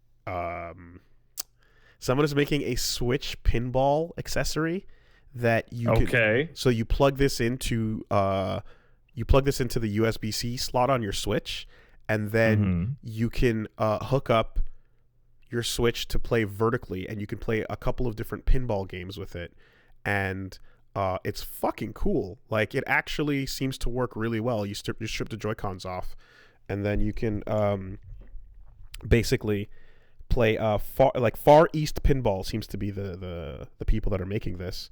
Switch pinball accessory that you can, so you plug this into the USB-C slot on your Switch. And then you can hook up your Switch to play vertically, and you can play a couple of different pinball games with it. And it's fucking cool. Like, it actually seems to work really well. You strip the Joy-Cons off, and then you can basically play Far East Pinball seems to be the people that are making this,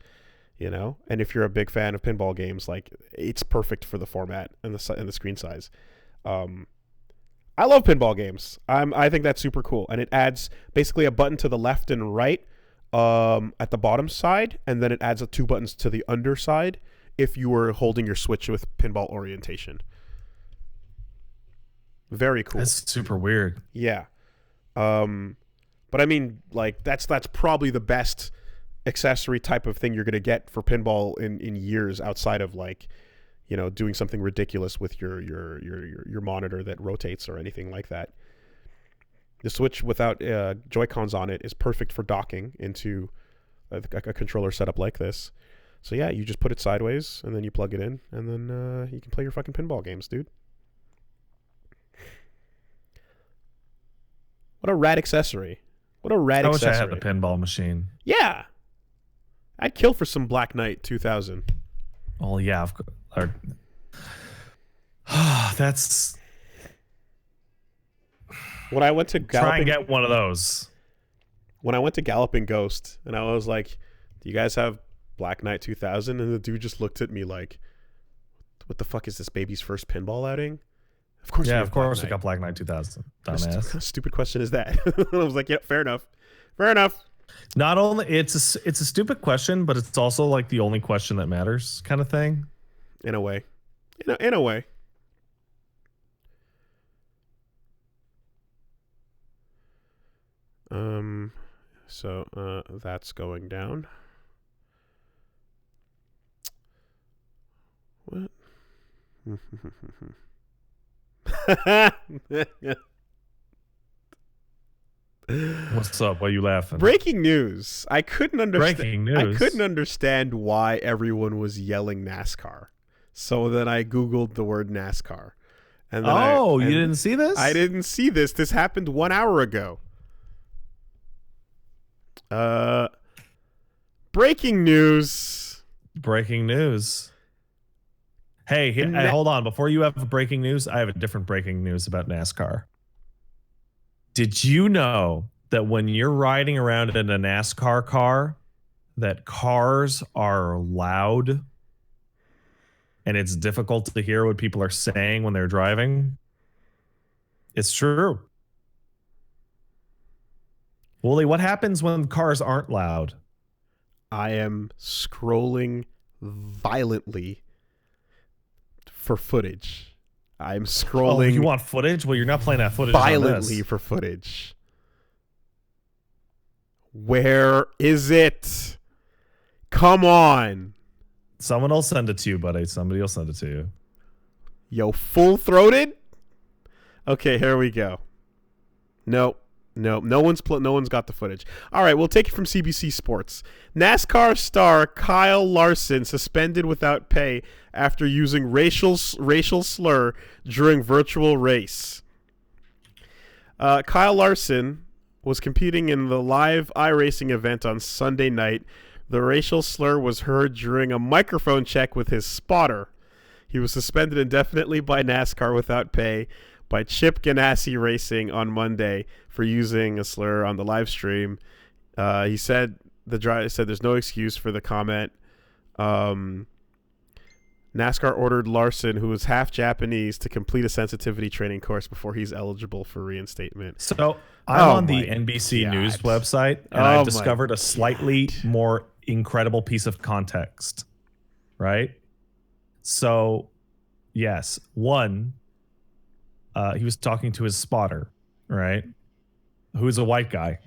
And if you're a big fan of pinball games, like, it's perfect for the format and the screen size. I love pinball games. I think that's super cool, and it adds basically a button to the left and right at the bottom side, and then it adds 2 buttons to the underside if you were holding your Switch with pinball orientation. Very cool. That's super weird. Yeah, but I mean, like that's probably the best accessory type of thing you're gonna get for pinball in years, outside of like, doing something ridiculous with your monitor that rotates or anything like that. The Switch without Joy-Cons on it is perfect for docking into a controller setup like this. So yeah, you just put it sideways and then you plug it in, and then you can play your fucking pinball games, dude. What a rad accessory. I wish I had the pinball machine. Yeah. I'd kill for some Black Knight 2000. Oh yeah, of course. That's. When I went to Try and get one of those. When I went to Galloping Ghost, and I was like, "Do you guys have Black Knight 2000?" And the dude just looked at me like, "What the fuck is this baby's first pinball outing?" Of course, yeah, of course we got Black Knight 2000. Dumbass. What kind of stupid question is that? I was like, "Yeah, fair enough, fair enough." Not only it's a stupid question, but it's also like the only question that matters, kind of thing. In a way, in a way. So that's going down. What? What's up? Why are you laughing? Breaking news. I couldn't understand. Breaking news. I couldn't understand why everyone was yelling NASCAR. So then I Googled the word NASCAR. And then you didn't see this? I didn't see this. This happened 1 hour ago. Breaking news. Breaking news. Hey, hold on. Before you have breaking news, I have a different breaking news about NASCAR. Did you know that when you're riding around in a NASCAR car, that cars are loud and it's difficult to hear what people are saying when they're driving? It's true. Wooly, what happens when cars aren't loud? I am scrolling violently for footage. I'm scrolling. Oh, you want footage? Well, you're not playing that footage violently for footage. Where is it? Come on. Someone will send it to you, buddy. Somebody will send it to you. Yo, full-throated? Okay, here we go. Nope. No one's got the footage. All right, we'll take it from CBC Sports. NASCAR star Kyle Larson suspended without pay after using racial slur during virtual race. Kyle Larson was competing in the live iRacing event on Sunday night. The racial slur was heard during a microphone check with his spotter. He was suspended indefinitely by NASCAR without pay by Chip Ganassi Racing on Monday for using a slur on the live stream. He said the driver said there's no excuse for the comment. NASCAR ordered Larson, who is half Japanese, to complete a sensitivity training course before he's eligible for reinstatement. So I'm on the NBC News website, and I've discovered a slightly more incredible piece of context. Right? So, yes, one, he was talking to his spotter, right? Who's a white guy.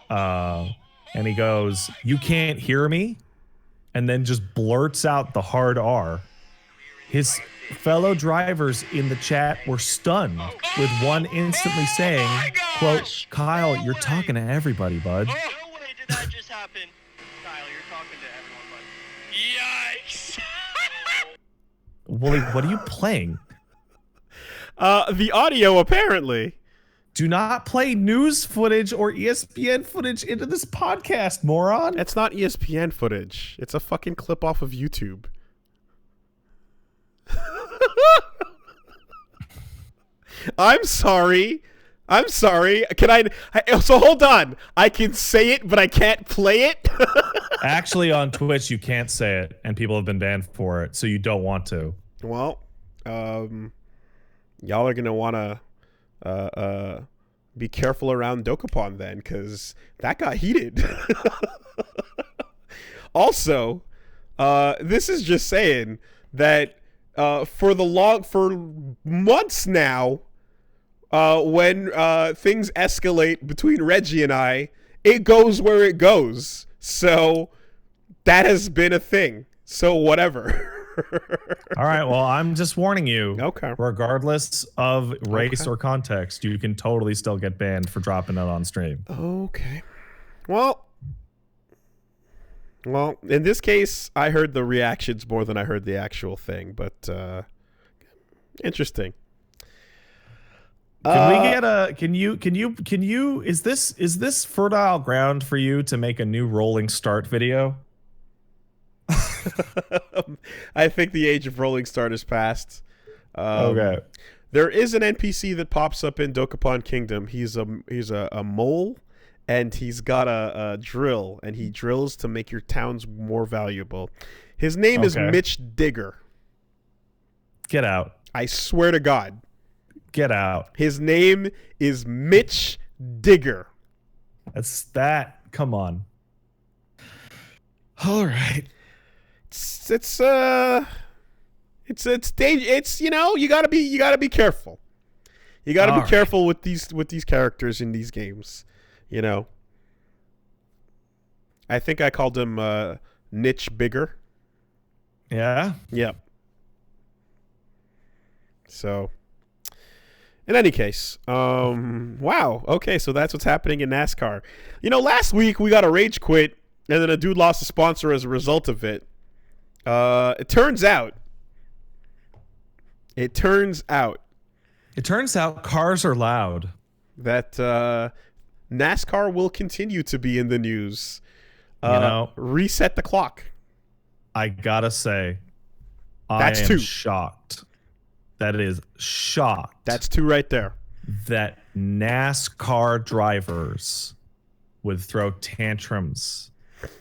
And he goes, "You can't hear me?" And then just blurts out the hard R. His fellow drivers in the chat were stunned, with one instantly saying, quote, "Kyle, you're talking to everybody, bud." No way did that just happen. Kyle, you're talking to everyone, bud. Yikes! Wooly, what are you playing? The audio, apparently. Do not play news footage or ESPN footage into this podcast, moron. It's not ESPN footage. It's a fucking clip off of YouTube. I'm sorry. Can I so hold on. I can say it, but I can't play it. Actually, on Twitch, you can't say it, and people have been banned for it, so you don't want to. Well, y'all are gonna want to be careful around Dokapon then, because that got heated. Also, this is just saying that for months now, when things escalate between Reggie and I, it goes where it goes. So that has been a thing. So whatever. All right, well, I'm just warning you. Okay. Regardless of race or context, you can totally still get banned for dropping it on stream. Okay. Well, in this case, I heard the reactions more than I heard the actual thing, but interesting. Can we get a can you is this fertile ground for you to make a new rolling start video? I think the age of rolling start is past. Okay. There is an NPC that pops up in Dokapon Kingdom. He's a mole, and he's got a drill, and he drills to make your towns more valuable. His name is Mitch Digger. Get out. I swear to God. Get out. His name is Mitch Digger. That's that. Come on. All right. It's you know, you gotta be careful. You gotta be careful with these characters in these games. You know. I think I called him Niche Bigger. Yeah. Yep. So, in any case, wow. Okay, so that's what's happening in NASCAR. You know, last week we got a rage quit, and then a dude lost a sponsor as a result of it. It turns out cars are loud. That NASCAR will continue to be in the news. You know, reset the clock. I gotta say, That's I am two. shocked. That is shocked. That's two right there. That NASCAR drivers would throw tantrums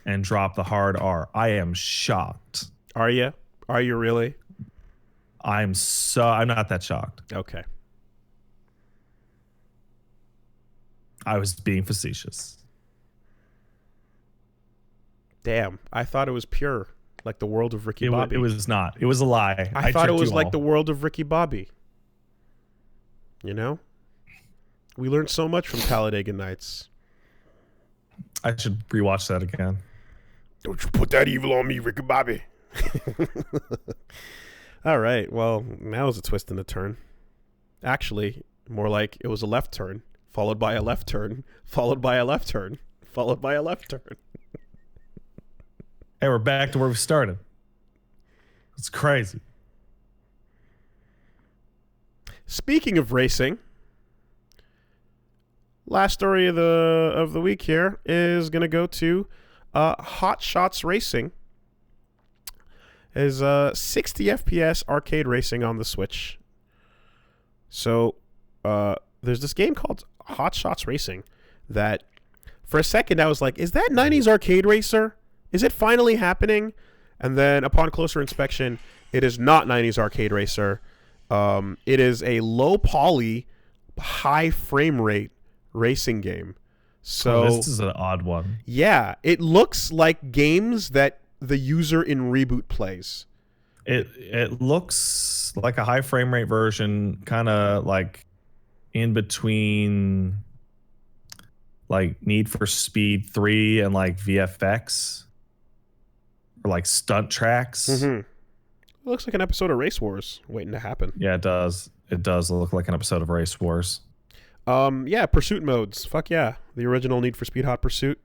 and drop the hard R. I am shocked. Are you? Are you really? I'm not that shocked. Okay. I was being facetious. Damn, I thought it was pure, like the world of Ricky Bobby. It was not. It was a lie. I thought it tricked was you like all. the world of Ricky Bobby. You know? We learned so much from Talladega Nights. I should rewatch that again. Don't you put that evil on me, Ricky Bobby. All right, well, that was a twist and a turn. Actually, more like it was a left turn, followed by a left turn, followed by a left turn, followed by a left turn. Hey, we're back to where we started. It's crazy. Speaking of racing, last story of the week here is going to go to Hotshot's Racing. Is 60 FPS arcade racing on the Switch. So there's this game called Hotshot's Racing that for a second I was like, is that 90s arcade racer? Is it finally happening? And then upon closer inspection, it is not 90s arcade racer. It is a low poly, high frame rate racing game. So this is an odd one. Yeah, it looks like games that the user in Reboot plays. It looks like a high frame rate version, kind of like in between like Need for Speed 3 and like VFX. Or like stunt tracks. Mm-hmm. It looks like an episode of Race Wars waiting to happen. Yeah, it does. It does look like an episode of Race Wars. Yeah, pursuit modes. Fuck yeah, the original Need for Speed Hot Pursuit.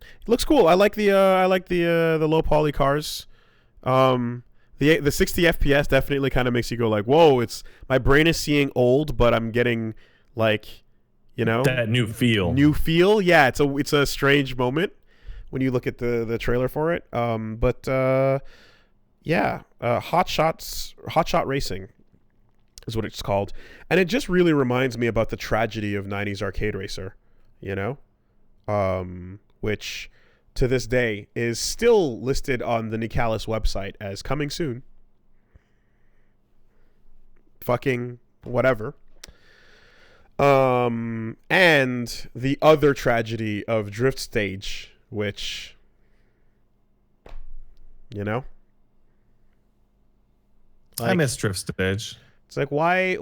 It looks cool. I like the low poly cars. The 60 FPS definitely kind of makes you go like, whoa! It's my brain is seeing old, but I'm getting like, you know, that new feel. Yeah, it's a strange moment when you look at the trailer for it. Hotshot Racing is what it's called. And it just really reminds me about the tragedy of 90s arcade racer, you know? Which to this day is still listed on the Nicalis website as coming soon. Fucking whatever. And the other tragedy of Drift Stage, which, you know, like, I miss Drift Stage. It's like why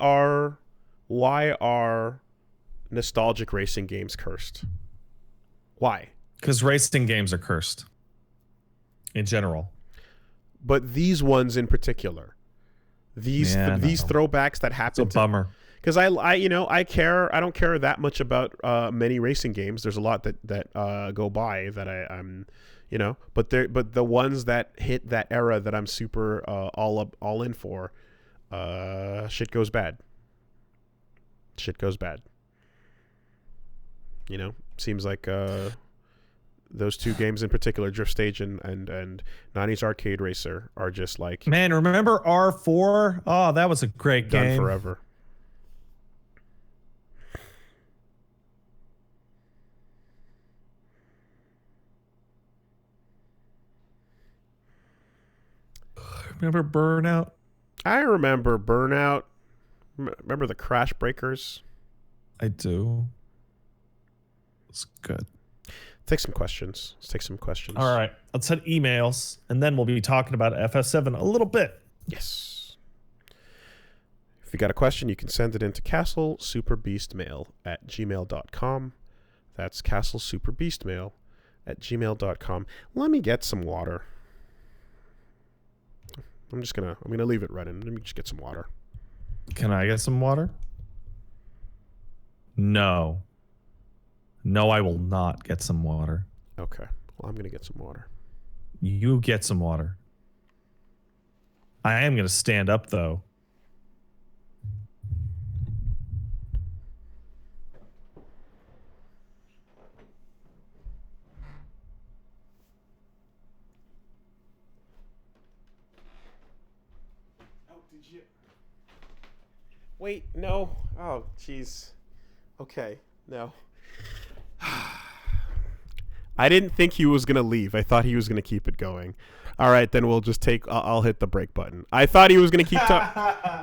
are nostalgic racing games cursed? Why? Because racing games are cursed in general. But these ones in particular, these throwbacks that happen. It's a bummer. Because I don't care that much about many racing games. There's a lot that go by that I'm, you know, but the ones that hit that era that I'm super all in for, shit goes bad. You know, seems like those two games in particular, Drift Stage and 90s Arcade Racer, are just like Man, remember R4? Oh, that was a great done game. forever. Remember Burnout? I remember Burnout. Remember the Crash Breakers? I do. It's good. Take some questions. Let's take some questions. All right, let's hit emails, and then we'll be talking about FF7 a little bit. Yes. If you got a question, you can send it into castlesuperbeastmail@gmail.com. That's castlesuperbeastmail@gmail.com. Let me get some water. I'm gonna leave it running. Let me just get some water. Can I get some water? No. No, I will not get some water. Okay. Well, I'm gonna get some water. You get some water. I am going to stand up, though. Oh, did you? Wait, no. Oh, jeez. Okay, no. I didn't think he was going to leave. I thought he was going to keep it going. All right, then we'll just take... I'll hit the break button. I thought he was going to keep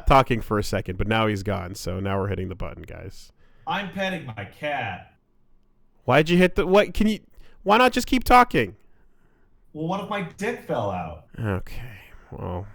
talking for a second, but now he's gone, so now we're hitting the button, guys. I'm petting my cat. Why'd you hit the... What? Can you... Why not just keep talking? Well, what if my dick fell out? Okay, well...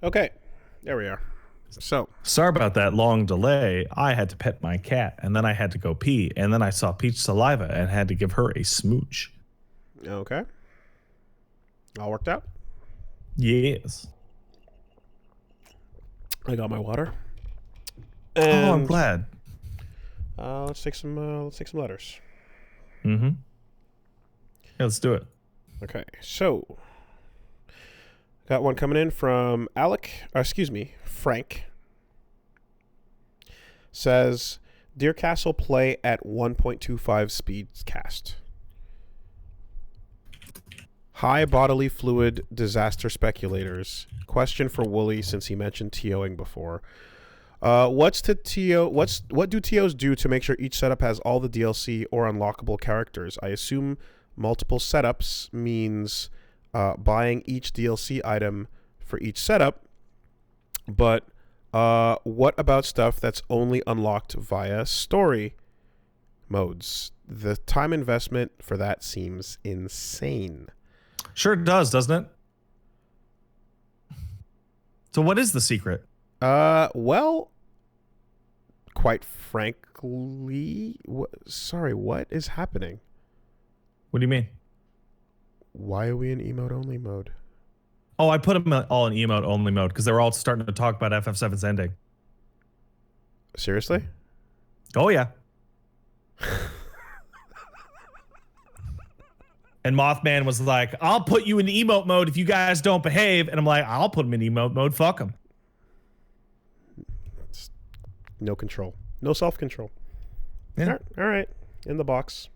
Okay, there we are. So Sorry about that long delay. I had to pet my cat, and then I had to go pee, and then I saw Peach Saliva and had to give her a smooch. okay, all worked out. Yes. I got my water. Oh, I'm And, glad. let's take some letters. Mm-hmm. Yeah, let's do it. Okay, so got one coming in from Frank. Says, "Dear Castle, play at 1.25 speeds cast. High bodily fluid disaster speculators. Question for Wooly, since he mentioned TOing before. What do TOs do to make sure each setup has all the DLC or unlockable characters? I assume multiple setups means buying each DLC item for each setup, but what about stuff that's only unlocked via story modes? The time investment for that seems insane." Sure it does, doesn't it? So what is the secret? Well, quite frankly, what is happening? What do you mean? Why are we in emote only mode? Oh, I put them all in emote only mode because they were all starting to talk about FF7's ending. Seriously? Oh, yeah. And Mothman was like, I'll put you in emote mode if you guys don't behave. And I'm like, I'll put him in emote mode. Fuck him. No control. No self-control. Yeah. All right. In the box.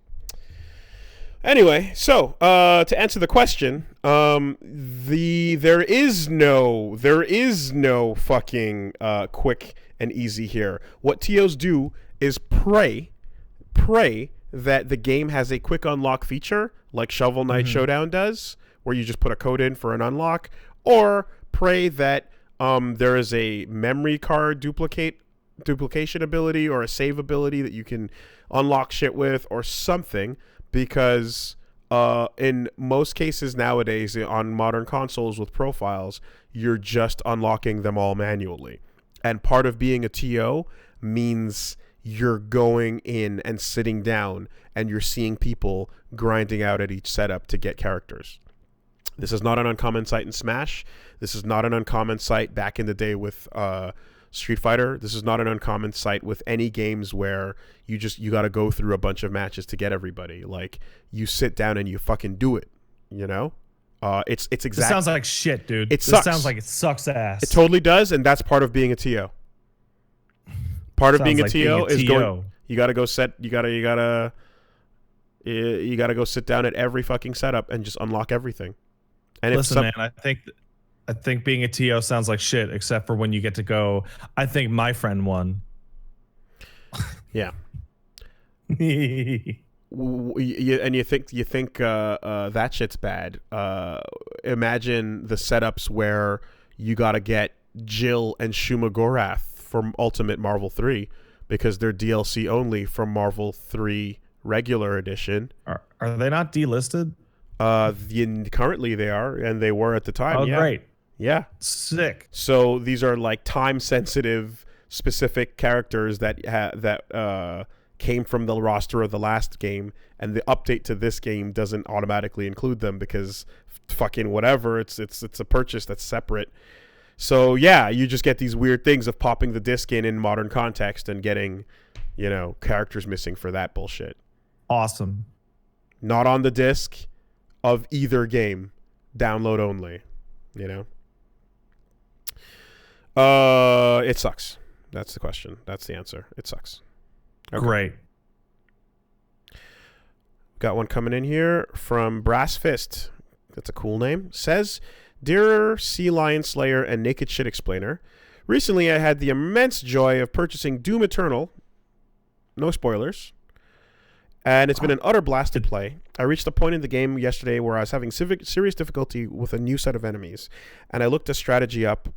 Anyway, so to answer the question, there is no fucking quick and easy here. What TOs do is pray that the game has a quick unlock feature like Shovel Knight Showdown does, where you just put a code in for an unlock, or pray that there is a memory card duplication ability or a save ability that you can unlock shit with or something, because in most cases nowadays on modern consoles with profiles, you're just unlocking them all manually. And part of being a TO means you're going in and sitting down and you're seeing people grinding out at each setup to get characters. This is not an uncommon sight in Smash. This is not an uncommon sight back in the day with Street Fighter. This is not an uncommon sight with any games where you got to go through a bunch of matches to get everybody. Like, you sit down and you fucking do it, you know? It's exactly. It sounds like shit, dude. It sucks. Sounds like it sucks ass. It totally does, and that's part of being a TO. Part of being a TO is going. You gotta go set. You gotta go sit down at every fucking setup and just unlock everything. And listen, man, I think being a TO sounds like shit, except for when you get to go. I think my friend won. Yeah. And you think that shit's bad. Imagine the setups where you gotta get Jill and Shuma Gorath from Ultimate Marvel 3 because they're DLC only from Marvel 3 regular edition. Are they not delisted? Currently they are, and they were at the time. Oh, yeah. great. Yeah. Sick. So these are like time sensitive specific characters that came from the roster of the last game, and the update to this game doesn't automatically include them because fucking whatever, it's a purchase that's separate. So yeah, you just get these weird things of popping the disc in modern context and getting, characters missing for that bullshit. Awesome. Not on the disc of either game, download only, It sucks. That's the question. That's the answer. It sucks. Okay. Great. Got one coming in here from Brass Fist. That's a cool name. Says, "Dear Sea Lion Slayer and Naked Shit Explainer, recently I had the immense joy of purchasing Doom Eternal. No spoilers. And it's been an utter blast to play. I reached a point in the game yesterday where I was having serious difficulty with a new set of enemies. And I looked a strategy up.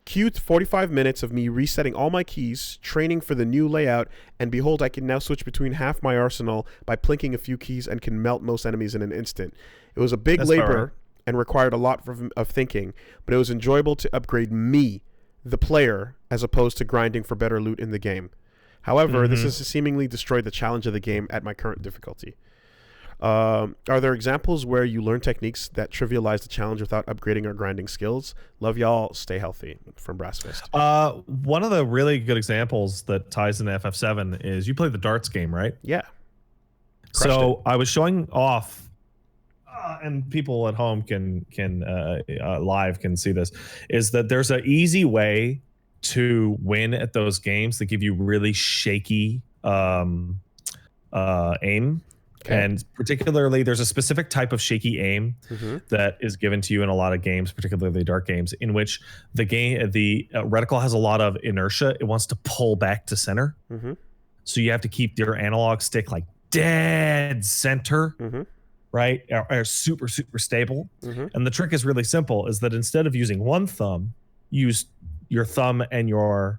Queued 45 minutes of me resetting all my keys, training for the new layout, and behold, I can now switch between half my arsenal by plinking a few keys and can melt most enemies in an instant. It was a big labor and required a lot of thinking, but it was enjoyable to upgrade me, the player, as opposed to grinding for better loot in the game. However, this has seemingly destroyed the challenge of the game at my current difficulty. Are there examples where you learn techniques that trivialize the challenge without upgrading or grinding skills? Love y'all. Stay healthy. From Brass Fist. One of the really good examples that ties into FF7 is you played the darts game, right? Yeah. So I was showing off, and people at home can live can see this, is that there's an easy way to win at those games that give you really shaky aim. Okay. And particularly, there's a specific type of shaky aim that is given to you in a lot of games, particularly dark games, in which the reticle has a lot of inertia. It wants to pull back to center. So you have to keep your analog stick like dead center, right? Or super, super stable. And the trick is really simple, is that instead of using one thumb, use your thumb and your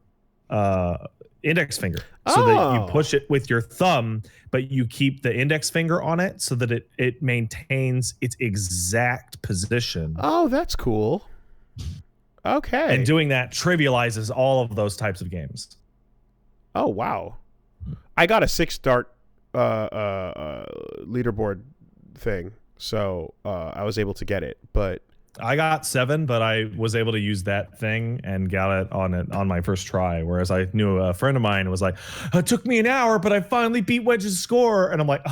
index finger, so that you push it with your thumb, but you keep the index finger on it so that it maintains its exact position. Oh, that's cool. Okay. And doing that trivializes all of those types of games. Oh, wow. I got a 6 dart leaderboard thing, so I was able to get it, but I got 7, but I was able to use that thing and got it on my first try. Whereas I knew a friend of mine was like, it took me an hour, but I finally beat Wedge's score. And I'm like,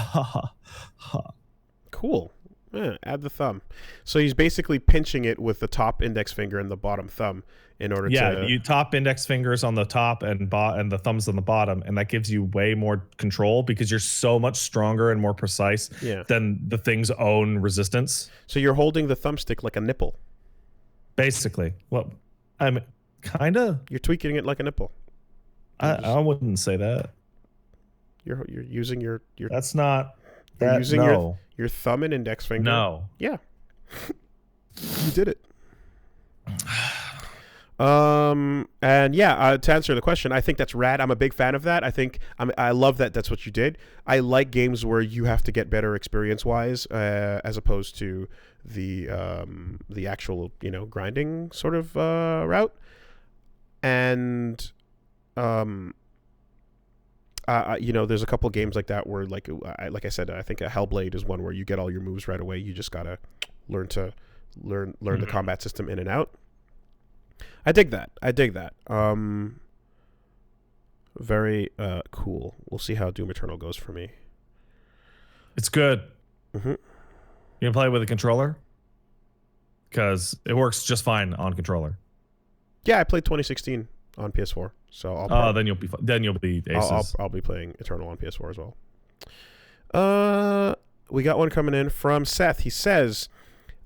cool. Yeah, add the thumb. So he's basically pinching it with the top index finger and the bottom thumb in order to... Yeah, you top index fingers on the top and the thumbs on the bottom, and that gives you way more control because you're so much stronger and more precise than the thing's own resistance. So you're holding the thumbstick like a nipple. Basically. Well, I'm kind of... You're tweaking it like a nipple. I wouldn't say that. You're using your... That's not... You're using your thumb and index finger. No. Yeah. You did it. And yeah, to answer the question, I think that's rad. I'm a big fan of that. I love that that's what you did. I like games where you have to get better experience-wise, as opposed to the actual, grinding sort of route. And there's a couple games like that where, like I said, I think a Hellblade is one where you get all your moves right away. You just gotta learn the combat system in and out. I dig that. Very cool. We'll see how Doom Eternal goes for me. It's good. You can play with a controller? Because it works just fine on controller. Yeah, I played 2016 on PS4, so I'll. Then you'll be aces. I'll be playing Eternal on PS4 as well. We got one coming in from Seth. He says,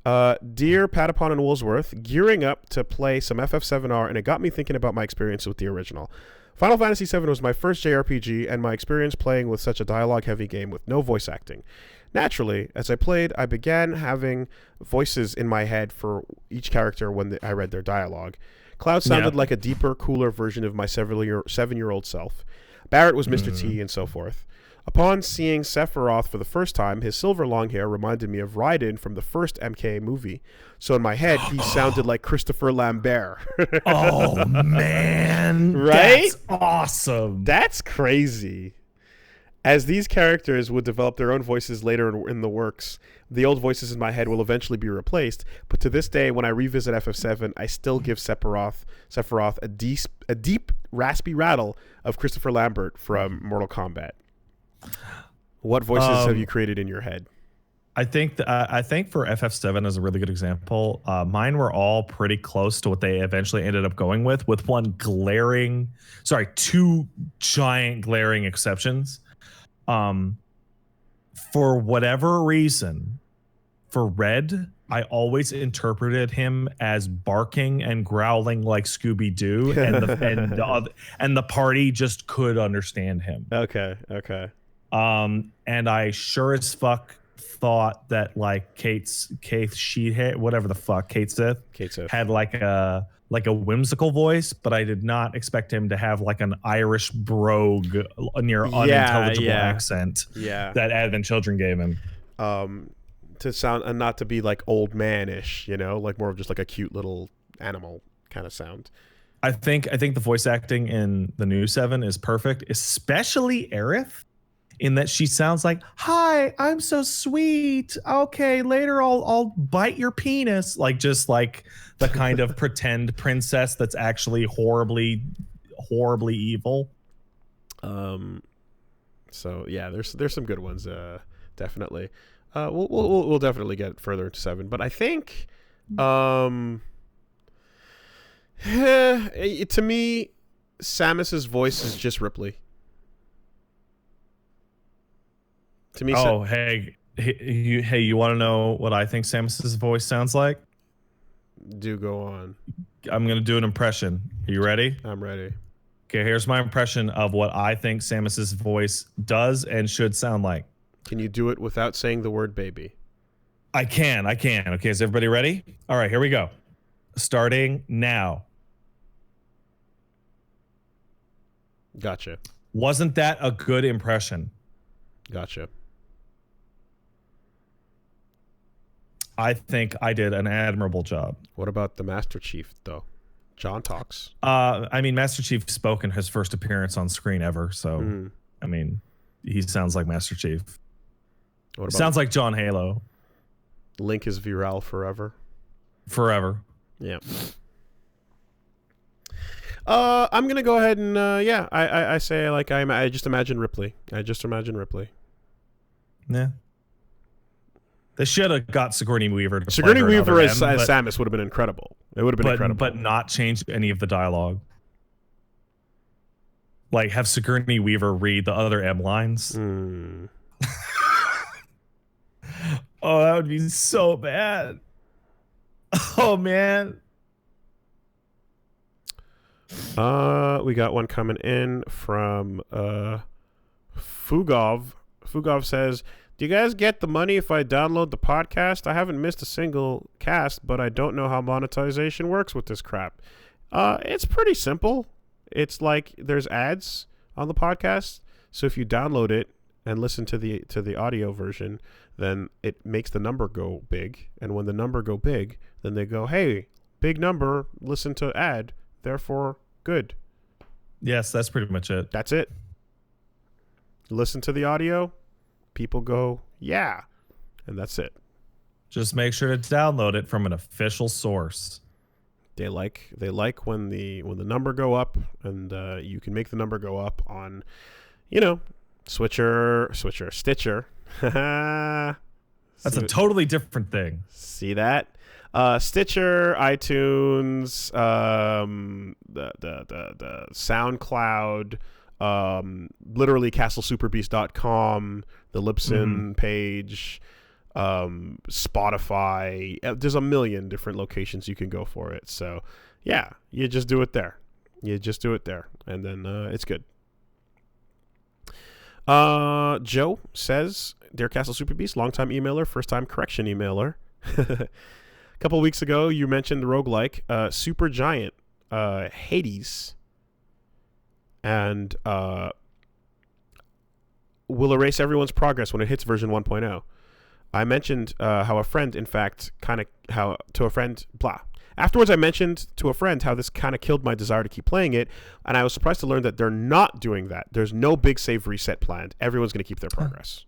"Dear Patapon and Woolsworth, gearing up to play some FF7R, and it got me thinking about my experience with the original. Final Fantasy VII was my first JRPG, and my experience playing with such a dialogue-heavy game with no voice acting. Naturally, as I played, I began having voices in my head for each character when I read their dialogue. Cloud sounded like a deeper, cooler version of my 7-year-old self. Barrett was Mr. T, and so forth. Upon seeing Sephiroth for the first time, his silver long hair reminded me of Raiden from the first MK movie. So in my head, he sounded like Christopher Lambert." Oh, man. Right? That's awesome. That's crazy. As these characters would develop their own voices later in the works, the old voices in my head will eventually be replaced. But to this day, when I revisit FF7, I still give Sephiroth a deep, raspy rattle of Christopher Lambert from Mortal Kombat. What voices have you created in your head? I think for FF7 is a really good example. Mine were all pretty close to what they eventually ended up going with two giant glaring exceptions. For whatever reason, for Red, I always interpreted him as barking and growling like Scooby-Doo, and the party just could understand him. Okay. And I sure as fuck thought that like Kate Sheehan, whatever the fuck, Kate Sith had like a whimsical voice, but I did not expect him to have like an Irish brogue near unintelligible accent that Advent Children gave him. to sound and not to be like old man-ish, like more of just like a cute little animal kind of sound. I think the voice acting in the new 7 is perfect, especially Aerith, in that she sounds like, "Hi, I'm so sweet. Okay, later I'll bite your penis." Like just like the kind of pretend princess that's actually horribly evil. So yeah, there's some good ones, definitely. We'll definitely get further into 7, but I think to me, Samus's voice is just Ripley. To me, hey, you want to know what I think Samus's voice sounds like? Do go on. I'm gonna do an impression. Are you ready? I'm ready. Okay, here's my impression of what I think Samus's voice does and should sound like. Can you do it without saying the word baby? I can. Okay, is everybody ready? All right, here we go. Starting now. Gotcha. Wasn't that a good impression? Gotcha. I think I did an admirable job. What about the Master Chief, though? John talks. I mean, Master Chief spoke in his first appearance on screen ever, so I mean, he sounds like Master Chief. What about sounds like John Halo. Link is viral forever. Forever. Yeah. I'm gonna go ahead and I say like I just imagine Ripley. Yeah. They should have got Sigourney Weaver to Sigourney play her Weaver as M, Samus would have been incredible. It would have been incredible. But not change any of the dialogue. Like have Sigourney Weaver read the other M lines. Oh, that would be so bad. Oh man. We got one coming in from Fugov. Fugov says, "Do you guys get the money if I download the podcast? I haven't missed a single cast, but I don't know how monetization works with this crap." It's pretty simple. It's like there's ads on the podcast, so if you download it and listen to the audio version, then it makes the number go big, and when the number go big, then they go, "Hey, big number, listen to ad, therefore good." Yes, that's pretty much it. That's it. Listen to the audio, people go, "Yeah," and that's it. Just make sure to download it from an official source. They like when the number go up, and you can make the number go up on, Stitcher. That's a totally different thing. See that? Stitcher, iTunes, the SoundCloud, literally castlesuperbeast.com, the Libsyn page, Spotify. There's a million different locations you can go for it. So yeah, you just do it there. And then it's good. Joe says, "Dear Castle Super Beast, long-time emailer, first-time correction emailer. A couple weeks ago, you mentioned the roguelike Super Giant Hades, and will erase everyone's progress when it hits version 1.0. I mentioned how a friend, in fact, Afterwards, I mentioned to a friend how this kind of killed my desire to keep playing it, and I was surprised to learn that they're not doing that. There's no big save reset planned. Everyone's going to keep their progress."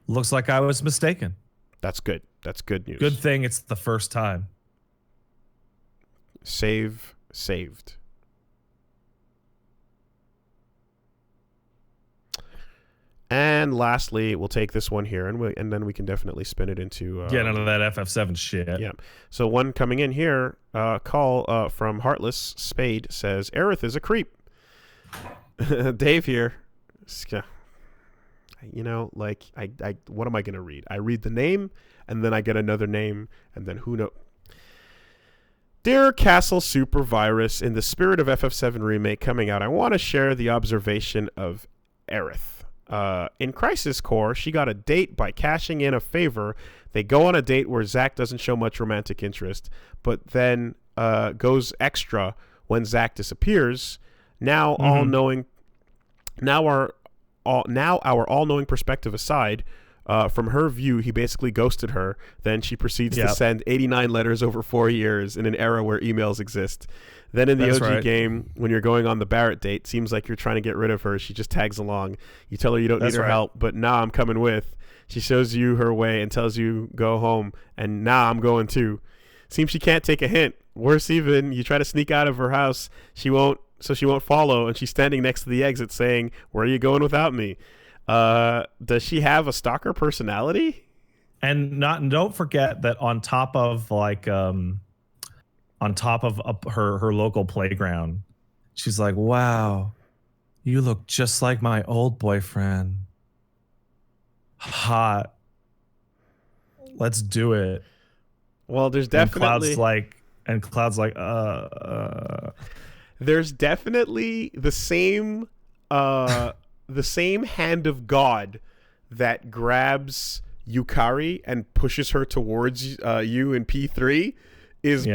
Looks like I was mistaken. That's good. That's good news. Good thing it's the first time. Saved. And lastly, we'll take this one here, and then we can definitely spin it into... Get into that FF7 shit. Yeah. So one coming in here, call from Heartless Spade says, "Aerith is a creep." Dave here. What am I going to read? I read the name, and then I get another name, and then who knows? "Dear Castle Super Virus, in the spirit of FF7 Remake coming out, I want to share the observation of Aerith. In Crisis Core, she got a date by cashing in a favor. They go on a date where Zack doesn't show much romantic interest, but then goes extra when Zack disappears. Now our all-knowing perspective aside, From her view, he basically ghosted her. Then she proceeds to send 89 letters over 4 years in an era where emails exist. Then in the OG game, when you're going on the Barrett date, seems like you're trying to get rid of her. She just tags along. You tell her you don't need her help, but nah, I'm coming with. She shows you her way and tells you go home, and nah, I'm going too. Seems she can't take a hint. Worse even, you try to sneak out of her house. She won't follow, and she's standing next to the exit saying, "Where are you going without me?" Does she have a stalker personality? And don't forget that on top of her local playground, she's like, "Wow, you look just like my old boyfriend. Hot. Let's do it." Well, there's definitely Cloud's like, There's definitely the same hand of God that grabs Yukari and pushes her towards you in P3 is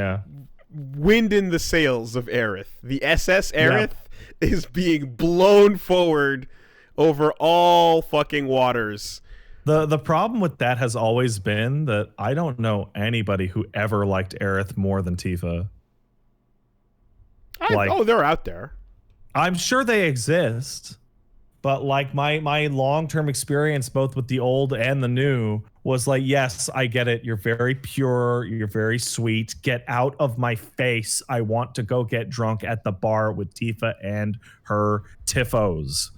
wind in the sails of Aerith. The SS Aerith is being blown forward over all fucking waters. The problem with that has always been that I don't know anybody who ever liked Aerith more than Tifa. They're out there. I'm sure they exist, but like my long-term experience both with the old and the new was like, yes, I get it. You're very pure. You're very sweet. Get out of my face. I want to go get drunk at the bar with Tifa and her Tifos.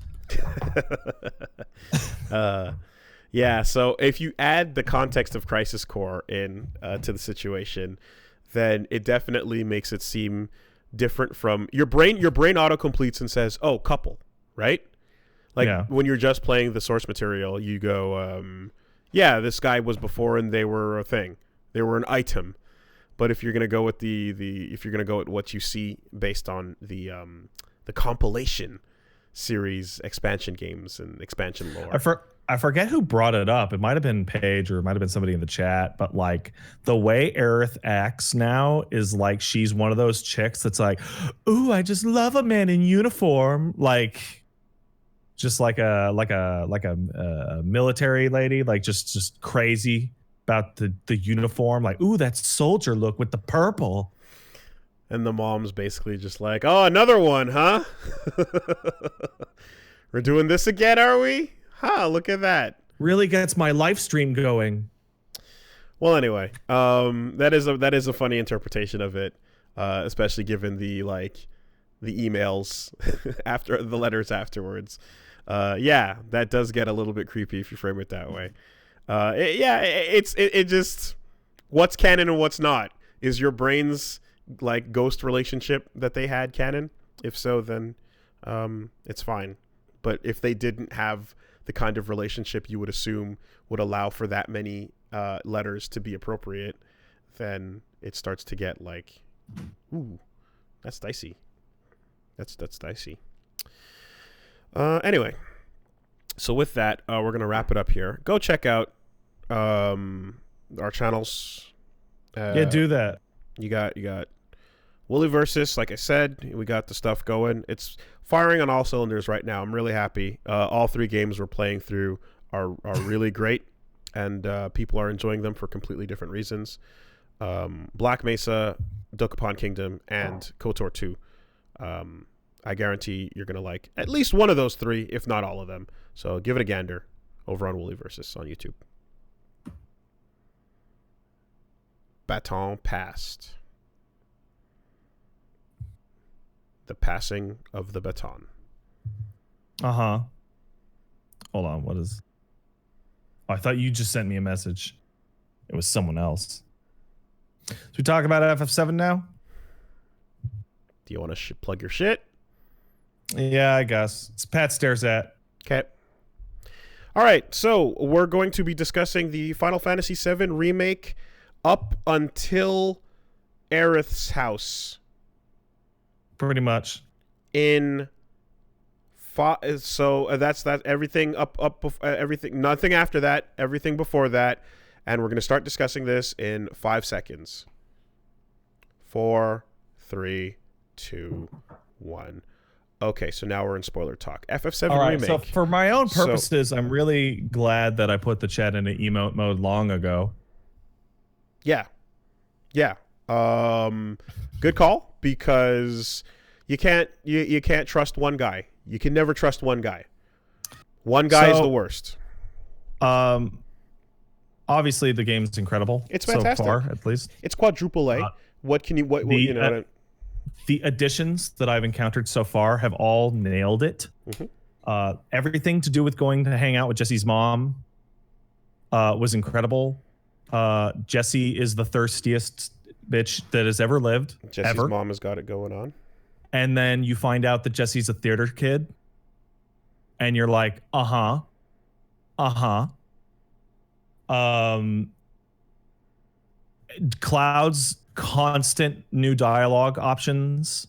Yeah, so if you add the context of Crisis Core in to the situation, then it definitely makes it seem different from your brain auto completes and says, "Oh, couple," right? Like when you're just playing the source material, you go, "Yeah, this guy was before and they were a thing. They were an item." But if you're going to go with if you're going to go with what you see based on the compilation series expansion games and expansion lore. I forget who brought it up. It might have been Paige or it might have been somebody in the chat, but like the way Aerith acts now is like she's one of those chicks that's like, "Ooh, I just love a man in uniform." Like just like a military lady, like just crazy about the uniform, like, "Ooh, that soldier look with the purple." And the mom's basically just like, "Oh, another one, huh? We're doing this again, are we? Huh, look at that. Really gets my live stream going." Well, anyway, that is a funny interpretation of it, especially given the emails after the letters afterwards. That does get a little bit creepy if you frame it that way. It just what's canon and what's not. Is your brain's like ghost relationship that they had canon? If so, then it's fine. But if they didn't have the kind of relationship you would assume would allow for that many letters to be appropriate, then it starts to get like, ooh, that's dicey. That's dicey. Anyway, so with that, we're gonna wrap it up here. Go check out our channels. Do that. You got Wooly Versus, like I said, we got the stuff going. It's firing on all cylinders right now. I'm really happy. All 3 games we're playing through are really great, and people are enjoying them for completely different reasons. Black Mesa, Dokapon Kingdom, and KOTOR 2. I guarantee you're going to like at least one of those 3, if not all of them. So give it a gander over on Wooly Versus on YouTube. Baton passed. The passing of the baton. Uh-huh. Hold on, what is... Oh, I thought you just sent me a message. It was someone else. So we talk about FF7 now? Do you want to plug your shit? Yeah, I guess. It's Pat Stares At. Okay. All right, so we're going to be discussing the Final Fantasy VII Remake up until Aerith's house. Pretty much. So that's everything everything, nothing after that, everything before that, and we're going to start discussing this in 5 seconds. 4, 3, 2, 1. Okay, so now we're in spoiler talk. FF7 All right, remake. so for my own purposes, I'm really glad that I put the chat into emote mode long ago. Yeah. Good call, because you can't trust one guy. You can never trust one guy. One guy is the worst. Obviously the game's incredible. It's fantastic. So far, at least. It's quadruple A. The additions that I've encountered so far have all nailed it. Mm-hmm. Everything to do with going to hang out with Jesse's mom was incredible. Jesse is the thirstiest bitch that has ever lived. Jesse's mom has got it going on. And then you find out that Jesse's a theater kid. And you're like, Cloud's constant new dialogue options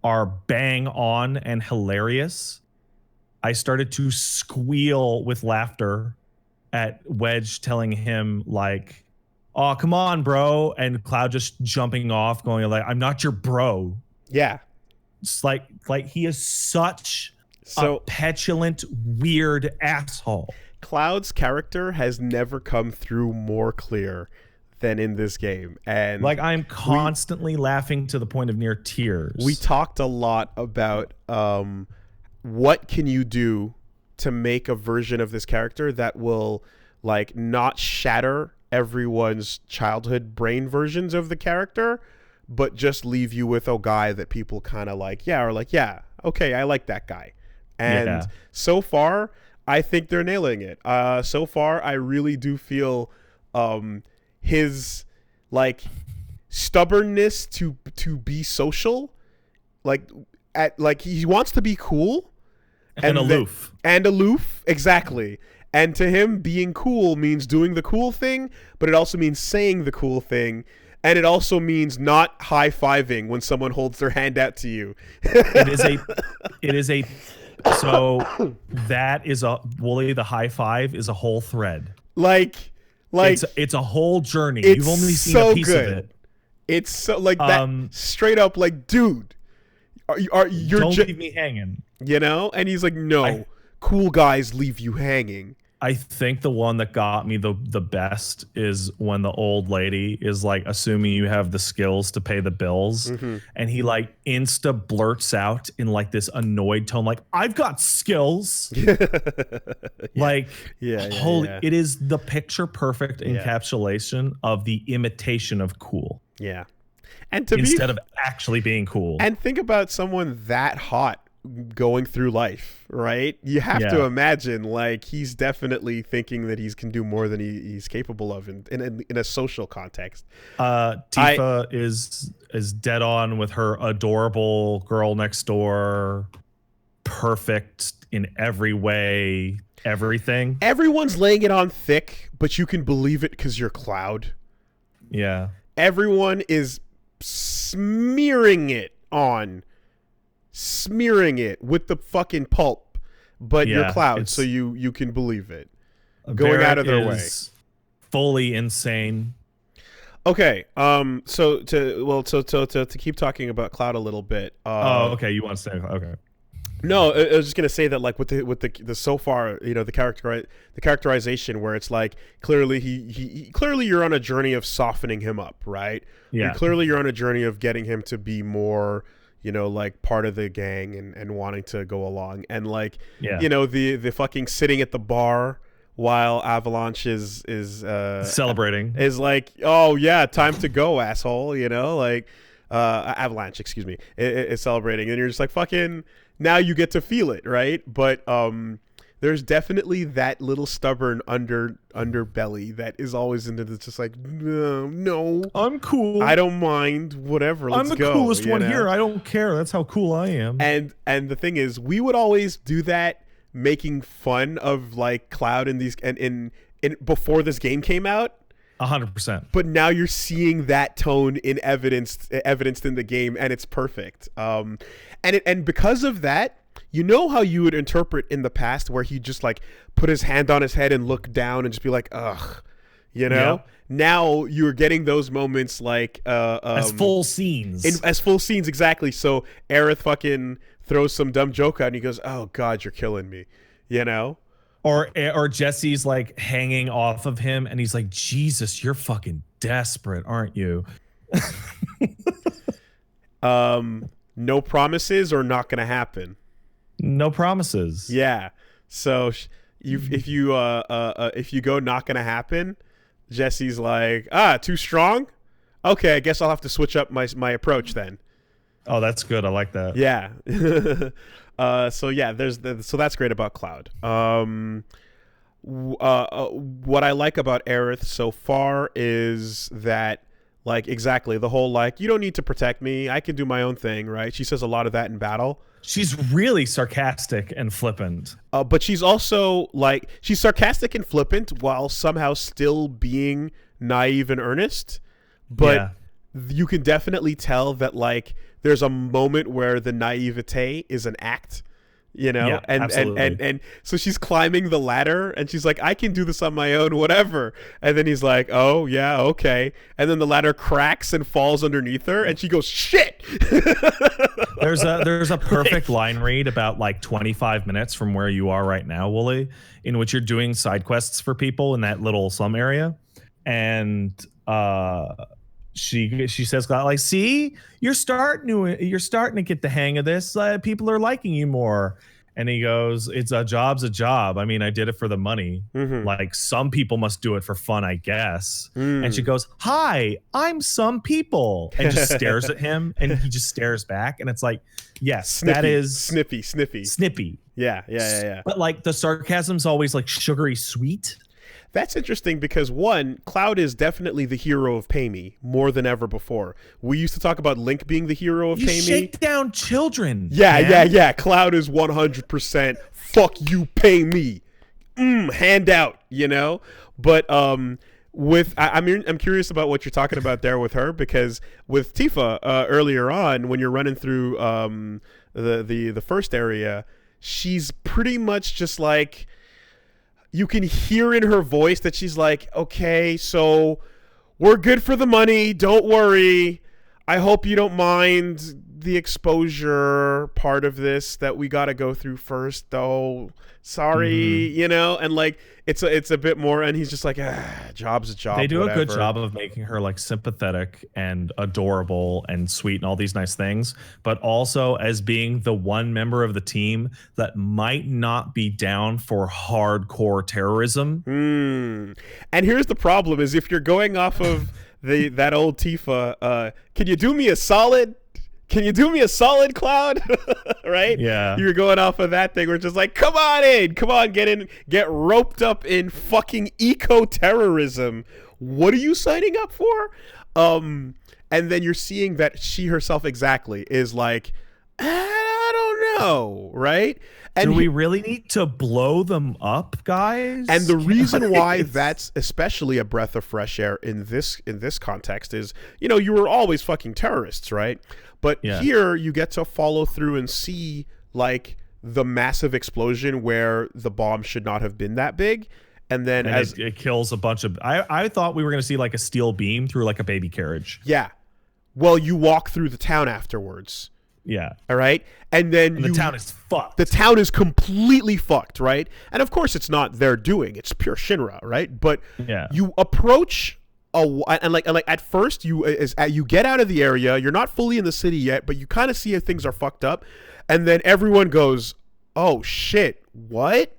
are bang on and hilarious. I started to squeal with laughter at Wedge telling him like, "Oh, come on, bro," and Cloud just jumping off, going like, "I'm not your bro." Yeah, it's like he is such a petulant, weird asshole. Cloud's character has never come through more clear than in this game, and like I'm constantly laughing to the point of near tears. We talked a lot about what can you do to make a version of this character that will like not shatter everyone's childhood brain versions of the character, but just leave you with a guy that people kind of like, okay, I like that guy. And so far, I think they're nailing it. So far, I really do feel his like stubbornness to be social, like he wants to be cool and aloof, exactly. And to him, being cool means doing the cool thing, but it also means saying the cool thing, and it also means not high-fiving when someone holds their hand out to you. So that is Wooly, the high five is a whole thread. Like it's a whole journey. You've only seen so a piece good. of it. It's so like that straight up like, dude, you're don't leave me hanging. You know? And he's like, no, cool guys leave you hanging. I think the one that got me the best is when the old lady is like assuming you have the skills to pay the bills, and he like insta blurts out in like this annoyed tone, like, "I've got skills." It is the picture perfect encapsulation of the imitation of cool. Yeah. And instead of actually being cool. And think about someone that hot going through life, right? You have to imagine like he's definitely thinking that he can do more than he's capable of in a social context. Tifa is dead on with her adorable girl next door, perfect in every way, everything. Everyone's laying it on thick, but you can believe it because you're Cloud. Yeah. Everyone is smearing it with the fucking pulp, but you're Cloud, so you can believe it. Going out of their way. Fully insane. Okay, so to keep talking about Cloud a little bit. Okay, you want to say okay? No, I was just gonna say that like with the so far, you know, the characterization where it's like clearly he clearly you're on a journey of softening him up, right? Yeah. Clearly you're on a journey of getting him to be more, you know, like part of the gang and wanting to go along, and like you know the fucking sitting at the bar while Avalanche is celebrating is like, oh yeah, time to go, asshole, you know, like Avalanche, excuse me, is celebrating, and you're just like, fucking, now you get to feel it, right? But there's definitely that little stubborn underbelly that is always into this, just like, no, I'm cool, I don't mind, whatever, let's I'm the go, coolest one know? here, I don't care, that's how cool I am. And the thing is, we would always do that, making fun of like Cloud in these and in before this game came out. 100%. But now you're seeing that tone in evidenced in the game, and it's perfect. And because of that, you know how you would interpret in the past where he just like put his hand on his head and look down and just be like, ugh, you know. Yeah. Now you're getting those moments like as full scenes. As full scenes, exactly. So Aerith fucking throws some dumb joke out and he goes, "Oh God, you're killing me," you know? Or Jesse's like hanging off of him and he's like, Jesus, you're fucking desperate, aren't you? No promises or not gonna happen. No promises. Yeah. So if you go not gonna happen, Jesse's like, too strong? Okay, I guess I'll have to switch up my approach then. Oh, that's good. I like that. Yeah. So that's great about Cloud. What I like about Aerith so far is that, like, exactly the whole, like, you don't need to protect me, I can do my own thing, right? She says a lot of that in battle. She's really sarcastic and flippant. But she's also, like, she's sarcastic and flippant while somehow still being naive and earnest. But you can definitely tell that, like, there's a moment where the naivete is an act, you know? Yeah, and so she's climbing the ladder and she's like, I can do this on my own, whatever. And then he's like, oh, yeah, okay. And then the ladder cracks and falls underneath her and she goes, shit! There's a perfect line read about like 25 minutes from where you are right now, Wooly, in which you're doing side quests for people in that little slum area. And she says, like, see, you're starting to get the hang of this. People are liking you more. And he goes, it's a job's a job. I mean, I did it for the money. Mm-hmm. Like, some people must do it for fun, I guess. And she goes, hi, I'm some people. And just stares at him. And he just stares back. And it's like, yes, snippy, that is snippy. Yeah. But like the sarcasm's always like sugary sweet. That's interesting because, one, Cloud is definitely the hero of Pay Me more than ever before. We used to talk about Link being the hero of Pay Me. You shake down children. Yeah. Cloud is 100% fuck you, pay me. Hand out, you know? But I'm curious about what you're talking about there with her, because with Tifa earlier on, when you're running through the first area, she's pretty much just like, you can hear in her voice that she's like, okay, so we're good for the money. Don't worry. I hope you don't mind the exposure part of this that we got to go through first, though. Sorry, you know? And like, it's a bit more, and he's just like, job's a job. They do whatever. A good job of making her like sympathetic and adorable and sweet and all these nice things, but also as being the one member of the team that might not be down for hardcore terrorism. And here's the problem: is if you're going off of that old Tifa, can you do me a solid? Can you do me a solid, Cloud? Right? Yeah. You're going off of that thing. We're just like, come on, get in, get roped up in fucking eco-terrorism. What are you signing up for? And then you're seeing that she herself exactly is like, I don't know, right? And do we really need to blow them up, guys? And the reason why that's especially a breath of fresh air in this context is, you know, you were always fucking terrorists, right? But here you get to follow through and see like the massive explosion where the bomb should not have been that big. And then as it kills a bunch of, I thought we were going to see like a steel beam through like a baby carriage. Yeah. Well, you walk through the town afterwards. Yeah. All right. And then the town is fucked. The town is completely fucked, right? And of course it's not their doing. It's pure Shinra, right? But you approach and like at first you get out of the area, you're not fully in the city yet, but you kind of see how things are fucked up, and then everyone goes, "Oh shit, what?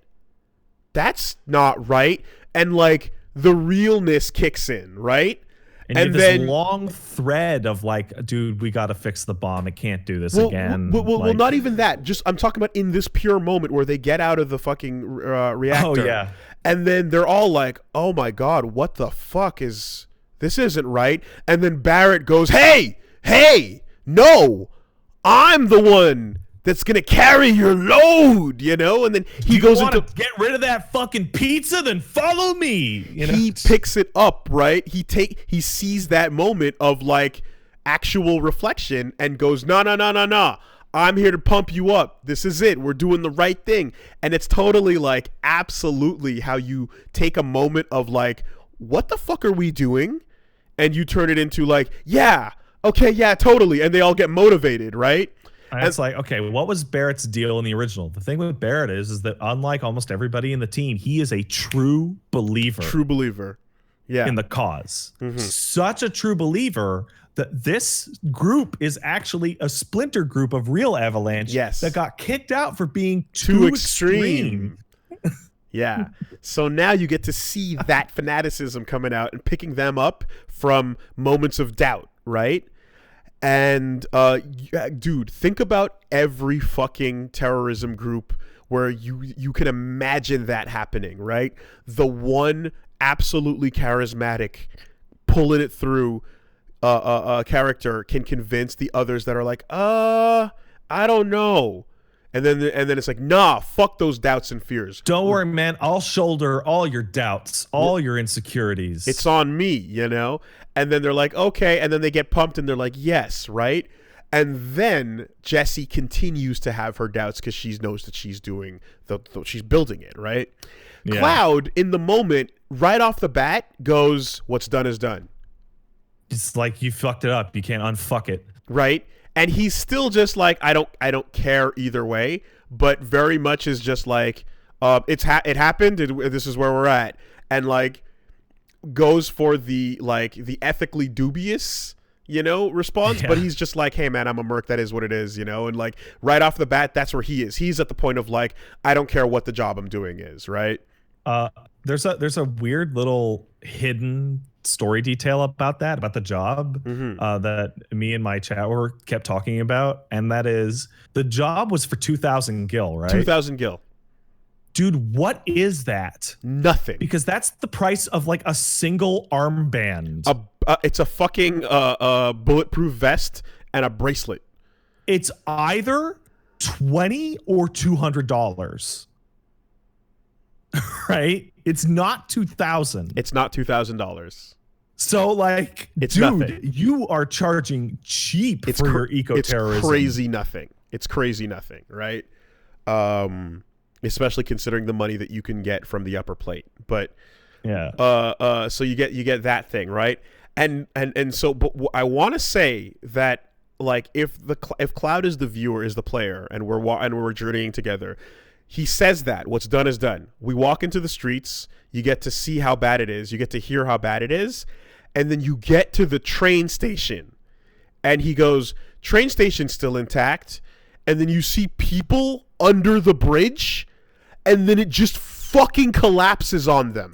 That's not right." And like the realness kicks in, right? And then this long thread of like, dude, we got to fix the bomb. It can't do this again. Well, not even that. Just I'm talking about in this pure moment where they get out of the fucking reactor. Oh yeah. And then they're all like, "Oh my god, what the fuck is this? Isn't right." And then Barrett goes, "Hey, no, I'm the one that's gonna carry your load," you know. And then he goes into get rid of that fucking pizza, then follow me. You know? He picks it up, right? He sees that moment of like actual reflection and goes, no. I'm here to pump you up. This is it. We're doing the right thing. And it's totally like absolutely how you take a moment of like, what the fuck are we doing? And you turn it into like, yeah, okay, yeah, totally. And they all get motivated, right? And it's like, okay, what was Barrett's deal in the original? The thing with Barrett is that unlike almost everybody in the team, he is a true believer. True believer. Yeah. In the cause. Such a true believer that this group is actually a splinter group of real Avalanche that got kicked out for being too extreme. Yeah. So now you get to see that fanaticism coming out and picking them up from moments of doubt, right? And dude, think about every fucking terrorism group where you can imagine that happening, right? The one absolutely charismatic, pulling it through character can convince the others that are like, I don't know. And then it's like, nah, fuck those doubts and fears. Don't worry, man. I'll shoulder all your doubts, all your insecurities. It's on me, you know? And then they're like, okay. And then they get pumped and they're like, yes, right? And then Jessie continues to have her doubts because she knows that she's doing she's building it, right? Yeah. Cloud, in the moment, right off the bat, goes, what's done is done. It's like, you fucked it up. You can't unfuck it. Right? And he's still just like, I don't care either way, but very much is just like, it happened, this is where we're at. And like goes for the ethically dubious, you know, response, but he's just like, hey man, I'm a merc, that is what it is, you know? And like right off the bat, that's where he is. He's at the point of like, I don't care what the job I'm doing is, right? There's a weird little hidden story detail about the job that me and my chat kept talking about, and that is the job was for 2,000 gil, right? 2,000 gil. Dude, what is that? Nothing. Because that's the price of like a single armband. It's a fucking bulletproof vest and a bracelet. It's either $20 or $200. Right? It's not $2,000. It's not $2,000. So like, it's dude, nothing. You are charging cheap for your eco-terrorism. It's crazy nothing. It's crazy nothing, right? Especially considering the money that you can get from the upper plate. But yeah. So you get that thing, right? And so, but I want to say that like if Cloud is the viewer, is the player, and we're journeying together. He says that what's done is done. We walk into the streets. You get to see how bad it is. You get to hear how bad it is. And then you get to the train station. And he goes, train station's still intact. And then you see people under the bridge. And then it just fucking collapses on them.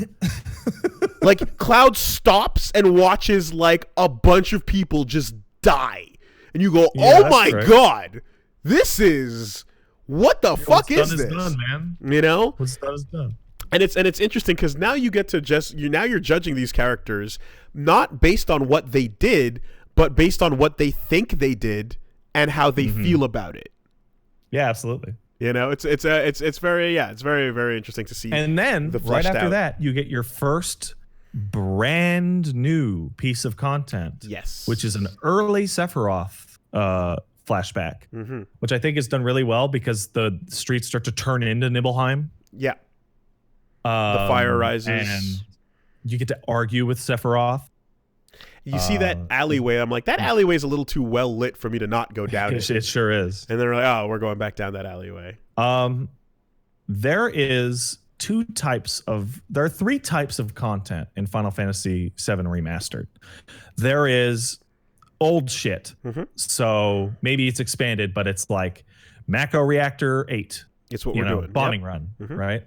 Like Cloud stops and watches like a bunch of people just die. And you go, oh my God, this is... What the fuck is this? Done, man. You know? What's done is done. And it's interesting because now you get to you're judging these characters not based on what they did, but based on what they think they did and how they feel about it. Yeah, absolutely. You know, it's very very interesting to see. And then right after that, you get your first brand new piece of content. Yes. Which is an early Sephiroth flashback, which I think is done really well because the streets start to turn into Nibelheim. Yeah. The fire rises. And you get to argue with Sephiroth. You see that alleyway. I'm like, that alleyway is a little too well lit for me to not go down it. It sure is. And they're like, oh, we're going back down that alleyway. There are three types of content in Final Fantasy VII Remastered. There is old shit. So maybe it's expanded, but it's like Mako Reactor 8. It's what we're doing. Bombing run, right?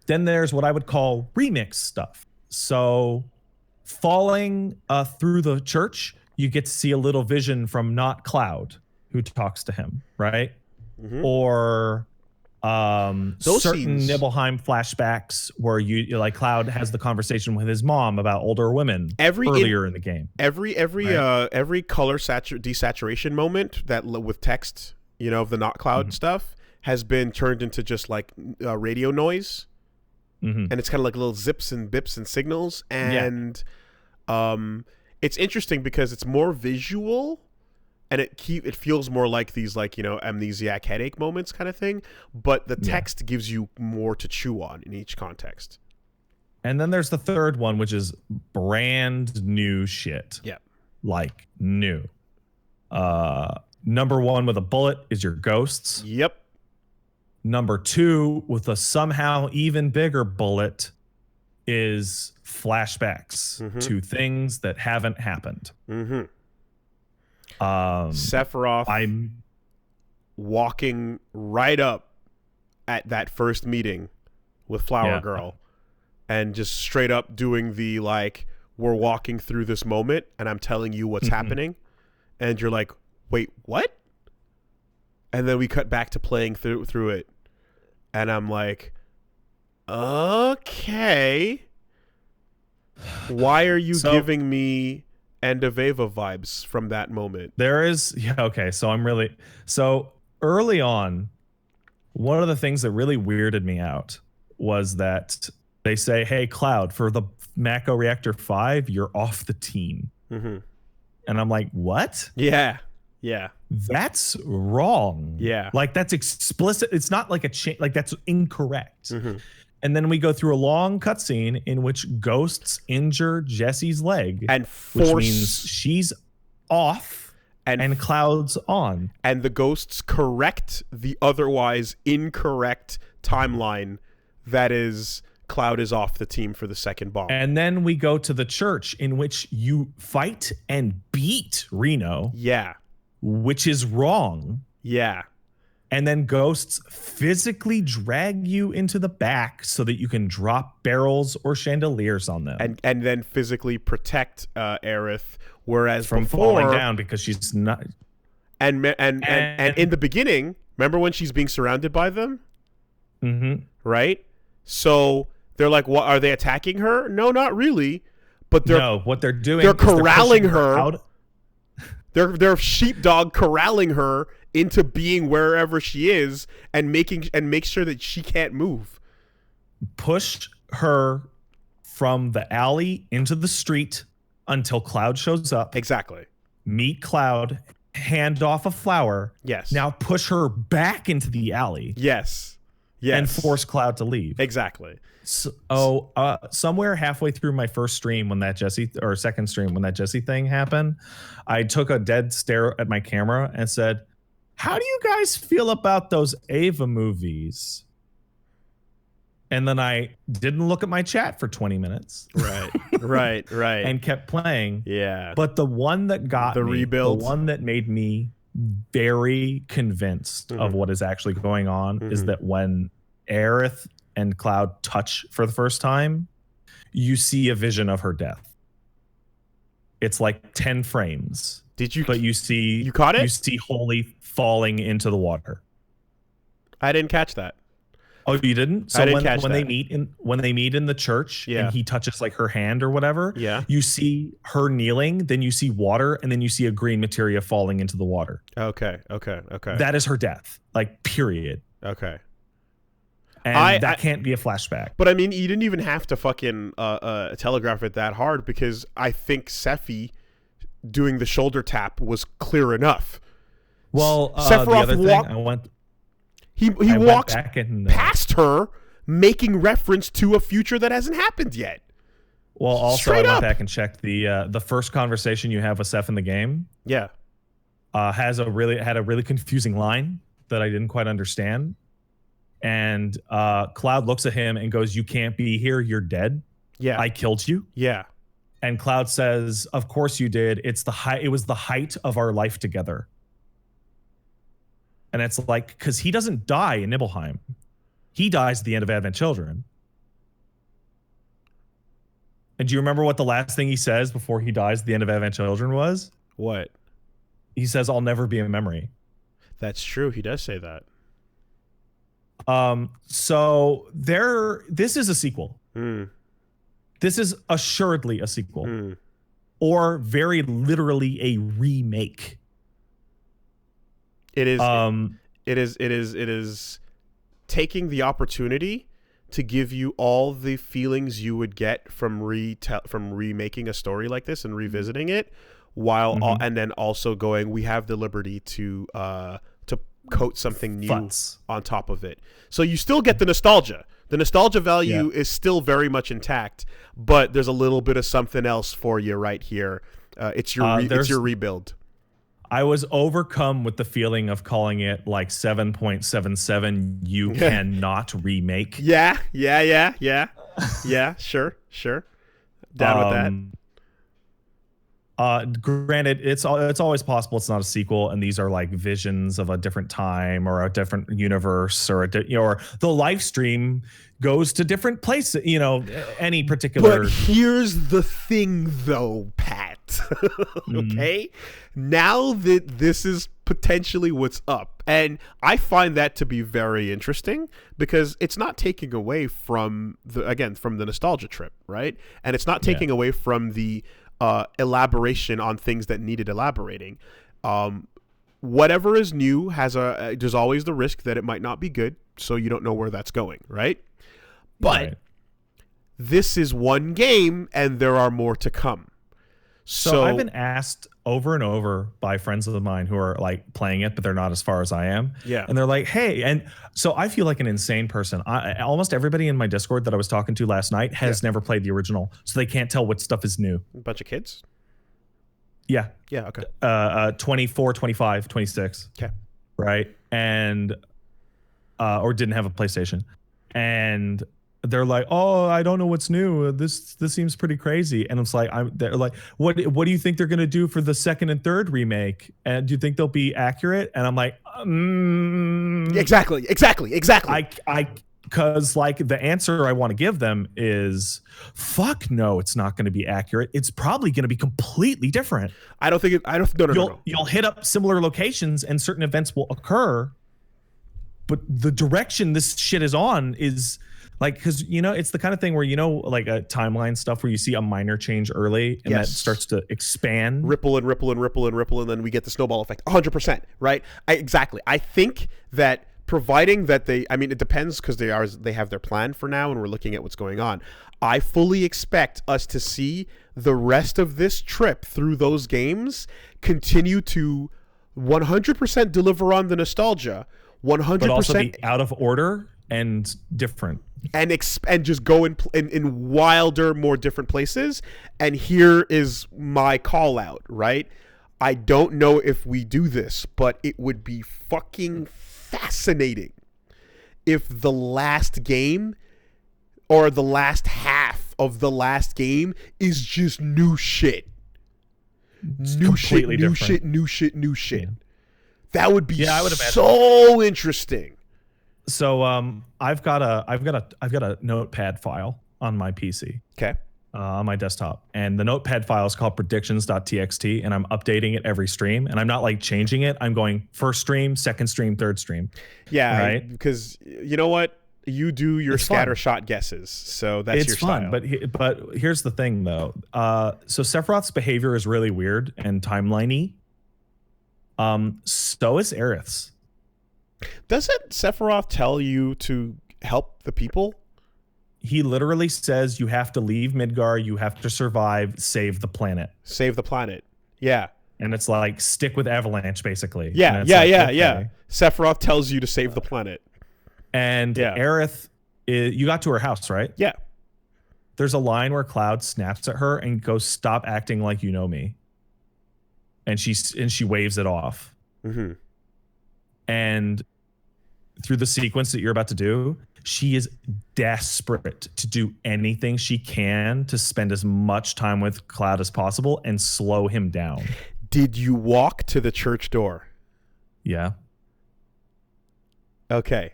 Then there's what I would call remix stuff. So falling through the church, you get to see a little vision from not Cloud, who talks to him, right? Or those certain scenes. Nibelheim flashbacks where you like Cloud has the conversation with his mom about older women earlier in the game. Every color desaturation moment that with text, you know, of the not Cloud stuff has been turned into just like radio noise. And it's kind of like little zips and bips and signals. And it's interesting because it's more visual and it feels more like these like, you know, amnesiac headache moments kind of thing. But the text gives you more to chew on in each context. And then there's the third one, which is brand new shit. Yeah. Like new. Number 1 with a bullet is your ghosts. Yep. Number 2 with a somehow even bigger bullet is flashbacks to things that haven't happened. Sephiroth I'm walking right up at that first meeting with Flower Girl and just straight up doing the like, we're walking through this moment and I'm telling you what's happening. And you're like, wait, what? And then we cut back to playing through it. And I'm like, okay. Why are you giving me End of Ava vibes from that moment? There is, okay. So early on, one of the things that really weirded me out was that they say, hey, Cloud, for the Mako Reactor 5, you're off the team. And I'm like, what? Yeah. That's wrong. Yeah. Like, that's explicit. It's not like a change. Like, that's incorrect. And then we go through a long cutscene in which ghosts injure Jessie's leg. And which means she's off and Cloud's on. And the ghosts correct the otherwise incorrect timeline that is Cloud is off the team for the second bomb. And then we go to the church in which you fight and beat Reno. Yeah. Which is wrong. Yeah. And then ghosts physically drag you into the back so that you can drop barrels or chandeliers on them. And then physically protect Aerith, whereas from before, falling down because she's not. And in the beginning, remember when she's being surrounded by them? Right? So they're like, what, are they attacking her? No, not really. But what they're doing, they're corralling her. They're sheepdog corralling her into being wherever she is and make sure that she can't move. Push her from the alley into the street until Cloud shows up. Exactly. Meet Cloud, hand off a flower. Yes. Now push her back into the alley. Yes. And force Cloud to leave. Exactly. So, somewhere halfway through my first stream when that second stream when that Jessie thing happened, I took a dead stare at my camera and said, how do you guys feel about those Ava movies? And then I didn't look at my chat for 20 minutes. Right. And kept playing. Yeah. But the one that got me, rebuild, the one that made me very convinced of what is actually going on is that when Aerith and Cloud touch for the first time, you see a vision of her death. It's like 10 frames. But you see, you caught it? You see Holy falling into the water. I didn't catch that. Oh, you didn't? So I didn't when catch that. they meet in the church and he touches like her hand or whatever, you see her kneeling, then you see water, and then you see a green materia falling into the water. Okay. That is her death. Like, period. Okay. And that can't be a flashback. But I mean, you didn't even have to fucking telegraph it that hard, because I think Sephi doing the shoulder tap was clear enough. Well, Sephiroth walked. He walks past her, making reference to a future that hasn't happened yet. Well, also I went back and checked the first conversation you have with Seph in the game. Yeah, had a really confusing line that I didn't quite understand. And Cloud looks at him and goes, "You can't be here. You're dead. Yeah, I killed you." Yeah. And Cloud says, "Of course you did. It was the height of our life together." And it's like, because he doesn't die in Nibelheim. He dies at the end of Advent Children. And do you remember what the last thing he says before he dies at the end of Advent Children was? What? He says, "I'll never be a memory." That's true. He does say that. So this is a sequel. This is assuredly a sequel. Or very literally a remake. It is. It is taking the opportunity to give you all the feelings you would get from remaking a story like this and revisiting it, while and then also going, we have the liberty to coat something new on top of it. So you still get the nostalgia. The nostalgia value is still very much intact, but there's a little bit of something else for you right here. It's your rebuild. I was overcome with the feeling of calling it like 7.77. You cannot remake. Yeah. Sure. Down with that. Granted, it's always possible it's not a sequel, and these are like visions of a different time or a different universe, or or the live stream goes to different places. Any particular. But here's the thing, though, Pat. Okay, now that this is potentially what's up, and I find that to be very interesting because it's not taking away from the nostalgia trip, right? And it's not taking away from the elaboration on things that needed elaborating. Whatever is new there's always the risk that it might not be good, so you don't know where that's going, right? But this is one game, and there are more to come. So I've been asked over and over by friends of mine who are like playing it, but they're not as far as I am. Yeah. And they're like, hey, and so I feel like an insane person. Almost everybody in my Discord that I was talking to last night has never played the original, so they can't tell what stuff is new. A bunch of kids? Yeah. Yeah, okay. 24, 25, 26. Okay. Right? And or didn't have a PlayStation. And they're like, oh, I don't know what's new. This seems pretty crazy. And it's like, they're like, what do you think they're gonna do for the second and third remake? And do you think they'll be accurate? And I'm like, exactly. Because like the answer I want to give them is, fuck no, it's not going to be accurate. It's probably going to be completely different. No. You'll hit up similar locations and certain events will occur, but the direction this shit is on is like, because it's the kind of thing where like a timeline stuff where you see a minor change early and that starts to expand, ripple, and then we get the snowball effect. 100%, right? Exactly. I think that providing that it depends, because they have their plan for now, and we're looking at what's going on. I fully expect us to see the rest of this trip through those games continue to 100% deliver on the nostalgia, 100%, but also be out of order and different. And just go in wilder, more different places. And here is my call out, right? I don't know if we do this, but it would be fucking fascinating if the last game or the last half of the last game is just new shit. New shit. Yeah. That would be so interesting. So I've got a notepad file on my PC. Okay. On my desktop, and the notepad file is called predictions.txt, and I'm updating it every stream, and I'm not like changing it. I'm going first stream, second stream, third stream. Yeah, right. Because you know what, you do your scattershot guesses, so that's your style. But here's the thing, though. So Sephiroth's behavior is really weird and timeliney. So is Aerith's. Doesn't Sephiroth tell you to help the people? He literally says you have to leave Midgar, you have to survive, save the planet. Yeah. And it's like stick with Avalanche, basically. Yeah. Sephiroth tells you to save the planet. And Aerith, you got to her house, right? Yeah. There's a line where Cloud snaps at her and goes, "Stop acting like you know me." And she waves it off. Mm-hmm. And through the sequence that you're about to do, she is desperate to do anything she can to spend as much time with Cloud as possible and slow him down. Did you walk to the church door? Yeah. Okay.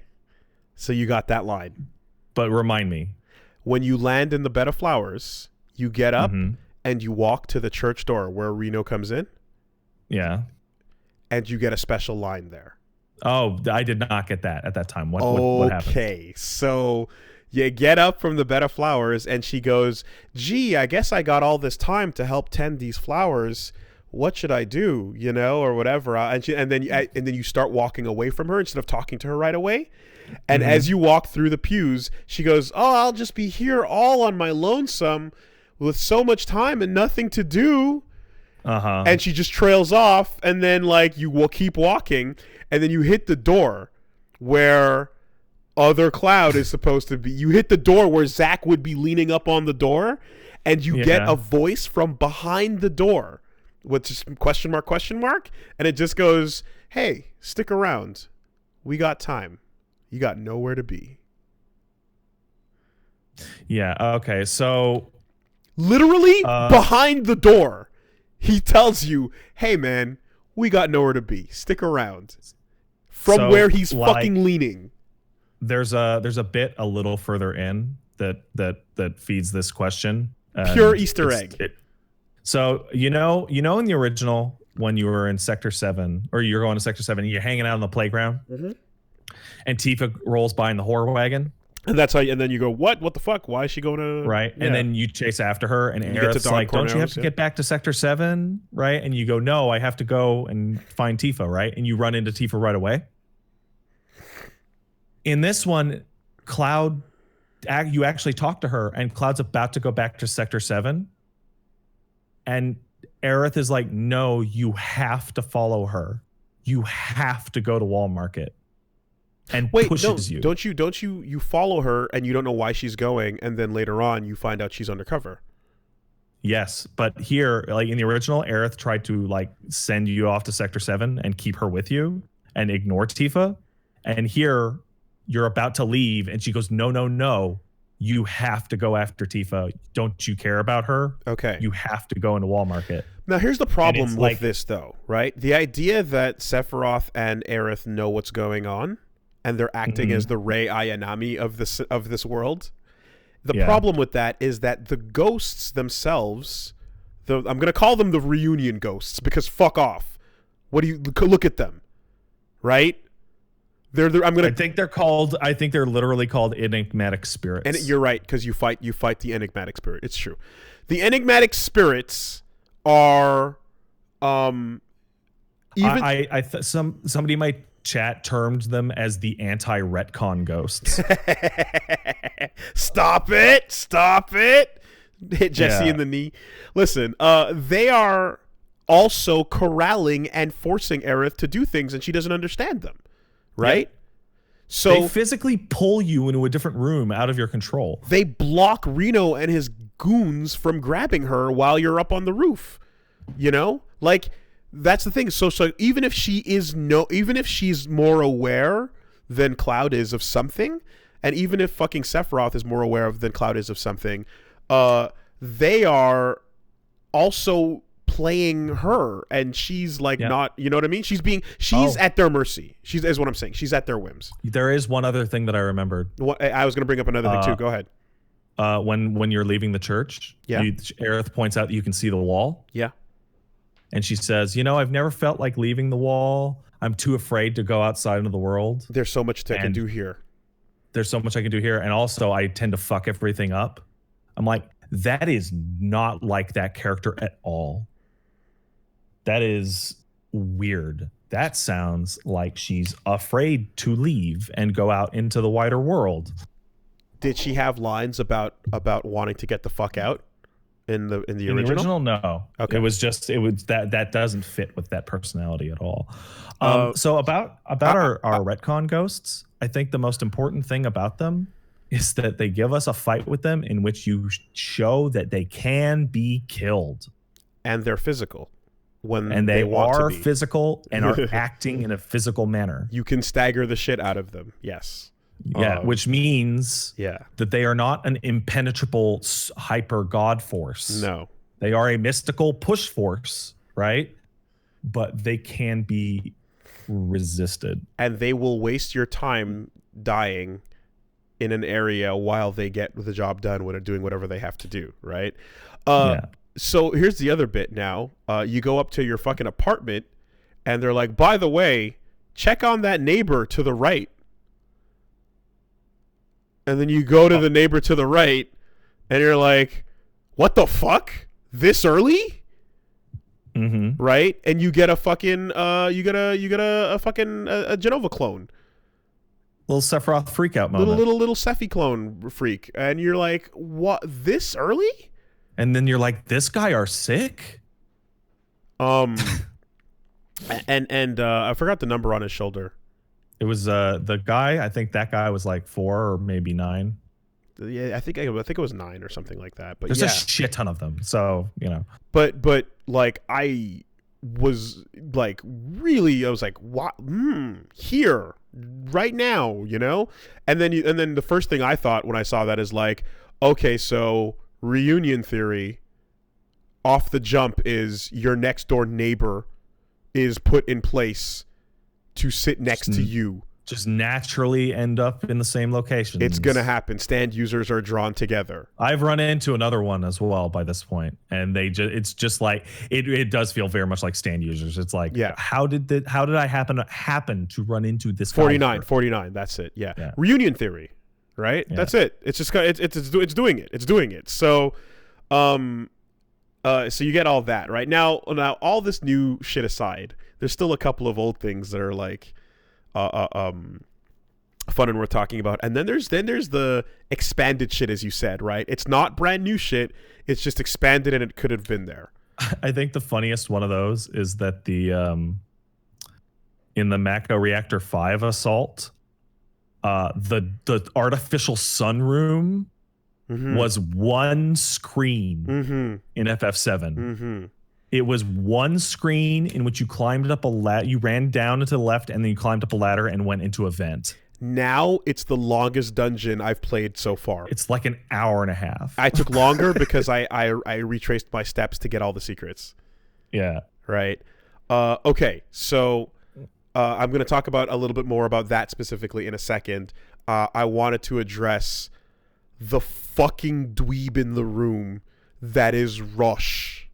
So you got that line. But remind me. When you land in the bed of flowers, you get up and you walk to the church door where Reno comes in. Yeah. And you get a special line there. Oh, I did not get that at that time. What happened? Okay, so you get up from the bed of flowers, and she goes, "Gee, I guess I got all this time to help tend these flowers. What should I do? Or whatever." And then you start walking away from her instead of talking to her right away. And as you walk through the pews, she goes, "Oh, I'll just be here all on my lonesome with so much time and nothing to do." And she just trails off, and then you will keep walking. And then you hit the door where other Cloud is supposed to be. You hit the door where Zack would be leaning up on the door, and you get a voice from behind the door with just question mark, and it just goes, hey, stick around. We got time. You got nowhere to be. Yeah. Okay. So literally behind the door, he tells you, hey, man, we got nowhere to be. Stick around. From where he's fucking leaning. There's a bit a little further in that feeds this question. Pure Easter egg. So you know in the original, when you were in Sector 7, or you're going to Sector 7, you're hanging out on the playground, and Tifa rolls by in the horror wagon. And that's how. And then you go, what? What the fuck? Why is she going to? Right. Yeah. And then you chase after her, and Aerith's like, don't you have to get back to Sector 7? Right. And you go, no, I have to go and find Tifa. Right. And you run into Tifa right away. In this one, Cloud, you actually talk to her, and Cloud's about to go back to Sector 7. And Aerith is like, no, you have to follow her. You have to go to Wall Market. And pushes you. Don't you follow her and you don't know why she's going, and then later on you find out she's undercover. Yes, but here, like in the original, Aerith tried to like send you off to Sector 7 and keep her with you and ignore Tifa. And here you're about to leave and she goes, no, you have to go after Tifa. Don't you care about her? Okay. You have to go into Wall Market. Now here's the problem with this though, right? The idea that Sephiroth and Aerith know what's going on, and they're acting as the Rei Ayanami of this world. The problem with that is that the ghosts themselves, I'm going to call them the reunion ghosts, because fuck off. What do you look at them, right? I think they're literally called enigmatic spirits. And you're right, because you fight the enigmatic spirit. It's true. The enigmatic spirits are somebody might chat termed them as the anti-retcon ghosts. Stop it. Hit Jesse in the knee. Listen, they are also corralling and forcing Aerith to do things, and she doesn't understand them, right? Yep. So they physically pull you into a different room out of your control. They block Reno and his goons from grabbing her while you're up on the roof. You know? Like, that's the thing. So even if she's more aware than Cloud is of something, and even if fucking Sephiroth is more aware than Cloud is of something, they are also playing her, and she's like not, you know what I mean? She's at their mercy. Is what I'm saying. She's at their whims. There is one other thing that I remembered. I was going to bring up another thing too. Go ahead. When you're leaving the church, Aerith points out that you can see the wall. Yeah. And she says, I've never felt like leaving the wall. I'm too afraid to go outside into the world. There's so much I can do here. And also, I tend to fuck everything up. I'm like, that is not like that character at all. That is weird. That sounds like she's afraid to leave and go out into the wider world. Did she have lines about wanting to get the fuck out? In the original? No. Okay. It was that doesn't fit with that personality at all. So about our retcon ghosts, I think the most important thing about them is that they give us a fight with them in which you show that they can be killed. And they're physical. And they are physical and are acting in a physical manner. You can stagger the shit out of them. Yes. Yeah, which means that they are not an impenetrable hyper god force. No. They are a mystical push force, right? But they can be resisted. And they will waste your time dying in an area while they get the job done when they're doing whatever they have to do, right? So here's the other bit now. You go up to your fucking apartment, and they're like, by the way, check on that neighbor to the right. And then you go to the neighbor to the right, and you're like, what the fuck? This early? Mm-hmm. Right? And you get a fucking a fucking Genova clone. Little Sephiroth freak out moment. Little Sephi clone freak. And you're like, what, this early? And then you're like, this guy are sick? And I forgot the number on his shoulder. It was the guy, I think that guy was like 4 or maybe 9. Yeah, I think it was 9 or something like that. But there's a shit ton of them. So, you know. But like I was like really, I was like, what? Here, right now, you know. And then the first thing I thought when I saw that is like, okay, so reunion theory off the jump is your next door neighbor is put in place to sit next to you. Just naturally end up in the same location. It's going to happen. Stand users are drawn together. I've run into another one as well by this point, and it's just like it does feel very much like stand users. It's like, how did I happen to run into this 49, that's it. Yeah. Reunion theory, right? Yeah. That's it. It's just it's doing it. It's doing it. So so you get all that, right? Now all this new shit aside, there's still a couple of old things that are like fun and worth talking about. And then there's the expanded shit, as you said, right? It's not brand new shit. It's just expanded and it could have been there. I think the funniest one of those is that the in the Mako Reactor 5 assault, the artificial sunroom was one screen in FF7. It was one screen in which you climbed up a ladder. You ran down to the left, and then you climbed up a ladder and went into a vent. Now it's the longest dungeon I've played so far. It's like an hour and a half. I took longer because I retraced my steps to get all the secrets. Yeah. Right. Okay. So I'm going to talk about a little bit more about that specifically in a second. I wanted to address the fucking dweeb in the room that is Rush.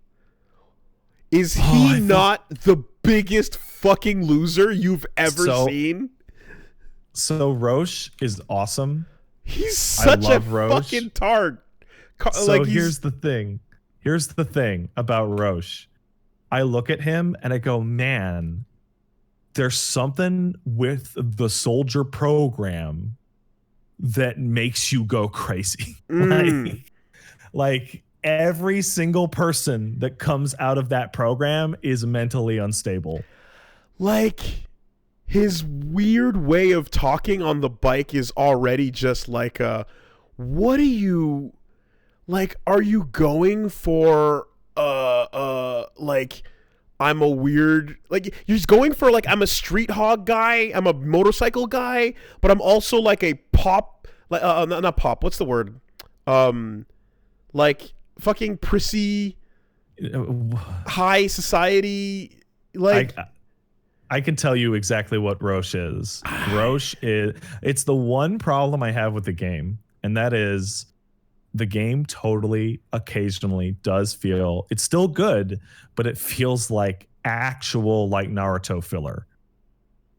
Is he not the biggest fucking loser you've ever seen? So Roche is awesome. He's such a fucking tart. So here's the thing. Here's the thing about Roche. I look at him and I go, man, there's something with the soldier program that makes you go crazy. Like every single person that comes out of that program is mentally unstable. Like, his weird way of talking on the bike is already just like what are you, like, are you going for like, I'm a weird, like, you're just going for like, I'm a street hog guy, I'm a motorcycle guy, but I'm also like a pop, like not pop, what's the word, like fucking prissy, high society, like. I can tell you exactly what Roche is. Roche is, it's the one problem I have with the game, and that is the game totally occasionally does feel, it's still good, but it feels like actual like Naruto filler.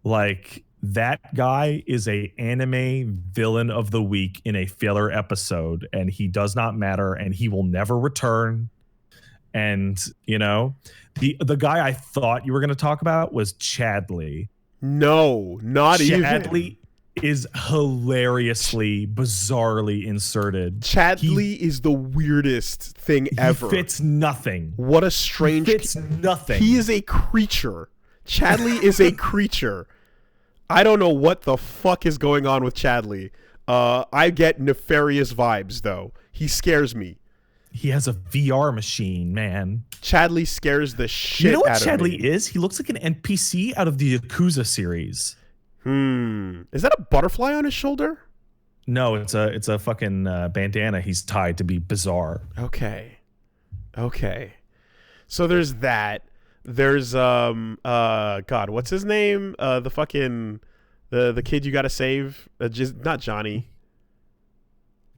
Like, that guy is a anime villain of the week in a filler episode, and he does not matter, and he will never return. And, you know, the guy I thought you were going to talk about was Chadley. No, not even. Chadley is hilariously, bizarrely inserted. Chadley is the weirdest thing ever. He fits nothing. What a strange... He fits nothing. He is a creature. Chadley is a creature. I don't know what the fuck is going on with Chadley. I get nefarious vibes, though. He scares me. He has a VR machine, man. Chadley scares the shit out of me. You know what Chadley is? He looks like an NPC out of the Yakuza series. Is that a butterfly on his shoulder? No, it's a fucking bandana he's tied to be bizarre. Okay. So there's that. There's God, what's his name? The fucking the kid you gotta save. Not Johnny.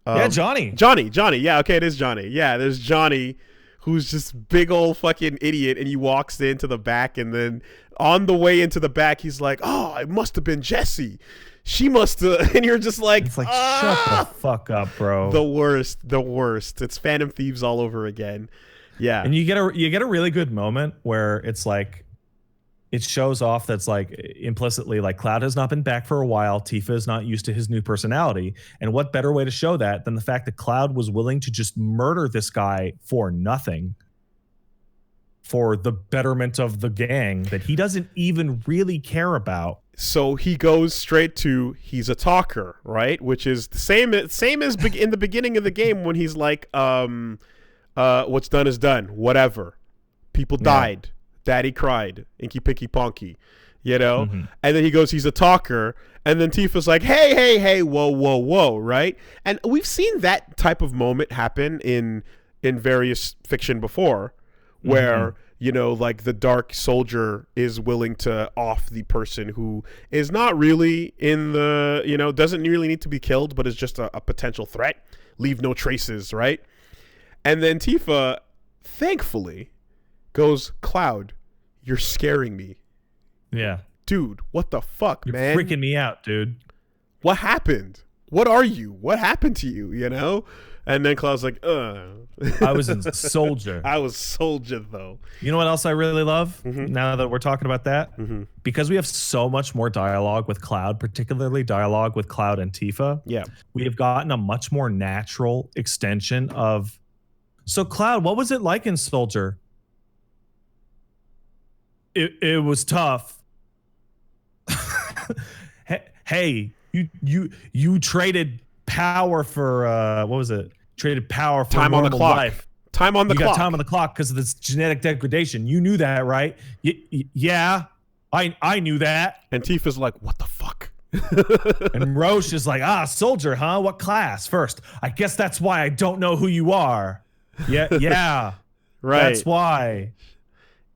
Yeah, Johnny. Johnny. Yeah, okay, it is Johnny. Yeah, there's Johnny, who's just big old fucking idiot, and he walks into the back, and then on the way into the back, he's like, "Oh, it must have been Jessie. She must have," and you're just like, it's like, shut the fuck up, bro. The worst. It's Phantom Thieves all over again. Yeah, and you get a really good moment where it's like, it shows off that's like implicitly like Cloud has not been back for a while. Tifa is not used to his new personality. And what better way to show that than the fact that Cloud was willing to just murder this guy for nothing, for the betterment of the gang that he doesn't even really care about. So he goes straight to he's a talker, right? Which is the same as in the beginning of the game when he's like, what's done is done, whatever. People died, daddy cried, inky pinky ponky, you know? Mm-hmm. And then he goes, he's a talker. And then Tifa's like, hey, whoa, right? And we've seen that type of moment happen in various fiction before, where you know, like the dark soldier is willing to off the person who is not really in the, you know, doesn't really need to be killed, but is just a potential threat. Leave no traces, right? And then Tifa, thankfully, goes, Cloud, you're scaring me. Yeah. Dude, what the fuck, You're man? freaking me out, dude. What happened? What are you? What happened to you, you know? And then Cloud's like, I was in Soldier. I was Soldier, though. You know what else I really love now that we're talking about that? Because we have so much more dialogue with Cloud, particularly dialogue with Cloud and Tifa. Yeah. We have gotten a much more natural extension of. So, Cloud, what was it like in Soldier? It was tough. Hey, you traded power for what was it? Traded power for time on the clock. Life. Time on the clock. You got time on the clock because of this genetic degradation. You knew that, right? Yeah, I knew that. And Tifa's like, what the fuck? And Roche is like, Soldier, huh? What class? First, I guess that's why I don't know who you are. Yeah, right. That's why.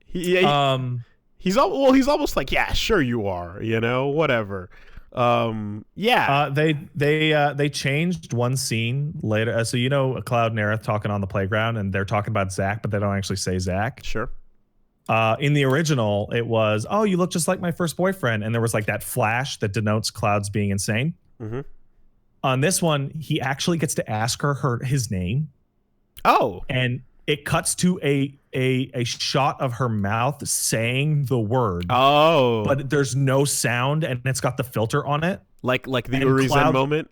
He's almost like, yeah, sure you are, you know, whatever. They changed one scene later. So you know, Cloud and Aerith talking on the playground, and they're talking about Zach, but they don't actually say Zach. Sure. In the original, it was, oh, you look just like my first boyfriend, and there was like that flash that denotes Cloud's being insane. On this one, he actually gets to ask his name. Oh, and it cuts to a shot of her mouth saying the word. Oh, but there's no sound, and it's got the filter on it, like the Urizen moment.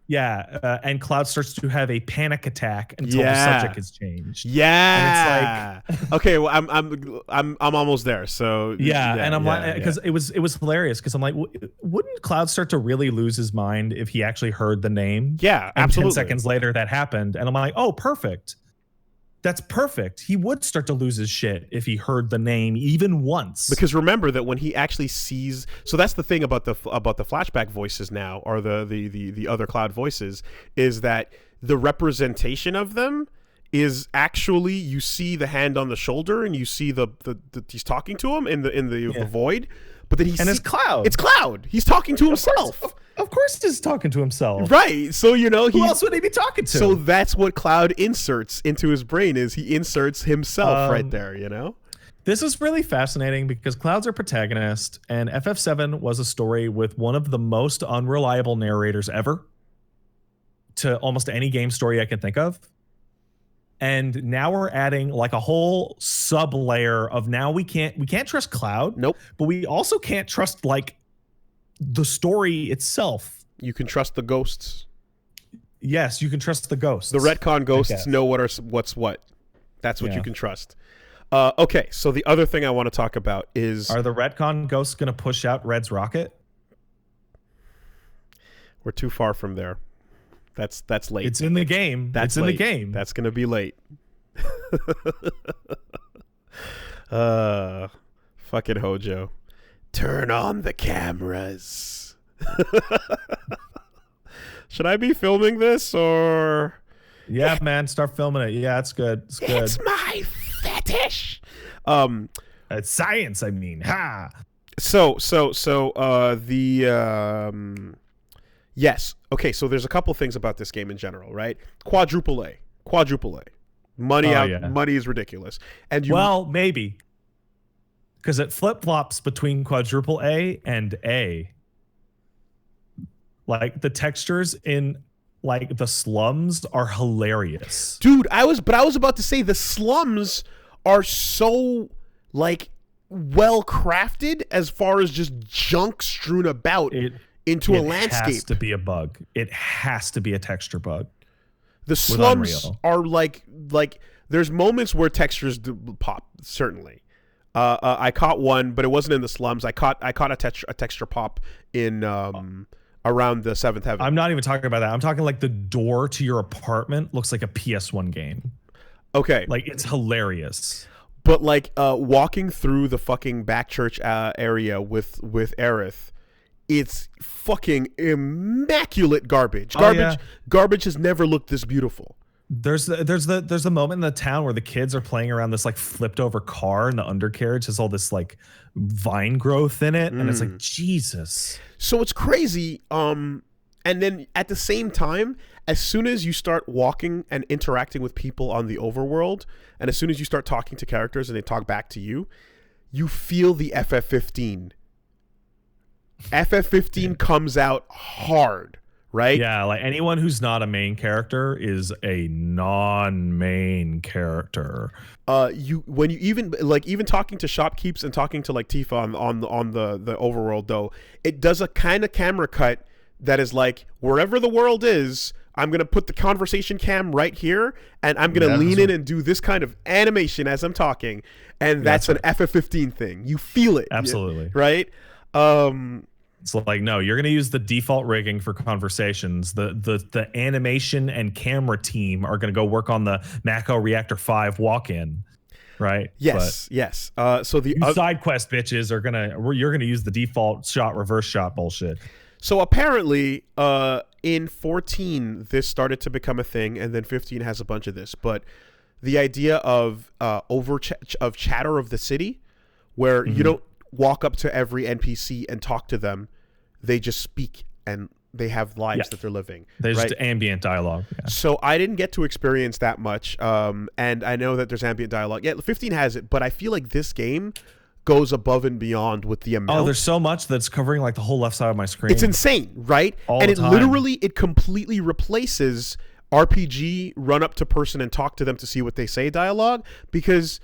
Yeah, and Cloud starts to have a panic attack until the subject is changed. Yeah, and it's like, okay, well, I'm almost there. So and I'm like, because it was hilarious. Because I'm like, wouldn't Cloud start to really lose his mind if he actually heard the name? Yeah, and absolutely. 10 seconds later, that happened, and I'm like, oh, perfect. That's perfect. He would start to lose his shit if he heard the name even once. Because remember that when he actually sees, so that's the thing about the flashback voices now, or the other Cloud voices, is that the representation of them is actually, you see the hand on the shoulder and you see the he's talking to him in the void, but then it's Cloud. It's Cloud. He's talking to himself. Of course he's talking to himself. Right. So, you know, who else would he be talking to? So that's what Cloud inserts into his brain, is he inserts himself right there, you know? This is really fascinating because Cloud's our protagonist, and FF7 was a story with one of the most unreliable narrators ever to almost any game story I can think of. And now we're adding like a whole sub layer of, now we can't trust Cloud. Nope. But we also can't trust like the story itself. You can trust the ghosts. Yes, you can trust the ghosts. The retcon ghosts know what's what. That's what you can trust. Okay, so the other thing I want to talk about is, are the retcon ghosts going to push out Red's rocket? We're too far from there. That's late. It's in the game. That's in late. the game. That's going to be late. Fucking Hojo. Turn on the cameras. Should I be filming this, or? Yeah, man, start filming it. Yeah, it's good. It's good. It's my fetish. It's science, I mean. Ha. Yes. Okay, so there's a couple things about this game in general, right? Quadruple A. Money is ridiculous. And maybe. Because it flip-flops between quadruple A and A. Like, the textures in like the slums are hilarious. Dude, I was about to say the slums are so like well crafted as far as just junk strewn about into a landscape. It has to be a bug. It has to be a texture bug. The slums are like there's moments where textures pop, certainly. I caught one, but it wasn't in the slums. I caught a texture pop in around the seventh heaven. I'm not even talking about that. I'm talking like the door to your apartment looks like a PS1 game. Okay, Like it's hilarious. but like walking through the fucking back church area with Aerith, it's fucking immaculate garbage. Garbage has never looked this beautiful. There's a moment in the town where the kids are playing around this like flipped over car, and the undercarriage has all this like vine growth in it, and it's like Jesus. So it's crazy. And then at the same time, as soon as you start walking and interacting with people on the overworld, and as soon as you start talking to characters and they talk back to you, you feel the FF15. FF15 comes out hard, right? Yeah, like anyone who's not a main character is a non-main character. When you even talking to shopkeeps and talking to like Tifa on the overworld, though, it does a kind of camera cut that is like, wherever the world is, I'm gonna put the conversation cam right here, and I'm gonna lean in and do this kind of animation as I'm talking, and that's an FF15 thing. You feel it, Absolutely, right? It's like, no, you're gonna use the default rigging for conversations. The animation and camera team are gonna go work on the Mako Reactor 5 walk-in, right? Yes, yes. So the side quest bitches you're gonna use the default shot reverse shot bullshit. So apparently, in 14, this started to become a thing, and then 15 has a bunch of this. But the idea of chatter of the city, where you don't walk up to every NPC and talk to them, they just speak and they have lives that they're living. There's just ambient dialogue. Yeah. So I didn't get to experience that much, and I know that there's ambient dialogue. Yeah, 15 has it, but I feel like this game goes above and beyond with the amount. Oh, there's so much that's covering like the whole left side of my screen. It's insane, right? And it it completely replaces RPG run up to person and talk to them to see what they say dialogue, because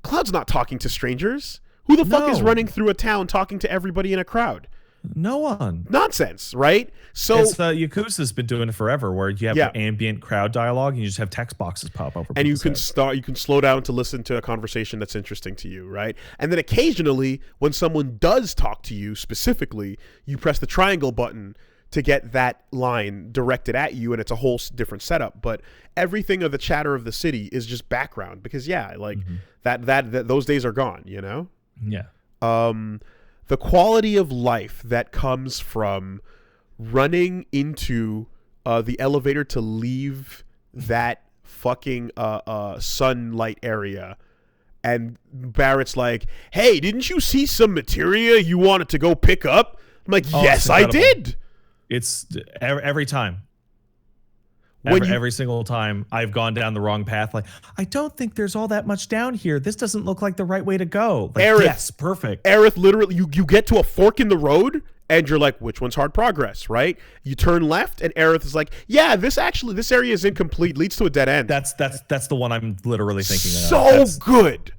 Cloud's not talking to strangers. Who the fuck is running through a town talking to everybody in a crowd? No one. Nonsense, right? So it's Yakuza's been doing it forever, where you have ambient crowd dialogue and you just have text boxes pop up. And you can slow down to listen to a conversation that's interesting to you, right? And then occasionally, when someone does talk to you specifically, you press the triangle button to get that line directed at you, and it's a whole different setup. But everything of the chatter of the city is just background, because that those days are gone, you know? Yeah. The quality of life that comes from running into the elevator to leave that fucking sunlight area, and Barrett's like, hey, didn't you see some materia you wanted to go pick up? I'm like, yes, I did. It's every time. Every single time I've gone down the wrong path, like, I don't think there's all that much down here. This doesn't look like the right way to go. Like, Aerith, yes, perfect. Aerith, literally, you get to a fork in the road, and you're like, which one's hard progress, right? You turn left, and Aerith is like, yeah, this area is incomplete, leads to a dead end. That's the one I'm literally thinking of. So good.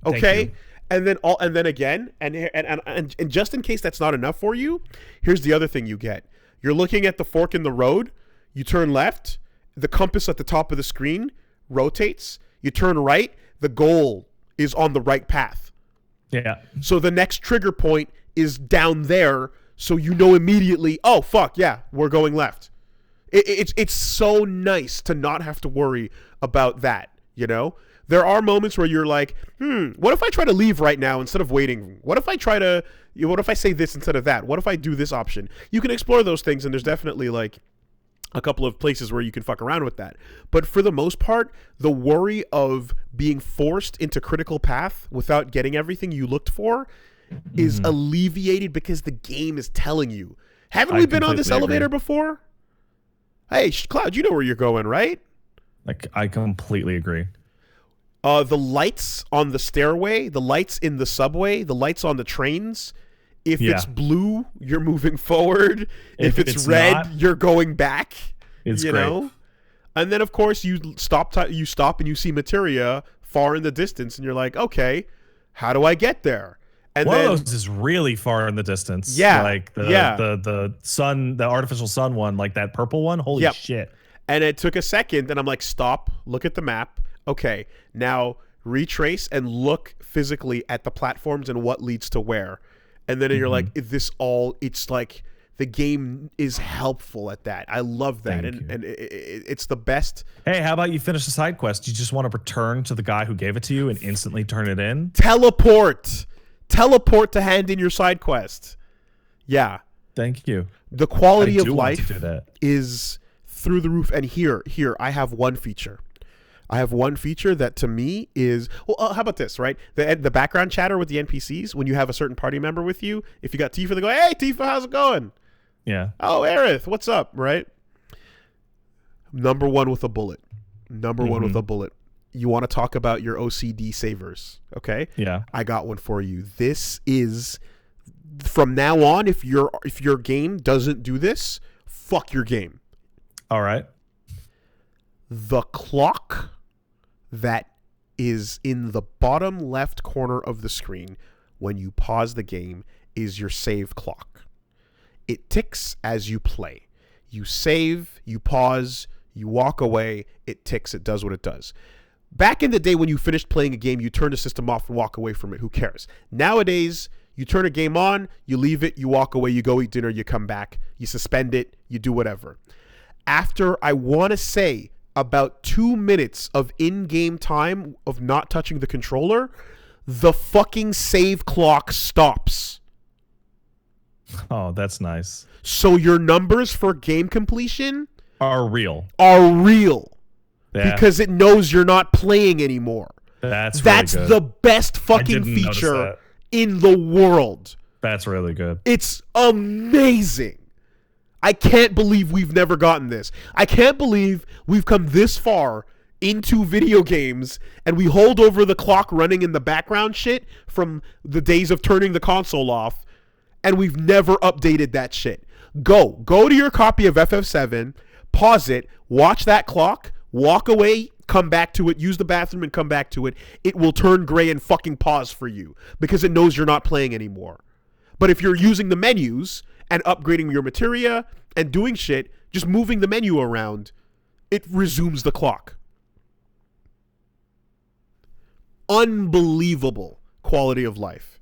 Okay? And then again, and just in case that's not enough for you, here's the other thing you get. You're looking at the fork in the road, you turn left, the compass at the top of the screen rotates, you turn right, the goal is on the right path. Yeah. So the next trigger point is down there, so you know immediately, oh, fuck, yeah, we're going left. It's so nice to not have to worry about that, you know? There are moments where you're like, what if I try to leave right now instead of waiting? What if I say this instead of that? What if I do this option? You can explore those things, and there's definitely like a couple of places where you can fuck around with that. But for the most part, the worry of being forced into critical path without getting everything you looked for is alleviated, because the game is telling you. Haven't we been on this elevator before? Hey, Cloud, you know where you're going, right? Like, I completely agree. The lights on the stairway, the lights in the subway, the lights on the trains. If it's blue, you're moving forward. If it's red, you're going back. It's great. And then, of course, you stop and you see materia far in the distance, and you're like, okay, how do I get there? And one of those is really far in the distance. Yeah. Like the sun, the artificial sun one, like that purple one. Holy shit. And it took a second, and I'm like, stop, look at the map. Okay, now retrace and look physically at the platforms and what leads to where. And then you're like, it's like the game is helpful at that. I love that. And it's the best. Hey, how about you finish the side quest? You just want to return to the guy who gave it to you and instantly turn it in? Teleport to hand in your side quest. Yeah. Thank you. The quality of life want to do that. is through the roof. And here, I have one feature. That to me is, well, how about this, right? The background chatter with the NPCs, when you have a certain party member with you, if you got Tifa, they go, hey, Tifa, how's it going? Yeah. Oh, Aerith, what's up, right? Number one with a bullet. You want to talk about your OCD savers, okay? Yeah. I got one for you. This is, from now on, if your game doesn't do this, fuck your game. All right. The clock that is in the bottom left corner of the screen when you pause the game is your save clock. It ticks as you play. You save, you pause, you walk away, it ticks, it does what it does. Back in the day when you finished playing a game, you turn the system off and walk away from it. Who cares? Nowadays, you turn a game on, you leave it, you walk away, you go eat dinner, you come back, you suspend it, you do whatever. After, I want to say, about 2 minutes of in-game time of not touching the controller, the fucking save clock stops. Oh, that's nice. So your numbers for game completion Are real. Yeah. Because it knows you're not playing anymore. That's really good. The best fucking feature in the world. That's really good. It's amazing. I can't believe we've never gotten this. I can't believe we've come this far into video games and we hold over the clock running in the background shit from the days of turning the console off, and we've never updated that shit. Go to your copy of FF7, pause it, watch that clock, walk away, come back to it, use the bathroom and come back to it. It will turn gray and fucking pause for you because it knows you're not playing anymore. But if you're using the menus and upgrading your materia and doing shit, just moving the menu around, it resumes the clock. Unbelievable quality of life.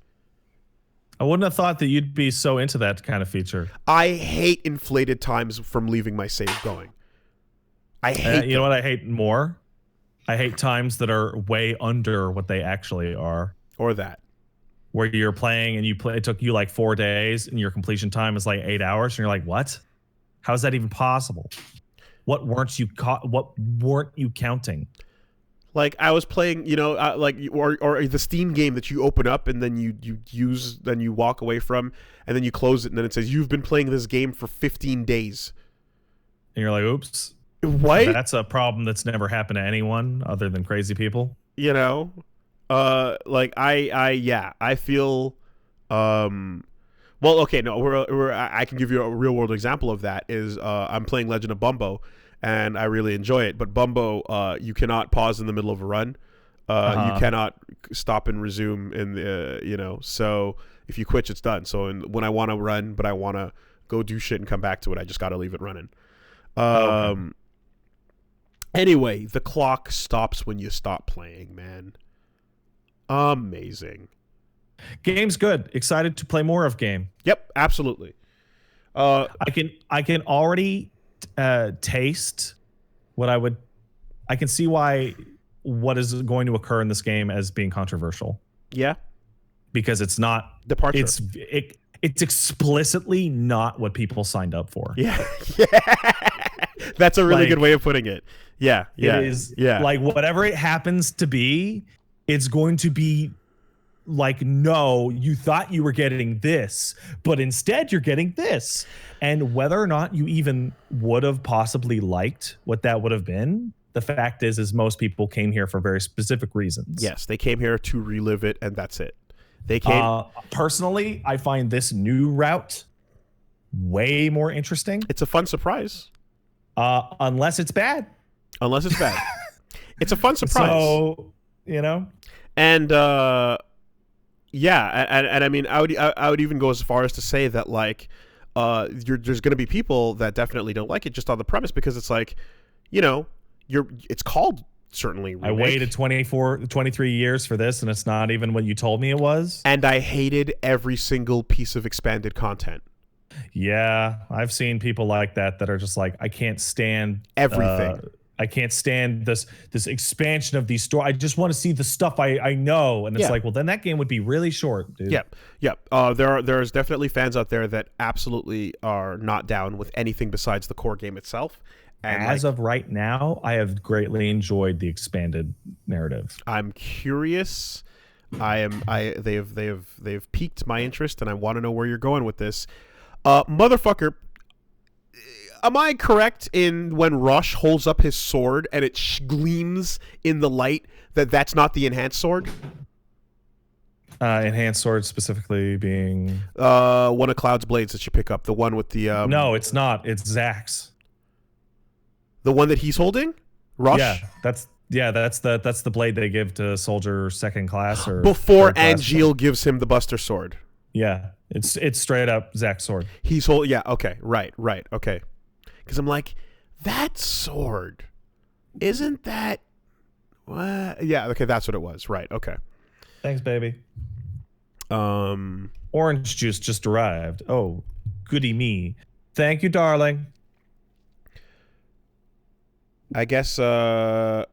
I wouldn't have thought that you'd be so into that kind of feature. I hate inflated times from leaving my save going. I hate you know what I hate more? I hate times that are way under what they actually are. Or that. Where you're playing and it took you like 4 days and your completion time is like 8 hours and you're like, what? How is that even possible? What weren't you counting? Like I was playing, or the Steam game that you open up and then you walk away from, and then you close it and then it says you've been playing this game for 15 days. And you're like, oops. What? That's a problem that's never happened to anyone other than crazy people. I feel, well, okay, no, I can give you a real world example of that is, I'm playing Legend of Bumbo and I really enjoy it, but Bumbo, you cannot pause in the middle of a run. You cannot stop and resume in the, so if you quit, it's done. So when I want to run, but I want to go do shit and come back to it, I just got to leave it running. Okay. Anyway, the clock stops when you stop playing, man. Amazing. Game's good. Excited to play more of game. Yep, absolutely. I can already taste what I can see what is going to occur in this game as being controversial. Yeah. Because it's not departure. It's explicitly not what people signed up for. Yeah. That's a really good way of putting it. Yeah. It is. Yeah. Like whatever it happens to be, it's going to be like, no, you thought you were getting this, but instead you're getting this. And whether or not you even would have possibly liked what that would have been, the fact is most people came here for very specific reasons. Yes, they came here to relive it, and that's it. They came. Personally, I find this new route way more interesting. It's a fun surprise. Unless it's bad. It's a fun surprise. So, And yeah, and I mean, I would even go as far as to say that like, there's going to be people that definitely don't like it just on the premise because it's like, it's called certainly I remake. waited 23 years for this, and it's not even what you told me it was. And I hated every single piece of expanded content. Yeah, I've seen people like that are just like, I can't stand Everything. I can't stand this expansion of these stories. I just want to see the stuff I know. And it's like, well, then that game would be really short, dude. Yep. There's definitely fans out there that absolutely are not down with anything besides the core game itself. And as of right now, I have greatly enjoyed the expanded narrative. I'm curious. They've piqued my interest, and I want to know where you're going with this. Motherfucker, am I correct in when Rush holds up his sword and it gleams in the light that's not the enhanced sword? Enhanced sword specifically being one of Cloud's blades that you pick up, the one with the no, it's not. It's Zack's. The one that he's holding? Rush? Yeah, that's the blade they give to soldier second class or before Angeal gives him the Buster sword. Yeah, it's straight up Zack's sword. He's okay, right, okay. Because I'm like, that sword, isn't that what? Yeah, okay, that's what it was. Right, okay. Thanks, baby. Orange juice just arrived. Oh, goody me. Thank you, darling. I guess yeah,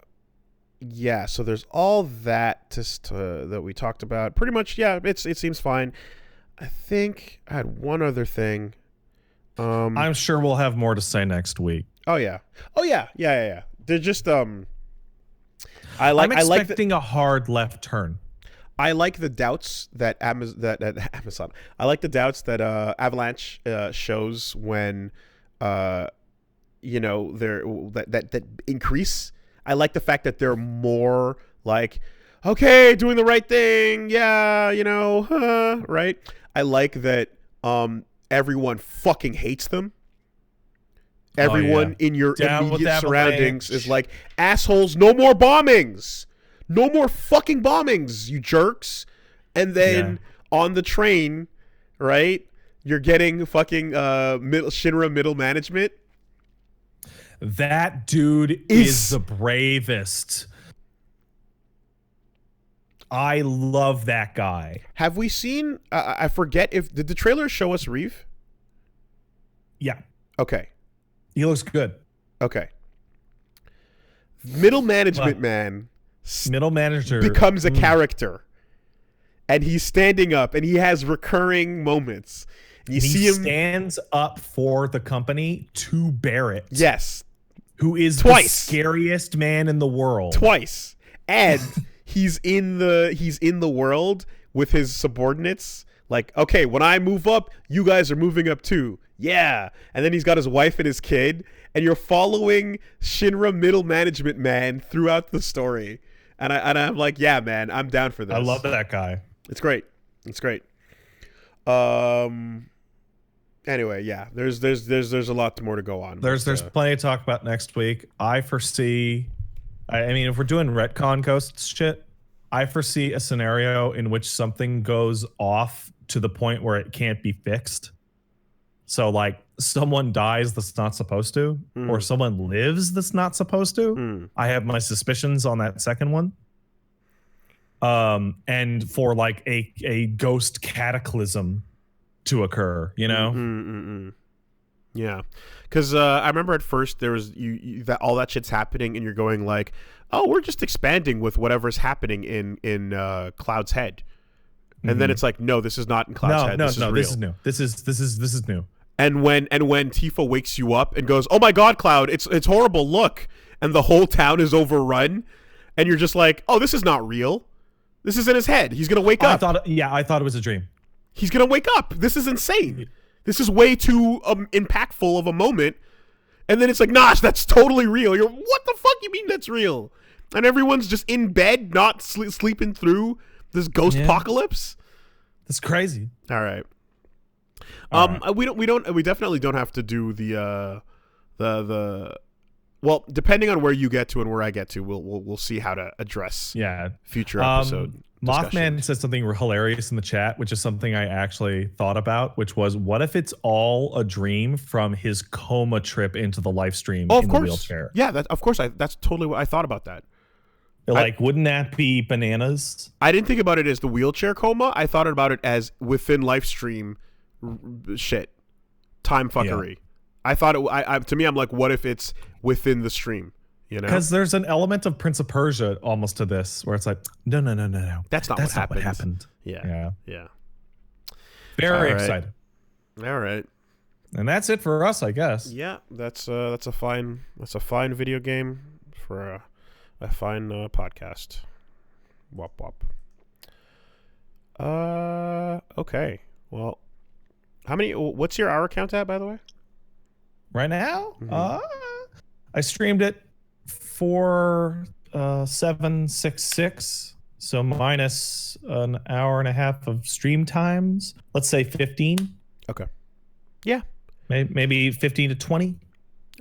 so there's all that that we talked about. Pretty much, yeah, it seems fine. I think I had one other thing. I'm sure we'll have more to say next week. Oh yeah. They're just I'm expecting a hard left turn. I like the doubts that Amazon. I like the doubts that Avalanche shows when that increase. I like the fact that they're more like, okay, doing the right thing. Yeah, right. I like that everyone fucking hates them. Everyone in your immediate surroundings is like, assholes, no more bombings. No more fucking bombings, you jerks. And then on the train, right, you're getting fucking Shinra middle management. That dude is the bravest. I love that guy. Have we seen, I forget did the trailer show us Reeve? Yeah. Okay. He looks good. Okay. Middle management man. Middle manager. Becomes a character. And he's standing up and he has recurring moments. You see him. He stands up for the company to Barrett. Yes. Who is the scariest man in the world. Twice. And he's in the world with his subordinates. Like, okay, when I move up, you guys are moving up too. Yeah. And then he's got his wife and his kid. And you're following Shinra middle management man throughout the story. And I'm like, yeah, man, I'm down for this. I love that guy. It's great. Anyway, yeah, there's a lot more to go on. There's plenty to talk about next week. I foresee, I mean, if we're doing retcon ghosts shit, I foresee a scenario in which something goes off to the point where it can't be fixed. So like someone dies that's not supposed to, or someone lives that's not supposed to. I have my suspicions on that second one. And for like a ghost cataclysm to occur, Yeah, because I remember at first there was that all that shit's happening and you're going like, oh, we're just expanding with whatever's happening in Cloud's head, and then it's like, no, this is not in Cloud's head. This is new. This is new. And when Tifa wakes you up and goes, oh my god, Cloud, it's horrible, look, and the whole town is overrun, and you're just like, oh, this is not real. This is in his head. He's gonna wake up. I thought it was a dream. He's gonna wake up. This is insane. This is way too impactful of a moment. And then it's like, nah, that's totally real. You're, what the fuck you mean that's real? And everyone's just in bed, not sleeping through this ghost apocalypse. That's crazy. All right. We definitely don't have to do the well, depending on where you get to and where I get to, we'll see how to address future episode. Mothman said something hilarious in the chat, which is something I actually thought about, which was, what if it's all a dream from his coma trip into the live stream in the wheelchair? Yeah, of course. That's totally what I thought about that. Like, wouldn't that be bananas? I didn't think about it as the wheelchair coma. I thought about it as within live stream shit. Time fuckery. Yeah. I thought it. To me, I'm like, what if it's within the stream? You know, because there's an element of Prince of Persia almost to this, where it's like, no. That's not what happened. Yeah. Very excited. All right. And that's it for us, I guess. Yeah, that's a fine video game for a fine podcast. Wop wop. Okay. Well, what's your hour count at, by the way? Right now, I streamed it 4,766, so minus an hour and a half of stream times. Let's say 15. Okay. Yeah. Maybe 15 to 20.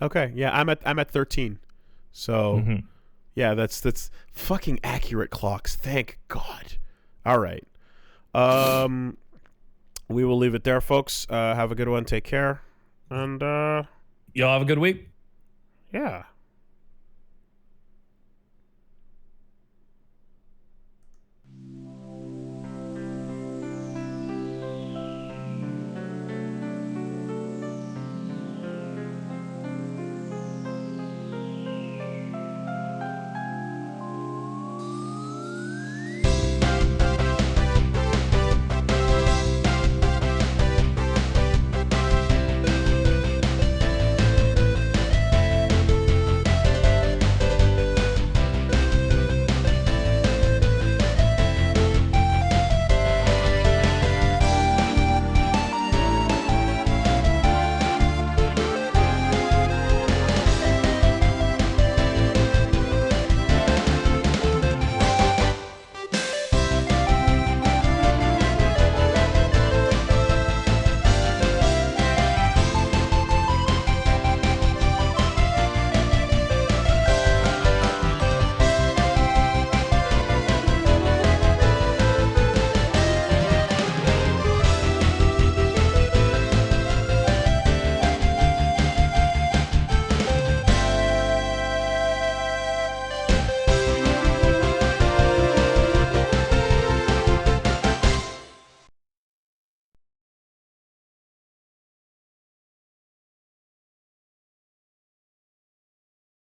Okay. Yeah, I'm at 13. So, yeah, that's fucking accurate clocks. Thank God. All right. We will leave it there, folks. Have a good one. Take care. And y'all have a good week. Yeah.